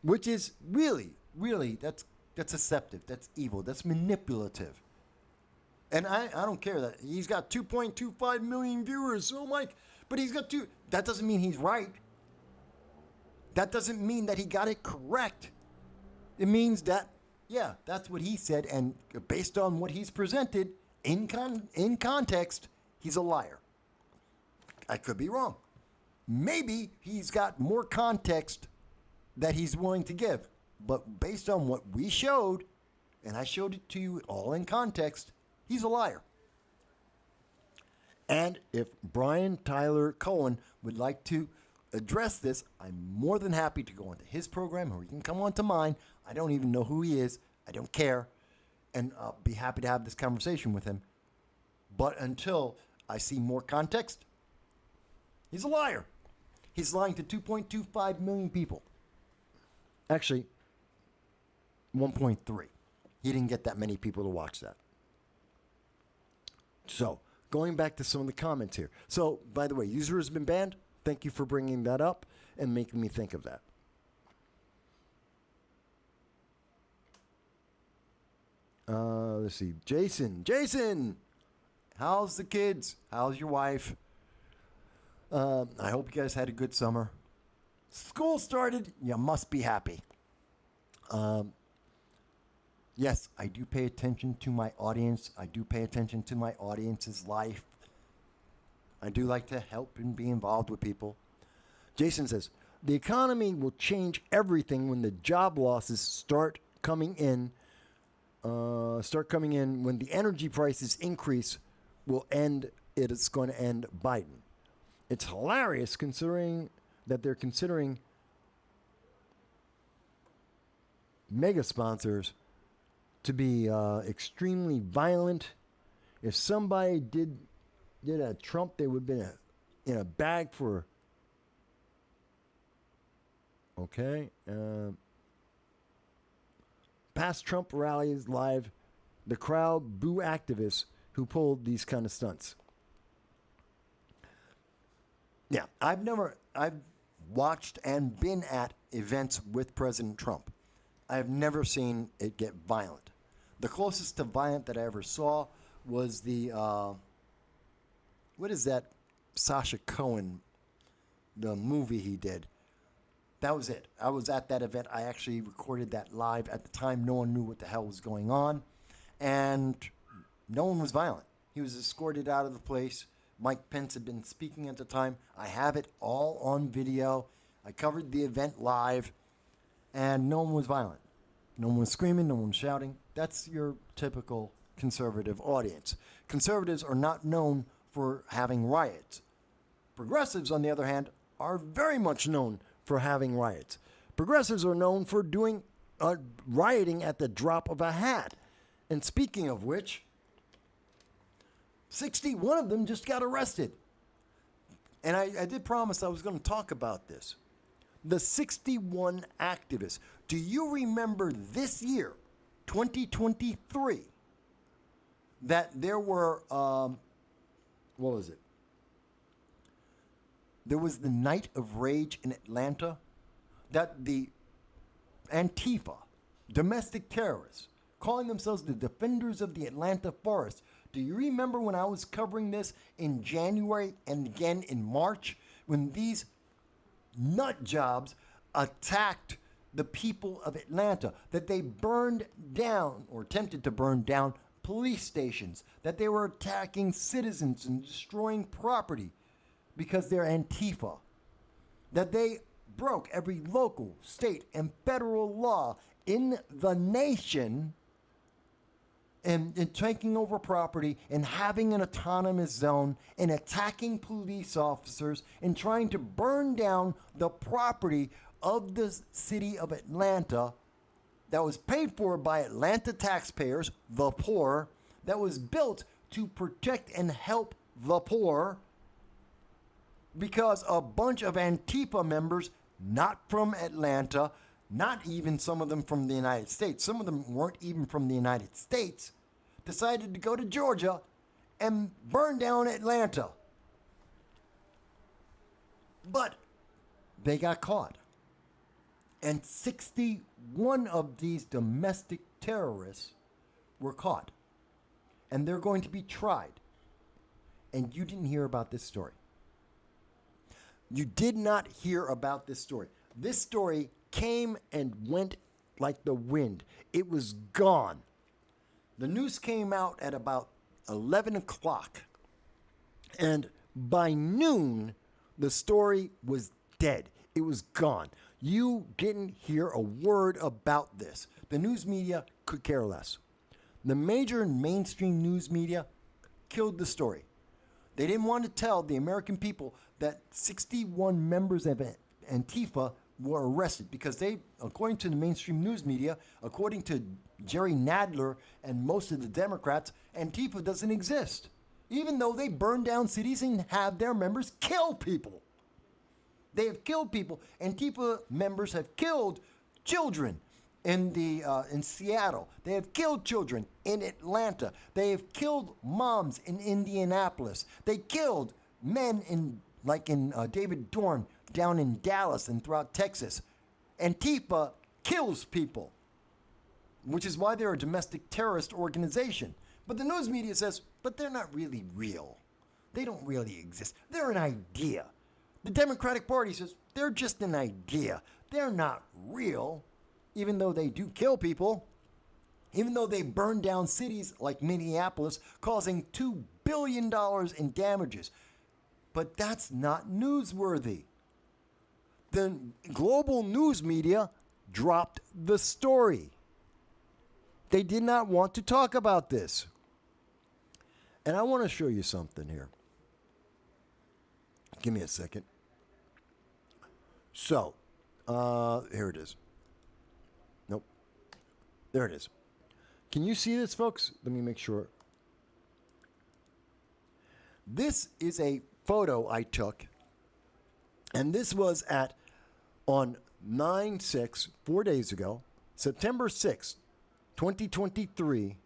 A: Which is really, that's deceptive, that's evil, that's manipulative. And I don't care that he's got 2.25 million viewers, so Mike, but he's got two. That doesn't mean he's right. That doesn't mean that he got it correct. It means that, yeah, that's what he said, and based on what he's presented in context, he's a liar. I could be wrong. Maybe he's got more context that he's willing to give, but based on what we showed, and I showed it to you all in context, he's a liar. And if Brian Tyler Cohen would like to address this, I'm more than happy to go onto his program, or he can come onto mine. I don't even know who he is. I don't care. And I'll be happy to have this conversation with him. But until I see more context, he's a liar. He's lying to 2.25 million people. Actually, 1.3. He didn't get that many people to watch that. So, going back to some of the comments here. So, by the way, user has been banned. Thank you for bringing that up and making me think of that. Let's see. Jason, how's the kids? How's your wife? I hope you guys had a good summer. School started. You must be happy. Yes, I do pay attention to my audience. I do pay attention to my audience's life. I do like to help and be involved with people. Jason says, the economy will change everything when the job losses start coming in. When the energy prices increase, it's going to end Biden. It's hilarious considering that they're considering mega sponsors to be extremely violent. If somebody did a Trump, they would have been in a bag for. Okay. Past Trump rallies live, the crowd boo activists who pulled these kind of stunts. Yeah, I've watched and been at events with President Trump. I've never seen it get violent. The closest to violent that I ever saw was the, what is that Sacha Cohen, the movie he did. That was it. I was at that event. I actually recorded that live. At the time, no one knew what the hell was going on. And no one was violent. He was escorted out of the place. Mike Pence had been speaking at the time. I have it all on video. I covered the event live. And no one was violent. No one was screaming. No one was shouting. That's your typical conservative audience. Conservatives are not known for having riots. Progressives, on the other hand, are very much known for having riots. Progressives are known for doing rioting at the drop of a hat. And speaking of which, 61 of them just got arrested. And I did promise I was going to talk about this. The 61 activists. Do you remember this year, 2023, that there were, what was it? There was the Night of Rage in Atlanta, that the Antifa, domestic terrorists, calling themselves the defenders of the Atlanta forest, Do you remember when I was covering this in January and again in March, when these nut jobs attacked the people of Atlanta, that they burned down or attempted to burn down police stations, that they were attacking citizens and destroying property because they're Antifa, that they broke every local, state, and federal law in the nation and taking over property and having an autonomous zone and attacking police officers and trying to burn down the property of the city of Atlanta that was paid for by Atlanta taxpayers, the poor, that was built to protect and help the poor, because a bunch of Antifa members, not from Atlanta, not even some of them from the United States, some of them weren't even from the United States, decided to go to Georgia and burn down Atlanta. But they got caught. And 61 of these domestic terrorists were caught. And they're going to be tried. And you didn't hear about this story. You did not hear about this story. This story came and went like the wind. It was gone. The news came out at about 11 o'clock. And by noon, the story was dead. It was gone. You didn't hear a word about this. The news media could care less. The major mainstream news media killed the story. They didn't want to tell the American people that 61 members of Antifa were arrested because they, according to the mainstream news media, according to Jerry Nadler and most of the Democrats, Antifa doesn't exist, even though they burn down cities and have their members kill people. They have killed people. Antifa members have killed children in Seattle. They have killed children in Atlanta. They have killed moms in Indianapolis. They killed men in David Dorn down in Dallas and throughout Texas. Antifa kills people, which is why they're a domestic terrorist organization. But the news media says, but they're not really real. They don't really exist. They're an idea. The Democratic Party says they're just an idea. They're not real, even though they do kill people, even though they burn down cities like Minneapolis, causing $2 billion in damages. But that's not newsworthy. The global news media dropped the story. They did not want to talk about this. And I want to show you something here. Give me a second. So, here it is. Nope. There it is. Can you see this, folks? Let me make sure. This is a photo I took, and this was on 9/6, 4 days ago, September 6th, 2023,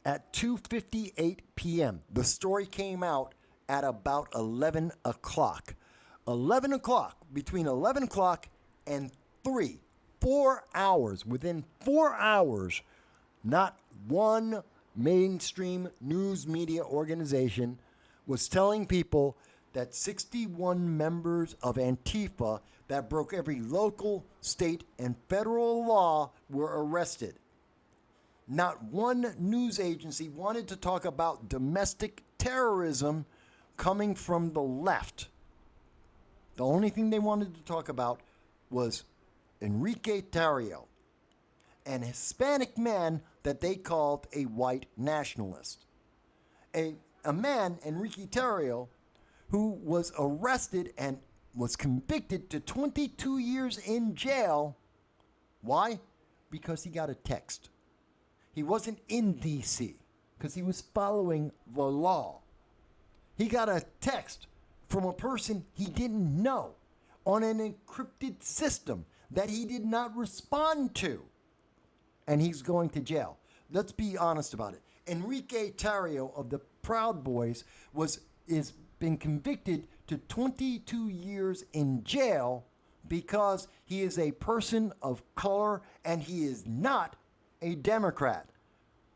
A: at 2:58 p.m. The story came out at about 11 o'clock. 11 o'clock, between 11 o'clock and 3, 4 hours, within 4 hours, not one mainstream news media organization was telling people that 61 members of Antifa that broke every local, state, and federal law were arrested. Not one news agency wanted to talk about domestic terrorism coming from the left. The only thing they wanted to talk about was Enrique Tarrio, an Hispanic man that they called a white nationalist. A man, Enrique Tarrio, who was arrested and was convicted to 22 years in jail. Why? Because he got a text. He wasn't in D.C. because he was following the law. He got a text from a person he didn't know on an encrypted system that he did not respond to. And he's going to jail. Let's be honest about it. Enrique Tarrio of the Proud Boys is been convicted to 22 years in jail because he is a person of color and he is not a Democrat.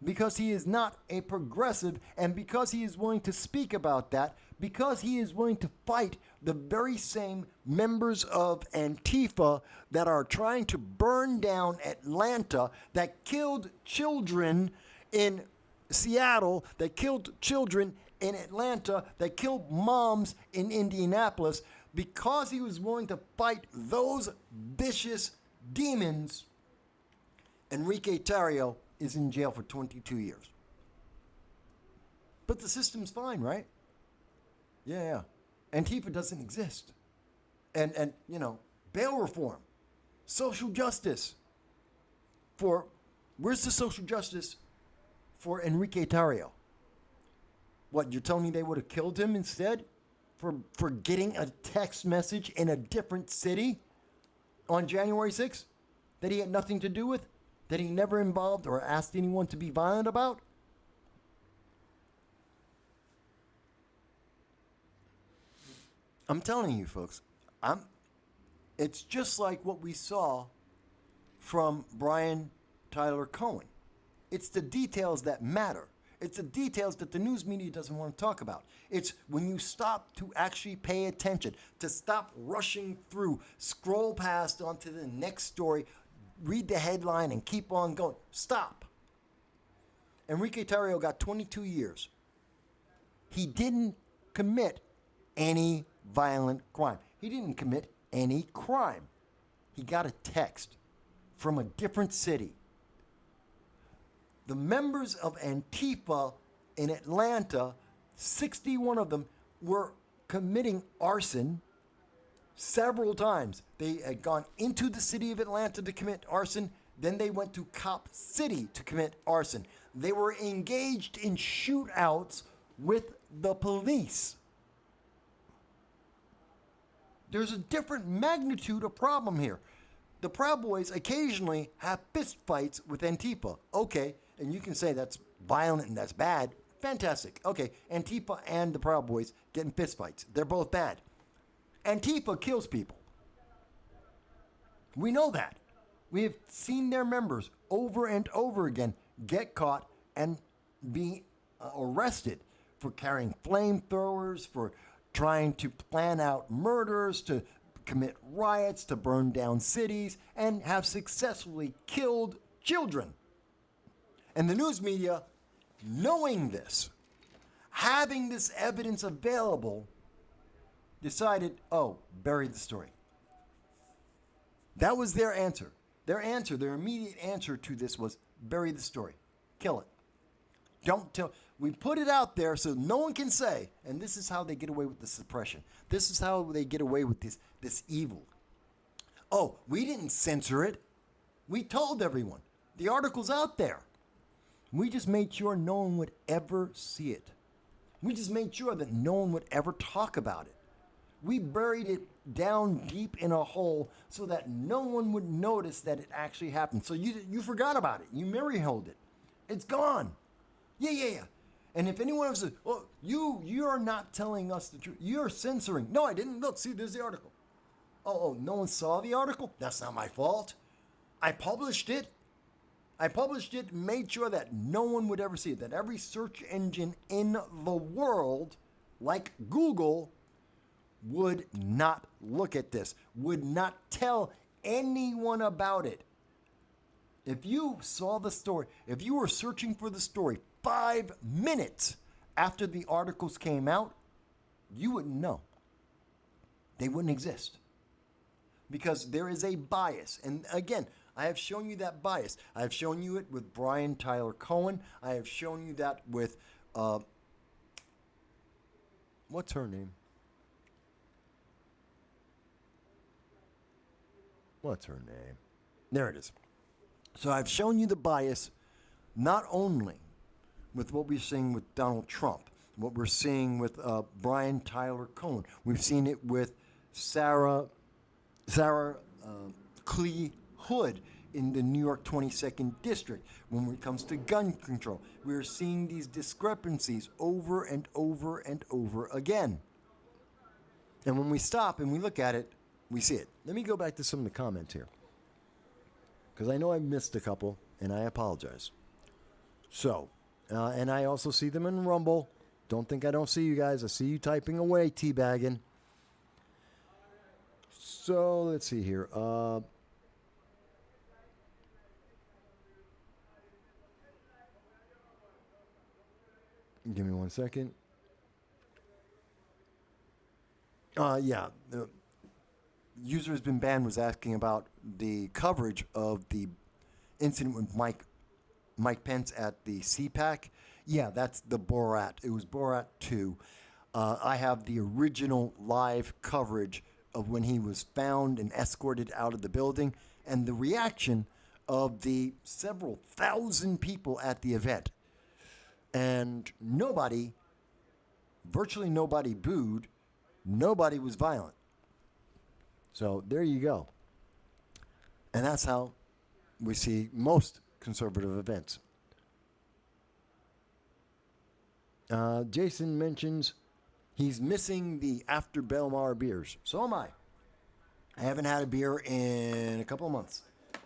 A: because he is not a progressive, and because he is willing to speak about that, because he is willing to fight the very same members of Antifa that are trying to burn down Atlanta, that killed children in Seattle, that killed children in Atlanta, that killed moms in Indianapolis. Because he was willing to fight those vicious demons, Enrique Tarrio is in jail for 22 years. But the system's fine, right? Yeah. Antifa doesn't exist. And you know, bail reform, social justice. Where's the social justice for Enrique Tarrio? What, you're telling me they would have killed him instead for getting a text message in a different city on January 6th that he had nothing to do with? That he never involved or asked anyone to be violent about? I'm telling you, folks, it's just like what we saw from Brian Tyler Cohen. It's the details that matter. It's the details that the news media doesn't want to talk about. It's when you stop to actually pay attention, to stop rushing through, scroll past onto the next story, read the headline, and keep on going. Stop. Enrique Tarrio got 22 years. He didn't commit any violent crime. He didn't commit any crime. He got a text from a different city. The members of Antifa in Atlanta, 61 of them were committing arson several times. They had gone into the city of Atlanta to commit arson. Then they went to Cop City to commit arson. They were engaged in shootouts with the police. There's a different magnitude of problem here. The Proud Boys occasionally have fist fights with Antifa. Okay, and you can say that's violent and that's bad. Fantastic. Okay, Antifa and the Proud Boys get in fist fights. They're both bad. Antifa kills people. We know that. We have seen their members over and over again get caught and be arrested for carrying flamethrowers, for trying to plan out murders, to commit riots, to burn down cities, and have successfully killed children. And the news media, knowing this, having this evidence available, decided, oh, bury the story. That was their answer. Their immediate answer to this was bury the story. Kill it. Don't tell. We put it out there so no one can say, and this is how they get away with the suppression. This is how they get away with this evil. Oh, we didn't censor it. We told everyone. The article's out there. We just made sure no one would ever see it. We just made sure that no one would ever talk about it. We buried it down deep in a hole so that no one would notice that it actually happened. So you forgot about it. You memory-holed it. It's gone. Yeah. And if anyone else says, well, you're not telling us the truth. You're censoring. No, I didn't. Look, see, there's the article. Oh, no one saw the article? That's not my fault. I published it. And made sure that no one would ever see it. That every search engine in the world, like Google, would not look at this, would not tell anyone about it. If you saw the story, if you were searching for the story 5 minutes after the articles came out, you wouldn't know. They wouldn't exist. Because there is a bias. And again, I have shown you that bias. I have shown you it with Brian Tyler Cohen. I have shown you that with, what's her name? What's her name? There it is. So I've shown you the bias not only with what we're seeing with Donald Trump, what we're seeing with Brian Tyler Cohen. We've seen it with Sarah Clee Hood in the New York 22nd District. When it comes to gun control, we're seeing these discrepancies over and over and over again. And when we stop and we look at it, we see it. Let me go back to some of the comments here, because I know I missed a couple, and I apologize. So, and I also see them in Rumble. Don't think I don't see you guys. I see you typing away, teabagging. So, let's see here. Give me 1 second. Yeah. The user has been banned was asking about the coverage of the incident with Mike Pence at the CPAC. Yeah, that's the Borat. It was Borat 2. I have the original live coverage of when he was found and escorted out of the building and the reaction of the several thousand people at the event. And nobody, virtually nobody booed. Nobody was violent. So there you go. And that's how we see most conservative events. Jason mentions he's missing the After Belmar beers. So am I. I haven't had a beer in a couple of months.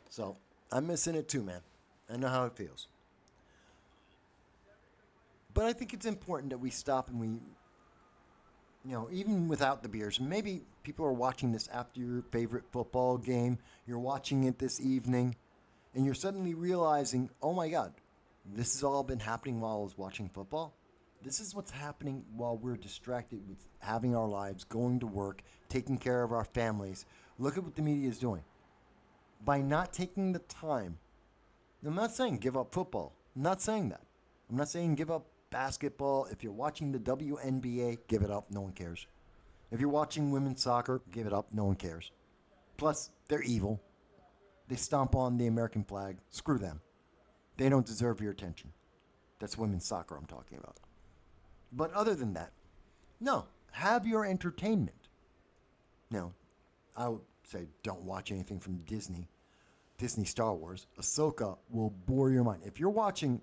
A: So I'm missing it too, man. I know how it feels. But I think it's important that we stop and we, even without the beers, maybe people are watching this after your favorite football game. You're watching it this evening, and you're suddenly realizing, oh my God, this has all been happening while I was watching football. This is what's happening while we're distracted with having our lives, going to work, taking care of our families. Look at what the media is doing. By not taking the time, I'm not saying give up football. I'm not saying that. I'm not saying give up basketball. If you're watching the WNBA, give it up. No one cares. If you're watching women's soccer, give it up. No one cares. Plus, they're evil. They stomp on the American flag. Screw them. They don't deserve your attention. That's women's soccer I'm talking about. But other than that, no. Have your entertainment. No. I would say don't watch anything from Disney. Disney Star Wars. Ahsoka will bore your mind. If you're watching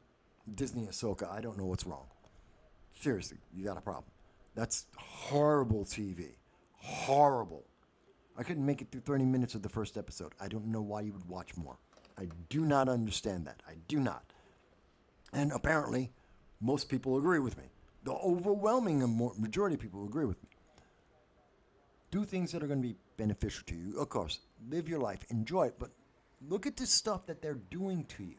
A: Disney Ahsoka, I don't know what's wrong. Seriously, you got a problem. That's horrible TV. Horrible. I couldn't make it through 30 minutes of the first episode. I don't know why you would watch more. I do not understand that. I do not. And apparently, most people agree with me. The overwhelming majority of people agree with me. Do things that are going to be beneficial to you. Of course, live your life, enjoy it, but look at the stuff that they're doing to you.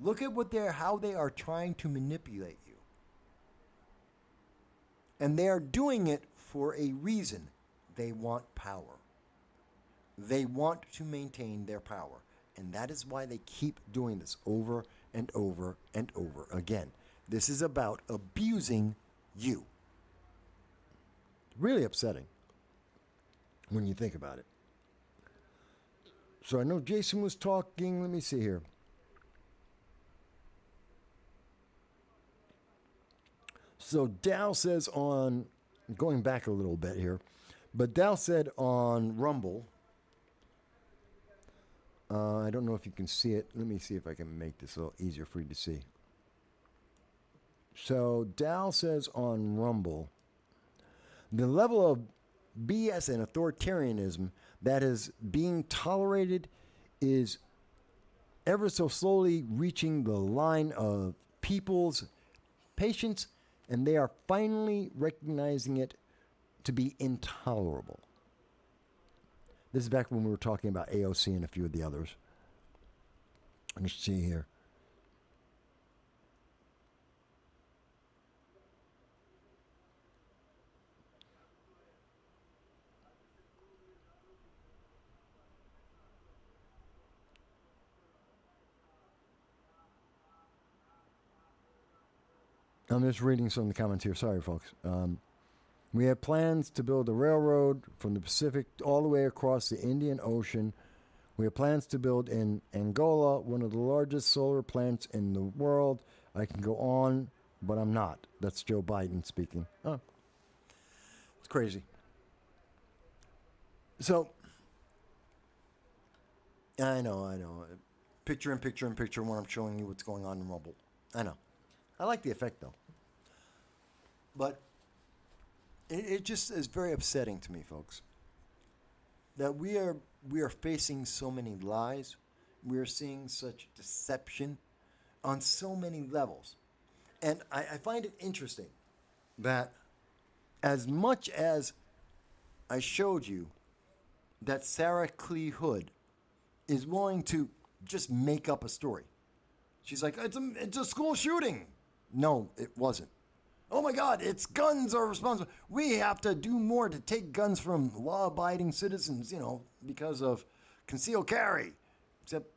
A: Look at how they are trying to manipulate you. And they are doing it for a reason. They want power. They want to maintain their power. And that is why they keep doing this over and over and over again. This is about abusing you. Really upsetting when you think about it. So I know Jason was talking. Let me see here. So Dow says on, going back a little bit here, but Dow said on Rumble, I don't know if you can see it. Let me see if I can make this a little easier for you to see. So Dow says on Rumble, the level of BS and authoritarianism that is being tolerated is ever so slowly reaching the line of people's patience, and they are finally recognizing it to be intolerable. This is back when we were talking about AOC and a few of the others. Let's see here. I'm just reading some of the comments here. Sorry, folks. We have plans to build a railroad from the Pacific all the way across the Indian Ocean. We have plans to build in Angola one of the largest solar plants in the world. I can go on, but I'm not. That's Joe Biden speaking. Oh, it's crazy. So, I know. Picture in picture in picture when I'm showing you what's going on in Rumble. I know. I like the effect, though. But it just is very upsetting to me, folks, that we are facing so many lies. We are seeing such deception. on so many levels. And I find it interesting that as much as I showed you that Sarah Clee Hood is willing to just make up a story. She's like, it's a school shooting. No, it wasn't. Oh my God, it's guns are responsible. We have to do more to take guns from law-abiding citizens, because of concealed carry. Except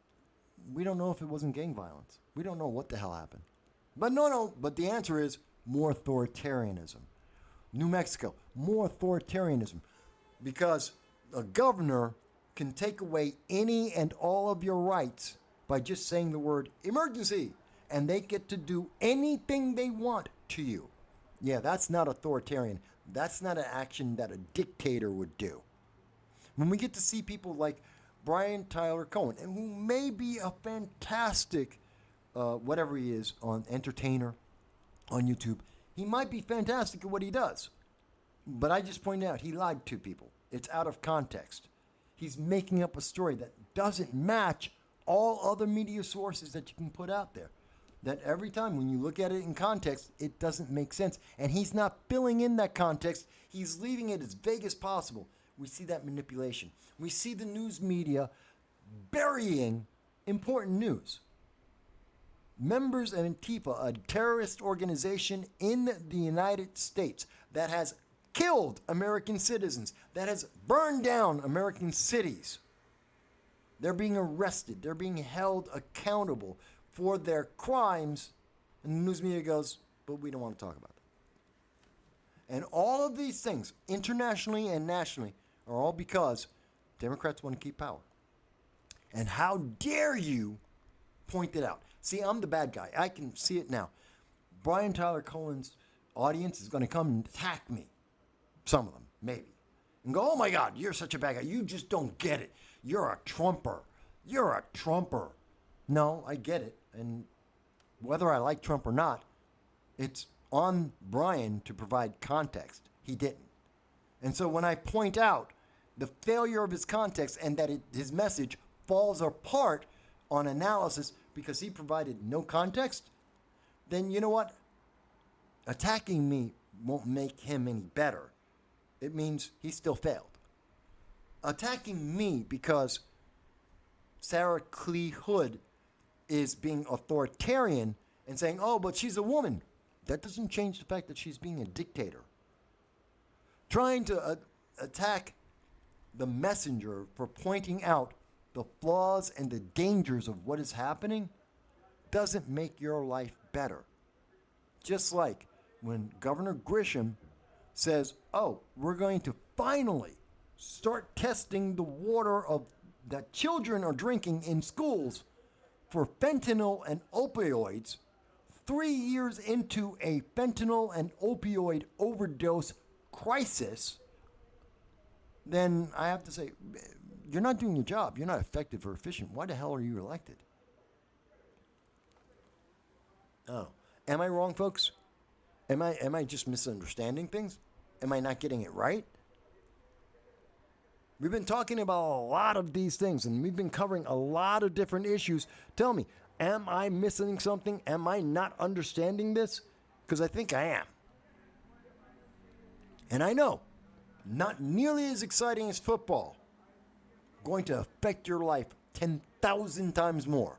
A: we don't know if it wasn't gang violence. We don't know what the hell happened. But but the answer is more authoritarianism. New Mexico, more authoritarianism. Because a governor can take away any and all of your rights by just saying the word emergency, and they get to do anything they want to you. Yeah, that's not authoritarian. That's not an action that a dictator would do. When we get to see people like Brian Tyler Cohen, and who may be a fantastic, whatever he is, on entertainer, on YouTube, he might be fantastic at what he does. But I just pointed out, he lied to people. It's out of context. He's making up a story that doesn't match all other media sources that you can put out there. That every time when you look at it in context, it doesn't make sense. And he's not filling in that context. He's leaving it as vague as possible. We see that manipulation. We see the news media burying important news. Members of ANTIFA, a terrorist organization in the United States that has killed American citizens, that has burned down American cities. They're being arrested. They're being held accountable for their crimes. And the news media goes, but we don't want to talk about that. And all of these things, internationally and nationally, are all because Democrats want to keep power. And how dare you point it out? See, I'm the bad guy. I can see it now. Brian Tyler Cohen's audience is going to come and attack me. Some of them, maybe. And go, oh my God, you're such a bad guy. You just don't get it. You're a Trumper. You're a Trumper. No, I get it. And whether I like Trump or not, it's on Brian to provide context. He didn't. And so when I point out the failure of his context and that his message falls apart on analysis because he provided no context, then you know what? Attacking me won't make him any better. It means he still failed. Attacking me because Sarah Clee Hood is being authoritarian and saying, oh, but she's a woman. That doesn't change the fact that she's being a dictator. Trying to attack the messenger for pointing out the flaws and the dangers of what is happening doesn't make your life better. Just like when Governor Grisham says, oh, we're going to finally start testing the water that children are drinking in schools for fentanyl and opioids 3 years into a fentanyl and opioid overdose crisis, then I have to say, you're not doing your job. You're not effective or efficient. Why the hell are you elected? Oh, am I wrong, folks? Am I just misunderstanding things? Am I not getting it right? We've been talking about a lot of these things, and we've been covering a lot of different issues. Tell me, am I missing something? Am I not understanding this? Because I think I am. And I know, not nearly as exciting as football, going to affect your life 10,000 times more.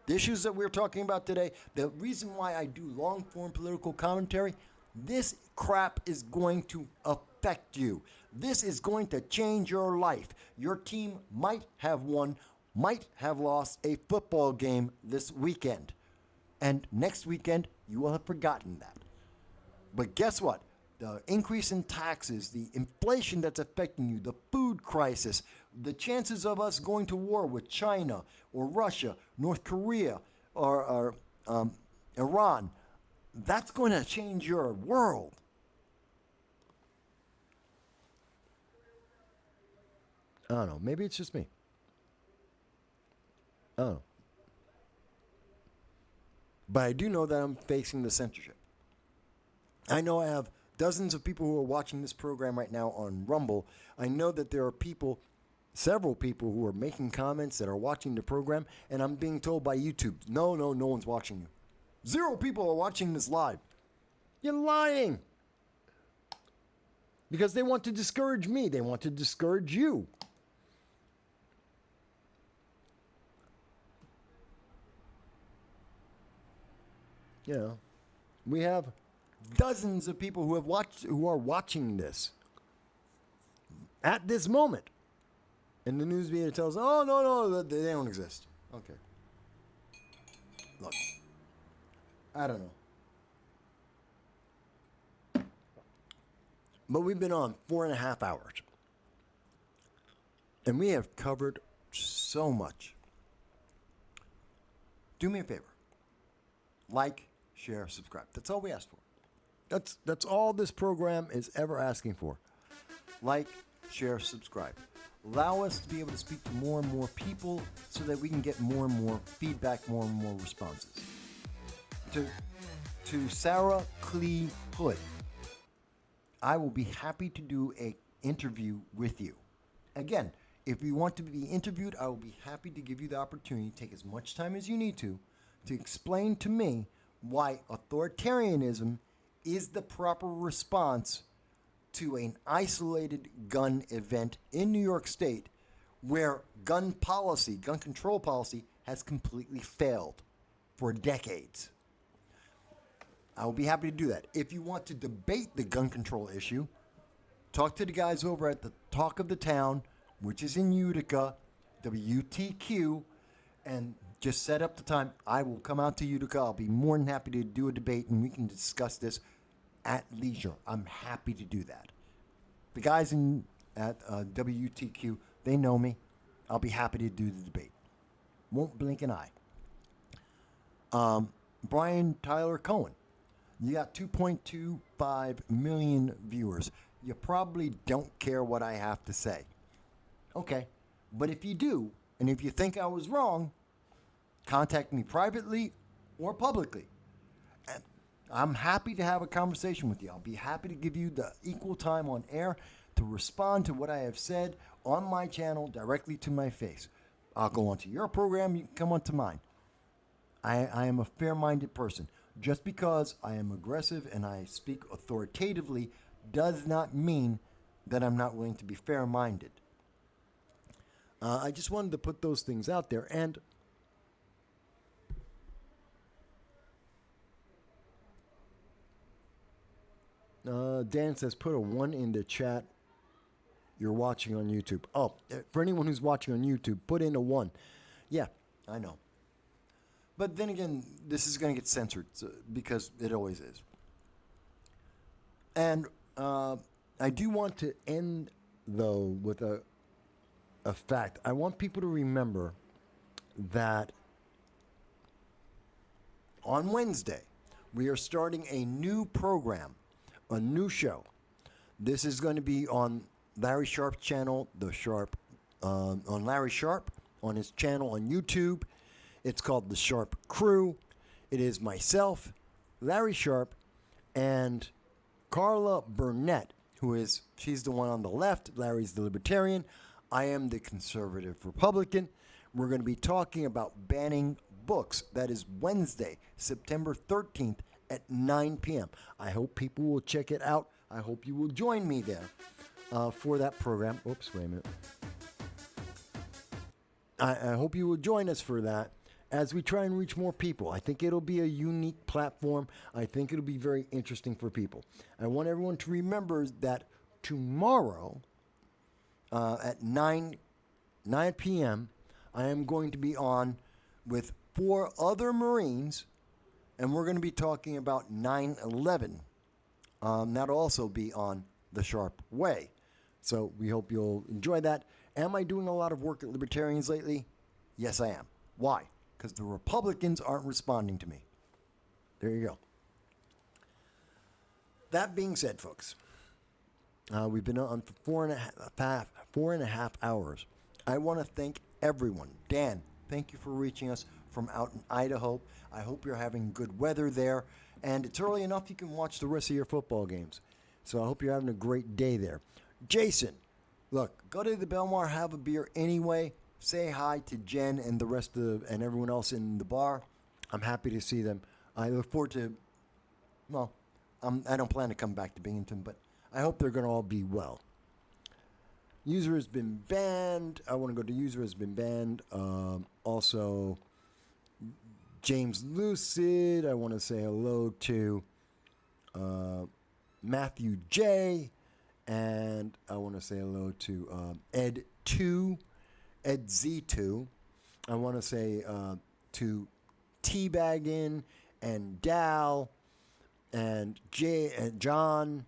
A: The issues that we're talking about today, the reason why I do long-form political commentary, this crap is going to affect you. This is going to change your life. Your team might have won, might have lost a football game this weekend. And next weekend, you will have forgotten that. But guess what? The increase in taxes, the inflation that's affecting you, the food crisis, the chances of us going to war with China or Russia, North Korea, or Iran, that's going to change your world. I don't know. Maybe it's just me. I don't know. But I do know that I'm facing the censorship. I know I have dozens of people who are watching this program right now on Rumble. I know that there are people several people who are making comments that are watching the program, and I'm being told by YouTube, no one's watching you. 0 people are watching this live. You're lying. Because they want to discourage me. They want to discourage you. You know, we have dozens of people who are watching this at this moment. And the news media tells, oh, no, they don't exist. Okay. Look, I don't know. But we've been on 4.5 hours. And we have covered so much. Do me a favor. Like, share, subscribe. That's all we ask for. That's all this program is ever asking for. Like, share, subscribe. Allow us to be able to speak to more and more people so that we can get more and more feedback, more and more responses. To Sarah Clee Hood, I will be happy to do an interview with you. Again, if you want to be interviewed, I will be happy to give you the opportunity. Take as much time as you need to explain to me why authoritarianism is the proper response to an isolated gun event in New York State where gun control policy has completely failed for decades. I will be happy to do that. If you want to debate the gun control issue, talk to the guys over at the Talk of the Town, which is in Utica, WTQ, and just set up the time. I will come out to Utica. I'll be more than happy to do a debate, and we can discuss this at leisure. I'm happy to do that. The guys at WTQ, they know me. I'll be happy to do the debate. Won't blink an eye. Brian Tyler Cohen. You got 2.25 million viewers. You probably don't care what I have to say. Okay. But if you do, and if you think I was wrong, contact me privately or publicly. And I'm happy to have a conversation with you. I'll be happy to give you the equal time on air to respond to what I have said on my channel directly to my face. I'll go onto your program, you can come onto mine. I am a fair-minded person. Just because I am aggressive and I speak authoritatively does not mean that I'm not willing to be fair-minded. I just wanted to put those things out there. And Dan says, put a 1 in the chat. You're watching on YouTube. Oh, for anyone who's watching on YouTube, put in a 1. Yeah, I know. But then again, this is going to get censored because it always is. And I do want to end, though, with a fact. I want people to remember that on Wednesday, we are starting a new program, a new show. This is going to be on Larry Sharp's channel, on Larry Sharp, on his channel on YouTube. It's called The Sharp Crew. It is myself, Larry Sharp, and Carla Burnett, she's the one on the left. Larry's the libertarian. I am the conservative Republican. We're going to be talking about banning books. That is Wednesday, September 13th at 9 p.m. I hope people will check it out. I hope you will join me there for that program. Oops, wait a minute. I hope you will join us for that as we try and reach more people. I think it'll be a unique platform. I think it'll be very interesting for people. I want everyone to remember that tomorrow at 9 p.m., I am going to be on with 4 other Marines, and we're going to be talking about 9/11. That'll also be on The Sharp Way. So we hope you'll enjoy that. Am I doing a lot of work at Libertarians lately? Yes, I am. Why? Because the Republicans aren't responding to me. There you go. That being said, folks, we've been on for 4.5 hours. I want to thank everyone. Dan, thank you for reaching us from out in Idaho. I hope you're having good weather there. And it's early enough you can watch the rest of your football games. So I hope you're having a great day there. Jason, Look, go to the Belmar, have a beer anyway. Say hi to Jen and the rest of and everyone else in the bar. I'm happy to see them. I look forward to. Well, I don't plan to come back to Binghamton, but I hope they're going to all be well. User has been banned. I want to go to user has been banned. Also, James Lucid. I want to say hello to Matthew J. And I want to say hello to Ed2, Ed Z2. I want to say to Teabaggin and Dal and Jay and John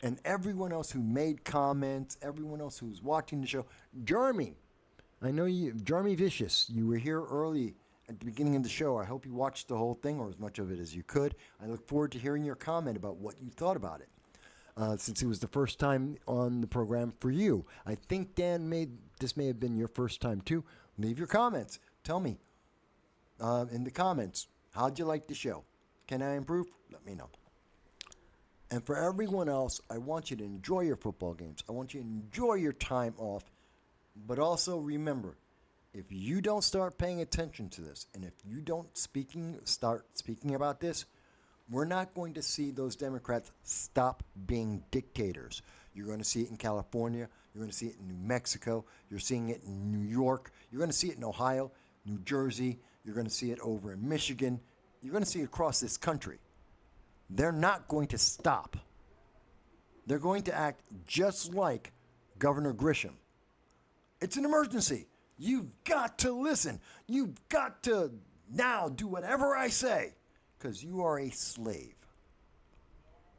A: and everyone else who made comments, everyone else who's watching the show. Jeremy, I know you, Jeremy Vicious, you were here early at the beginning of the show. I hope you watched the whole thing or as much of it as you could. I look forward to hearing your comment about what you thought about it. Since it was the first time on the program for you. I think Dan this may have been your first time too. Leave your comments. Tell me in the comments, how'd you like the show? Can I improve? Let me know. And for everyone else, I want you to enjoy your football games. I want you to enjoy your time off. But also remember, if you don't start paying attention to this, and if you don't start speaking about this, we're not going to see those Democrats stop being dictators. You're going to see it in California. You're going to see it in New Mexico. You're seeing it in New York. You're going to see it in Ohio, New Jersey. You're going to see it over in Michigan. You're going to see it across this country. They're not going to stop. They're going to act just like Governor Grisham. It's an emergency. You've got to listen. You've got to now do whatever I say. Because you are a slave.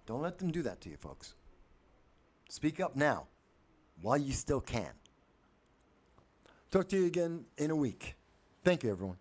A: Don't let them do that to you, folks. Speak up now, while you still can. Talk to you again in a week. Thank you, everyone.